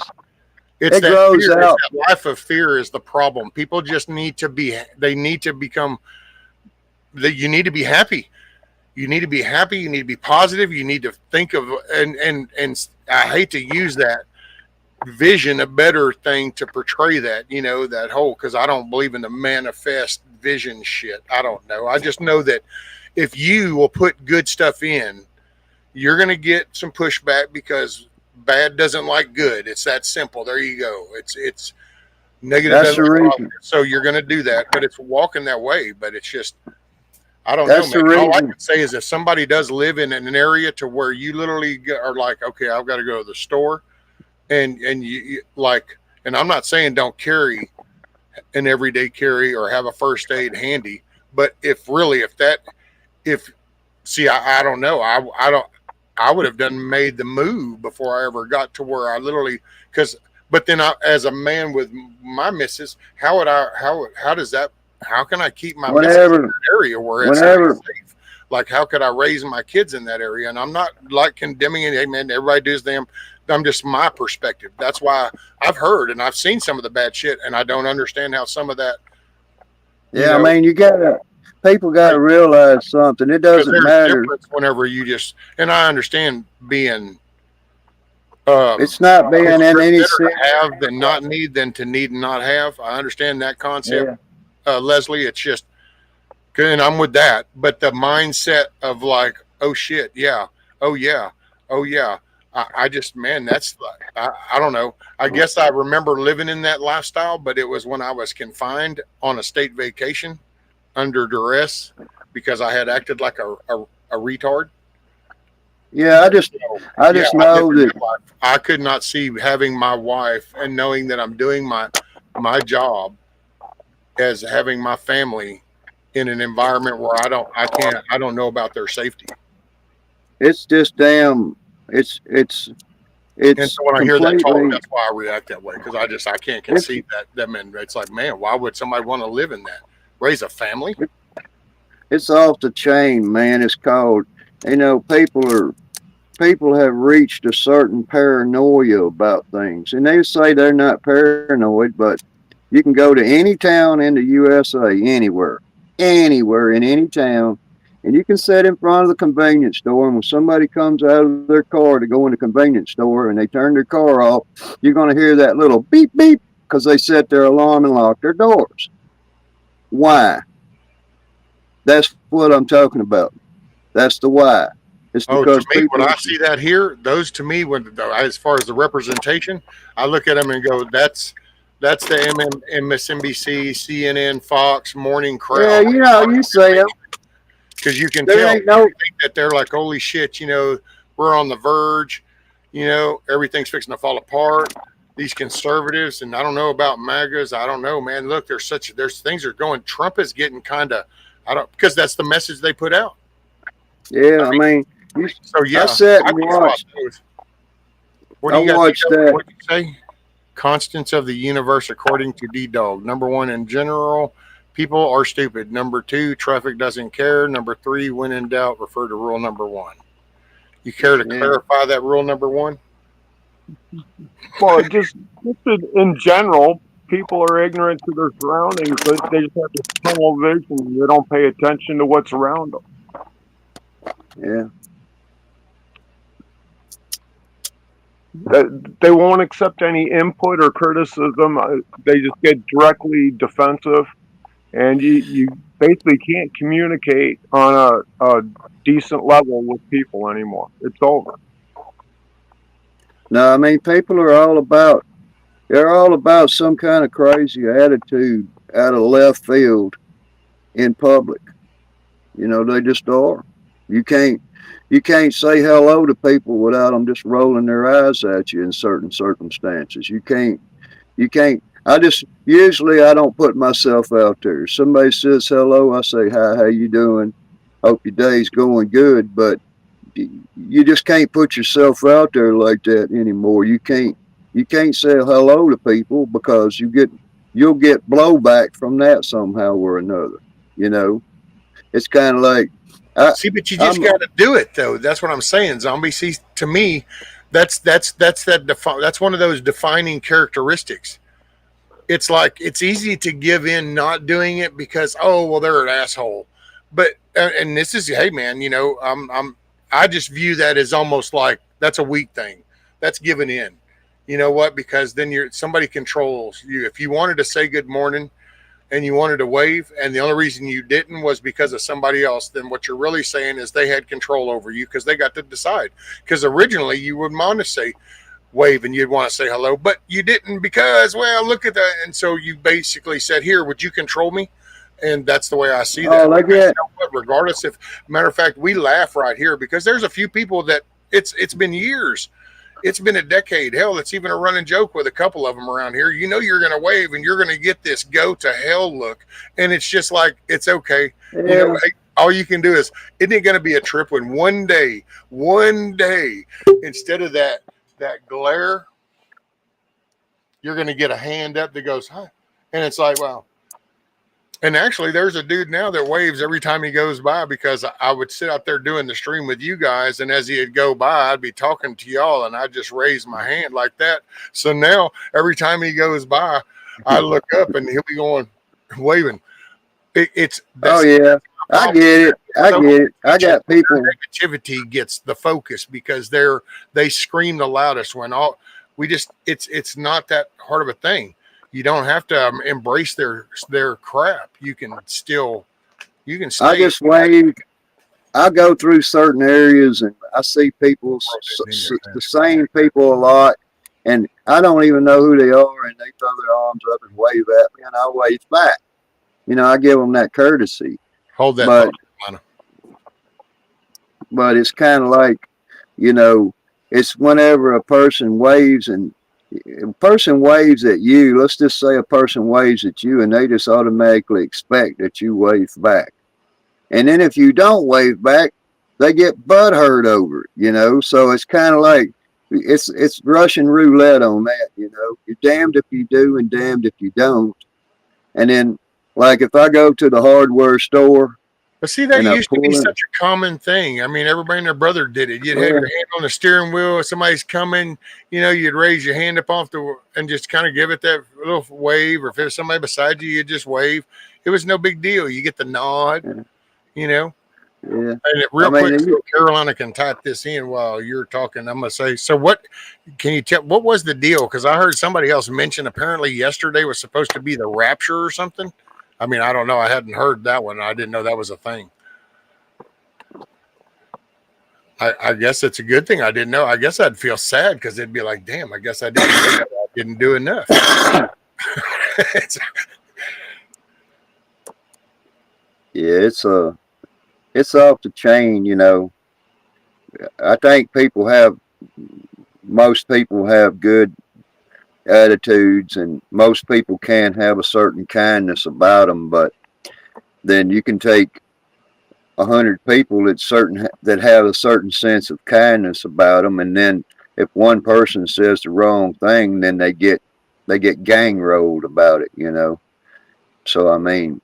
it's it that grows fear. It's out. that life of fear is the problem. People just need to be, they need to become, that you need to be happy. You need to be happy. You need to be positive. You need to think of, and I hate to use that vision, a better thing to portray that, that whole, because I don't believe in the manifest vision shit. I don't know. I just know that if you will put good stuff in, you're going to get some pushback because bad doesn't like good. It's that simple. There you go. It's negative That's doesn't the like reason. positive. So you're going to do that, but it's walking that way. But it's just, I don't know, That's man. the All I reason. can say is if somebody does live in an area to where you literally are like, okay, I've got to go to the store, and you like, and I'm not saying don't carry an everyday carry or have a first aid handy, but if see, I don't know, I don't, I would have made the move before I ever got to where I literally, because, but then as a man with my missus, how does that, how can I keep my missus in Whenever, that area where it's not whenever, safe? Like, how could I raise my kids in that area? And I'm not like condemning it. Hey, man, everybody does them. I'm just my perspective. That's why I've heard and I've seen some of the bad shit, and I don't understand how some of that, you yeah, I know, mean, people gotta realize something. It because doesn't there's matter. difference whenever you just, and I understand being It's not being It's in any better sense. to have than not need than to need and not have. I understand that concept, Leslie. It's just, and I'm with that. But the mindset of like, oh shit, yeah, oh yeah, oh yeah. I just, man, that's like, I don't know. I guess I remember living in that lifestyle, but it was when I was confined on a state vacation under duress because I had acted like a retard. Yeah, So, I yeah, just I lived know in that. that life. I could not see having my wife and knowing that I'm doing my job as having my family in an environment where I don't know about their safety. It's just damn. It's it's And it's so when I hear that talk, completely. that's why I react that way because I can't It's conceive that man. It's like, man, why would somebody want to live in that? Raise a family? it's off the chain, man. It's called. People have reached a certain paranoia about things, and they say they're not paranoid, but you can go to any town in the USA, anywhere in any town, and you can sit in front of the convenience store, and when somebody comes out of their car to go in the convenience store and they turn their car off, you're going to hear that little beep beep because they set their alarm and lock their doors. Why? That's what I'm talking about. That's the why. It's Oh, because to me, when people. I see that here, those to me, when as far as the representation, I look at them and go, that's the MSNBC, CNN, Fox morning Yeah, crowd you say them. because you can There tell ain't no. that they're like, holy shit, we're on the verge, everything's fixing to fall apart. These conservatives, and I don't know about MAGAs. I don't know, man. Look, there's things are going. Trump is getting kind of, I don't because that's the message they put out. Yeah, I I mean, mean, so I yeah, sat I and think about watched. those. What I do you got? watched that. What did you say? Constants of the universe according to D Dog. Number one, in general, people are stupid. Number two, traffic doesn't care. Number three, when in doubt, refer to rule number one. You care to Yeah. clarify that rule number one? Well, just in general, people are ignorant to their surroundings. They just have this tunnel vision. They don't pay attention to what's around them. Yeah. They won't accept any input or criticism. They just get directly defensive, and you basically can't communicate on a decent level with people anymore. It's over. No, I mean, people are they're all about some kind of crazy attitude out of left field in public. They just are. You can't, you can't say hello to people without them just rolling their eyes at you in certain circumstances. You can't. Usually I don't put myself out there. Somebody says hello, I say, hi, how you doing? Hope your day's going good. But you just can't put yourself out there like that anymore. You can't say hello to people because you'll get blowback from that somehow or another. You know, it's kind of like I, See, but you just I'm got to do it though. That's what I'm saying, Zombie. See, to me, that's one of those defining characteristics. It's like it's easy to give in not doing it because oh well they're an asshole, but and this is hey man I just view that as almost like that's a weak thing. That's giving in. You know what? Because then somebody controls you. If you wanted to say good morning and you wanted to wave, and the only reason you didn't was because of somebody else, then what you're really saying is they had control over you because they got to decide. Because originally you would want to say wave and you'd want to say hello, but you didn't because, well, look at that. And so you basically said, here, would you control me? And that's the way I see that. oh like You that. know what, regardless if, matter of fact, we laugh right here because there's a few people that it's been years. It's been a decade. Hell, it's even a running joke with a couple of them around here. You're going to wave and you're going to get this go to hell look. And it's just like, it's okay. Yeah. Hey, all you can do is, isn't it going to be a trip when one day, instead of that glare, you're going to get a hand up that goes, hi. And it's like, wow. And actually, there's a dude now that waves every time he goes by because I would sit out there doing the stream with you guys. And as he'd go by, I'd be talking to y'all and I'd just raise my hand like that. So now every time he goes by, I look up and he'll be going, waving. Oh That's yeah. I get it. I got people. Negativity gets the focus because they scream the loudest when all we just it's not that hard of a thing. You don't have to embrace their crap. You can stay. I just wave. I go through certain areas and I see people, the same people a lot, and I don't even know who they are, and they throw their arms up and wave at me, and I wave back. I give them that courtesy. Hold that but thought, but it's kind of like, it's whenever a person waves and a person waves at you. Let's just say a person waves at you, and they just automatically expect that you wave back. And then if you don't wave back, they get butthurt over it, So it's kind of like it's Russian roulette on that, You're damned if you do and damned if you don't. And then, like, if I go to the hardware store. But see, that used to be such a common thing. I mean, everybody and their brother did it. You'd have your hand on the steering wheel. If somebody's coming, you'd raise your hand up and just kind of give it that little wave. Or if there's somebody beside you, you'd just wave. It was no big deal. You get the nod. Yeah. And quick, so Carolina can type this in while you're talking. I'm going to say, so what can you tell? What was the deal? Because I heard somebody else mention apparently yesterday was supposed to be the rapture or something. I mean, I don't know. I hadn't heard that one. I didn't know that was a thing. I guess it's a good thing I didn't know. I guess I'd feel sad because it'd be like, damn, I guess I didn't do enough. Yeah, it's off the chain, I think most people have good attitudes, and most people can have a certain kindness about them, but then you can take 100 people that have a certain sense of kindness about them, and then if one person says the wrong thing, then they get gang rolled about it, So I mean,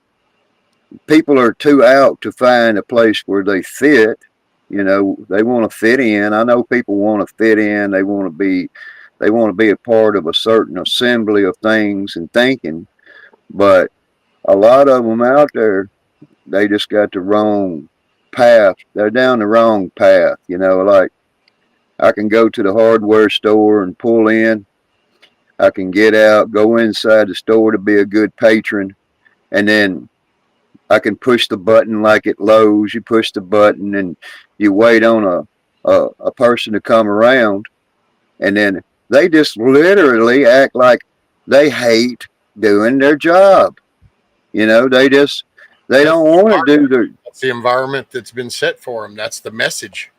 people are too out to find a place where they fit. They want to fit in. I know people want to fit in. They want to be a part of a certain assembly of things and thinking. But a lot of them out there, they just got the wrong path. They're down the wrong path. Like I can go to the hardware store and pull in. I can get out, go inside the store to be a good patron, and then I can push the button like at Lowe's. You push the button and you wait on a person to come around, and then they just literally act like they hate doing their job. They don't want to do their. That's the environment that's been set for them. That's the message.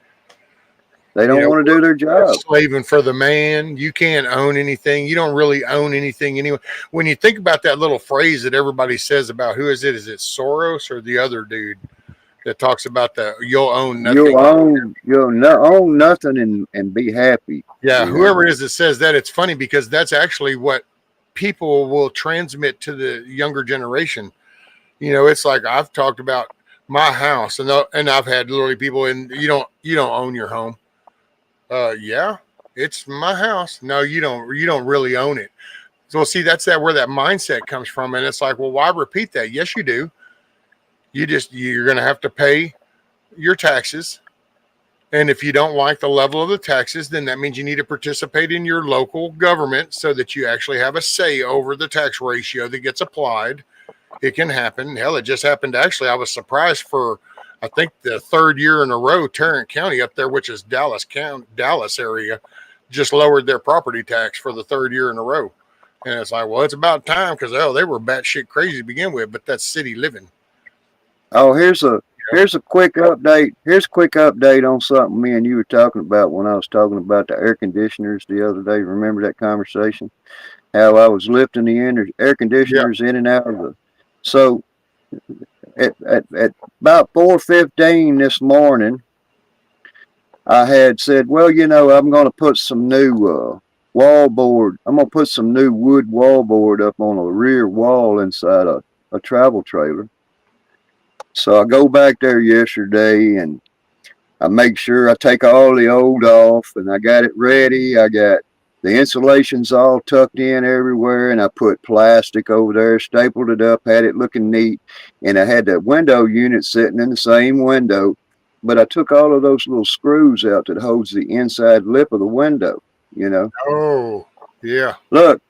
They don't want to do their job. Slaving for the man. You can't own anything. You don't really own anything anyway. When you think about that little phrase that everybody says about who is it? Is it Soros or the other dude that talks about you'll own nothing? You'll own nothing and be happy. Yeah, whoever it is that says that, it's funny because that's actually what people will transmit to the younger generation. It's like I've talked about my house, and I've had literally people, and you don't own your home. Yeah, it's my house. No, you don't really own it. So see, that's where that mindset comes from. And it's like, well, why repeat that? Yes, you do. You're going to have to pay your taxes. And if you don't like the level of the taxes, then that means you need to participate in your local government so that you actually have a say over the tax ratio that gets applied. It can happen. Hell, it just happened. Actually, I was surprised for, I think, the third year in a row, Tarrant County up there, which is Dallas area, just lowered their property tax for the third year in a row. And it's like, well, it's about time because, they were batshit crazy to begin with, but that's city living. Oh, here's a quick update. Here's a quick update on something me and you were talking about when I was talking about the air conditioners the other day. Remember that conversation? How I was lifting the air conditioners in and out of the. So at about 4:15 this morning, I had said, well, I'm going to put some new wallboard. I'm going to put some new wood wallboard up on a rear wall inside a travel trailer. So I go back there yesterday and I make sure I take all the old off, and I got it ready. I got The insulation's all tucked in everywhere, and I put plastic over there, stapled it up, had it looking neat, and I had the window unit sitting in the same window, but I took all of those little screws out that holds the inside lip of the window, you know. Oh, yeah. Look,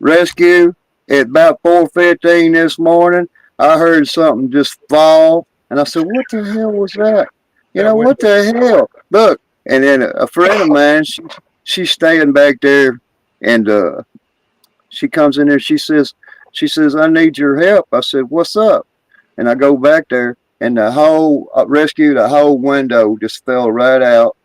rescue, at about 4:15 this morning, I heard something just fall, and I said, what the hell was that? You That know, what window. the hell? Look, and then a friend of mine, she's staying back there, and she comes in there, she says, I need your help. I said, what's up? And I go back there, and the whole, the whole window just fell right out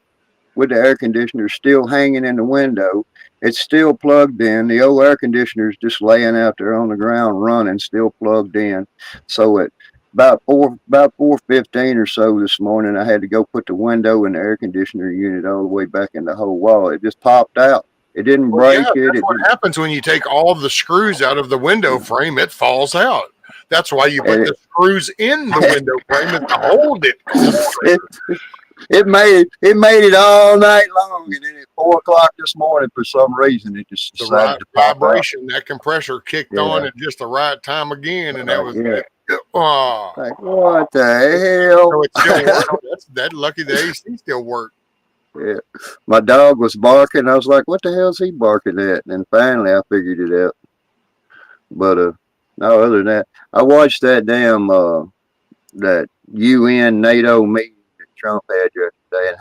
with the air conditioner still hanging in the window. It's still plugged in. The old air conditioner's just laying out there on the ground running, still plugged in. So at about 4:15 or so this morning, I had to go put the window and the air conditioner unit all the way back in the whole wall. It just popped out. It didn't Well, yeah, break it. that's what happens when you take all of the screws out of the window frame. It falls out. That's why you put the screws in the window frame is to hold it. It made it all night long, and then at 4 o'clock this morning, for some reason, it just The decided right to pop vibration, that compressor kicked on Yeah. at just the right time again, and that was Yeah. oh. Like, what the hell? So it still worked. That's lucky the AC still worked. Yeah. My dog was barking. I was like, what the hell's he barking at? And finally I figured it out. But no, other than that, I watched that damn that UN NATO meeting that Trump had yesterday, and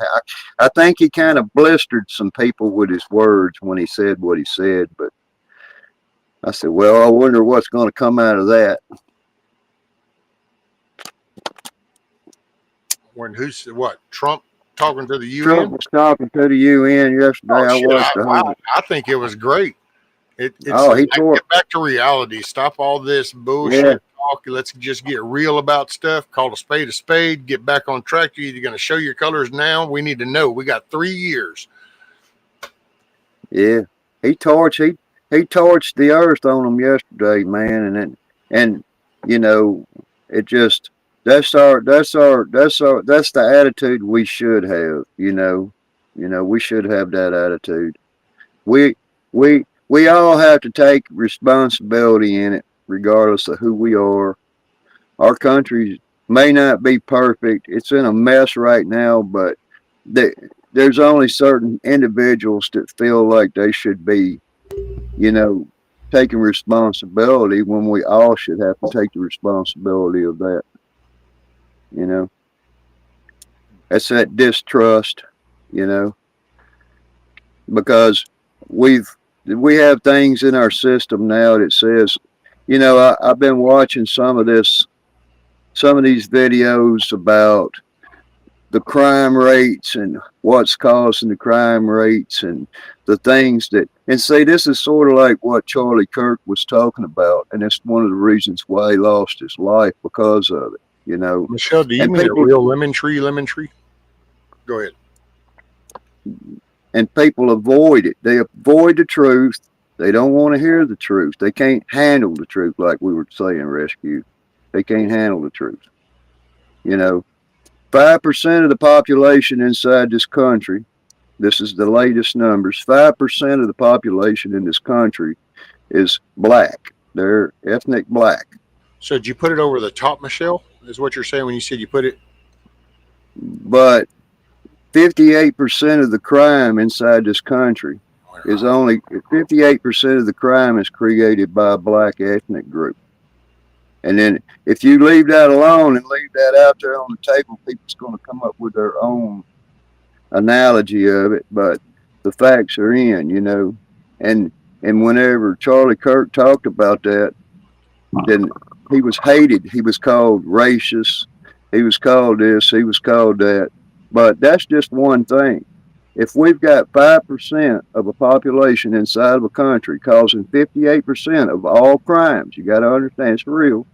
I think he kind of blistered some people with his words when he said what he said. But I said, well, I wonder what's going to come out of that. When who's what? Trump talking to the UN? Trump was talking to the UN yesterday. Oh, I shit, watched the whole. I think it was great. It's Oh, he like, tore. get back to reality. Stop all this bullshit talk. Let's just get real about stuff. Call a spade a spade. Get back on track. You're either going to show your colors now. We need to know. We got 3 years. Yeah, he torched the earth on them yesterday, man, and you know, it just that's the attitude we should have. We should have that attitude. We we all have to take responsibility in it, regardless of who we are. Our country may not be perfect; it's in a mess right now, but there's only certain individuals that feel like they should be, taking responsibility when we all should have to take the responsibility of that. You know, that's that distrust, because we have things in our system now that says, I've been watching some of these videos about the crime rates and what's causing the crime rates and the things and see, this is sort of like what Charlie Kirk was talking about, and it's one of the reasons why he lost his life, because of it, Michelle, do you and mean people, a real lemon tree? Go ahead. and people avoid it. They avoid the truth. They don't want to hear the truth. They can't handle the truth, like we were saying, Rescue. They can't handle the truth. 5% of the population inside this country, this is the latest numbers, 5% of the population in this country is black. They're ethnic black. So did you put it over the top, Michelle? Is what you're saying when you said you put it? But 58% of the crime inside this country is only 58% of the crime is created by a black ethnic group. And then if you leave that alone and leave that out there on the table, people's going to come up with their own analogy of it. But the facts are in, and whenever Charlie Kirk talked about that, then he was hated. He was called racist. He was called this. He was called that. But that's just one thing. If we've got 5% of a population inside of a country causing 58% of all crimes, you got to understand it's real.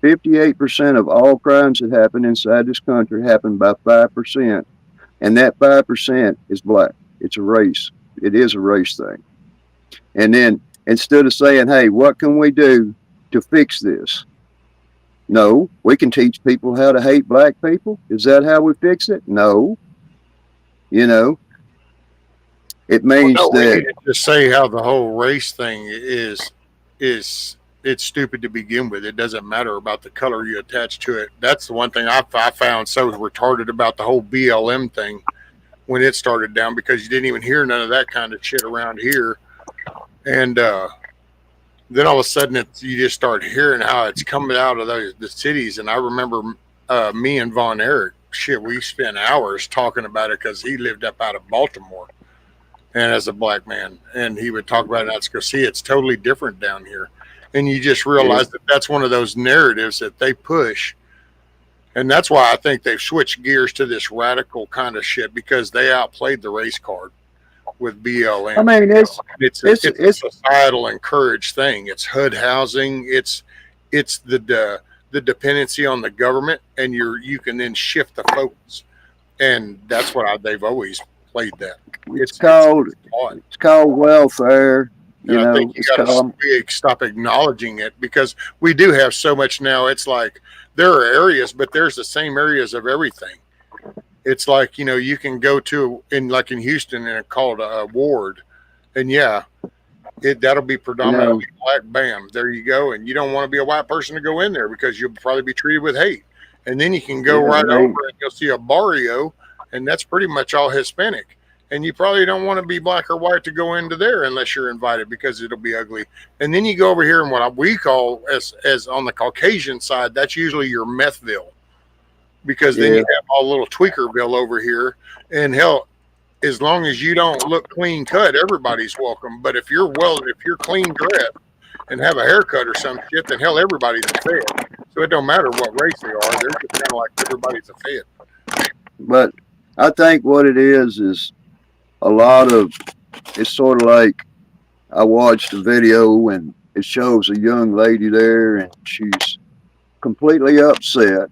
58% of all crimes that happen inside this country happen by 5%. And that 5% is black. It's a race. It is a race thing. And then instead of saying, hey, what can we do to fix this? No, we can teach people how to hate black people. Is that how we fix it? No. It Well, means no, we need that, to just say how the whole race thing is it's stupid to begin with. It doesn't matter about the color you attach to it. That's the one thing I found so retarded about the whole BLM thing when it started down, because you didn't even hear none of that kind of shit around here. And then all of a sudden you just start hearing how it's coming out of the cities. And I remember me and Von Erich, shit, we spent hours talking about it because he lived up out of Baltimore and as a black man, and he would talk about it. Let's go see, it's totally different down here. And you just yeah, realize that that's one of those narratives that they push. And that's why I think they've switched gears to this radical kind of shit, because they outplayed the race card with I BLM. mean, It's a societal encouraged thing. It's HUD housing. It's the dependency on the government, and you can then shift the focus, and that's what they've always played that. it's called, Odd. it's called welfare. And You I think know, you it's got called, to stop acknowledging it, because we do have so much now. It's like there are areas, but there's the same areas of everything. It's like, you can go to in Houston and called a ward, and yeah, that'll be you know, predominantly black. Bam, there you go. And you don't want to be a white person to go in there because you'll probably be treated with hate. And then you can go yeah, right they, over and you'll see a barrio, and that's pretty much all Hispanic. And you probably don't want to be black or white to go into there unless you're invited, because it'll be ugly. And then you go over here, and what we call as on the Caucasian side, that's usually your methville, because then you yeah, have all little tweakerville over here. And hell, as long as you don't look clean cut, everybody's welcome. But if you're clean dressed and have a haircut or some shit, then hell, everybody's a fed. So it don't matter what race they are. They're just kind of like everybody's a fed. but I think what it is a lot of, it's sort of like I watched a video and it shows a young lady there and she's completely upset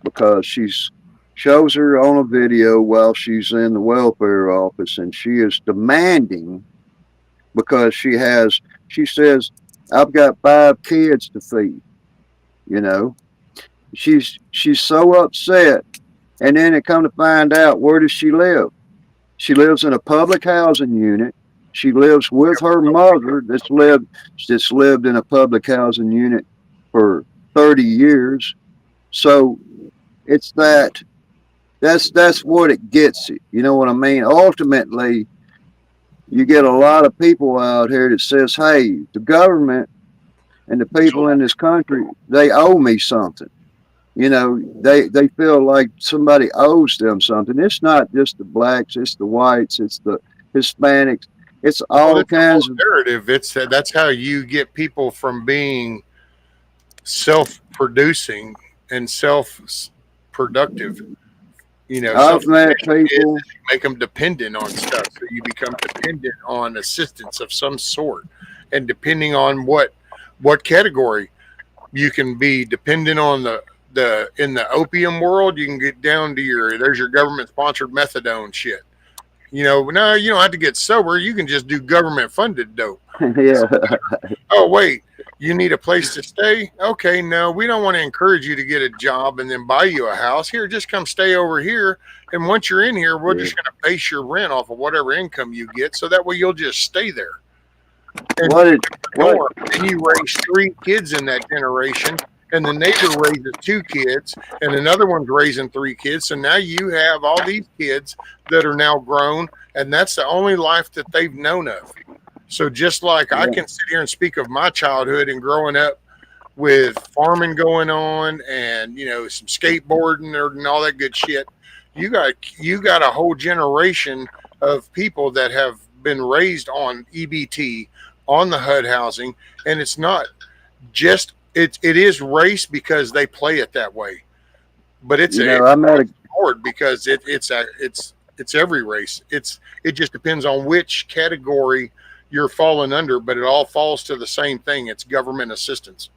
because she's shows her on a video while she's in the welfare office and she is demanding because she says, I've got 5 kids to feed, you know. She's so upset. And then it come to find out, where does she live? She lives in a public housing unit. She lives with her mother that's lived in a public housing unit for 30 years. So it's that's what it gets it. You know what I mean? Ultimately, you get a lot of people out here that says, hey, the government and the people in this country, they owe me something. You know, they feel like somebody owes them something. It's not just the blacks, it's the whites, it's the Hispanics, it's Well, all it's the whole kinds of, narrative. That's how you get people from being self-producing and self-productive. I've met Self-sufficient is people. you make them dependent on stuff, so you become dependent on assistance of some sort, and depending on what category, you can be dependent on the in the opium world. You can get down to there's your government sponsored methadone shit. No, you don't have to get sober. You can just do government funded dope. Yeah, Oh, wait, you need a place to stay? Okay, no, we don't want to encourage you to get a job and then buy you a house. Here, just come stay over here. And once you're in here, we're yeah. just going to base your rent off of whatever income you get. So that way you'll just stay there. And What it what and you raise 3 kids in that generation, and the neighbor raises 2 kids, and another one's raising 3 kids. So now you have all these kids that are now grown, and that's the only life that they've known of. So just like I yeah, can sit here and speak of my childhood and growing up with farming going on, and some skateboarding and all that good shit, you got a whole generation of people that have been raised on EBT, on the HUD housing, and it's not just it is race because they play it that way, but it's you a know, I met a board because it's every race. It just depends on which category you're falling under, but it all falls to the same thing. It's government assistance.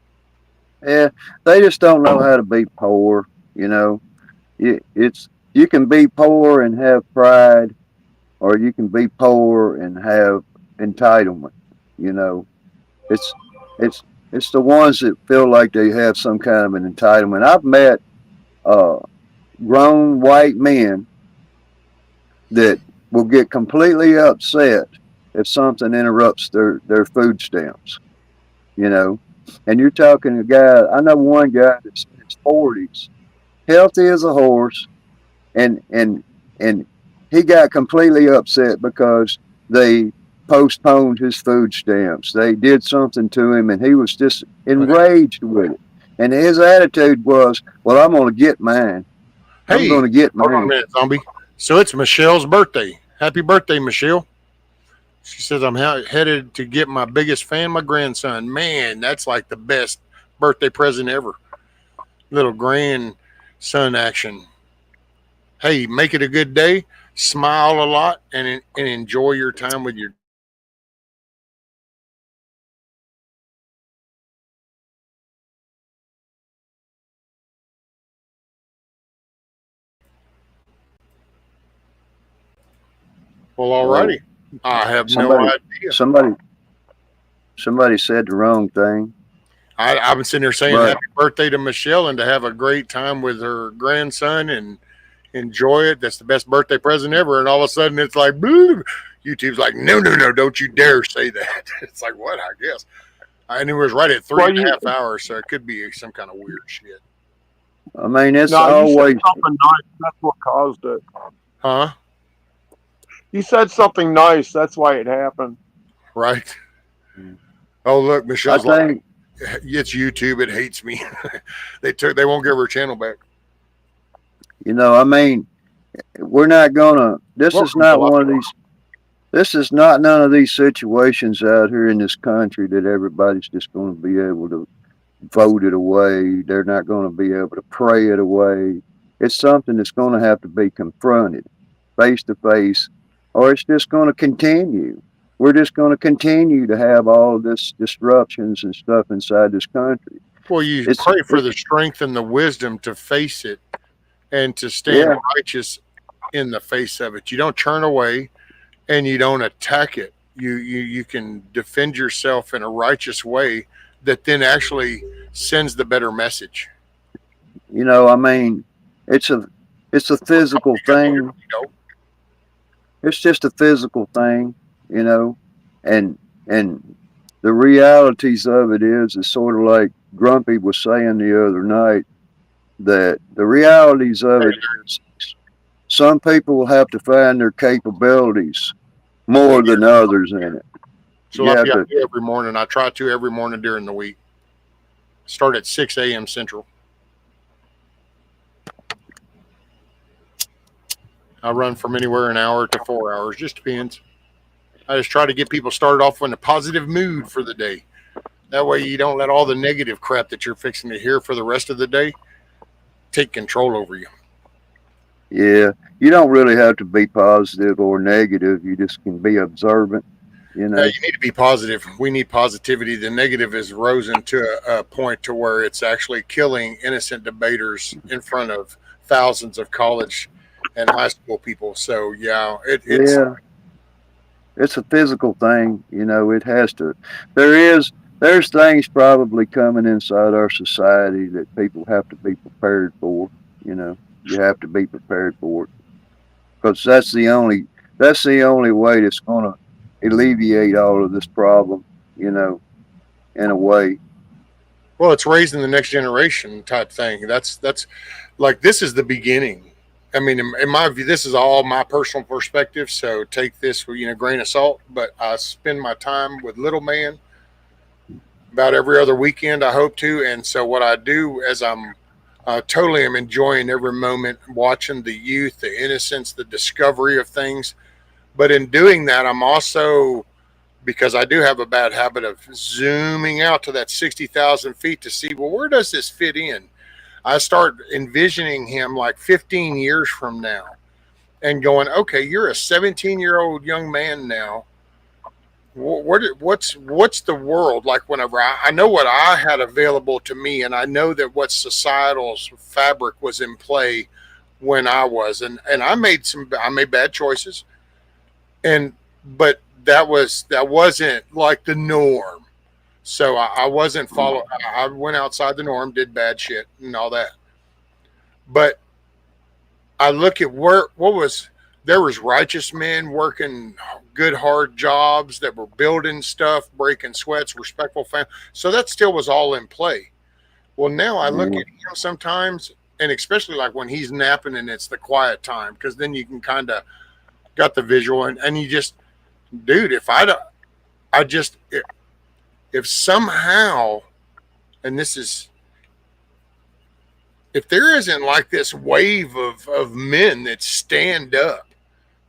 yeah, they just don't know how to be poor, you know. You can be poor and have pride, or you can be poor and have entitlement, you know. It's it's it's the ones that feel like they have some kind of an entitlement. I've met uh, grown white men that will get completely upset if something interrupts their food stamps, you know. And you're talking a guy, I know one guy that's in his 40s, healthy as a horse, and he got completely upset because they postponed his food stamps. They did something to him, and he was just enraged with it. And his attitude was, "Well, I'm going to get mine. I'm Hey, going to get hold on a mine." minute, zombie. So it's Michelle's birthday. Happy birthday, Michelle. She says, I'm headed to get my biggest fan, my grandson. Man, that's like the best birthday present ever. Little grandson action. Hey, make it a good day. Smile a lot and enjoy your time with your. Well, Oh, alrighty. I have no somebody, idea. somebody, somebody said the wrong thing, I've been sitting there saying but happy birthday to Michelle and to have a great time with her grandson and enjoy it. That's the best birthday present ever. And all of a sudden it's like, boo. YouTube's like, no, no, no, don't you dare say that. It's like, what? I guess. And it was right at three Well, and a you half hours, so it could be some kind of weird shit. I mean, it's no, you said always, something nice. That's what caused it. Huh? You said something nice. That's why it happened. Right? Oh, look, I Michelle's like, think, it's YouTube. It hates me. They won't give her channel back. I mean, we're not gonna, Welcome to Life. this is not none of these situations out here in this country that everybody's just going to be able to vote it away. They're not going to be able to pray it away. It's something that's going to have to be confronted face to face, or it's just going to continue. We're just going to continue to have all of this disruptions and stuff inside this country. Well, you It's, pray for it's the strength and the wisdom to face it and to stand yeah, righteous in the face of it. You don't turn away and you don't attack it. You can defend yourself in a righteous way that then actually sends the better message. I mean, it's a it's a physical thing. It's just a physical thing, you know, and and the realities of it is sort of like Grumpy was saying the other night, that the realities of it is some people will have to find their capabilities more than others in it. So You like have I to, do every morning. I try to every morning during the week. Start at 6 a.m. Central. I run from anywhere an hour to 4 hours. Just depends. I just try to get people started off in a positive mood for the day. That way you don't let all the negative crap that you're fixing to hear for the rest of the day take control over you. yeah, you don't really have to be positive or negative. You just can be observant, you know. You need to be positive. We need positivity. The negative has risen to a point to where it's actually killing innocent debaters in front of thousands of college and high school people. So yeah, Yeah, it's a physical thing, it has to. There is, there's things probably coming inside our society that people have to be prepared for, you know. You have to be prepared for it because that's the only way that's going to alleviate all of this problem, you know, in a way. well, it's raising the next generation type thing. That's like this is the beginning. I mean, in my view, this is all my personal perspective. So take this with grain of salt. But I spend my time with little man about every other weekend. I hope to, and so what I do as I'm totally am enjoying every moment, watching the youth, the innocence, the discovery of things. But in doing that, I'm also because I do have a bad habit of zooming out to that 60,000 feet to see, well, where does this fit in? I start envisioning him like 15 years from now and going, okay, you're a 17-year-old young man now. What's the world like whenever I know what I had available to me, and I know that what societal fabric was in play when I was, and I made bad choices, and but that wasn't like the norm. So I wasn't following. I went outside the norm, did bad shit and all that. But I look at what was there was righteous men working good hard jobs that were building stuff, breaking sweats, respectful family. So that still was all in play. Well, now I look at him sometimes, and especially like when he's napping and it's the quiet time, because then you can kind of got the visual, and you just, dude, I just, if somehow, and this is, if there isn't like this wave of men that stand up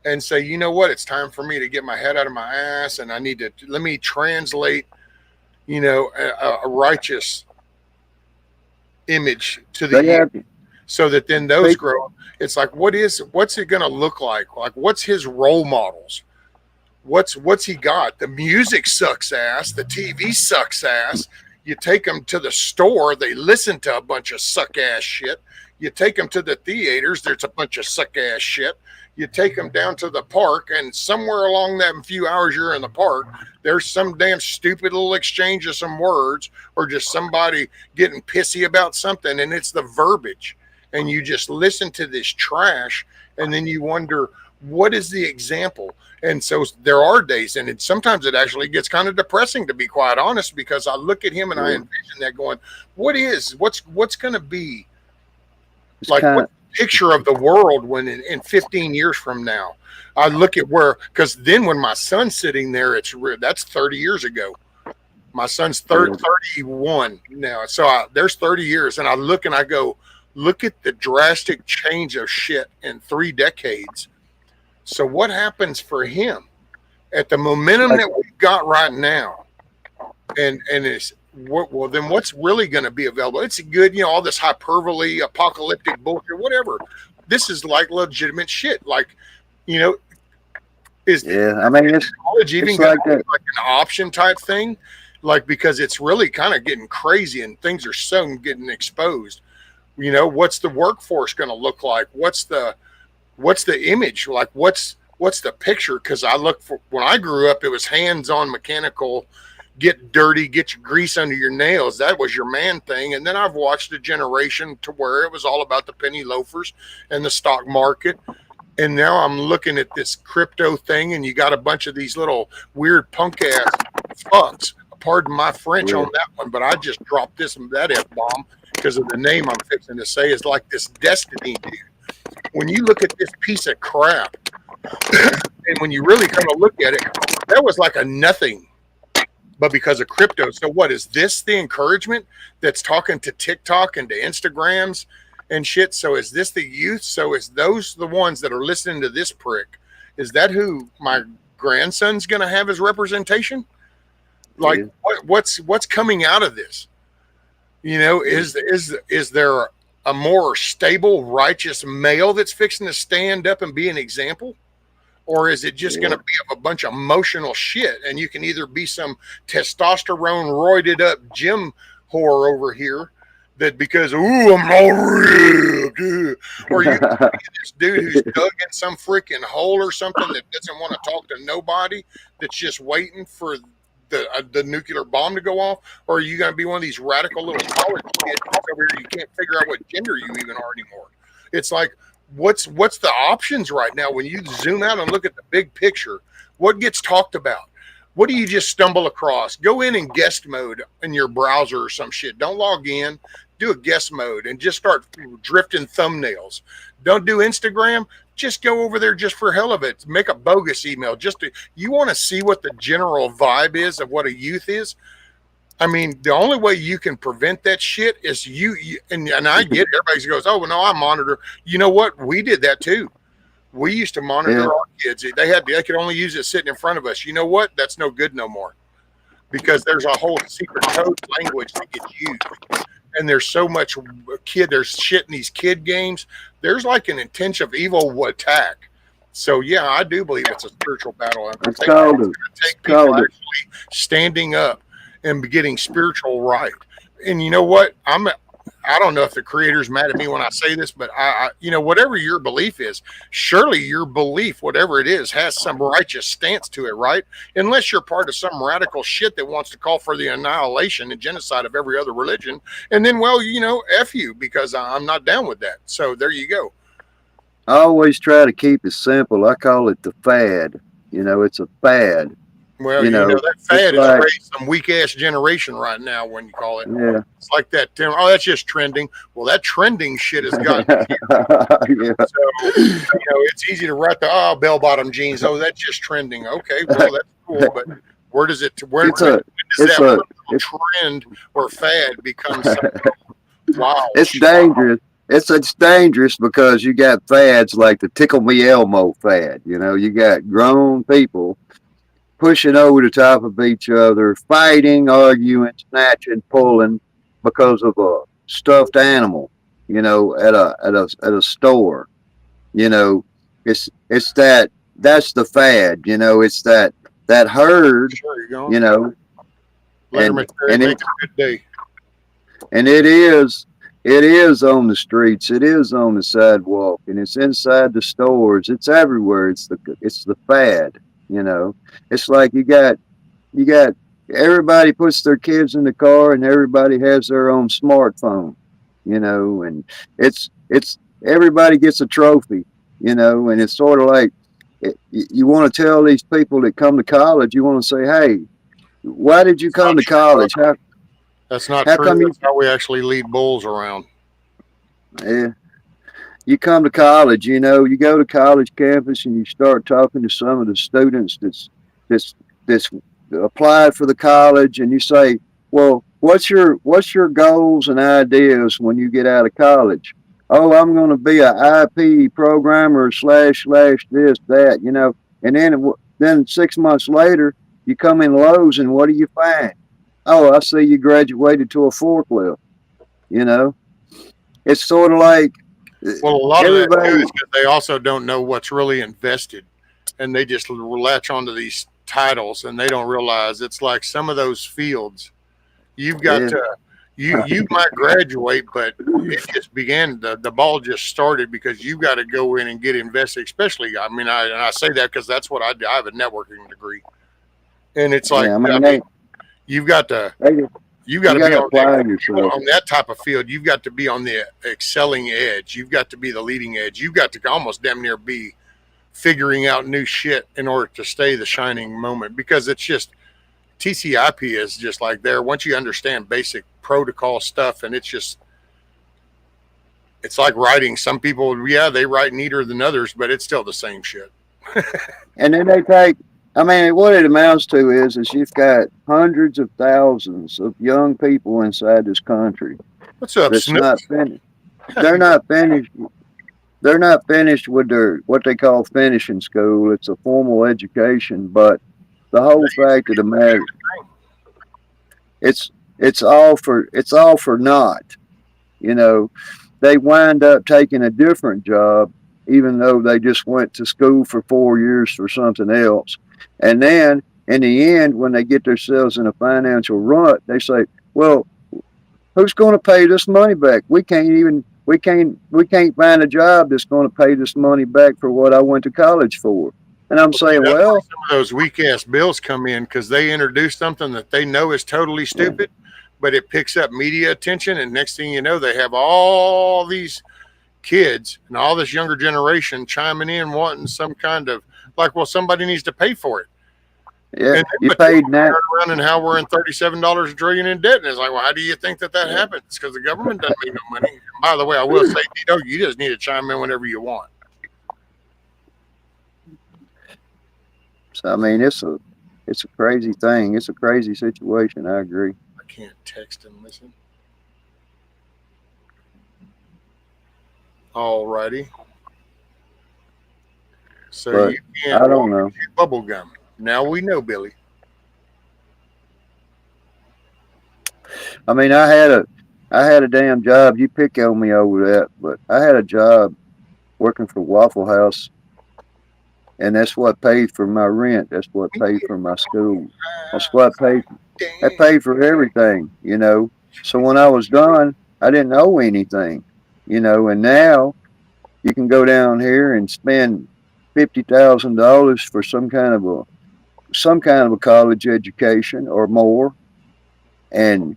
and say, you know what, it's time for me to get my head out of my ass, and I need to, let me translate, a righteous image to the youth, so that then those grow. It's like, what's it going to look like? Like, what's his role models? What's he got? The music sucks ass. The TV sucks ass. You take them to the store, they listen to a bunch of suck ass shit. You take them to the theaters, there's a bunch of suck ass shit. You take them down to the park, and somewhere along that few hours you're in the park, there's some damn stupid little exchange of some words, or just somebody getting pissy about something, and it's the verbiage. And you just listen to this trash, and then you wonder, what is the example? And so there are days, and sometimes it actually gets kind of depressing, to be quite honest, because I look at him and I envision that going, what's going to be like, what's the picture of the world when in 15 years from now? I look at because then when my son's sitting there, that's 30 years ago. My son's 31 now. So there's 30 years, and I look and I go, look at the drastic change of shit in 3 decades. So what happens for him at the momentum that we've got right now? And it's, well, then what's really going to be available? It's good, all this hyperbole, apocalyptic bullshit, whatever. This is like legitimate shit. Like, is college even like an option type thing? Like, because it's really kind of getting crazy and things are so getting exposed. What's the workforce going to look like? What's the image? Like, what's the picture? Because when I grew up, it was hands-on mechanical, get dirty, get your grease under your nails. That was your man thing. And then I've watched a generation to where it was all about the penny loafers and the stock market. And now I'm looking at this crypto thing, and you got a bunch of these little weird punk ass fucks. Pardon my French on that one, but I just dropped that F-bomb because of the name I'm fixing to say, is like this Destiny dude. When you look at this piece of crap, and when you really kind of look at it, that was like a nothing, but because of crypto. So what is this, the encouragement that's talking to TikTok and to Instagrams and shit? So is this the youth? So is those the ones that are listening to this prick? Is that who my grandson's going to have as representation? Like, what's coming out of this? Is there a more stable, righteous male that's fixing to stand up and be an example? Or is it just going to be a bunch of emotional shit? And you can either be some testosterone roided up gym whore over here that because, ooh, I'm all real good. Or you can be this dude who's dug in some freaking hole or something that doesn't want to talk to nobody, that's just waiting for the nuclear bomb to go off. Or are you going to be one of these radical little college kids over here? You can't figure out what gender you even are anymore. It's like, what's the options right now when you zoom out and look at the big picture? What gets talked about? What do you just stumble across? Go in guest mode in your browser or some shit. Don't log in. Do a guest mode and just start drifting thumbnails. Don't do Instagram. Just go over there just for hell of it. Make a bogus email. You want to see what the general vibe is of what a youth is? I mean, the only way you can prevent that shit is and I get it. Everybody goes, oh, well, no, I monitor. You know what? We did that too. We used to monitor our kids. They could only use it sitting in front of us. You know what? That's no good no more, because there's a whole secret code language that gets used. And there's so much there's shit in these kid games. There's like an intent of evil attack. So yeah, I do believe it's a spiritual battle. It's going to take people actually standing up and getting spiritual right. And you know what? I don't know if the creator's mad at me when I say this, but I whatever your belief is, surely your belief, whatever it is, has some righteous stance to it, right? Unless you're part of some radical shit that wants to call for the annihilation and genocide of every other religion. And then, well, F you, because I'm not down with that. So there you go. I always try to keep it simple. I call it the fad. It's a fad. Well, that It's fad has like, raised some weak ass generation right now. When you call it, yeah. it's like that. Oh, that's just trending. Well, that trending shit has gotten. Yeah. So it's easy to write the bell bottom jeans. Oh, that's just trending. Okay, well that's cool, but where does it? Where It's when a, does it's that a, one it's, trend or fad become something? Wow, it's dangerous. It's dangerous because you got fads like the Tickle Me Elmo fad. You got grown people pushing over the top of each other, fighting, arguing, snatching, pulling because of a stuffed animal. At a store. You know, it's that's the fad. It's that herd. Sure, you're going. You know, Later, and Miss Terry, and make it it a good day. and it is on the streets. It is on the sidewalk, and it's inside the stores. It's everywhere. It's the fad. It's like you got everybody puts their kids in the car, and everybody has their own smartphone. And it's everybody gets a trophy. And it's sort of like you want to tell these people that come to college. You want to say, hey, why did you It's not come to true, bro. college? How That's not how true. come you? That's how we actually lead bulls around. Yeah, you come to college, you go to college campus and you start talking to some of the students that's applied for the college, and you say, well, what's your goals and ideas when you get out of college? Oh, I'm going to be a IP programmer slash this that. And then 6 months later you come in Lowe's, and what do you find? Oh, I see you graduated to a forklift. you know it's sort of like Well, a lot of that too everybody. is because they also don't know what's really invested, and they just latch onto these titles, and they don't realize it's like some of those fields. You've got Yeah. to you might graduate, but it just began. The ball just started because you got to go in and get invested. Especially, I mean, I say that because that's what I do. I have a networking degree, and it's like Yeah, I I mean, mean, you've got to they you got you to got be to apply yourself. on that type of field. You've got to be on the excelling edge. You've got to be the leading edge. You've got to almost damn near be figuring out new shit in order to stay the shining moment, because it's just TCIP is just like there. Once you understand basic protocol stuff, and it's like writing. Some people, yeah, they write neater than others, but it's still the same shit. And then they take. I mean, what it amounts to is you've got hundreds of thousands of young people inside this country What's up, that's Snoop? not finished. They're not finished. They're not finished with their what they call finishing school. It's a formal education, but the whole fact of the matter, it's it's all for naught. You know, they wind up taking a different job, even though they just went to school for 4 years for something else. And then in the end, when they get themselves in a financial rut, they say, well, who's going to pay this money back? We can't find a job that's going to pay this money back for what I went to college for. And I'm Well, see, saying, that's where well, some of those weak ass bills come in because they introduce something that they know is totally stupid, but it picks up media attention, and next thing you know, they have all these kids and all this younger generation chiming in wanting some kind of like, well, somebody needs to pay for it. yeah, And you then paid turn that. around and how we're in $37 a trillion in debt, and it's like, well, how do you think that happens? Because the government doesn't make no money. And by the way, I will say, you just need to chime in whenever you want. So I mean, it's a crazy thing. It's a crazy situation. I agree. I can't text and listen. Alrighty. So But you can't I walk don't know. and chew bubble gum. Now we know, Billy. I mean, I had a damn job. You pick on me over that, but I had a job working for Waffle House, and that's what paid for my rent. That's what paid for my school. That's what paid. That paid for everything. So when I was done, I didn't owe anything. And now you can go down here and spend $50,000 for some kind of a college education or more, and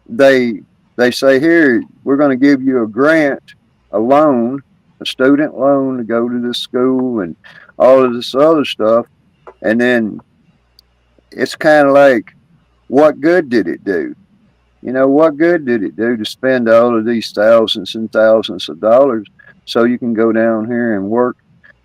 they they say, here, we're going to give you a grant, a loan, a student loan to go to the school and all of this other stuff. And then it's kind of like, what good did it do? What good did it do to spend all of these thousands and thousands of dollars so you can go down here and work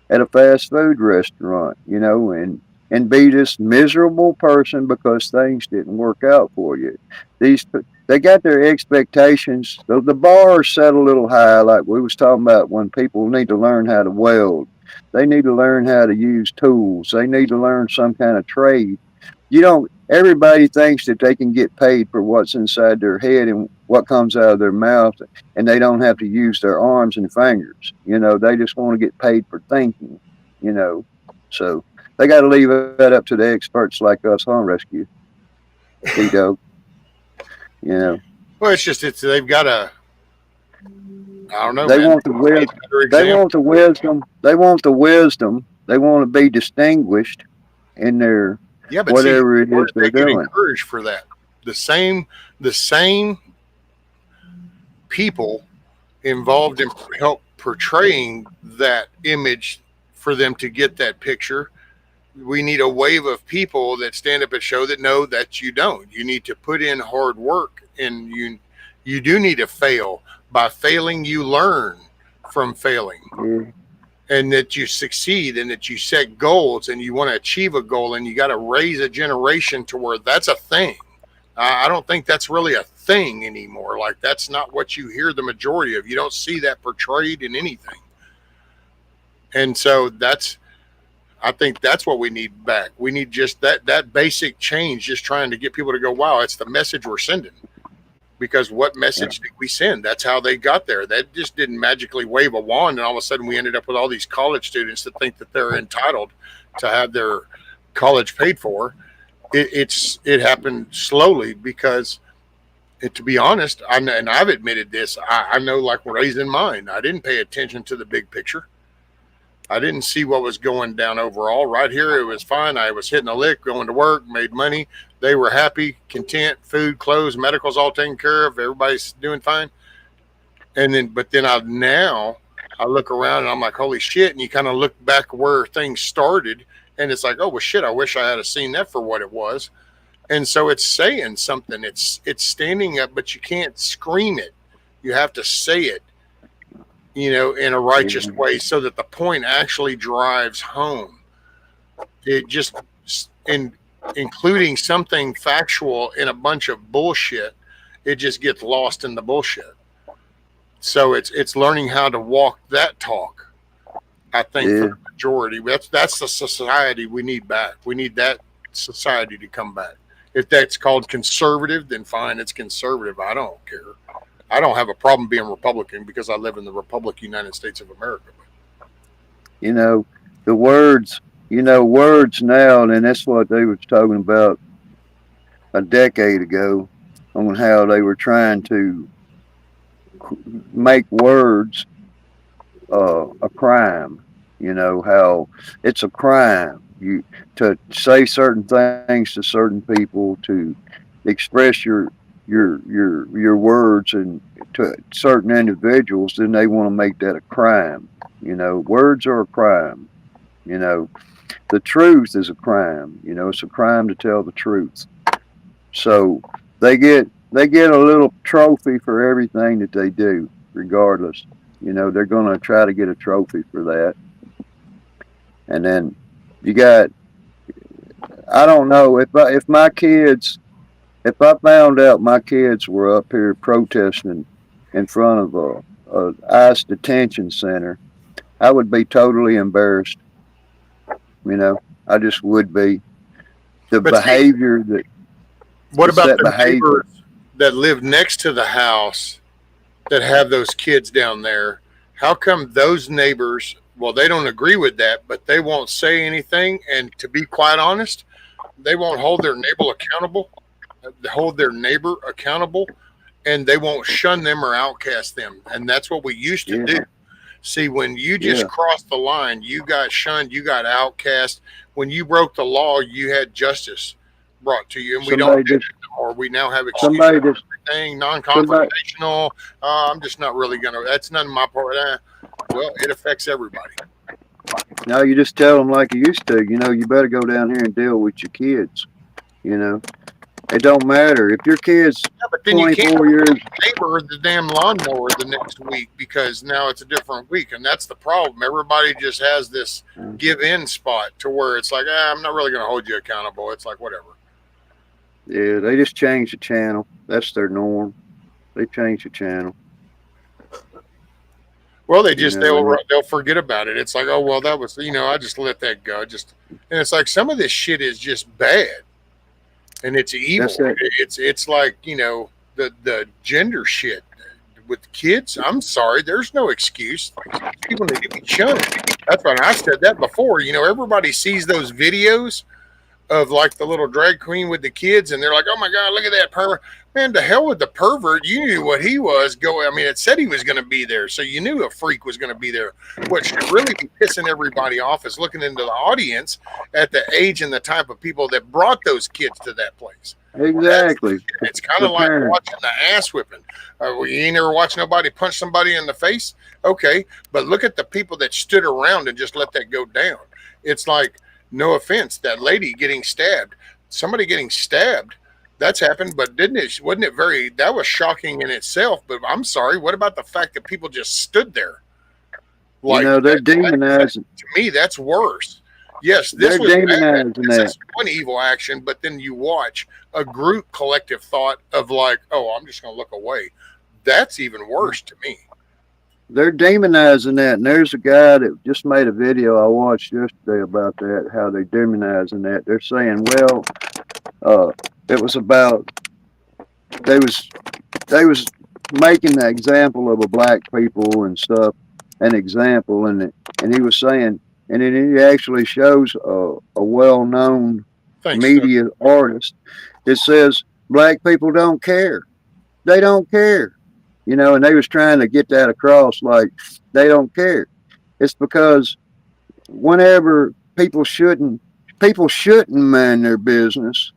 at a fast food restaurant, and be this miserable person because things didn't work out for you. They got their expectations. The bar is set a little high, like we was talking about when people need to learn how to weld. They need to learn how to use tools. They need to learn some kind of trade. Everybody thinks that they can get paid for what's inside their head and what comes out of their mouth, and they don't have to use their arms and fingers. They just want to get paid for thinking, So they got to leave that up to the experts like us, huh, Rescue? Well, they've got a. I don't know. They man. want the wisdom. They want the wisdom. They want the wisdom. They want to be distinguished in their whatever it is they're doing. Encouraged for that. The same people involved in help portraying that image for them to get that picture. We need a wave of people that stand up and show that no, that you don't. You need to put in hard work, and you do need to fail. By failing, you learn from failing. Yeah. And that you succeed, and that you set goals, and you want to achieve a goal, and you got to raise a generation to where that's a thing. I don't think that's really a thing anymore. Like, that's not what you hear the majority of. You don't see that portrayed in anything. And so I think that's what we need back. We need just that basic change, just trying to get people to go, wow, it's the message we're sending. Because what message did we send? That's how they got there. That just didn't magically wave a wand, and all of a sudden we ended up with all these college students that think that they're entitled to have their college paid for. It happened slowly because, to be honest, and I've admitted this, I know, like, raising mine, I didn't pay attention to the big picture. I didn't see what was going down overall. Right here, it was fine. I was hitting a lick, going to work, made money. They were happy, content, food, clothes, medical's all taken care of. Everybody's doing fine. But then I look around and I'm like, holy shit. And you kind of look back where things started, and it's like, oh, well, shit, I wish I had seen that for what it was. And so it's saying something. It's standing up, but you can't scream it. You have to say it, in a righteous way, so that the point actually drives home. It just, including something factual in a bunch of bullshit, it just gets lost in the bullshit. So it's learning how to walk that talk, I think, for the majority. That's the society we need back. We need that society to come back. If that's called conservative, then fine, it's conservative. I don't care. I don't have a problem being Republican because I live in the Republic United States of America. The words now, and that's what they were talking about a decade ago, on how they were trying to make words a crime. How it's a crime to say certain things to certain people, to express your words and to certain individuals, then they want to make that a crime. Words are a crime. The truth is a crime. It's a crime to tell the truth. So they get a little trophy for everything that they do, regardless. They're going to try to get a trophy for that. And then you got, I don't know, if I found out my kids were up here protesting in front of a ICE detention center, I would be totally embarrassed. I just would be. Behavior that. What about the neighbors that live next to the house that have those kids down there? How come those neighbors, well, they don't agree with that, but they won't say anything? And to be quite honest, they won't hold their neighbor accountable, and they won't shun them or outcast them. And that's what we used to do. See, when you just crossed the line, you got shunned, you got outcast. When you broke the law, you had justice brought to you, and we don't do it anymore. We now have excuses for everything, non-confrontational. I'm just not really gonna. That's none of my part. Well, it affects everybody. Now you just tell them like you used to. You better go down here and deal with your kids. You know, it don't matter if your kid's Yeah, but then you can't 24 years. neighbor the damn lawnmower the next week because now it's a different week, and that's the problem. Everybody just has this give in spot to where it's like, I'm not really going to hold you accountable. It's like whatever. Yeah, they just change the channel. That's their norm. They change the channel. Well, You know, they'll forget about it. It's like, oh well, that was I just let that go. Just and it's like some of this shit is just bad and it's that's evil. that. It's like the gender shit with kids. I'm sorry, there's no excuse. People need to be shunned. That's why I said that before. Everybody sees those videos of like the little drag queen with the kids, and they're like, "Oh my god, look at that pervert!" Man, to hell with the pervert. You knew what he was. I mean, it said he was going to be there, so you knew a freak was going to be there. What should really be pissing everybody off is looking into the audience at the age and the type of people that brought those kids to that place. Exactly. It's kind The of like parent. watching the ass whipping. You ain't never watched nobody punch somebody in the face, okay? But look at the people that stood around and just let that go down. It's like, no offense, that lady getting stabbed, somebody getting stabbed. That's happened, but didn't it? Wasn't it very? That was shocking in itself. But I'm sorry. What about the fact that people just stood there? Like They're demonizing. to me, that's worse. Yes, this They're was bad. demonizing This that. is one evil action, but then you watch a group collective thought of like, oh, I'm just going to look away. That's even worse to me. They're demonizing that. And there's a guy that just made a video I watched yesterday about that. How they're demonizing that. They're saying, well, it was about they was they was making the example of a black people and stuff, an example, and he was saying, and then he actually shows a well-known Thanks, Doug. media artist. It says black people don't care. They don't care, and they was trying to get that across, like they don't care. It's because whenever people shouldn't mind their business,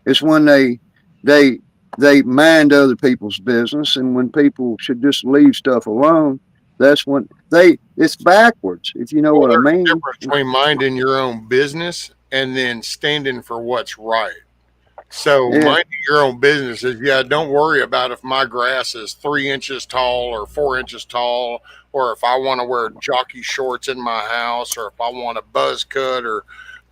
it's when they they mind other people's business, and when people should just leave stuff alone, that's when it's backwards. If you know Well, what I there's a mean. difference between minding your own business and then standing for what's right. So Yeah, minding your own business is, yeah, don't worry about if my grass is 3 inches tall or 4 inches tall, or if I want to wear jockey shorts in my house, or if I want a buzz cut,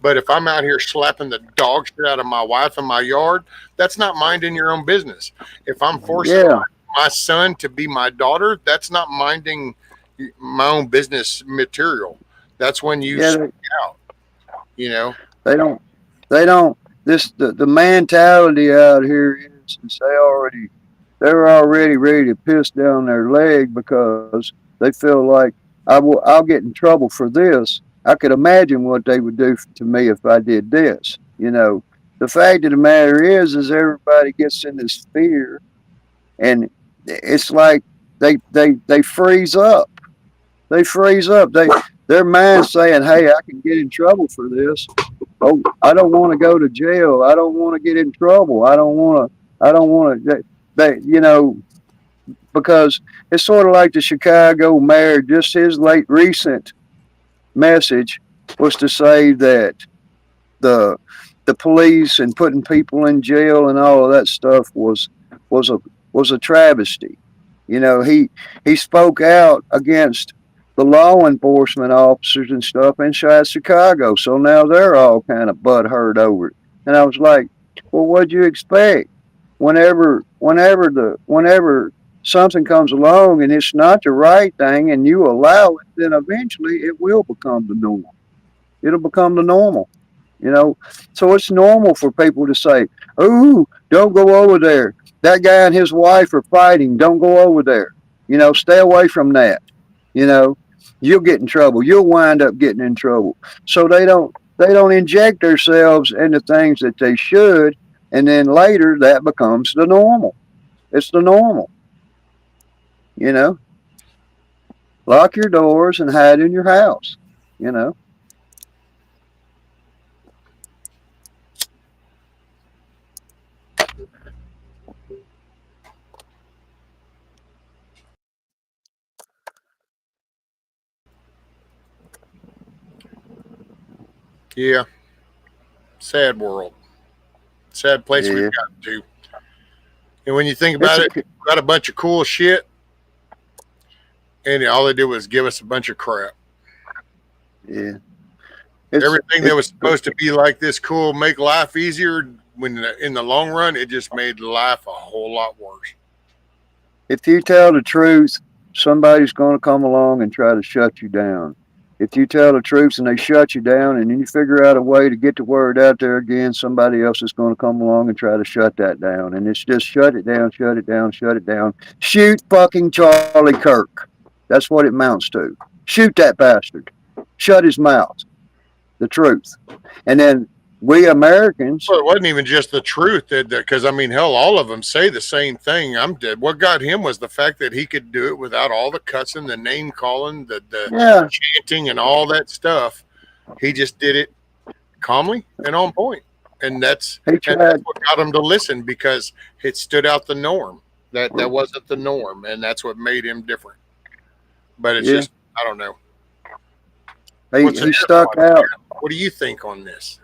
but if I'm out here slapping the dog shit out of my wife in my yard, that's not minding your own business. If I'm forcing yeah, my son to be my daughter, that's not minding my own business material. That's when you yeah. speak out, you know? They don't. They don't. The mentality out here is they're already ready to piss down their leg because they feel like I'll get in trouble for this. I could imagine what they would do to me if I did this. The fact of the matter is everybody gets in this fear, and it's like they freeze up. They freeze up. Their mind's saying, "Hey, I can get in trouble for this. Oh, I don't want to go to jail. I don't want to get in trouble. I don't want to. I don't want to." Because it's sort of like the Chicago mayor. Just his late recent message was to say that the the police and putting people in jail and all of that stuff was a was a travesty. He spoke out against the law enforcement officers and stuff inside Chicago. So now they're all kind of butthurt over it. And I was like, well, what'd you expect? Whenever something comes along and it's not the right thing and you allow it, then eventually it will become the norm. It'll become the normal. You know, so it's normal for people to say, "Ooh, don't go over there. That guy and his wife are fighting. Don't go over there. Stay away from that. You know, you'll get in trouble. You'll wind up getting in trouble." So they don't inject themselves into things that they should, and then later that becomes the normal. It's the normal. You know, lock your doors and hide in your house. You know. Yeah. Sad world. Sad place we've Yeah. gotten to. And when you think It's about a, it, got a bunch of cool shit, and all they did was give us a bunch of crap. yeah. It's Everything that it's was supposed to be like this cool, make life easier, when in the long run, it just made life a whole lot worse. if you tell the truth, somebody's going to come along and try to shut you down. If you tell the truth and they shut you down, and then you figure out a way to get the word out there again, somebody else is going to come along and try to shut that down. And it's just shut it down, shut it down, shut it down. Shoot fucking Charlie Kirk. That's what it amounts to. Shoot that bastard. Shut his mouth. The truth. And then we Americans, Well, it wasn't even just the truth, because I mean, hell, all of them say the same thing. I'm dead. What got him was the fact that he could do it without all the cussing, the name calling, the yeah, chanting, and all that stuff. He just did it calmly and on point, and that's he and that's tried. what got him to listen, because it stood out the norm. That wasn't the norm, and that's what made him different. But it's Yeah, just, I don't know. he, What's he your stuck thought? out. What do you think on this?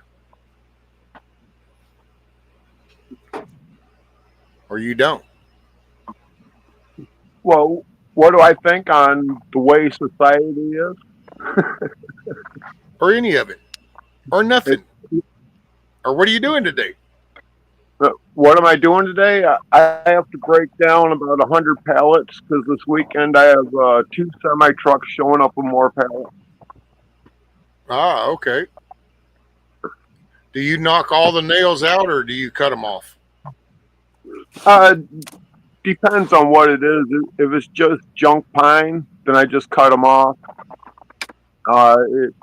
Or you don't? Well, what do I think on the way society is? Or any of it? Or It, nothing? Or what are you doing today? what am I doing today? I have to break down about 100 pallets because this weekend I have 2 semi trucks showing up with more pallets. Ah, okay. Do you knock all the nails out, or do you cut them off? Uh, Depends on what it is. If it's just junk pine, then I just cut them off. Uh, it,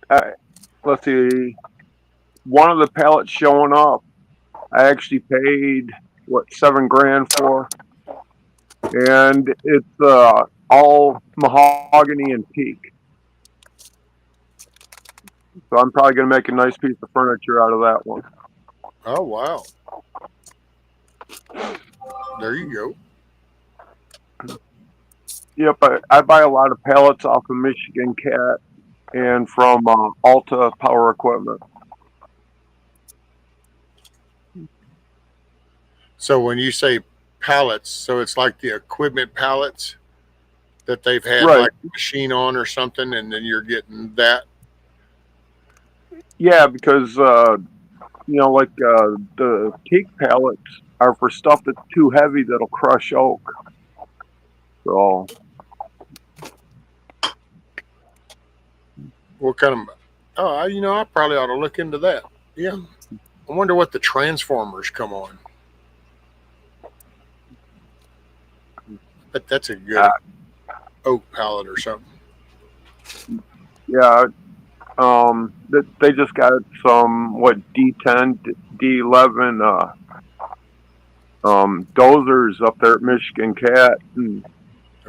I, let's see, one of the pallets showing up, I actually paid what $7 grand for, and it's all mahogany and teak. So I'm probably gonna make a nice piece of furniture out of that one. Oh, wow. There you go. Yep, I buy a lot of pallets off of Michigan Cat and from Alta Power Equipment. So when you say pallets, so it's like the equipment pallets that they've had Right. like a machine on or something, and then you're getting that. Yeah, because like the teak pallets are for stuff that's too heavy that'll crush oak. So What kind of? Oh, I probably ought to look into that. Yeah. I wonder what the transformers come on. But that's a good uh, oak pallet or something. yeah, they just got some D10, D11 dozers up there at Michigan Cat. And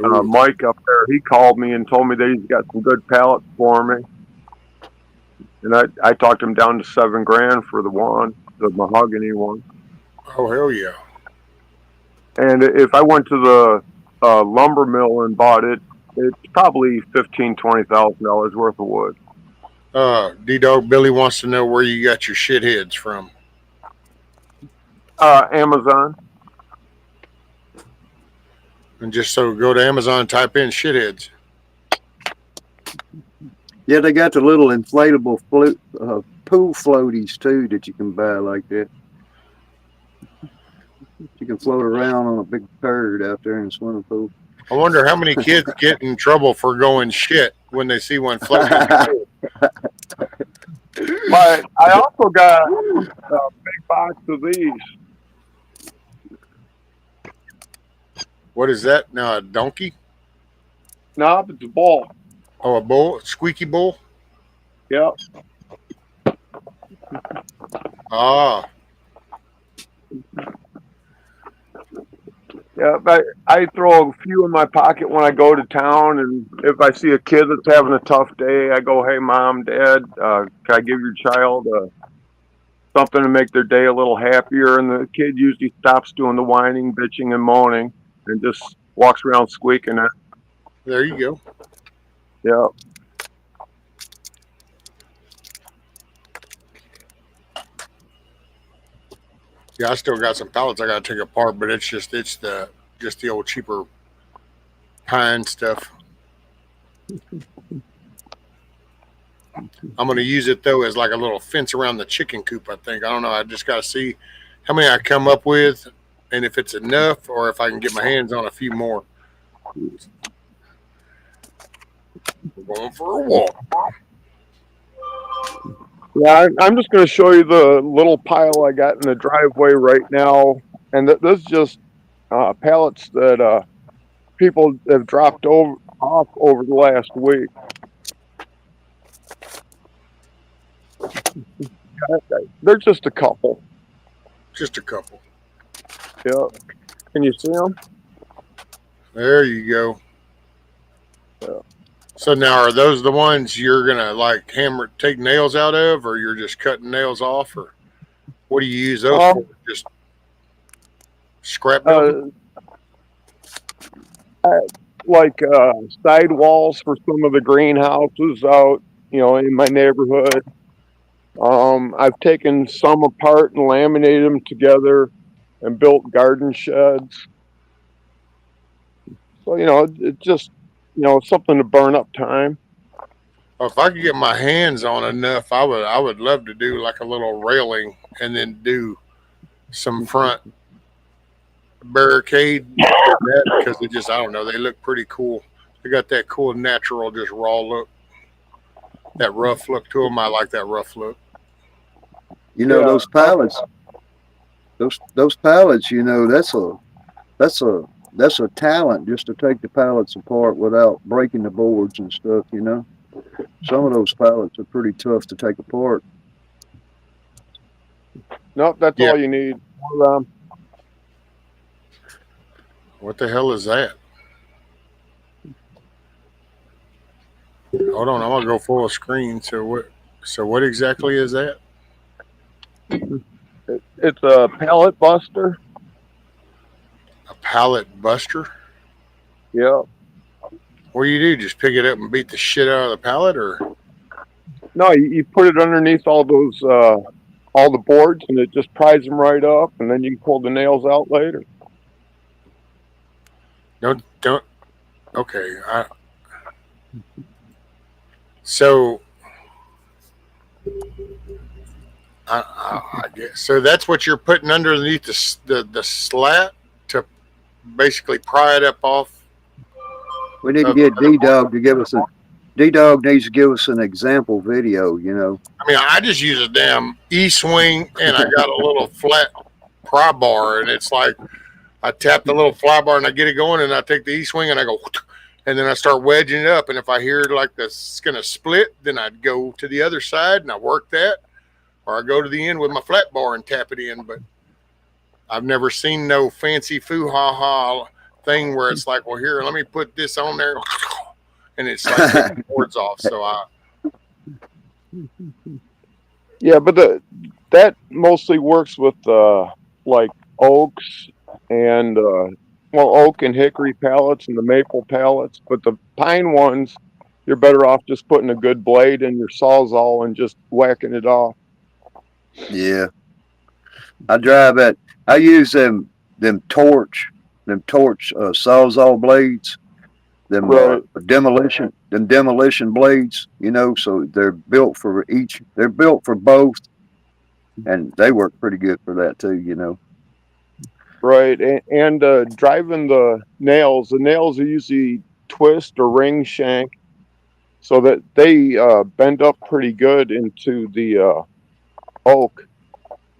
Ooh. Mike up there, he called me and told me that he's got some good pallets for me. And I talked him down to $7 grand for the mahogany one. Oh, hell yeah. And if I went to the lumber mill and bought it, it's probably $15,000-$20,000 worth of wood. D-Dog Billy wants to know where you got your shitheads from. Amazon. And just so go to Amazon and type in shitheads. Yeah, they got the little inflatable pool floaties too that you can buy like that. You can float around on a big turd out there in a swimming pool. I wonder how many kids get in trouble for going shit when they see one floating. But I also got a big box of these. What is that now? A donkey? No, it's a bull. Oh, a bull? Squeaky bull? Yep. Ah. Yeah, I throw a few in my pocket when I go to town, and if I see a kid that's having a tough day, I go, "Hey, mom, dad, can I give your child something to make their day a little happier?" And the kid usually stops doing the whining, bitching, and moaning, and just walks around squeaking it. There you go. Yeah. Yeah, I still got some pallets I got to take apart, but it's the old cheaper pine stuff. I'm gonna use it though as like a little fence around the chicken coop. I think I don't know. I just got to see how many I come up with, and if it's enough, or if I can get my hands on a few more. We're going for a walk. Yeah, I'm just going to show you the little pile I got in the driveway right now, and this is just pallets that people have dropped off over the last week. They're just a couple. Just a couple. Yeah, can you see them? There you go. Yeah. So now, are those the ones you're gonna like hammer, take nails out of, or you're just cutting nails off, or what do you use those for? Just scrap building? Like side walls for some of the greenhouses out, in my neighborhood. I've taken some apart and laminated them together and built garden sheds. So, it's just, something to burn up time. Well, if I could get my hands on enough, I would love to do like a little railing and then do some front barricade that because it just I don't know, they look pretty cool. They got that cool natural just raw look, that rough look to them. I like that rough look. Those pallets, those pallets. That's a talent just to take the pallets apart without breaking the boards and stuff. Some of those pallets are pretty tough to take apart. Nope, that's Yeah. all you need. What the hell is that? Hold on, I'm gonna go full screen. So what exactly is that? It's a pallet buster. A pallet buster? Yeah. What do you do? Just pick it up and beat the shit out of the pallet, or? No, you put it underneath all the boards, and it just pries them right up, and then you can pull the nails out later. Don't. Okay. So I guess so. That's what you're putting underneath the slat to basically pry it up off. We need to get D-Dog to give us D-Dog needs to give us an example video. I mean, I just use a damn E-swing, and I got a little flat pry bar, and it's like I tap the little fly bar and I get it going, and I take the E-swing and I go, and then I start wedging it up. And if I hear like it's gonna split, then I'd go to the other side and I work that, or I go to the end with my flat bar and tap it in. But I've never seen no fancy foo ha ha thing where it's like, well, here, let me put this on there, and it's like taking the boards off. So Yeah, but that mostly works with like oaks and oak and hickory pallets and the maple pallets. But the pine ones, you're better off just putting a good blade in your sawzall and just whacking it off. Yeah, I use them torch sawzall blades, them Right. demolition blades. So they're built for both, and they work pretty good for that too. Right, and driving the nails are usually twist or ring shank, so that they bend up pretty good into the oak.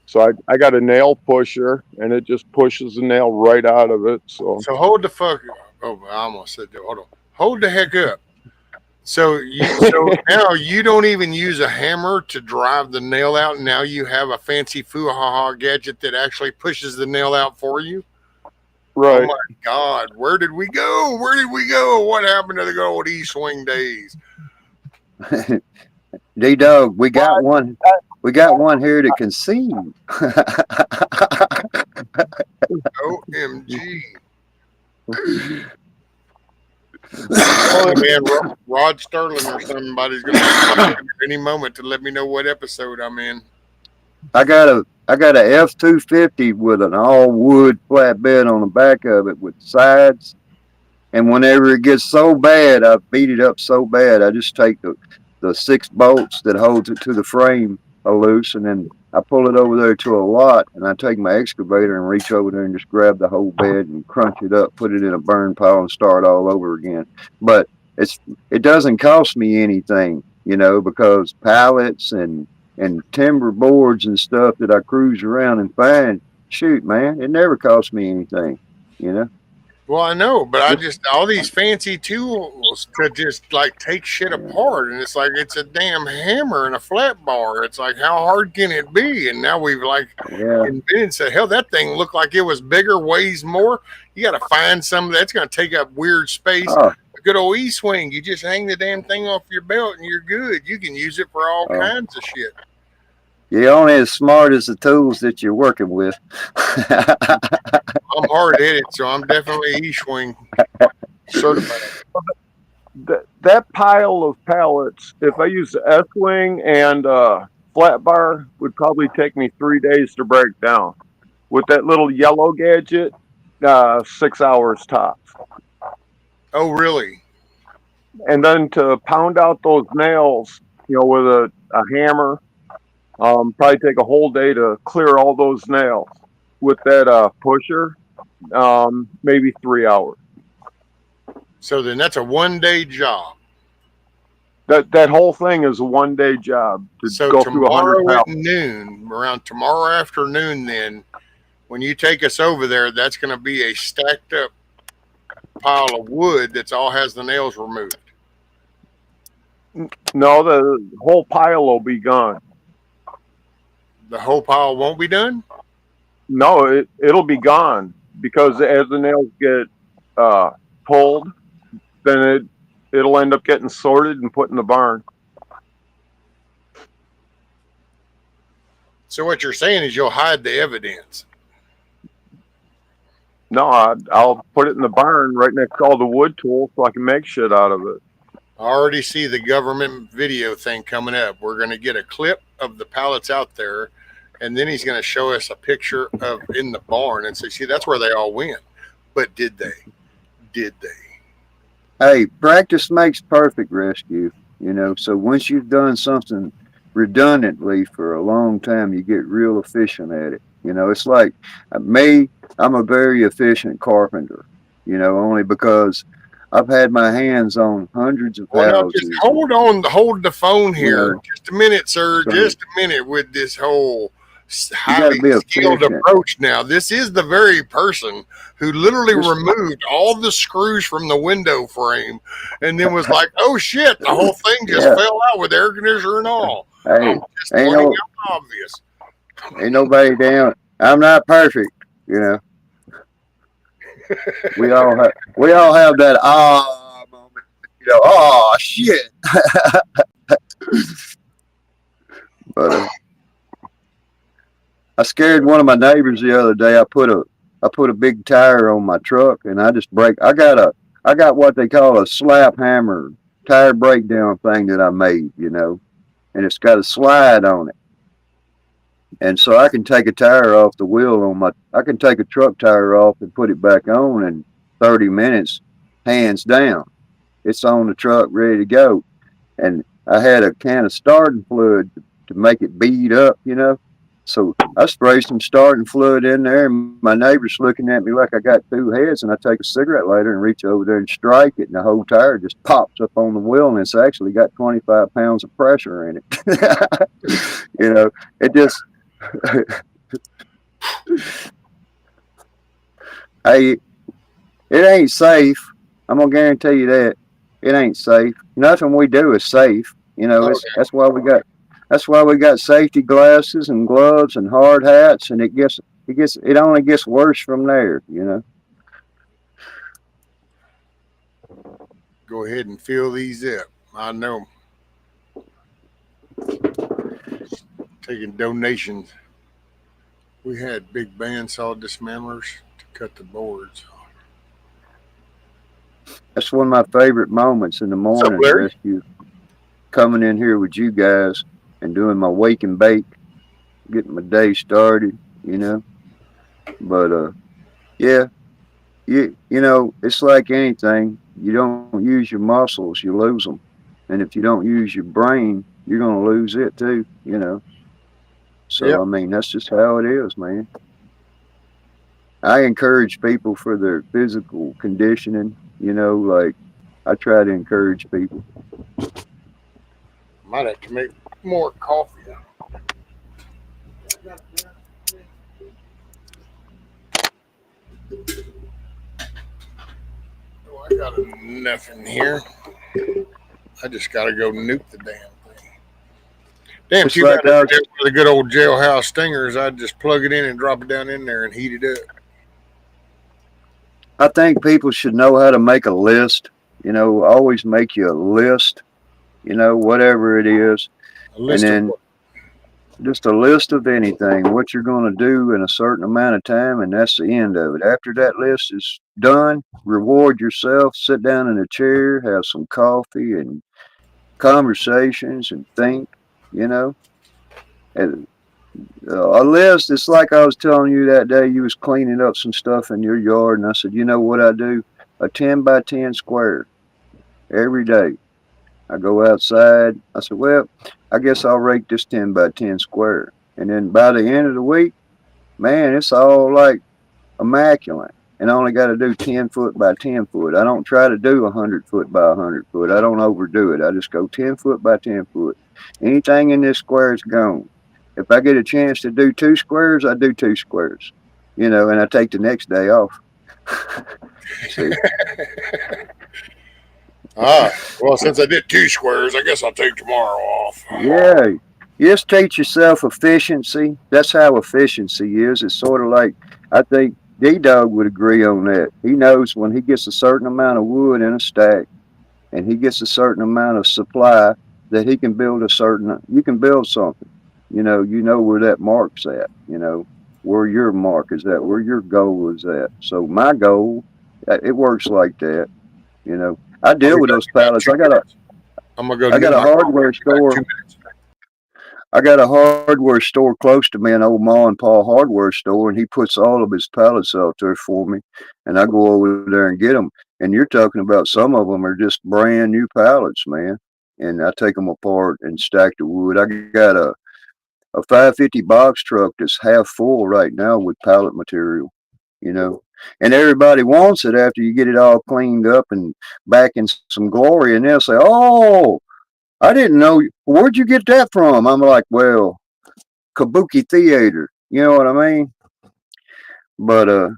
So I got a nail pusher, and it just pushes the nail right out of it. So hold the fuck. Oh, I almost said that. Hold on. Hold the heck up. So now you don't even use a hammer to drive the nail out. Now you have a fancy foo-ha-ha gadget that actually pushes the nail out for you. right. Oh my God, where did we go? What happened to the good old E-swing days? D-Dog, we got one here that can see. OMG. Man, Rod Sterling or somebody's going to come any moment to let me know what episode I'm in. I got a F-250 with an all wood flatbed on the back of it with sides. And whenever it gets so bad, I beat it up so bad, I just take the 6 bolts that holds it to the frame loose, and then I pull it over there to a lot, and I take my excavator and reach over there and just grab the whole bed and crunch it up, put it in a burn pile, and start all over again. But it doesn't cost me anything, because pallets and timber boards and stuff that I cruise around and find, shoot, man, it never costs me anything, you know. Well, I know, but I Just just all these fancy tools to just like take shit apart, and it's like it's a damn hammer and a flat bar. It's like how hard can it be? And now we've like yeah. invented. Said hell, that thing looked like it was bigger, weighs more. You got to find some that's going to take up weird space. Oh, A good old E-swing, you just hang the damn thing off your belt and you're good. You can use it for all oh. kinds of shit. You're only as smart as the tools that you're working with. I'm hard headed, so I'm definitely E-swing certified. That pile of pallets, if I use the S-wing and flat bar, would probably take me 3 days to break down. With that little yellow gadget, 6 hours tops. Oh, really? And then to pound out those nails, with a hammer, probably take a whole day to clear all those nails. With that pusher, maybe 3 hours. So then that's a 1-day job. That whole thing is a 1-day job to So go through 100 tomorrow at pounds. noon, around tomorrow afternoon, then when you take us over there, that's going to be a stacked up pile of wood that's all has the nails removed. No, the whole pile will be gone. The whole pile won't be done? No, it'll be gone because as the nails get pulled, then it'll end up getting sorted and put in the barn. So what you're saying is you'll hide the evidence. No, I'll put it in the barn right next to all the wood tools so I can make shit out of it. I already see the government video thing coming up. We're going to get a clip of the pallets out there, and then he's going to show us a picture of in the barn and say, see, that's where they all went. But did they? Did they? Hey, practice makes perfect, Rescue. So once you've done something redundantly for a long time, you get real efficient at it. It's like me, I'm a very efficient carpenter, only because I've had my hands on hundreds of Well, now houses. just hold the phone here. Just a minute, sir. So Just a minute with this whole you gotta highly be skilled efficient. approach now. This is the very person who literally removed all the screws from the window frame and then was like, oh shit, the whole thing just Yeah. fell out with air conditioner and all. Hey, I'm just pointing out obvious. ain't nobody down. I'm not perfect, We all have that moment, oh shit. But I scared one of my neighbors the other day. I put a big tire on my truck, and I just I got what they call a slap hammer tire breakdown thing that I made, and it's got a slide on it. And so I can take a tire off the wheel I can take a truck tire off and put it back on in 30 minutes, hands down. It's on the truck, ready to go. And I had a can of starting fluid to make it bead up, So I sprayed some starting fluid in there, and my neighbor's looking at me like I got 2 heads, and I take a cigarette lighter and reach over there and strike it, and the whole tire just pops up on the wheel, and it's actually got 25 pounds of pressure in it. It just... Hey, it ain't safe. I'm gonna guarantee you that it ain't safe. Nothing we do is safe. That's why we got safety glasses and gloves and hard hats, and it only gets worse from there. Go ahead and fill these up. I know. Taking donations. We had big bandsaw dismantlers to cut the boards. That's one of my favorite moments in the morning, Rescue. Coming in here with you guys and doing my wake and bake. getting my day started, you know. But yeah, you know, it's like anything. You don't use your muscles, you lose them. And if you don't use your brain, you're gonna lose it too, you know. So I Yep. mean, that's just how it is, man. I encourage people for their physical conditioning, you know, like I try to encourage people. Might have to make more coffee. Oh, I got enough in here. I just got to go nuke the damn thing. Damn, It's too bad like it was the good old jailhouse stingers. I'd just plug it in and drop it down in there and heat it up. I think people should know how to make a list, you know, always make you a list, you know, whatever it is. A And list of then just a list of anything, what you're going to do in a certain amount of time, and that's the end of it. After that list is done, reward yourself, sit down in a chair, have some coffee and conversations and think, you know. And a list, it's like I was telling you that day you was cleaning up some stuff in your yard, and I said, you know what I do? A 10 by 10 square every day. I go outside. I said, well, I guess I'll rake this 10 by 10 square. And then by the end of the week, man, it's all like immaculate. And I only got to do 10 foot by 10 foot. I don't try to do 100 foot by 100 foot. I don't overdo it. I just go 10 foot by 10 foot. Anything in this square is gone. If I get a chance to do two squares, I do two squares, you know, and I take the next day off. See? Well, since I did two squares, I guess I'll take tomorrow off. Yeah. You just teach yourself efficiency. That's how efficiency is. It's sort of like, I think D Dog would agree on that. He knows when he gets a certain amount of wood in a stack and he gets a certain amount of supply that he can build a certain, you can build something. You know where that mark's at, you know, where your mark is at, where your goal is at. So my goal, it works like that, you know. I I'll deal be with back those in about pallets. 2 minutes. I'm gonna go I new got a my coffee. hardware I'll be back in store 2 minutes. I got a hardware store close to me, an old Ma and Pa hardware store, and he puts all of his pallets out there for me, and I go over there and get them. And you're talking about some of them are just brand new pallets, man. And I take them apart and stack the wood. I got a 550 box truck that's half full right now with pallet material, you know. And everybody wants it after you get it all cleaned up and back in some glory, and they'll say, "Oh, I didn't know. Where'd you get that from?" I'm like, "Well, kabuki theater." You know what I mean? But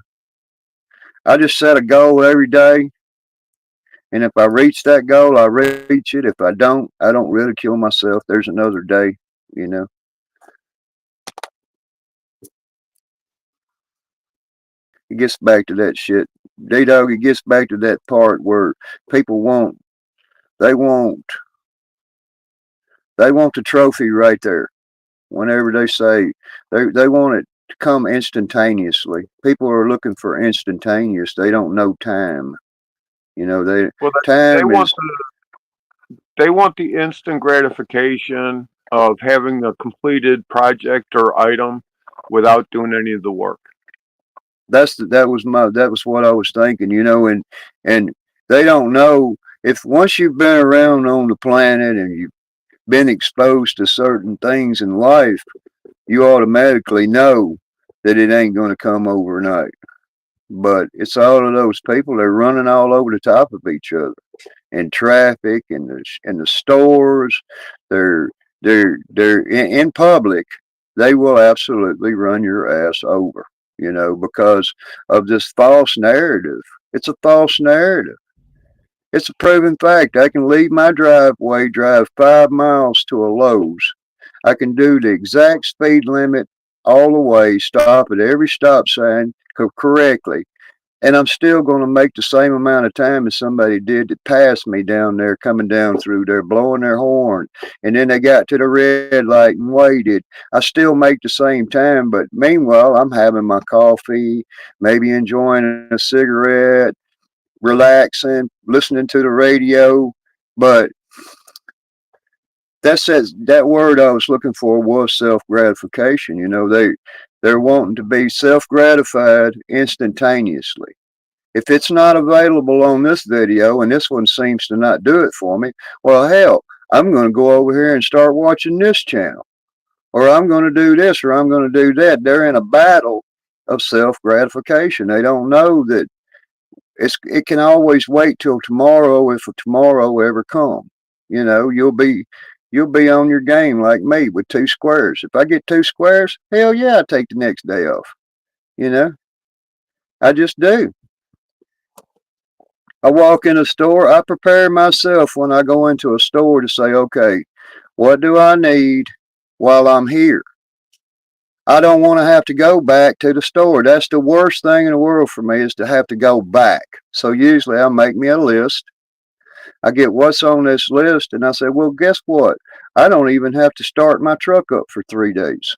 I just set a goal every day, and if I reach that goal, I reach it. If I don't ridicule myself. There's another day. You know, it gets back to that shit. D Dog, it gets back to that part where people want they want they want the trophy right there. Whenever they say they want it to come instantaneously. People are looking for instantaneous. They don't know time. You know, Well, they time want is they want the instant gratification of having a completed project or item without doing any of the work. that was what I was thinking, you know, and they don't know if once you've been around on the planet and you've been exposed to certain things in life, you automatically know that it ain't going to come overnight. But it's all of those people they're running all over the top of each other in traffic in the stores. They're they're in public. They will absolutely run your ass over, you know, because of this false narrative. It's a false narrative. It's a proven fact. I can leave my driveway, drive 5 miles to a Lowe's. I can do the exact speed limit all the way, stop at every stop sign correctly, and I'm still going to make the same amount of time as somebody did that passed me down there, coming down through there, blowing their horn. And then they got to the red light and waited. I still make the same time, but meanwhile, I'm having my coffee, maybe enjoying a cigarette, relaxing, listening to the radio. But that word I was looking for was self gratification. You know, they're wanting to be self gratified instantaneously. If it's not available on this video and this one seems to not do it for me, well, hell, I'm going to go over here and start watching this channel, or I'm going to do this, or I'm going to do that. They're in a battle of self gratification. They don't know that it can always wait till tomorrow if tomorrow ever comes. You know, you'll be on your game like me with 2 squares. If I get 2 squares, hell yeah, I take the next day off. You know, I just do. I walk in a store, I prepare myself when I go into a store to say, okay, what do I need while I'm here? I don't want to have to go back to the store. That's the worst thing in the world for me, is to have to go back. So usually I make me a list. I get what's on this list, and I say, well, guess what? I don't even have to start my truck up for 3 days.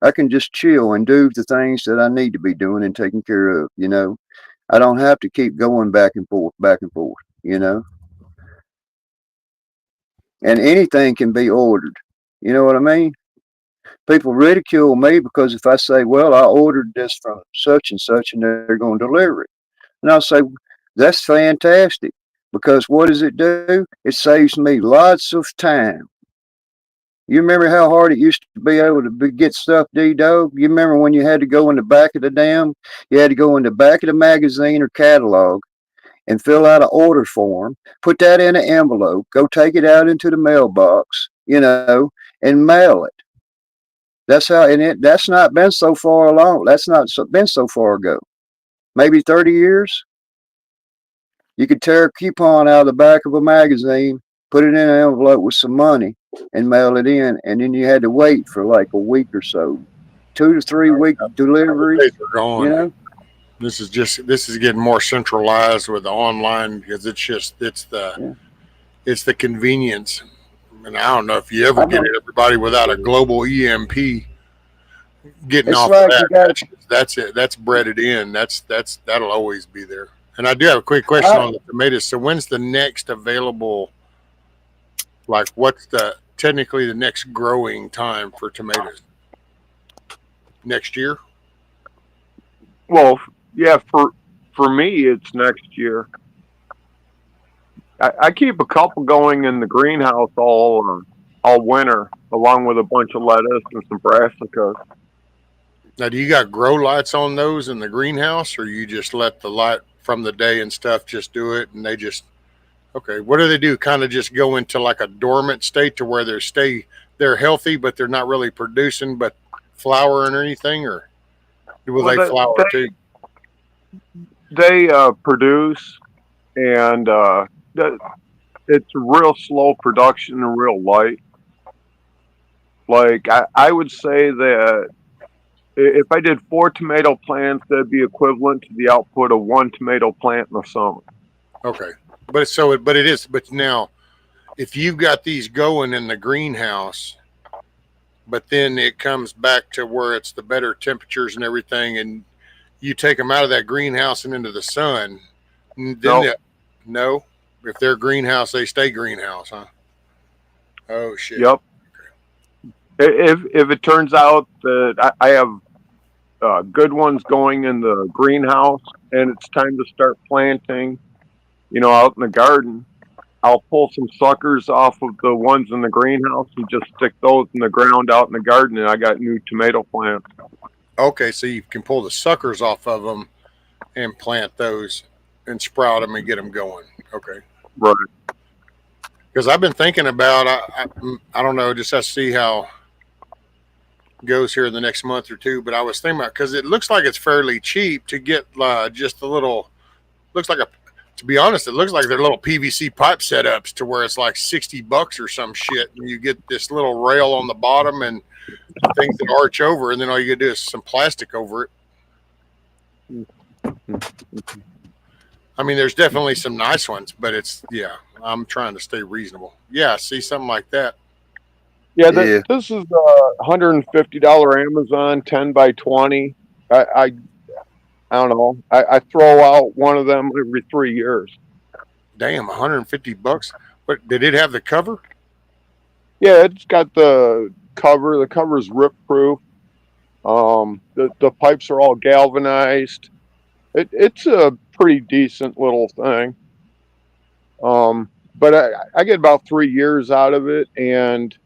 I can just chill and do the things that I need to be doing and taking care of, you know. I don't have to keep going back and forth, you know. And anything can be ordered. You know what I mean? People ridicule me because if I say, well, I ordered this from such and they're going to deliver it. And I'll say, that's fantastic, because what does it do? It saves me lots of time. You remember how hard it used to be able to get stuff D-Dog? You remember when you had to go in the back of you had to go in the back of the magazine or catalog and fill out an order form, put that in an envelope, go take it out into the mailbox, you know, and mail it. That's how, and that's not been so far along. That's not been so far ago. Maybe 30 years. You could tear a coupon out of the back of a magazine, put it in an envelope with some money, and mail it in. And then you had to wait for like a week or so, 2 to 3 week delivery. Days are gone. You know, This is getting more centralized with the online, because it's the convenience. And I don't know if you ever get everybody without a global EMP getting off like of that. That's it. That's breaded in. That'll always be there. And I do have a quick question on the tomatoes. So when's the next available? Like, what's technically the next growing time for tomatoes? Next year? Well, yeah, for me, it's next year. I keep a couple going in the greenhouse all winter, along with a bunch of lettuce and some brassicas. Now, do you got grow lights on those in the greenhouse, or you just let the light from the day and stuff just do it, and they just, okay, what do they do? Kind of just go into like a dormant state to where they're healthy, but they're not really producing but flowering or anything, or will they flower too? They produce, and it's real slow production and real light. Like I would say that if I did 4 tomato plants, that'd be equivalent to the output of 1 tomato plant in the summer. Okay, but now, if you've got these going in the greenhouse, but then it comes back to where it's the better temperatures and everything, and you take them out of that greenhouse and into the sun, then no, if they're greenhouse, they stay greenhouse, huh? Oh shit. Yep. If it turns out that I have good ones going in the greenhouse and it's time to start planting, you know, out in the garden, I'll pull some suckers off of the ones in the greenhouse and just stick those in the ground out in the garden, and I got new tomato plants. Okay, so you can pull the suckers off of them and plant those and sprout them and get them going. Okay. Right. Because I've been thinking about, I don't know, just have to see how goes here in the next month or two, but I was thinking about, because it looks like it's fairly cheap to get just a little, looks like to be honest, it looks like they're little PVC pipe setups to where it's like $60 or some shit, and you get this little rail on the bottom and things that arch over, and then all you gotta do is some plastic over it. I mean, there's definitely some nice ones, but I'm trying to stay reasonable. Yeah, see something like that. Yeah, this is $150 Amazon 10 by 20. I don't know. I throw out one of them every 3 years. Damn, $150. But did it have the cover? Yeah, it's got the cover. The cover's rip proof. The pipes are all galvanized. It's a pretty decent little thing. But I get about 3 years out of it, and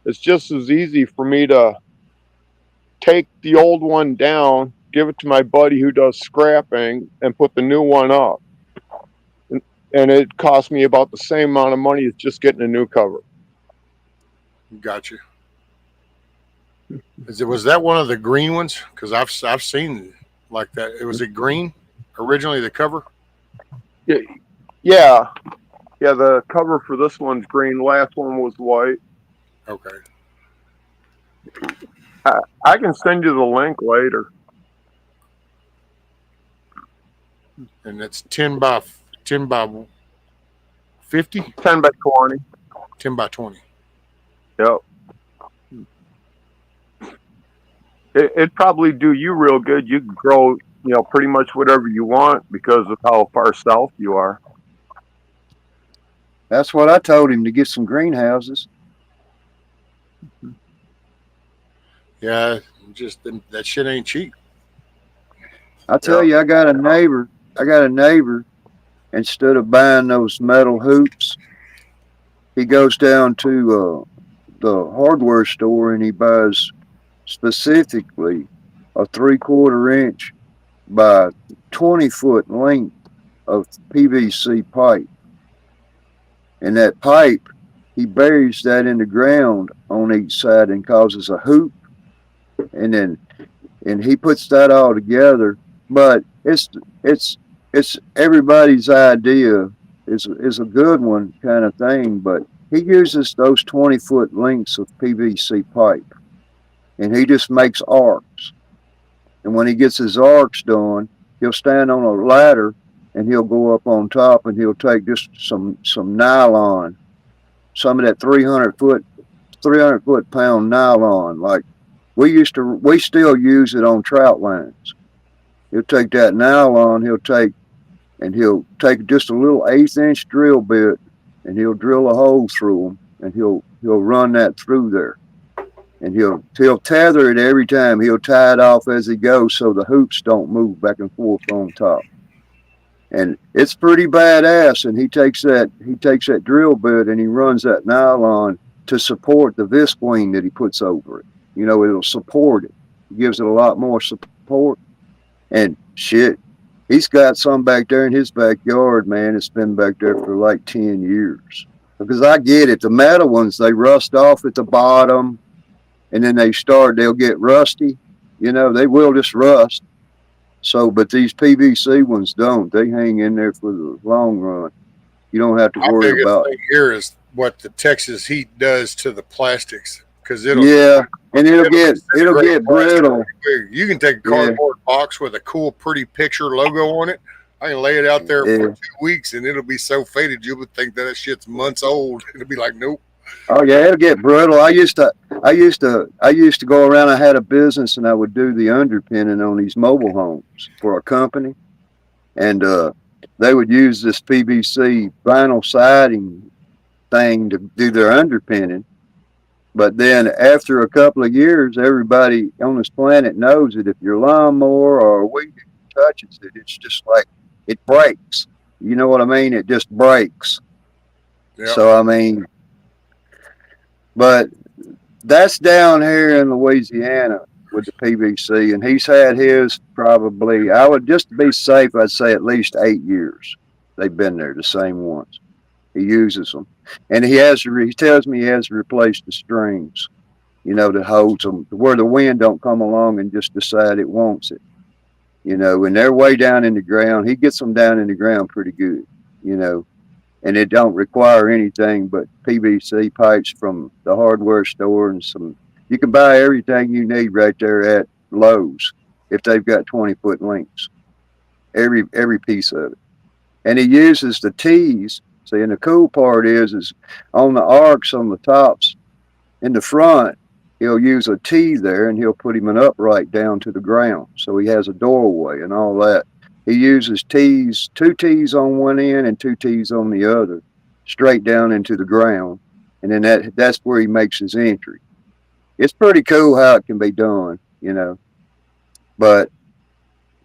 it's just as easy for me to take the old one down, give it to my buddy who does scrapping, and put the new one up. And it cost me about the same amount of money as just getting a new cover. Gotcha. Was that one of the green ones? Because I've seen like that. It was it green originally, the cover. Yeah, the cover for this one's green. Last one was white. Okay. I can send you the link later. And that's 10 by 50, 10 by 20. 10 by 20. Yep. It'd probably do you real good. You can grow, pretty much whatever you want because of how far south you are. That's what I told him, to get some greenhouses. Yeah, just that shit ain't cheap. I tell you, I got a neighbor. Instead of buying those metal hoops, he goes down to the hardware store and he buys specifically a 3/4 inch by 20-foot length of PVC pipe. And that pipe, he buries that in the ground on each side and causes a hoop. And he puts that all together. But it's everybody's idea is a good one kind of thing. But he uses those 20-foot lengths of PVC pipe, and he just makes arcs. And when he gets his arcs done, he'll stand on a ladder and he'll go up on top and he'll take just some nylon, some of that 300 foot pound nylon. Like we still use it on trout lines. He'll take that nylon, he'll take just a little 1/8 inch drill bit and he'll drill a hole through them and he'll run that through there. And he'll tether it every time. He'll tie it off as he goes so the hoops don't move back and forth on top. And it's pretty badass. And he takes that drill bit and he runs that nylon to support the visqueen that he puts over it. It'll support it. It gives it a lot more support. And shit, he's got some back there in his backyard, man. It's been back there for like 10 years. Because I get it. The metal ones, they rust off at the bottom. And then they'll get rusty. They will just rust. So, but these PVC ones don't. They hang in there for the long run. You don't have to worry about. My biggest thing here is what the Texas heat does to the plastics, because it'll get brittle. You can take a cardboard box with a cool, pretty picture logo on it. I can lay it out there for 2 weeks, and it'll be so faded you would think that shit's months old. It'll be like, nope. Oh yeah, it'll get brittle. I used to go around. I had a business, and I would do the underpinning on these mobile homes for a company, and they would use this PVC vinyl siding thing to do their underpinning. But then after a couple of years, everybody on this planet knows that if your lawnmower or a weed touches it, it's just like it breaks. You know what I mean? It just breaks. Yep. So I mean. But that's down here in Louisiana with the PVC, and he's had his probably, I would just to be safe, I'd say at least 8 years. They've been there, the same ones. He uses them. And he tells me he has to replace the strings, that holds them, where the wind don't come along and just decide it wants it. And they're way down in the ground. He gets them down in the ground pretty good, and it don't require anything but PVC pipes from the hardware store and some. You can buy everything you need right there at Lowe's if they've got 20-foot links. Every piece of it, and he uses the T's. See, and the cool part is on the arcs on the tops in the front, he'll use a T there and he'll put him an upright down to the ground, so he has a doorway and all that. He uses two T's on one end and two T's on the other, straight down into the ground. and then that's where he makes his entry. It's pretty cool how it can be done, but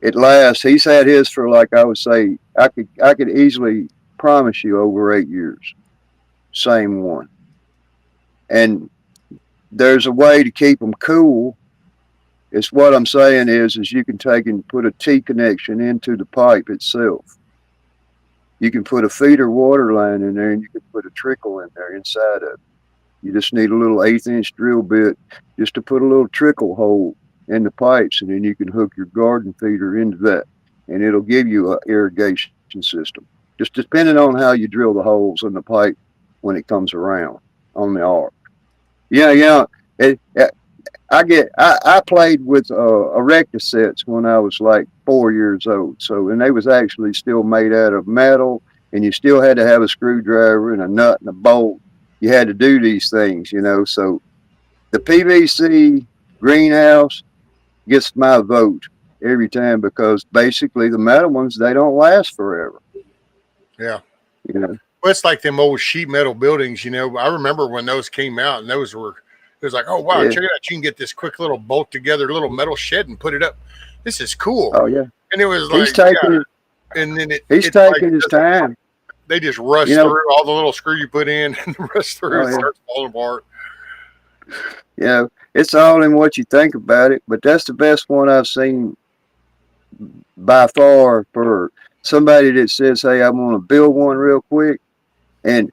it lasts. He's had his for, like I would say, I could easily promise you over 8 years. Same one. And there's a way to keep them cool. It's what I'm saying is you can take and put a T connection into the pipe itself. You can put a feeder water line in there, and you can put a trickle in there inside of it. You just need a little 1/8-inch drill bit just to put a little trickle hole in the pipes, and then you can hook your garden feeder into that, and it'll give you an irrigation system. Just depending on how you drill the holes in the pipe when it comes around on the arc. Yeah. I played with erector sets when I was like 4 years old. So, and they was actually still made out of metal, and you still had to have a screwdriver and a nut and a bolt. You had to do these things, So the PVC greenhouse gets my vote every time, because basically the metal ones, they don't last forever. Yeah. Well, it's like them old sheet metal buildings, I remember when those came out, and it was like, oh, wow, check it out. You can get this quick little bolt together little metal shed and put it up. This is cool. Oh, yeah. And it was he's taking his time. They just rush through all the little screw you put in, and the rest through it starts falling apart. It's all in what you think about it, but that's the best one I've seen by far for somebody that says, hey, I want to build one real quick. And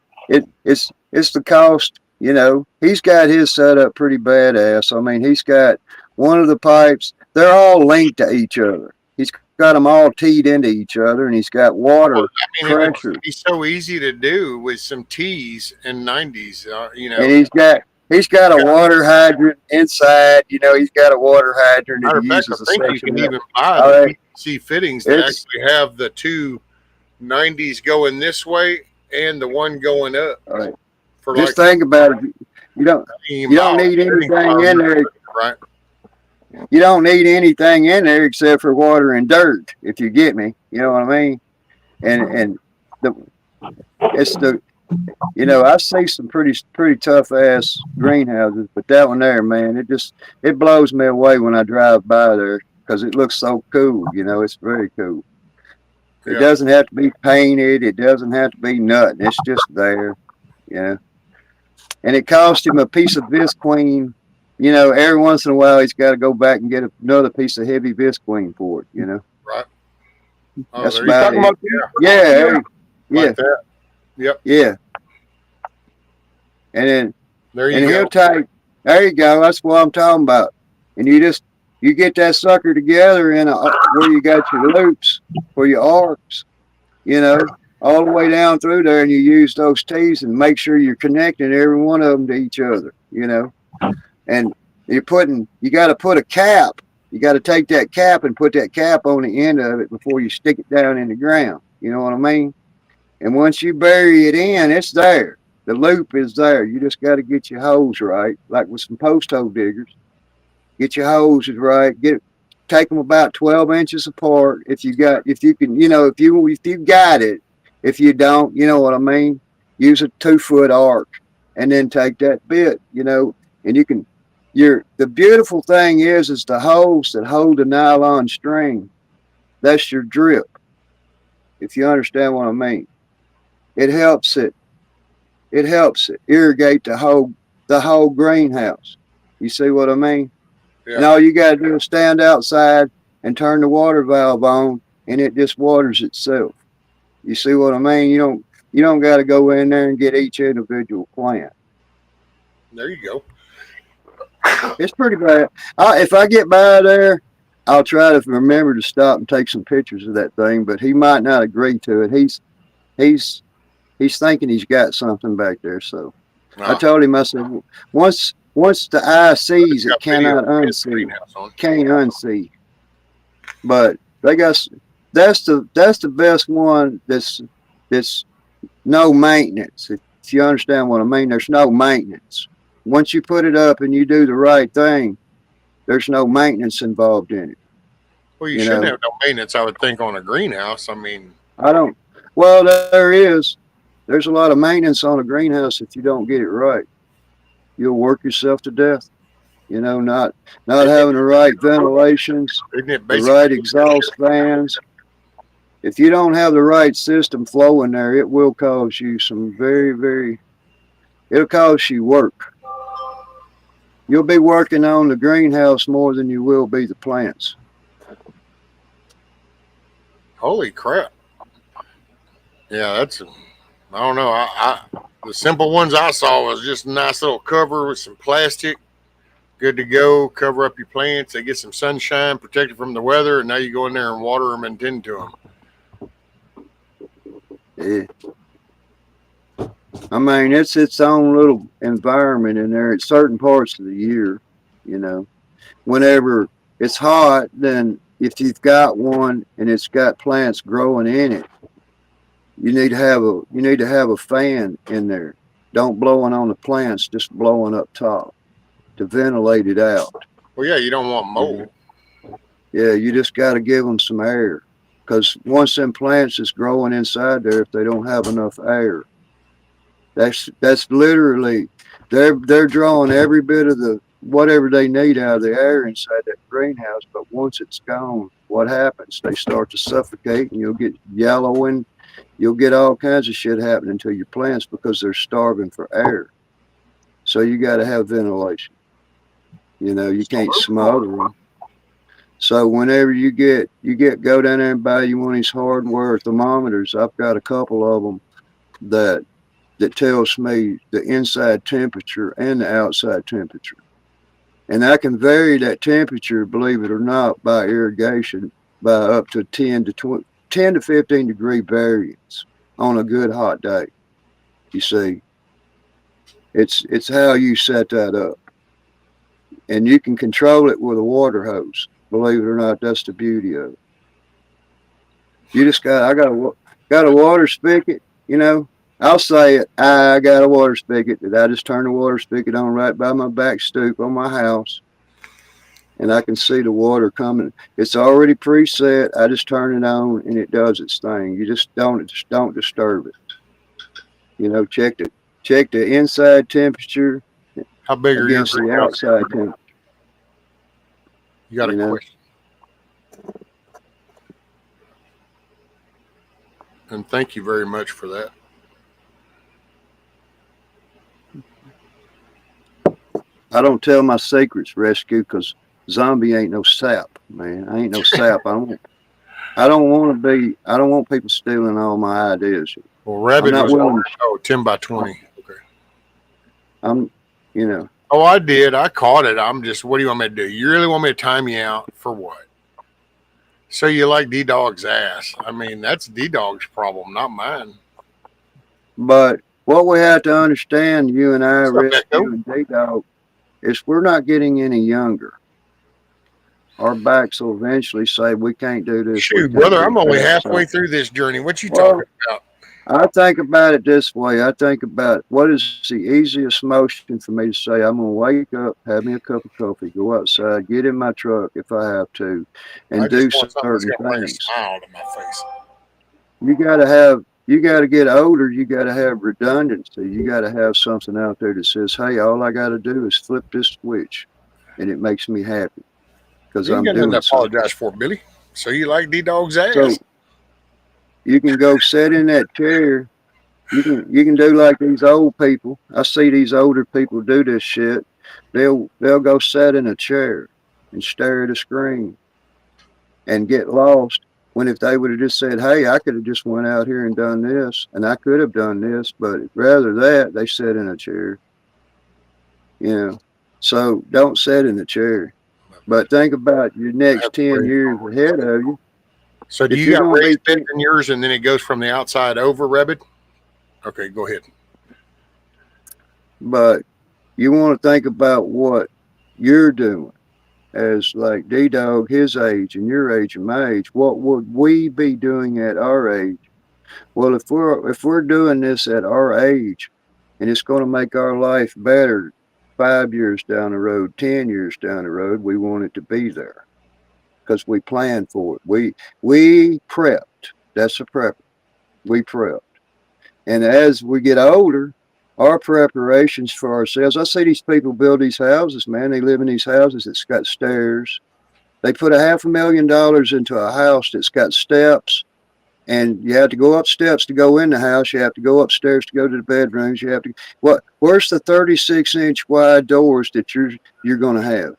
it's the cost. He's got his set up pretty badass. I mean, he's got one of the pipes, they're all linked to each other. He's got them all teed into each other, and he's got water pressure. It's so easy to do with some T's and 90s, And he's got a water hydrant inside. He's got a water hydrant. Matter of fact, I think you can even buy the PVC fittings that actually have the two 90s going this way and the one going up. All right. Just think about it. You don't need anything in there. Right. You don't need anything in there except for water and dirt, if you get me. You know what I mean? And I see some pretty tough ass greenhouses, but that one there, man, it blows me away when I drive by there, because it looks so cool. It's very cool. It doesn't have to be painted. It doesn't have to be nothing. It's just there. And it cost him a piece of Visqueen. Every once in a while he's got to go back and get another piece of heavy Visqueen for it. Right. Oh, that's about it. Yeah. Like that. Yep. Yeah. And then there you go. There you go. That's what I'm talking about. And you get that sucker together in where you got your loops for your arcs, all the way down through there, and you use those T's and make sure you're connecting every one of them to each other, and you got to put a cap. You got to take that cap and put that cap on the end of it before you stick it down in the ground. You know what I mean? And once you bury it in, it's there. The loop is there. You just got to get your holes right, like with some post hole diggers. Get your hoses right. Take them about 12 inches apart. If you got it. If you don't, you know what I mean? Use a 2-foot arc, and then take that bit, and you can. The beautiful thing is the holes that hold the nylon string. That's your drip. If you understand what I mean, it helps it irrigate the whole greenhouse. You see what I mean? Yeah. And all you got to do is stand outside and turn the water valve on, and it just waters itself. You see what I mean? You don't got to go in there and get each individual plant. There you go. It's pretty bad. If I get by there, I'll try to remember to stop and take some pictures of that thing. But he might not agree to it. He's thinking he's got something back there. So I told him, I said, once the eye sees, it cannot unsee. Can't unsee. But that's the best one. That's no maintenance. If you understand what I mean, there's no maintenance. Once you put it up and you do the right thing, there's no maintenance involved in it. Well, you shouldn't have no maintenance, I would think, on a greenhouse. I mean, I don't. Well, there is. There's a lot of maintenance on a greenhouse if you don't get it right. You'll work yourself to death. You know, not having the right ventilations, Isn't it the basically? right exhaust fans. If you don't have the right system flowing there, it will cause you some it'll cause you work. You'll be working on the greenhouse more than you will be the plants. Holy crap! Yeah, that's. I don't know. The simple ones I saw was just a nice little cover with some plastic, good to go. Cover up your plants. They get some sunshine, protected from the weather, and now you go in there and water them and tend to them. Yeah. I mean, it's its own little environment in there at certain parts of the year, you know. Whenever it's hot, then if you've got one and it's got plants growing in it, you need to have a fan in there. Don't blowing on the plants, just blowing up top to ventilate it out. Well, yeah, you don't want mold. Yeah, you just got to give them some air, because once them plants is growing inside there, if they don't have enough air, that's literally they're drawing every bit of the whatever they need out of the air inside that greenhouse. But once it's gone, what happens? They start to suffocate, and you'll get yellowing. You'll get all kinds of shit happening to your plants because they're starving for air. So you got to have ventilation. You know, you can't smother them. So whenever you go down there and buy you one of these hardware thermometers. I've got a couple of them that tells me the inside temperature and the outside temperature. And I can vary that temperature, believe it or not, by irrigation by up to 10 to 15 degree variance on a good hot day. You see, it's how you set that up. And you can control it with a water hose. Believe it or not, that's the beauty of it. You just I got a water spigot, you know. I'll say it. I got a water spigot that I just turn the water spigot on right by my back stoop on my house, and I can see the water coming. It's already preset. I just turn it on and it does its thing. You just don't disturb it. You know, check the inside temperature. How big are against the outside temperature? You got a question? And thank you very much for that. I don't tell my secrets, Rescue, because zombie ain't no sap, man. I ain't no sap. I don't want people stealing all my ideas. Well, Rabbit was 10 by 20. Okay. You know. Oh, I did. I caught it. I'm just, what do you want me to do? You really want me to time you out for what? So you like D-Dog's ass. I mean, that's D-Dog's problem, not mine. But what we have to understand, you and I, Rescue and D-Dog, is we're not getting any younger. Our backs will eventually say, we can't do this. Shoot, brother, I'm only halfway through this journey. What you talking about? I think about it this way. I think about what is the easiest motion for me to say. I'm going to wake up, have me a cup of coffee, go outside, get in my truck if I have to, and do certain things. Smile to my face. You got to get older. You got to have redundancy. You got to have something out there that says, hey, all I got to do is flip this switch, and it makes me happy. Because I'm doing to apologize for, Billy. So you like D-Dog's ass? So you can go sit in that chair. You can do like these old people. I see these older people do this shit. They'll go sit in a chair and stare at a screen and get lost. When if they would have just said, hey, I could have just went out here and done this, and I could have done this, but rather that, they sit in a chair. You know, so don't sit in the chair. But think about your next 10 years ahead of you. So do you got raised beds in yours and then it goes from the outside over, Rabbit? Okay, go ahead. But you want to think about what you're doing as like D-Dog, his age and your age and my age. What would we be doing at our age? Well, if we're doing this at our age and it's going to make our life better 5 years down the road, 10 years down the road, we want it to be there because we planned for it. We prepped. That's a prep. We prepped. And as we get older, our preparations for ourselves. I see these people build these houses, man. They live in these houses that's got stairs. They put $500,000 into a house that's got steps, and you have to go up steps to go in the house. You have to go upstairs to go to the bedrooms. You have to where's the 36-inch wide doors that you're going to have?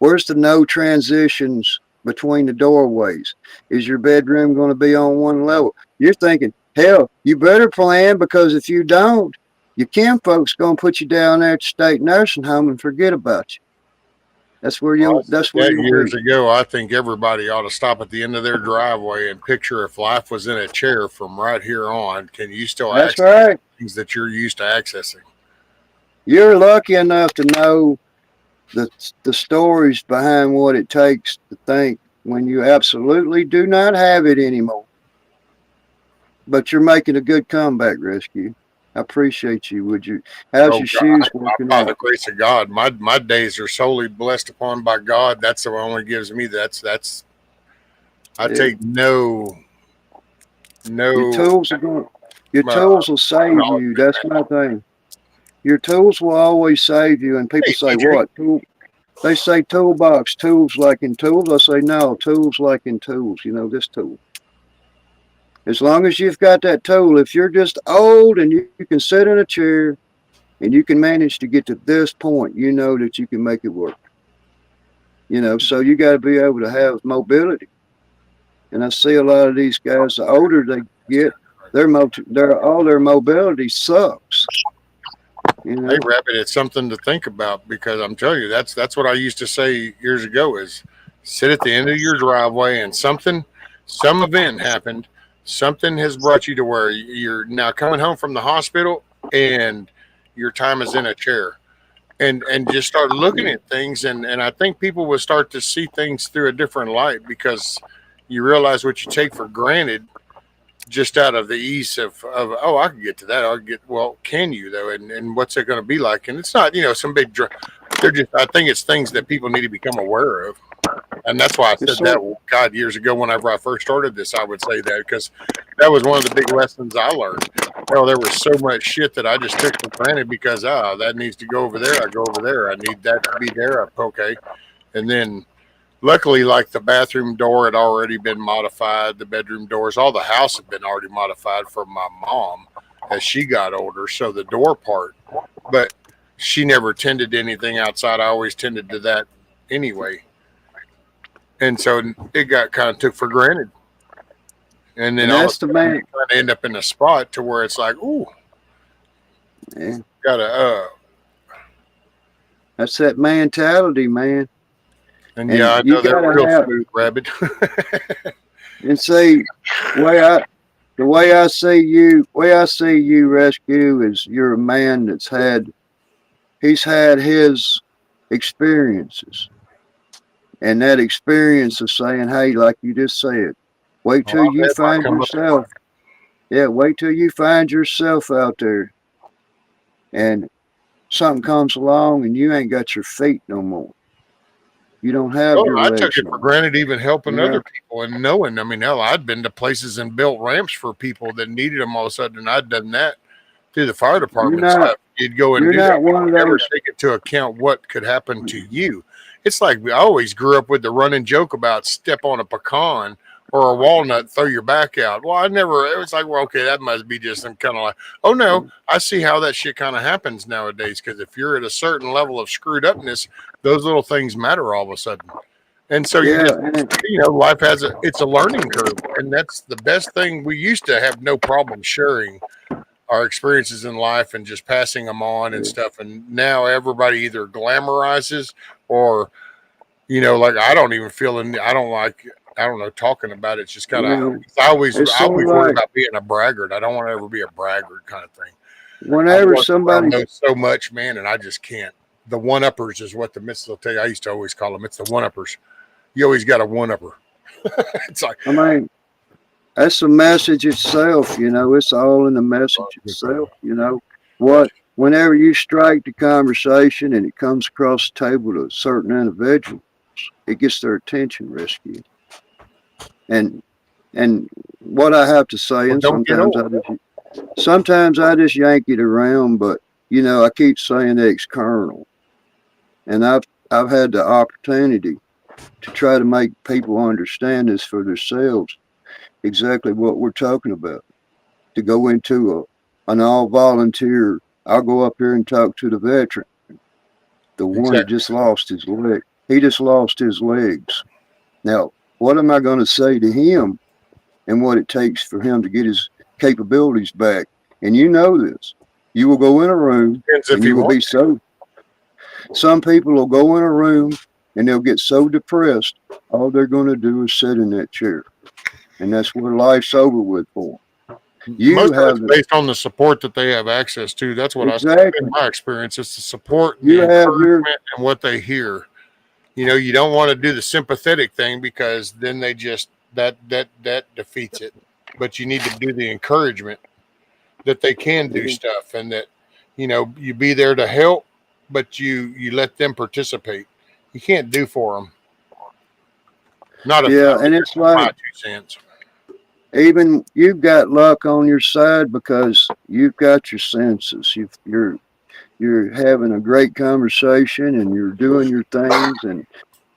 Where's the no transitions between the doorways? Is your bedroom going to be on one level? You're thinking, hell, you better plan, because if you don't, your kin folks going to put you down there at the state nursing home and forget about you. That's where you'll years be. ago, I think everybody ought to stop at the end of their driveway and picture if life was in a chair from right here on. Can you still That's access right. things that you're used to accessing? You're lucky enough to know the stories behind what it takes to think when you absolutely do not have it anymore. But you're making a good comeback, Rescue. I appreciate you. Would you? How's your shoes working by out? the grace of God, my days are solely blessed upon by God. That's the only gives me. I take no. Your tools are going. Your tools will save you. That's my thing. Your tools will always save you. And people say, what? They say toolbox, tools like in tools. I say, no, tools like in tools. You know, this tool. As long as you've got that tool, if you're just old and you can sit in a chair and you can manage to get to this point, you know that you can make it work. You know, so you got to be able to have mobility. And I see a lot of these guys, the older they get, all their mobility sucks. You know? Hey, Rabbit, it's something to think about, because I'm telling you, that's what I used to say years ago is sit at the end of your driveway and some event happened. Something has brought you to where you're now coming home from the hospital and your time is in a chair. And just start looking at things, and I think people will start to see things through a different light, because you realize what you take for granted just out of the ease of oh, I can get to that. Well, can you though? And what's it going to be like? And it's not, some big, they're just, I think it's things that people need to become aware of. And that's why I said that, God, years ago, whenever I first started this, I would say that, because that was one of the big lessons I learned. Well, there was so much shit that I just took for granted, because, that needs to go over there. I go over there. I need that to be there. Okay. And then luckily, like the bathroom door had already been modified. The bedroom doors, all the house had been already modified for my mom as she got older. So the door part, but she never tended to anything outside. I always tended to that anyway. And so it got kind of took for granted. And then all of a sudden, you kind of end up in a spot to where it's like, ooh, gotta, that's that mentality, man. And yeah, I know they're real smooth, Rabbit. And see, the way I see you, Rescue, is you're a man he's had his experiences. And that experience of saying, hey, like you just said, wait till you find yourself. Yeah, wait till you find yourself out there. And something comes along and you ain't got your feet no more. You don't have your legs. I took it for granted, even helping other people and knowing. I mean, hell, I'd been to places and built ramps for people that needed them all of a sudden, and I'd done that through the fire department stuff. You'd go and do that. You never take into account what could happen to you. It's like I always grew up with the running joke about step on a pecan or a walnut, throw your back out. Well, it was like, well, okay, that must be just some kind of like, oh no, I see how that shit kind of happens nowadays. Because if you're at a certain level of screwed upness, those little things matter all of a sudden. And so life it's a learning curve, and that's the best thing. We used to have no problem sharing our experiences in life and just passing them on and stuff. And now everybody either glamorizes or, like I don't even feel I don't know, talking about it's just kind of, I always worry about being a braggart. I don't want to ever be a braggart kind of thing. Whenever somebody knows so much, man, and I just can't. The one-uppers is what the myths will tell you. I used to always call them. It's the one-uppers. You always got a one-upper. It's like, I mean, that's the message itself. It's all in the message itself. Whenever you strike the conversation and it comes across the table to certain individuals, it gets their attention, Rescue. And what I have to say, and sometimes sometimes I just yank it around, but you know, I keep saying ex-colonel, and I've had the opportunity to try to make people understand this for themselves, exactly what we're talking about. To go into an all volunteer, I'll go up here and talk to the veteran, the one that Exactly. just lost his leg. He just lost his legs. Now, what am I going to say to him and what it takes for him to get his capabilities back? And you know this. You will go in a room Depends if and he you will be wants. so, some people will go in a room and they'll get so depressed, all they're going to do is sit in that chair. And that's where life's over with for them. You Most of have it's the, based on the support that they have access to. That's what I in exactly, my experience. It's the support and the you have your, encouragement and what they hear. You know, you don't want to do the sympathetic thing because then they just that defeats it. But you need to do the encouragement that they can do stuff and that you be there to help, but you let them participate. You can't do for them. Not if yeah, I mean and it's that's my like, 2 cents. even you've got luck on your side because you've got your senses. You're having a great conversation and you're doing your things,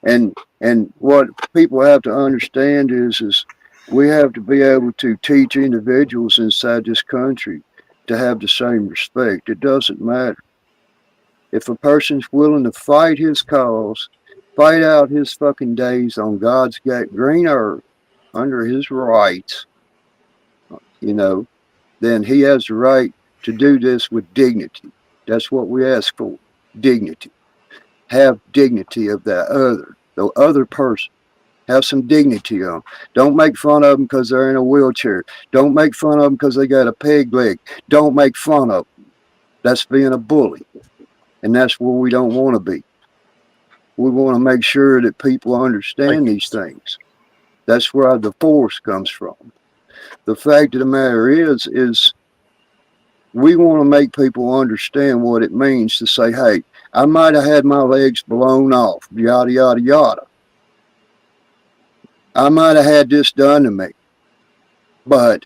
and what people have to understand is we have to be able to teach individuals inside this country to have the same respect. It doesn't matter if a person's willing to fight his cause, fight out his fucking days on God's green earth under his rights, you know, then he has the right to do this with dignity. That's what we ask for, dignity. Have dignity of the other person. Have some dignity on them. Don't make fun of them because they're in a wheelchair. Don't make fun of them because they got a peg leg. Don't make fun of them. That's being a bully. And that's where we don't want to be. We want to make sure that people Thank understand you. these things. That's where the force comes from. The fact of the matter is we want to make people understand what it means to say, hey, I might have had my legs blown off, yada, yada, yada. I might have had this done to me, but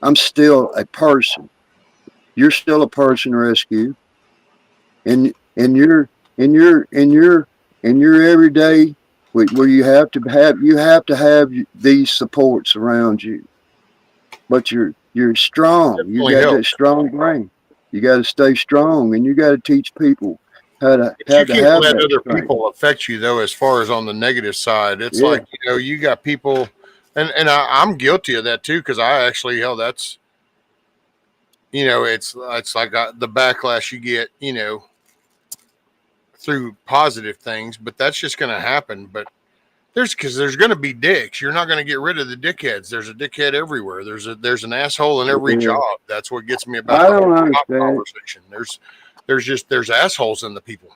I'm still a person. You're still a person, Rescue. And in your everyday where you have to have these supports around you. But you're strong. You Definitely got that helps. strong brain. You got to stay strong, and you got to teach people But how you to can't have let that other strength. people affect you though, as far as on the negative side. It's Yeah, like, you got people and I'm guilty of that too, because I actually hell that's it's like the backlash you get, through positive things, but that's just going to happen. But there's going to be dicks. You're not going to get rid of the dickheads. There's a dickhead everywhere. There's an asshole in every yeah. job. That's what gets me about I the whole don't job understand it. conversation. There's assholes in the people.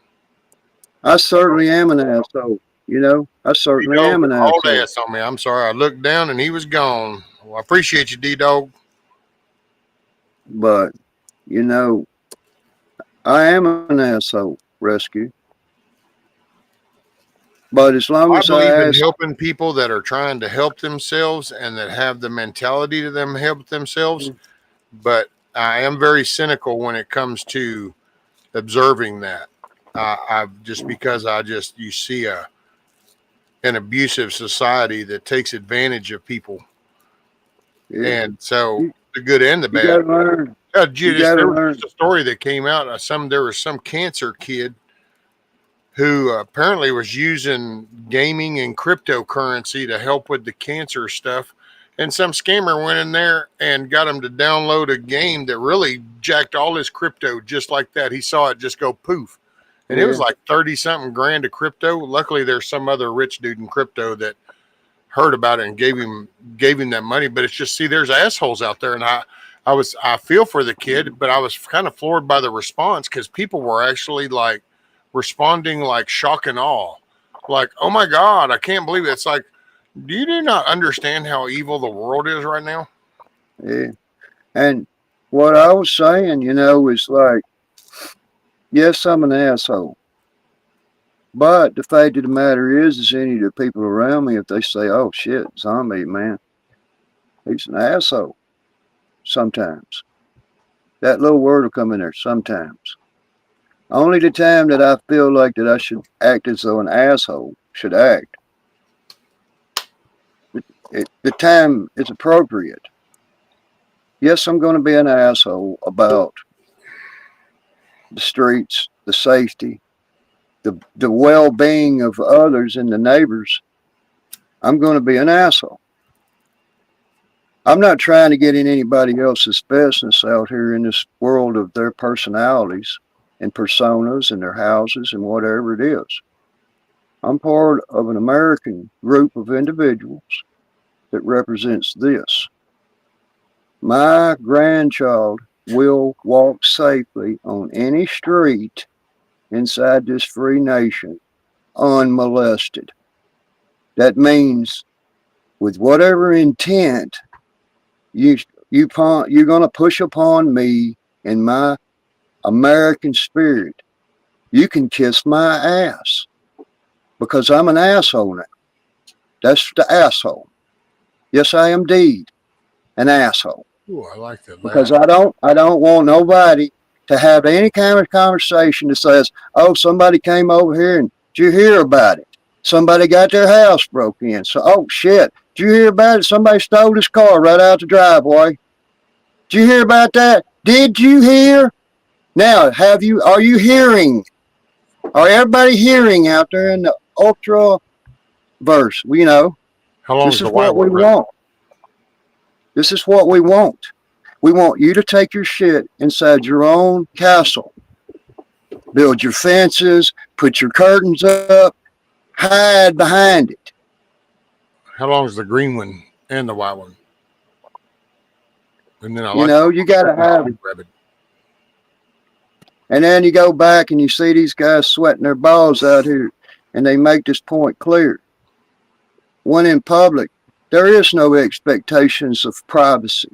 I certainly am an asshole. I D certainly Dog am an hauled asshole. ass on me. I'm sorry. I looked down and he was gone. Well, I appreciate you, D Dog. But you know, I am an asshole. Rescue. But as long I as I believe in ask, helping people that are trying to help themselves and that have the mentality to them help themselves. But I am very cynical when it comes to observing that. I just because I just you see an abusive society that takes advantage of people, yeah, and so you, the good and the you got bad. to learn. You got Just to there was learn. just a story that came out. There was some cancer kid who apparently was using gaming and cryptocurrency to help with the cancer stuff. And some scammer went in there and got him to download a game that really jacked all his crypto just like that. He saw it just go poof. And it was Yeah, like 30 something grand of crypto. Luckily, there's some other rich dude in crypto that heard about it and gave him that money. But it's just, see, there's assholes out there. And I feel for the kid, but I was kind of floored by the response because people were actually like responding like shock and awe. Like, oh my God, I can't believe it. It's like, do not understand how evil the world is right now? yeah. And what I was saying, is like, yes, I'm an asshole. But the fact of the matter is any of the people around me, if they say, oh shit, zombie, man, he's an asshole. sometimes. That little word will come in there sometimes. Only the time that I feel like that I should act as though an asshole should act. The time is appropriate. Yes, I'm going to be an asshole about the streets, the safety, the well-being of others and the neighbors. I'm going to be an asshole. I'm not trying to get in anybody else's business out here in this world of their personalities and personas and their houses and whatever it is. I'm part of an American group of individuals that represents this. My grandchild will walk safely on any street inside this free nation unmolested. That means with whatever intent you're going to push upon me in my American spirit, you can kiss my ass because I'm an asshole now. That's the asshole. Yes, I am indeed an asshole. Ooh, I like that. Because I don't want nobody to have any kind of conversation that says, oh, somebody came over here and did you hear about it? Somebody got their house broke in. So, oh shit, did you hear about it? Somebody stole his car right out the driveway. Did you hear about that? Did you hear? Now, are you hearing? Are everybody hearing out there in the ultra verse? You know, How long this is what we want. This is what we want. We want you to take your shit inside your own castle. Build your fences, put your curtains up, hide behind it. How long is the green one and the white one? And then you got to have it. Rabbit. And then you go back and you see these guys sweating their balls out here, and they make this point clear. When in public, there is no expectations of privacy.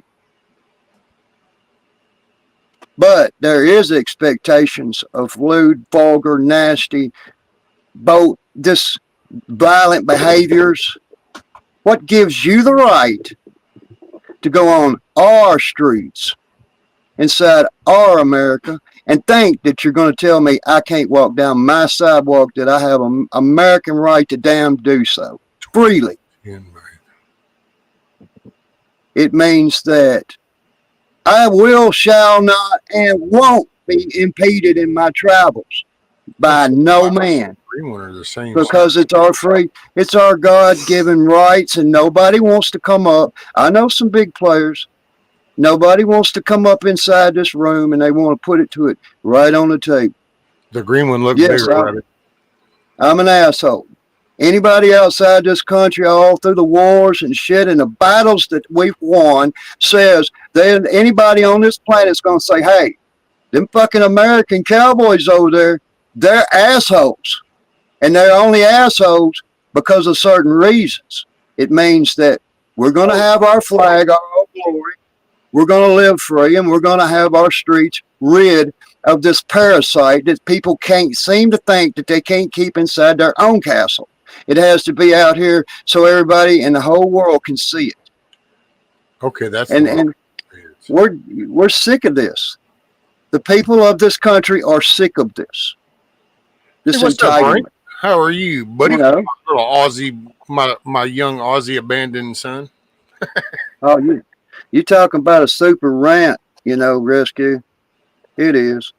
But there is expectations of lewd, vulgar, nasty, this violent behaviors. What gives you the right to go on our streets inside our America and think that you're going to tell me I can't walk down my sidewalk, that I have an American right to damn do so freely? It means that I will, shall not, and won't be impeded in my travels by no man. Because it's our God-given rights, and nobody wants to come up. I know some big players. Nobody wants to come up inside this room, and they want to put it to it right on the table. The green one looks bigger. I'm an asshole. Anybody outside this country, all through the wars and shit and the battles that we've won, says that anybody on this planet is going to say, hey, them fucking American cowboys over there, they're assholes. And they're only assholes because of certain reasons. It means that we're going to have our flag, our own glory. We're going to live free, and we're going to have our streets rid of this parasite that people can't seem to think that they can't keep inside their own castle. It has to be out here so everybody in the whole world can see it. Okay, that's and we're sick of this. The people of this country are sick of this. This entitlement. How are you, buddy? You know? Little Aussie, my young Aussie abandoned son. Oh, you talking about a super rant, Rescue. It is.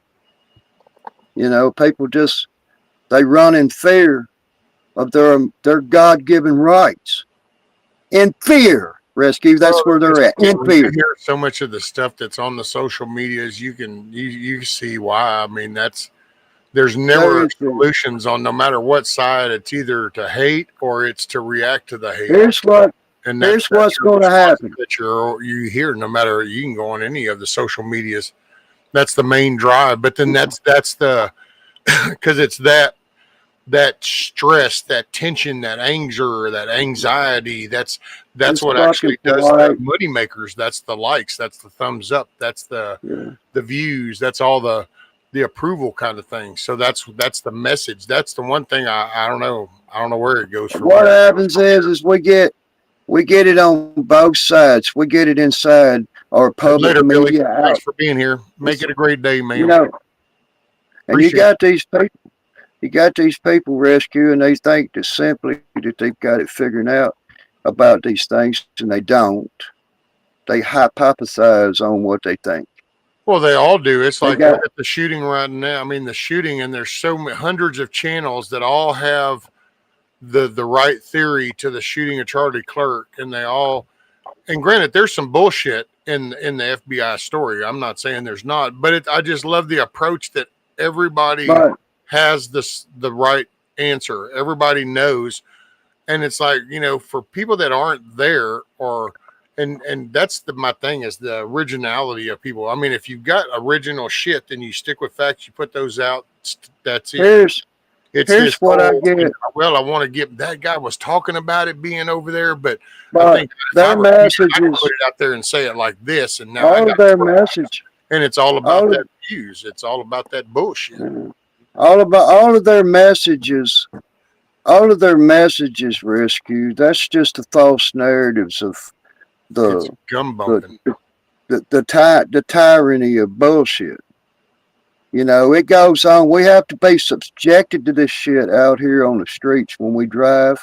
People they run in fear of their God-given rights. In fear, Rescue. That's where they're at. In fear. You hear so much of the stuff that's on the social medias, you see why. I mean, there's never solutions on no matter what side. It's either to hate or it's to react to the hate. Here's what's going to happen. That you hear, no matter, you can go on any of the social medias. That's the main drive. But then that's the because it's that stress, that tension, that anger, that anxiety. That's what actually does the money makers. That's the likes. That's the thumbs up. That's the views. That's all the approval kind of thing. So that's the message. That's the one thing I don't know. I don't know where it goes from. What happens is we get it on both sides. We get it inside or public Later, Billy. media out. Thanks for being here. Make it a great day, man. You know, and Appreciate you got these people. You got these people rescue, and they think that simply that they've got it figured out about these things, and they don't. They hypothesize on what they think. Well, they all do. It's They like got the shooting right now. I mean, the shooting, and there's so many hundreds of channels that all have the right theory to the shooting of Charlie Clerk, and they all. And granted, there's some bullshit in the FBI story. I'm not saying there's not, but I just love the approach that everybody has the right answer. Everybody knows, and it's like, you know, for people that aren't there, or and that's my thing is the originality of people. I mean, if you've got original shit, then you stick with facts. You put those out. That's it. Here's what I get. Well, I want to get that guy was talking about it being over there, but I But think their I can messages, put it out there and say it like this, and now all of their message, and it's all about that views. It's all about that bullshit. all of their messages, rescue. That's just the false narratives of It's gum bumping. the tyranny of bullshit. You know, it goes on. We have to be subjected to this shit out here on the streets when we drive.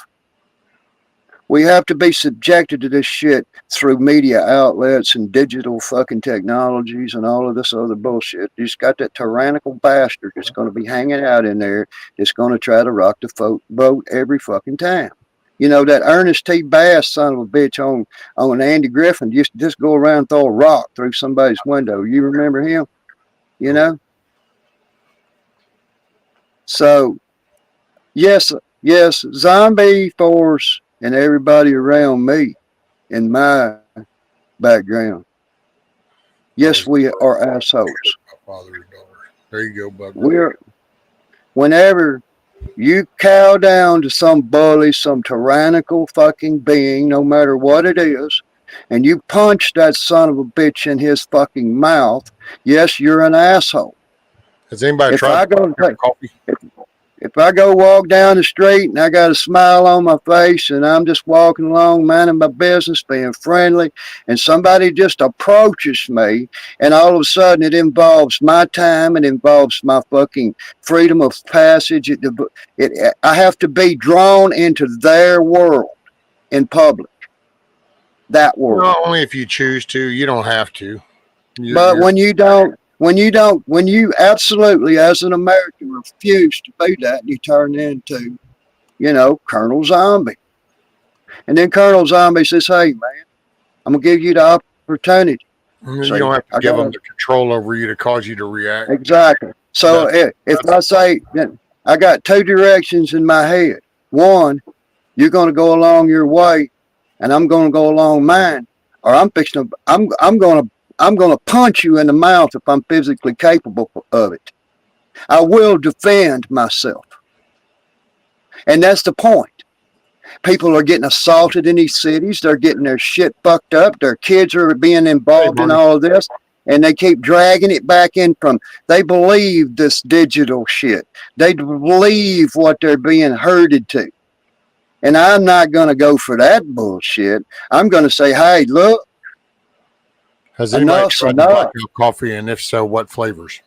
We have to be subjected to this shit through media outlets and digital fucking technologies and all of this other bullshit. You just got that tyrannical bastard that's going to be hanging out in there that's going to try to rock the boat every fucking time. You know, that Ernest T. Bass son of a bitch on Andy Griffin just go around and throw a rock through somebody's window. You remember him? You know? So, yes, Zombie Force and everybody around me in my background. Yes, we are assholes. There you go, Buck. Whenever you cow down to some bully, some tyrannical fucking being, no matter what it is, and you punch that son of a bitch in his fucking mouth, yes, you're an asshole. Has anybody tried coffee? If I go walk down the street and I got a smile on my face and I'm just walking along, minding my business, being friendly, and somebody just approaches me, and all of a sudden it involves my time, it involves my fucking freedom of passage. I have to be drawn into their world in public. That world. Well, only if you choose to. You don't have to. But when you absolutely, as an American, refuse to do that, you turn into, you know, Colonel Zombie. And then Colonel Zombie says, hey, man, I'm going to give you the opportunity. You don't have to give them the control over you to cause you to react. Exactly. So if I say, I got two directions in my head. One, you're going to go along your way, and I'm going to go along mine, or I'm going to punch you in the mouth if I'm physically capable of it. I will defend myself. And that's the point. People are getting assaulted in these cities. They're getting their shit fucked up. Their kids are being involved in all of this. And they keep dragging it back in they believe this digital shit. They believe what they're being herded to. And I'm not going to go for that bullshit. I'm going to say, hey, look. Has anybody tried the blackout coffee, and if so, what flavors?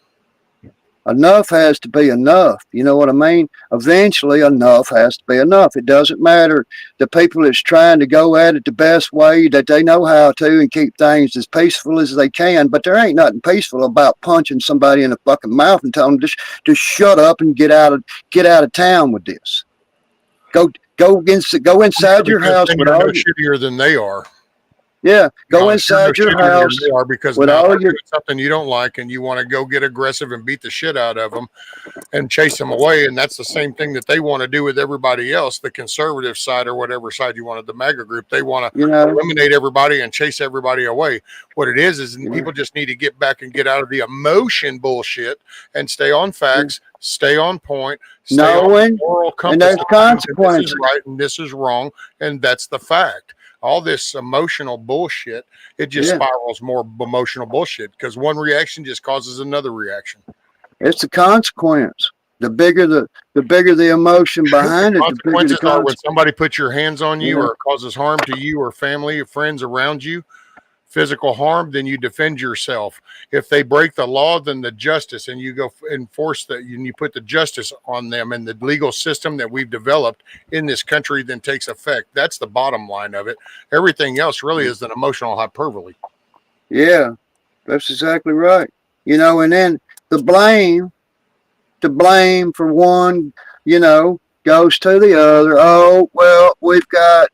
Enough has to be enough. You know what I mean? Eventually, enough has to be enough. It doesn't matter. The people that's trying to go at it the best way that they know how to and keep things as peaceful as they can. But there ain't nothing peaceful about punching somebody in the fucking mouth and telling them to shut up and get out of town with this. Go inside your house. You're no shittier than they are. Yeah, go inside your house. They are because now they're doing something you don't like, and you want to go get aggressive and beat the shit out of them and chase them away. And that's the same thing that they want to do with everybody else, the conservative side or whatever side you wanted, the MAGA group. They want to eliminate everybody and chase everybody away. What it is people just need to get back and get out of the emotion bullshit and stay on facts, stay on point, stay on moral compass. And there's consequences. This is right and this is wrong, and that's the fact. All this emotional bullshit, it just spirals more emotional bullshit because one reaction just causes another reaction. It's the consequence. The bigger the emotion behind it, the bigger the consequences are when somebody puts your hands on you or causes harm to you or family or friends around you. physical harm, then you defend yourself. If they break the law, then the justice, and you go enforce that, and you put the justice on them, and the legal system that we've developed in this country then takes effect. That's the bottom line of it. Everything else really is an emotional hyperbole. Yeah, that's exactly right. You know, and then the blame, to blame for one, you know, goes to the other. Oh, well, we've got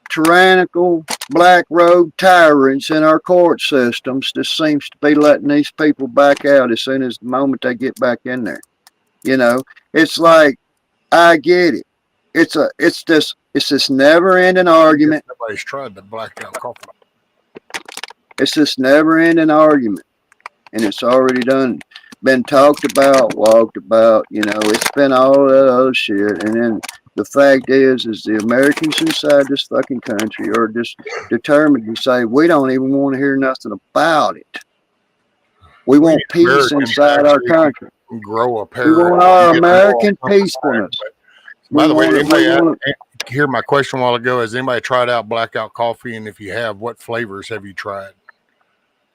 tyrannical black robe tyrants in our court systems. This seems to be letting these people back out as soon as the moment they get back in there. You know, it's like, I get it. It's this never ending argument. Nobody's tried the blackout coffee. It's this never ending argument. And it's already been talked about, walked about, you know, it's been all that other shit. And then the fact is the Americans inside this fucking country are just determined to say, we don't even want to hear nothing about it. We want peace inside our country. Grow a pair. We want our American peacefulness. By the way, anybody hear my question a while ago? Has anybody tried out blackout coffee? And if you have, what flavors have you tried?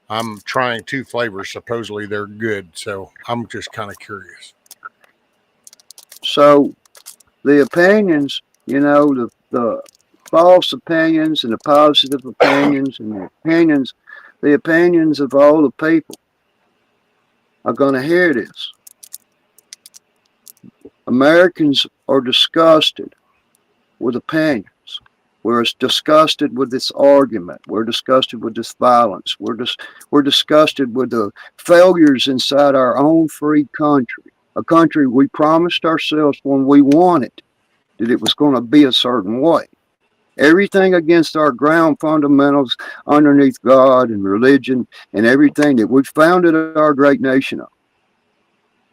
I'm trying 2 flavors. Supposedly they're good. So I'm just kind of curious. So the opinions, you know, the false opinions and the positive opinions and the opinions of all the people are going to hear this. Americans are disgusted with opinions. We're disgusted with this argument. We're disgusted with this violence. We're disgusted with the failures inside our own free country, a country we promised ourselves when we won it that it was going to be a certain way. Everything against our ground fundamentals underneath God and religion and everything that we founded our great nation on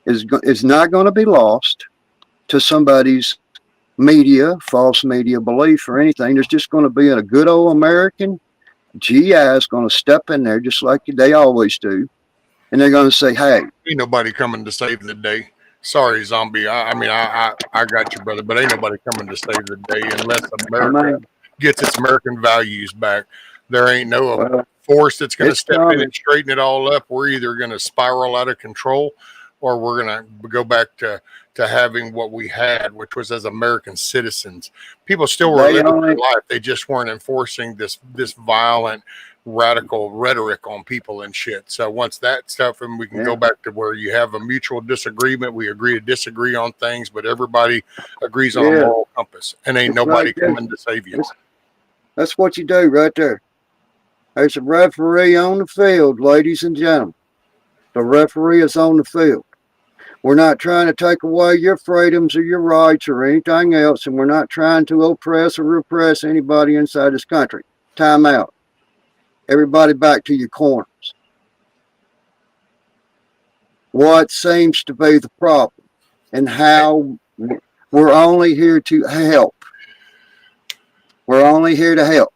is not going to be lost to somebody's media, false media belief or anything. There's just going to be a good old American GI is going to step in there just like they always do. And they're going to say, hey. Ain't nobody coming to save the day. Sorry, zombie. I mean, I got you, brother, but ain't nobody coming to save the day unless America gets its American values back. There ain't no force that's going to step in and straighten it all up. We're either going to spiral out of control or we're going to go back to having what we had, which was as American citizens. People still were living their life. They just weren't enforcing this violent, radical rhetoric on people and shit. So once that stuff, and we can go back to where you have a mutual disagreement, we agree to disagree on things, but everybody agrees on a moral compass, and ain't nobody coming to save you. That's what you do right there. There's a referee on the field, ladies and gentlemen. The referee is on the field. We're not trying to take away your freedoms or your rights or anything else, and we're not trying to oppress or repress anybody inside this country. Time out. Everybody back to your corners. What seems to be the problem and how we're only here to help. We're only here to help.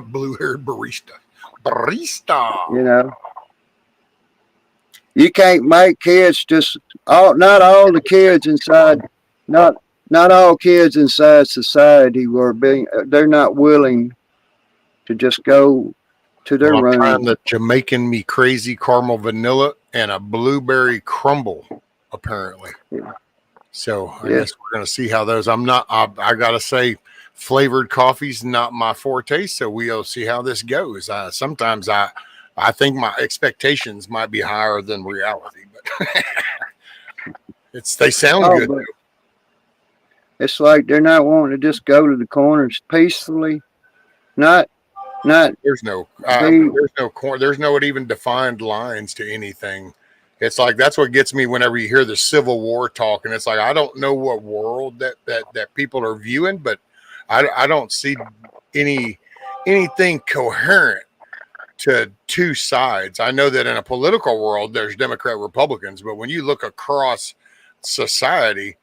Blue-haired barista. Barista. You know. You can't make kids not all the kids inside, not all kids inside society they're not willing to just go to their room. I'm trying the Jamaican Me Crazy caramel vanilla and a blueberry crumble, apparently. Yeah. So I guess we're going to see how those, I got to say, flavored coffee's not my forte, so we'll see how this goes. Sometimes I think my expectations might be higher than reality, but they sound good. It's like they're not wanting to just go to the corners peacefully. There's no even defined lines to anything. It's like that's what gets me whenever you hear the Civil War talk, and it's like I don't know what world that people are viewing, but I don't see anything coherent to 2 sides. I know that in a political world there's Democrat Republicans, but when you look across society,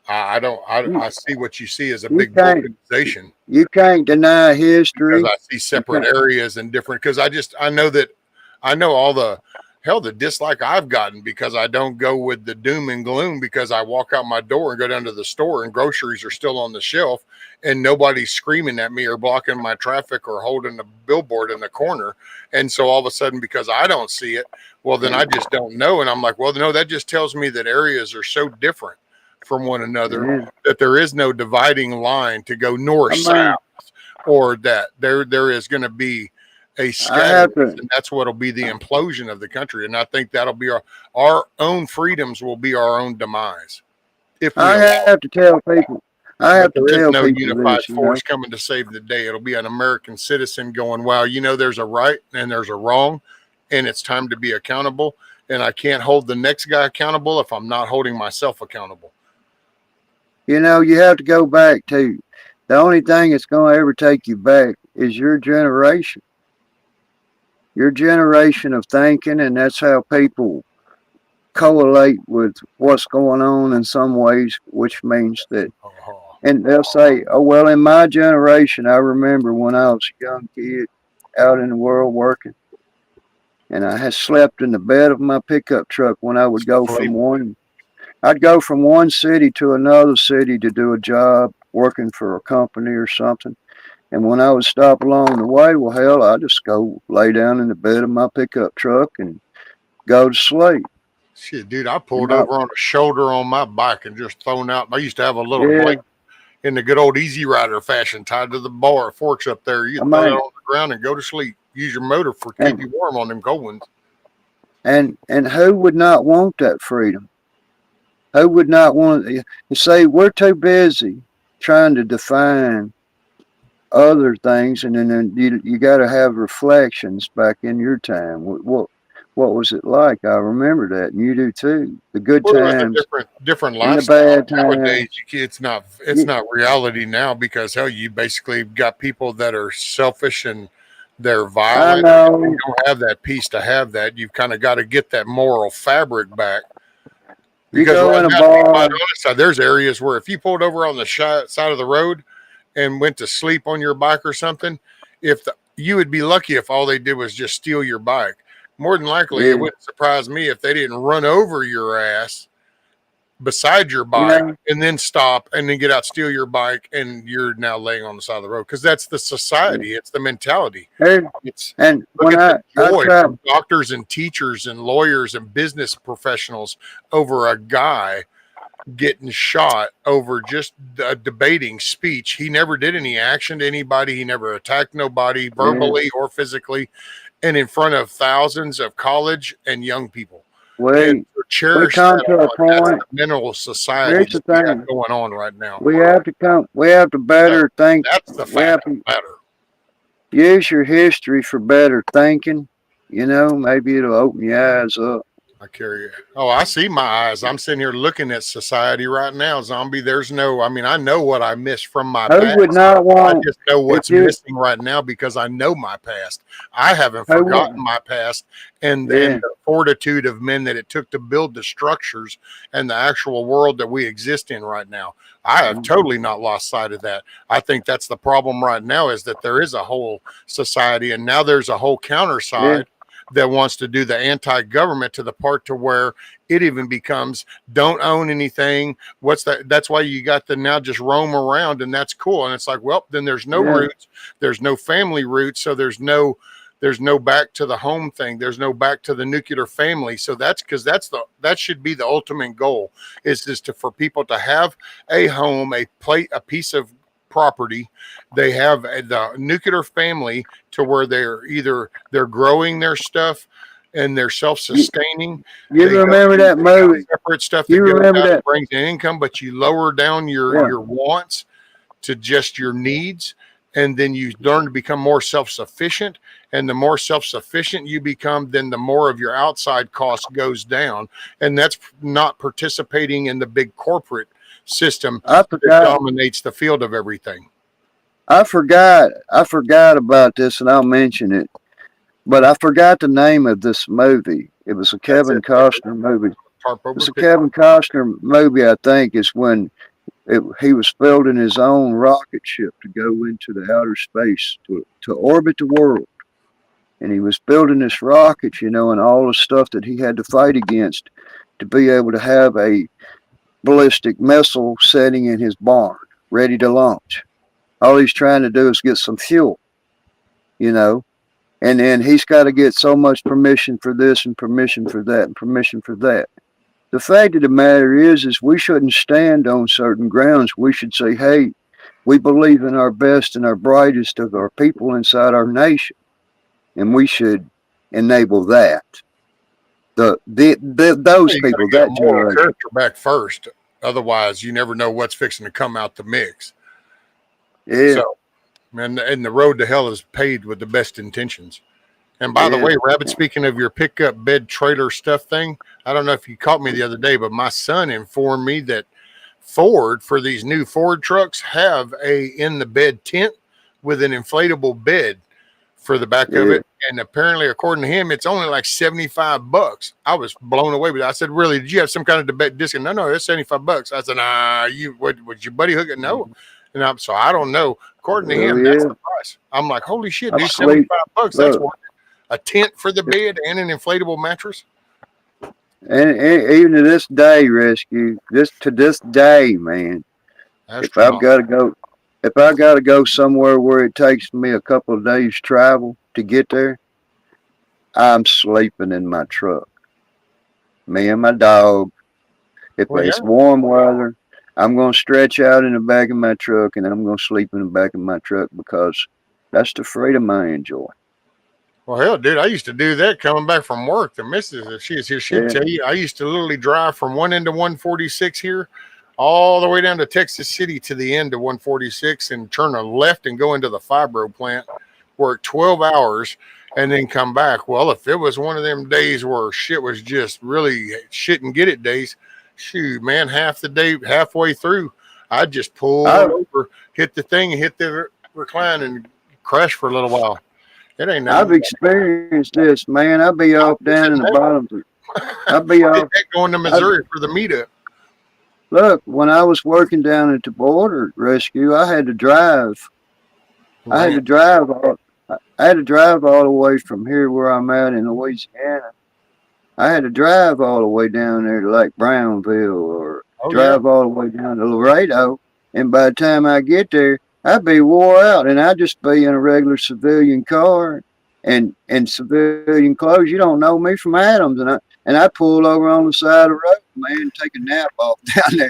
I see what you see as a big organization. You can't deny history. Because I see separate areas and different, because I know all the hell, the dislike I've gotten because I don't go with the doom and gloom, because I walk out my door and go down to the store and groceries are still on the shelf and nobody's screaming at me or blocking my traffic or holding a billboard in the corner. And so all of a sudden, because I don't see it, well, then I just don't know. And I'm like, well, no, that just tells me that areas are so different from one another that there is no dividing line to go north, south, or that there is going to be a scattering, and that's what'll be the implosion of the country. And I think that'll be our own freedoms will be our own demise. If we have to tell people, there is no unified force coming to save the day. It'll be an American citizen going, wow, there's a right and there's a wrong, and it's time to be accountable. And I can't hold the next guy accountable if I'm not holding myself accountable. You have to go back to the only thing that's going to ever take you back is your generation. Your generation of thinking, and that's how people correlate with what's going on in some ways, which means that, and they'll say, oh, well, in my generation, I remember when I was a young kid out in the world working, and I had slept in the bed of my pickup truck when I would go I'd go from one city to another city to do a job working for a company or something. And when I would stop along the way, well, hell, I just go lay down in the bed of my pickup truck and go to sleep. Shit, dude, I pulled over on a shoulder on my bike and just thrown out. I used to have a little blanket in the good old Easy Rider fashion tied to the bar, forks up there. You throw it on the ground and go to sleep. Use your motor for keep you warm on them cold ones. And who would not want that freedom? Who would not want to say we're too busy trying to define other things, and then you got to have reflections back in your time. What was it like? I remember that, and you do too. The good times, different lifestyle. The bad nowadays, it's not reality now, because hell, you basically got people that are selfish and they're violent. And you don't have that peace to have that. You've kind of got to get that moral fabric back. Because right now, there's areas where if you pulled over on the side of the road and went to sleep on your bike or something, you would be lucky if all they did was just steal your bike. More than likely, it wouldn't surprise me if they didn't run over your ass beside your bike and then stop and then get out, steal your bike, and you're now laying on the side of the road. Because that's the society. It's the mentality. And look at the joy from doctors and teachers and lawyers and business professionals over a guy getting shot over just a debating speech. He never did any action to anybody. He never attacked nobody verbally or physically, and in front of thousands of college and young people. We come to a point. Mental society going on right now. We have to better think. That's the fact of the matter. Use your history for better thinking. Maybe it'll open your eyes up. I see my eyes. I'm sitting here looking at society right now, zombie. I know what I missed from my past. I just know what's missing right now because I know my past. I haven't forgotten my past and the fortitude of men that it took to build the structures and the actual world that we exist in right now. I have totally not lost sight of that. I think that's the problem right now, is that there is a whole society, and now there's a whole counter side that wants to do the anti-government to the part to where it even becomes don't own anything. What's that? That's why you got to now just roam around, and that's cool. And it's like, well, then there's no roots, there's no family roots, so there's no back to the home thing. There's no back to the nuclear family. So that should be the ultimate goal, is for people to have a home, a piece of property. They have the nuclear family to where they're growing their stuff and they're self-sustaining. You remember that movie? Separate stuff that brings in income, but you lower down your wants to just your needs, and then you learn to become more self-sufficient. And the more self-sufficient you become, then the more of your outside cost goes down, and that's not participating in the big corporate system that dominates the field of everything. I forgot about this, and I'll mention it, but I forgot the name of this movie. It was a Kevin Costner movie. It's a Kevin Costner movie, I think, is when he was building his own rocket ship to go into the outer space to orbit the world. and he was building this rocket, and all the stuff that he had to fight against to be able to have a ballistic missile sitting in his barn, ready to launch. All he's trying to do is get some fuel, and then he's got to get so much permission for this and permission for that and permission for that. The fact of the matter is we shouldn't stand on certain grounds. We should say, hey, we believe in our best and our brightest of our people inside our nation, and we should enable that. Those people, that moral character back first. Otherwise, you never know what's fixing to come out the mix. Yeah. So, and the road to hell is paved with the best intentions. And by the way, Rabbit, speaking of your pickup bed trailer stuff thing, I don't know if you caught me the other day, but my son informed me that Ford, for these new Ford trucks, have a in the bed tent with an inflatable bed for the back of it. And apparently, according to him, it's only like $75. I was blown away with it. I said, really, did you have some kind of debate discount? No, it's $75. I said, would your buddy hook it? No. And so I don't know. According to him, that's the price. I'm like, holy shit, dude, $75. That's worth it. A tent for the bed and an inflatable mattress. And even to this day, Rescue, to this day, man, if I've got to go somewhere where it takes me a couple of days travel to get there, I'm sleeping in my truck. Me and my dog. If it's warm weather, I'm going to stretch out in the back of my truck, and I'm going to sleep in the back of my truck because that's the freedom I enjoy. Well, hell, dude, I used to do that coming back from work. The missus, if she's here, she'd tell you, I used to literally drive from one end of 146 here all the way down to Texas City to the end of 146 and turn a left and go into the fibro plant, work 12 hours, and then come back. Well, if it was one of them days where shit was just really shit and get it days, shoot, man, half the day, halfway through, I'd just pull over, hit the thing, and hit the recline and crash for a little while. I've experienced this, man. I'll be off down in the bottom. I'll be off going to Missouri for the meetup. Look, when I was working down at the border rescue, I had to drive. I had to drive all the way from here where I'm at in Louisiana. I had to drive all the way down there to like Brownville or drive all the way down to Laredo. And by the time I get there, I'd be wore out, and I'd just be in a regular civilian car and civilian clothes. You don't know me from Adams, and I pull over on the side of the road, man, take a nap off down there.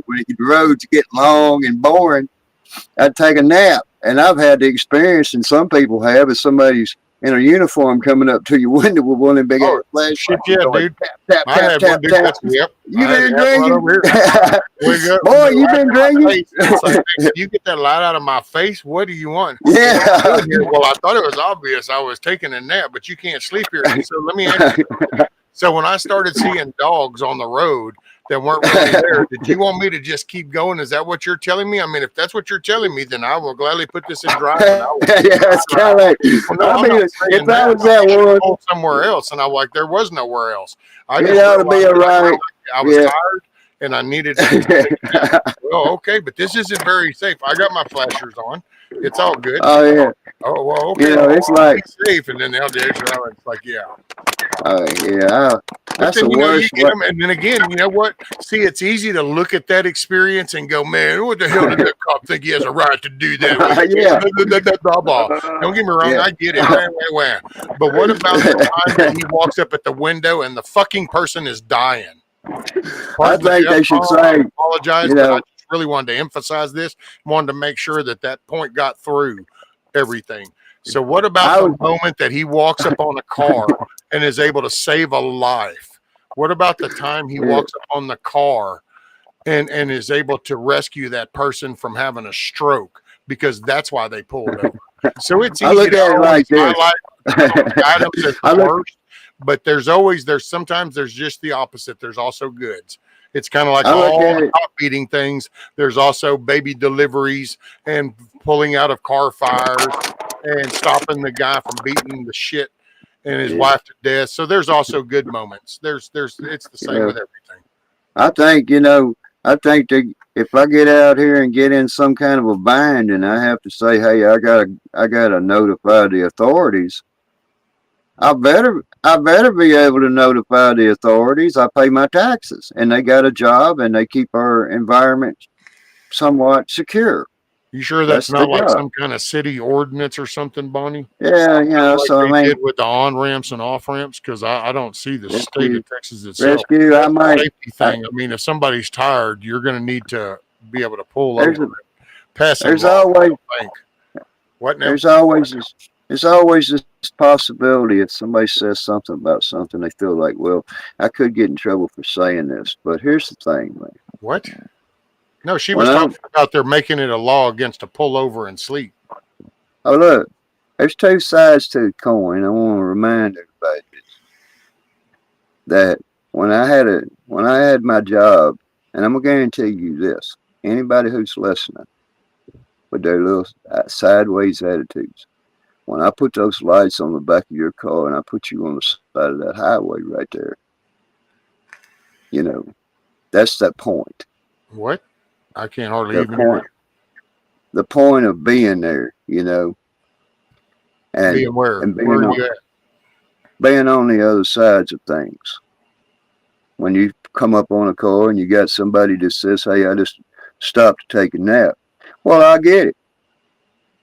When the roads get long and boring, I'd take a nap. And I've had the experience, and some people have, if somebody's in a uniform coming up to your window with one of them big ass flash. Shit, yeah, dude. Tap, tap, tap, tap. Yep. You been drinking? Boy, you been drinking? Like, you get that light out of my face. What do you want? Yeah. Well, I thought it was obvious I was taking a nap, but you can't sleep here. So let me ask you. So when I started seeing dogs on the road that weren't really there, did you want me to just keep going? Is that what you're telling me? I mean, if that's what you're telling me, then I will gladly put this in drive. Yeah, it's kind of like, if I was that one somewhere else, and I'm like, there was nowhere else. I just ought to be a right. I was tired and I needed to well, okay, but this isn't very safe. I got my flashers on. It's all good. Oh yeah. Oh well, okay. It's like safe, and then the other it's like, yeah. That's the worst. And then again, you know what? See, it's easy to look at that experience and go, man, what the hell did that cop think he has a right to do that? Don't get me wrong, I get it. But what about the time that he walks up at the window and the fucking person is dying? I think they should say, I apologize, but I just really wanted to emphasize this. Wanted to make sure that point got through everything. So what about the moment that he walks up on a car and is able to save a life? What about the time he walks up on the car and is able to rescue that person from having a stroke? Because that's why they pulled over. So it's easy. I look at it like this. Items as the worst, but sometimes there's just the opposite. There's also goods. It's kind of like all the top beating things. There's also baby deliveries and pulling out of car fires and stopping the guy from beating the shit and his wife to death. So there's also good moments. It's the same with everything. I think that if I get out here and get in some kind of a bind and I have to say, hey, I gotta notify the authorities, I better be able to notify the authorities. I pay my taxes, and they got a job, and they keep our environment somewhat secure. You sure that's That's the not like job. some kind of city ordinance or something, Bonnie? Yeah, Kind of like So they I did mean, with the on ramps and off ramps, because I don't see the state rescue, of Texas itself. rescue. I That's a might. safety I, thing. I mean, if somebody's tired, you're going to need to be able to pull over there's a, and pass some there's laws. I always don't think. What now? there's always this there's always this possibility if somebody says something about something, they feel like, well, I could get in trouble for saying this. But here's the thing, man. What? No, she When was I'm talking about they're making it a law against a pull over and sleep. oh look, there's two sides to the coin. I want to remind everybody that when I had my job, and I'm gonna guarantee you this, anybody who's listening with their little sideways attitudes, when I put those lights on the back of your car and I put you on the side of that highway right there, you know, that's that point. What? I can't hardly The even hear point the point of being there, you. and Being where? and Where are you at? being on the other sides of things. When you come up on a car and you got somebody that says, "Hey, I just stopped to take a nap." Well, I get it.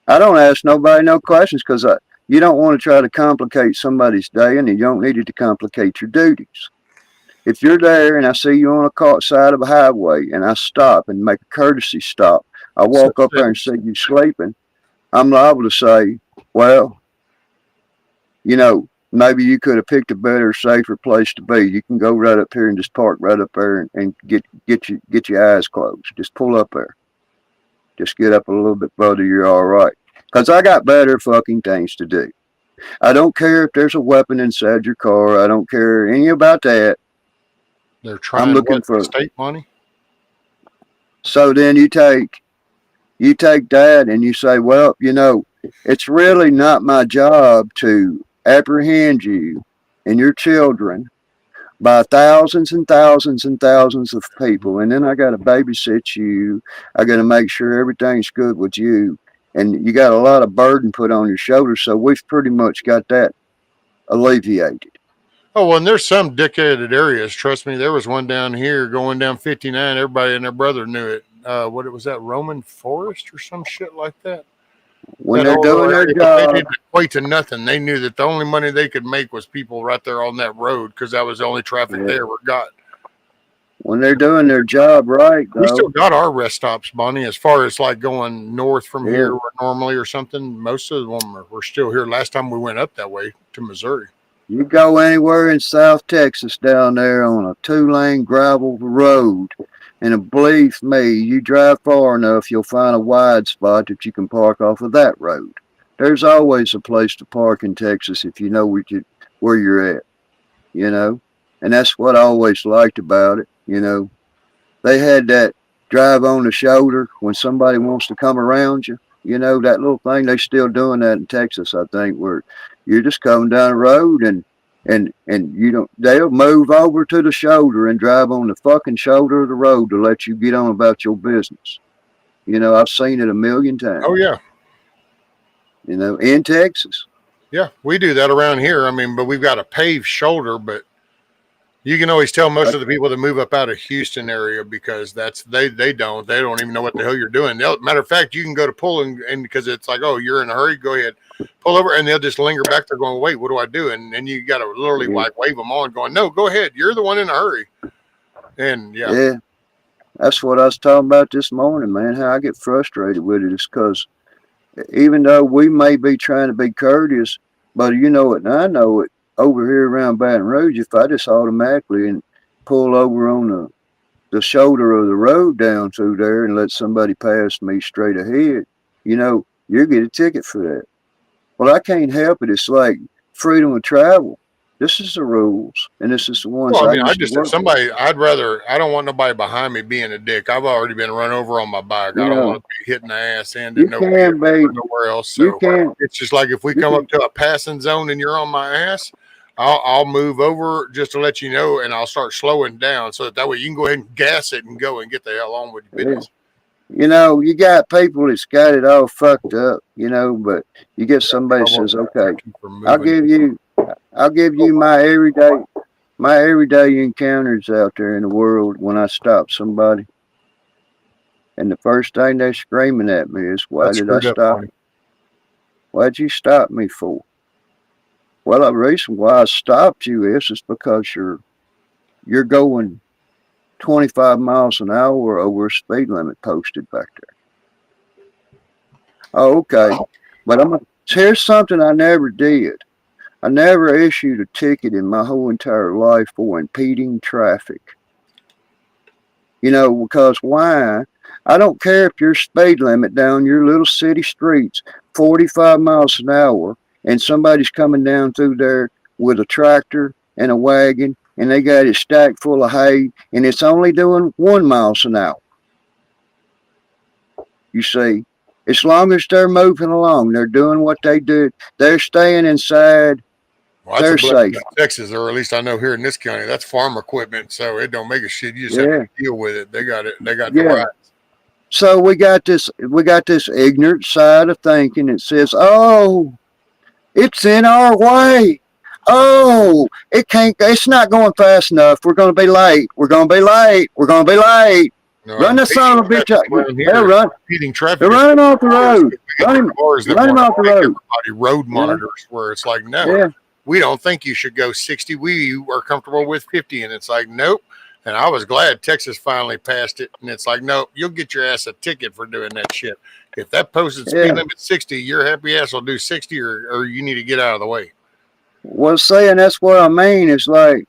I don't ask nobody no questions because you don't want to try to complicate somebody's day, and you don't need it to complicate your duties. If you're there and I see you on a side of a highway and I stop and make a courtesy stop, I walk Such up there and things. see you sleeping, I'm liable to say, well, maybe you could have picked a better, safer place to be. You can go right up here and just park right up there and get your eyes closed. Just pull up there. Just get up a little bit further. You're all right. Because I got better fucking things to do. I don't care if there's a weapon inside your car. I don't care any about that. They're I'm trying looking what? for. State money? So then you take that and you say, well, it's really not my job to apprehend you and your children by thousands and thousands and thousands of people. And then I got to babysit you. I got to make sure everything's good with you. And you got a lot of burden put on your shoulders. So we've pretty much got that alleviated. Oh, well, and there's some dickheaded areas. Trust me, there was one down here going down 59. Everybody and their brother knew it. What it was that Roman Forest or some shit like that? When That they're whole little doing their area, but they job, didn't equate to nothing. They knew that the only money they could make was people right there on that road because that was the only traffic they yeah, ever got. when they're doing their job right, We still though, got our rest stops, Bonnie, as far as like going north from yeah, here normally or something. Most of them were still here. Last time we went up that way to Missouri. you go anywhere in South Texas down there on a 2-lane gravel road, and believe me, you drive far enough, you'll find a wide spot that you can park off of that road. There's always a place to park in Texas if you know where you're at, you know? And that's what I always liked about it, They had that drive on the shoulder when somebody wants to come around you. That little thing, they still doing that in Texas, I think, where you're just coming down the road and you don't they'll move over to the shoulder and drive on the fucking shoulder of the road to let you get on about your business. I've seen it a million times, Oh, yeah. in Texas. Yeah, we do that around here. I mean, but we've got a paved shoulder, but you can always tell most I, of the people that move up out of Houston area because they don't even know what the hell you're doing. Matter of fact, you can go to pull and because it's like, oh, you're in a hurry, go ahead, pull over, and they'll just linger back there going, wait, what do I do? And you got to literally yeah, like wave them on, going, no, go ahead, you're the one in a hurry. And yeah, yeah, that's what I was talking about this morning, man. How I get frustrated with it is because even though we may be trying to be courteous, but you know it, and I know it, over here around Baton Rouge, if I just automatically and pull over on the shoulder of the road down through there and let somebody pass me straight ahead, you'll get a ticket for that. Well, I can't help it. It's like freedom of travel. This is the rules, and this is the ones well, I I mean, I used to just if work with. somebody, I don't want nobody behind me being a dick. I've already been run over on my bike. You I don't want know, to be hitting the ass end at you no can vehicle be, or nowhere else. you So can, it's just like if we you come can, up to a passing zone and you're on my ass, I'll move over just to let you know, and I'll start slowing down so that way you can go ahead and gas it and go and get the hell on with your yeah. business. You got people that's got it all fucked up, but you get somebody that I won't says, okay, keep from I'll moving. give you I'll give you my everyday encounters out there in the world when I stop somebody. And the first thing they're screaming at me is, why That's did I screwed up stop? on you. Why'd you stop me for? Well, the reason why I stopped you is because you're going 25 miles an hour over a speed limit posted back there. Oh, okay. But here's something I never did. I never issued a ticket in my whole entire life for impeding traffic. You know, because why? I don't care if your speed limit down your little city streets, 45 miles an hour, and somebody's coming down through there with a tractor and a wagon, and they got it stacked full of hay, and it's only doing 1 mile an hour. You see, as long as they're moving along, they're doing what they do, they're staying inside, Well, that's a they're blessing safe. in Texas, or at least I know here in this county, that's farm equipment, so it don't make a shit. You just have Yeah, to deal with it. They got it. They got the yeah. right. So we got this ignorant side of thinking that says, oh, it's in our way. Oh, it's not going fast enough. We're going to be late. We're going to be late. We're going to be late. No, Run the son of a bitch up. around They're here, speeding traffic. They're running off the road. We got the cars that Run him want off the to make road. everybody road Yeah, monitors, where it's like, no, yeah, we don't think you should go 60. We are comfortable with 50, and it's like, nope. And I was glad Texas finally passed it, and it's like, nope, you'll get your ass a ticket for doing that shit. If that posted speed yeah. limit 60, your happy ass will do 60, or you need to get out of the way. Well, saying that's what I mean. It's like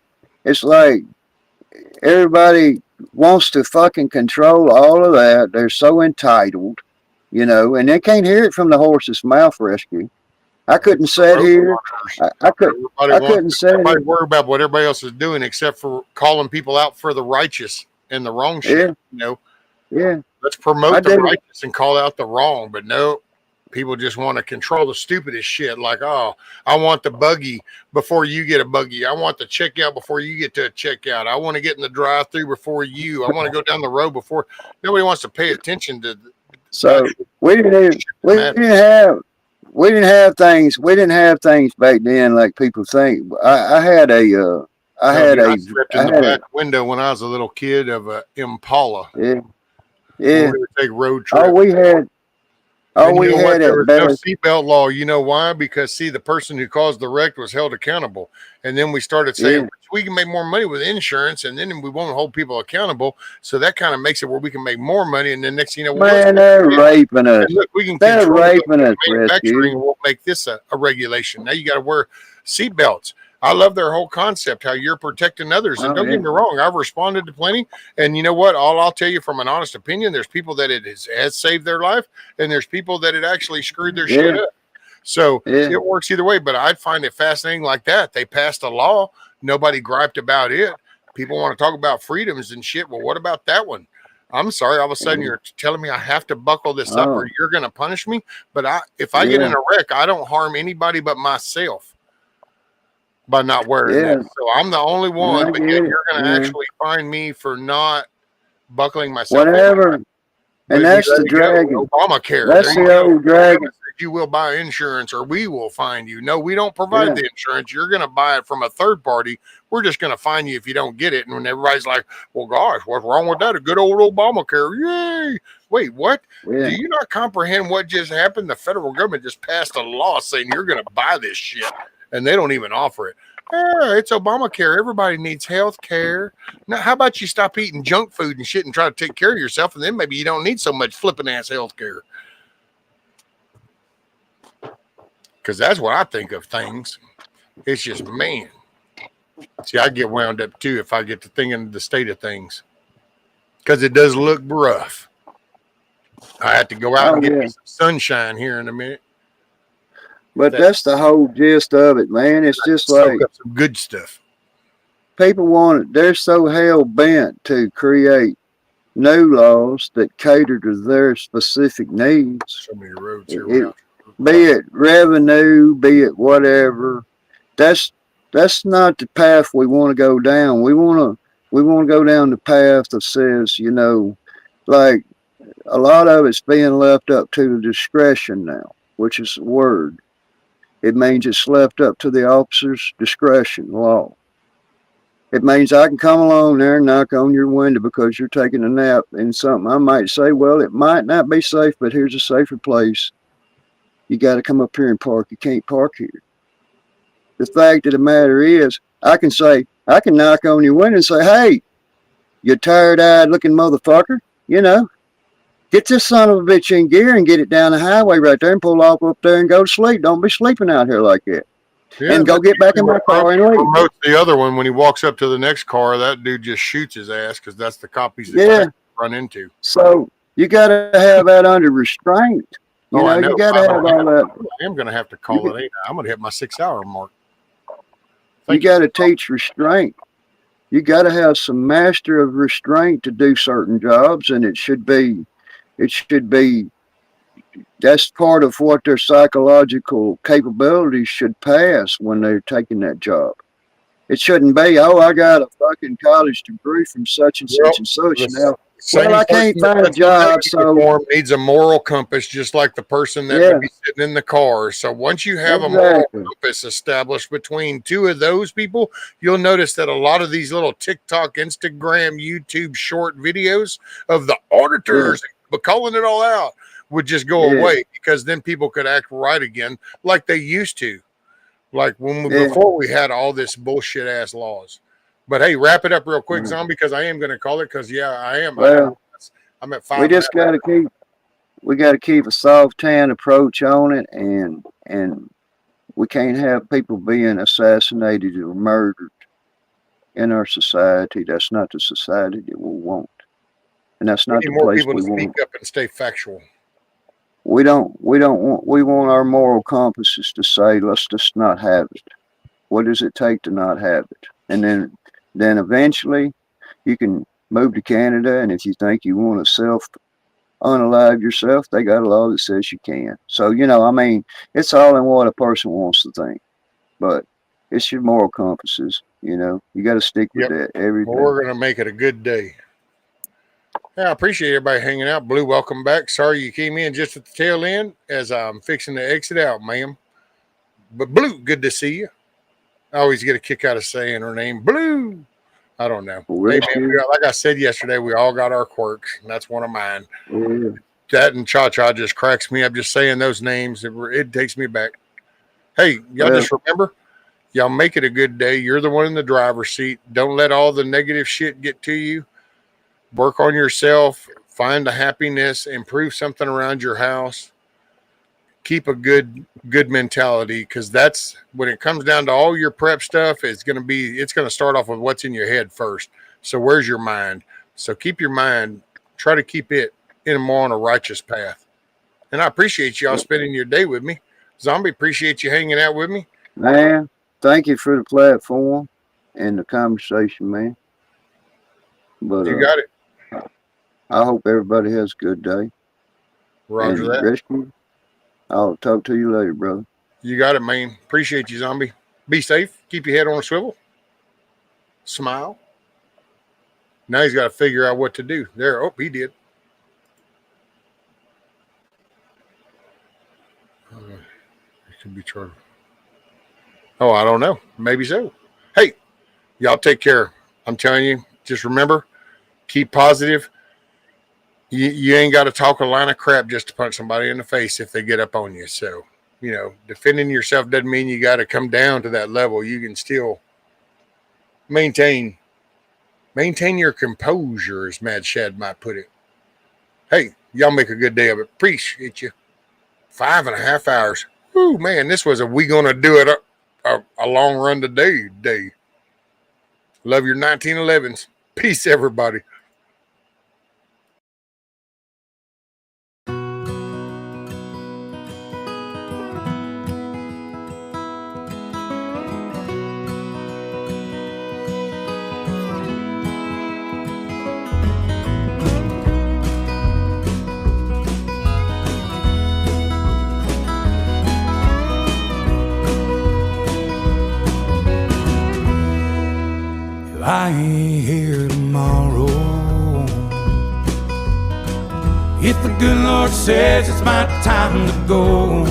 everybody wants to fucking control all of that. They're so entitled, you know, and they can't hear it from the horse's mouth. Rescue. I couldn't sit Road here. monitors. I could. Everybody I wants couldn't sit everybody here. worry about what everybody else is doing, except for calling people out for the righteous and the wrong shit. Yeah, You know, yeah. let's I promote the did. righteous and call out the wrong. But no, people just want to control the stupidest shit. Like, oh, I want the buggy before you get a buggy. I want the checkout before you get to a checkout. I want to get in the drive-through before you. I want to go down the road before. Nobody wants to pay attention to the So actual we didn't have, shit that we matters. didn't have things back then like people think. I had a I Hell, had dude, I a slept I in the had back a window when I was a little kid of a Impala yeah, when yeah. we would take road All trips. we had And you know what? There at was no best. seatbelt law. You know why? Because, see, the person who caused the wreck was held accountable. And then we started saying, Yeah, we can make more money with insurance, and then we won't hold people accountable. So that kind of makes it where we can make more money. And then next thing you know, well, let's man, make they're it. raping us. And look, we can They're control the raping us, manufacturing, Rescue. and we'll make this a regulation. Now you got to wear seatbelts. I love their whole concept, how you're protecting others. And Oh don't yeah, get me wrong, I've responded to plenty. And you know what? I'll tell you from an honest opinion, there's people that it has saved their life, and there's people that it actually screwed their shit yeah, up. So yeah, it works either way. But I'd find it fascinating like that. They passed a law, nobody griped about it. People want to talk about freedoms and shit. Well, what about that one? I'm sorry, all of a sudden yeah. you're telling me I have to buckle this up or Oh you're going to punish me. But if I get in yeah, a wreck, I don't harm anybody but myself by not wearing that. yeah. So I'm the only one, I but get yet it. you're going to Yeah. actually find me for not buckling myself in. Whatever. But And we that's let the it go. dragon. Obamacare. There That's you the go. old The dragon. government said you will buy insurance or we will find you. No, we don't provide Yeah, the insurance. You're going to buy it from a third party. We're just going to find you if you don't get it. And when everybody's like, well, gosh, what's wrong with that? A good old Obamacare. Yay. Wait, what? yeah. Do you not comprehend what just happened? The federal government just passed a law saying you're going to buy this shit, and they don't even offer it. It's Obamacare. Everybody needs health care. Now, how about you stop eating junk food and shit and try to take care of yourself, and then maybe you don't need so much flipping ass health care. Because that's what I think of things. It's just, man. See, I get wound up too if I get to thinking of the state of things. Because it does look rough. I have to go out Oh and get yeah. me some sunshine here in a minute. But that's the whole gist of it, man. It's just Soak like up some good stuff. people want it. They're so hell bent to create new laws that cater to their specific needs. So many roads here. Be it revenue, be it whatever. That's not the path we want to go down. We want to go down the path that says, you know, like a lot of it's being left up to the discretion now, which is the word. It means it's left up to the officer's discretion law. It means I can come along there and knock on your window because you're taking a nap in something. I might say, well, it might not be safe, but here's a safer place. You got to come up here and park. You can't park here. The fact of the matter is, I can knock on your window and say, hey, you tired-eyed looking motherfucker, you know, get this son of a bitch in gear and get it down the highway right there and pull off up there and go to sleep. Don't be sleeping out here like that. Yeah, and go get back in my car and leave. Promotes the other one when he walks up to the next car. That dude just shoots his ass because that's the cop he's run into. So you got to have that under restraint. You know, you got to have all that. I am going to have to call it 8. I'm going to hit my 6-hour mark. You got to teach restraint. You got to have some master of restraint to do certain jobs, and it should be. That's part of what their psychological capabilities should pass when they're taking that job. It shouldn't be, oh, I got a fucking college degree from such and such and such. Now, well, I can't find a job, so needs a moral compass, just like the person that would be sitting in the car. So once you have a moral compass established between two of those people, you'll notice that a lot of these little TikTok, Instagram, YouTube short videos of the auditors, but calling it all out, would just go away, because then people could act right again like they used to, like before we had all this bullshit ass laws. But hey, wrap it up real quick, Zombie, because I am going to call it, because I am. Well, I'm at 5. We just got to keep a soft hand approach on it, and we can't have people being assassinated or murdered in our society. That's not the society that we want, and that's not the place we want. Speak up and stay factual. We want our moral compasses to say, let's just not have it. What does it take to not have it? And then eventually you can move to Canada, and if you think you want to unalive yourself, they got a law that says you can. So, you know, I mean, it's all in what a person wants to think, but it's your moral compasses, you know. You got to stick with that every day. We're going to make it a good day. Yeah, I appreciate everybody hanging out. Blue, welcome back. Sorry you came in just at the tail end as I'm fixing to exit out, ma'am. But Blue, good to see you. I always get a kick out of saying her name, Blue. I don't know. Hey, man, like I said yesterday, we all got our quirks, and that's one of mine. That and Cha-Cha just cracks me up just saying those names. It takes me back. Hey, y'all just remember, y'all make it a good day. You're the one in the driver's seat. Don't let all the negative shit get to you. Work on yourself, find the happiness, improve something around your house. Keep a good mentality, because that's when it comes down to all your prep stuff. It's going to start off with what's in your head first. So where's your mind? So keep your mind, try to keep it more on a righteous path. And I appreciate y'all spending your day with me. Zombie, appreciate you hanging out with me. Man, thank you for the platform and the conversation, man. But you got it. I hope everybody has a good day. Roger that. Rescue, I'll talk to you later, brother. You got it, man. Appreciate you, Zombie. Be safe. Keep your head on a swivel. Smile. Now he's got to figure out what to do. There. Oh, he did. It could be charged. Oh, I don't know. Maybe so. Hey, y'all take care. I'm telling you, just remember, keep positive. You ain't got to talk a line of crap just to punch somebody in the face if they get up on you. So, you know, defending yourself doesn't mean you got to come down to that level. You can still maintain your composure, as Mad Shad might put it. Hey, y'all make a good day of it. Appreciate you. 5.5 hours. Ooh, man, this was we gonna do it a long run today day. Love your 1911s. Peace, everybody. I ain't here tomorrow. If the good Lord says it's my time to go,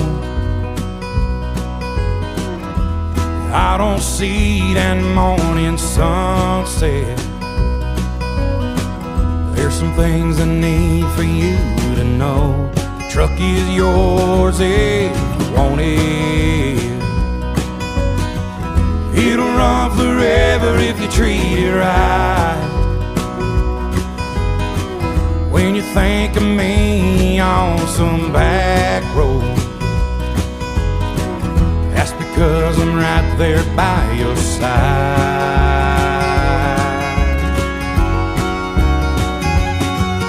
out on see that morning sunset. There's some things I need for you to know. The truck is yours if you want it. It'll run forever if you treat it right. When you think of me on some back road, that's because I'm right there by your side.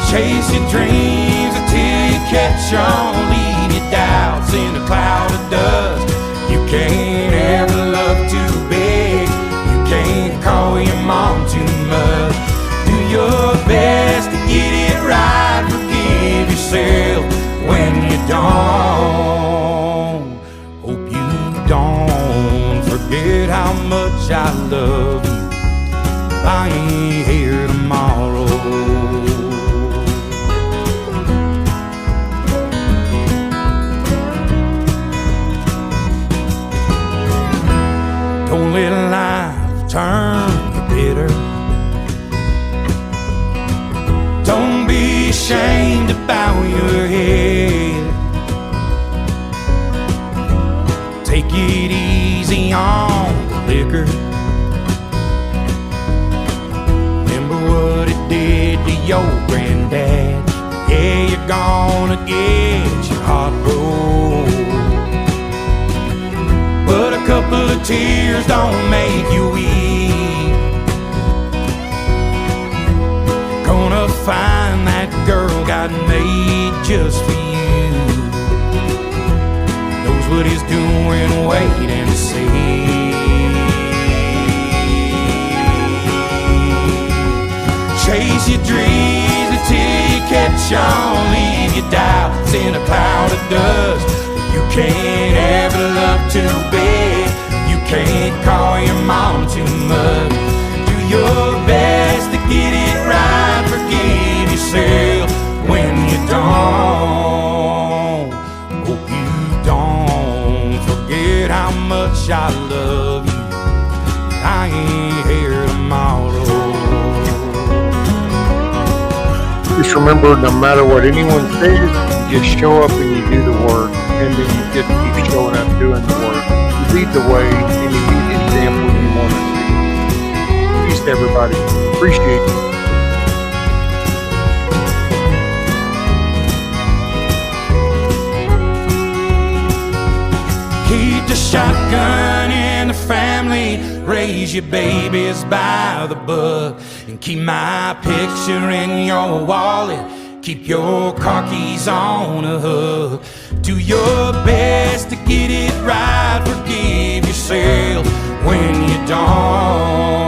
Chase your dreams until you catch on. Leave your doubts in a cloud of dust. You can't ever love too big. You can't call your mom too much. Do your best to get it right. Forgive yourself when you don't. Hope you don't forget how much I love you. I ain't here tomorrow. Don't let life turn you bitter. Don't be ashamed about your head. Take it easy on the liquor. Remember what it did to your granddad. Yeah, you're gonna get your heart broke, but a couple of tears don't make you weep. Gonna find that girl God made just for you. Knows what he's doing, wait and see. Chase your dreams until you catch on. Leave your doubts in a cloud of dust. You can't ever love too big. You can't call your mom too much. Do your best to get it right. Forgive yourself when you don't. Hope you don't forget how much I love you. I ain't here tomorrow. Just remember, no matter what anyone says, you just show up and you do the work, and then you just keep showing up doing the work. You lead the way, and you be the example you want to see. Peace to everybody. Appreciate you. Keep the shotgun in the family. Raise your babies by the book. And keep my picture in your wallet. Keep your car keys on a hook. Do your best to get it right. Forgive yourself when you don't.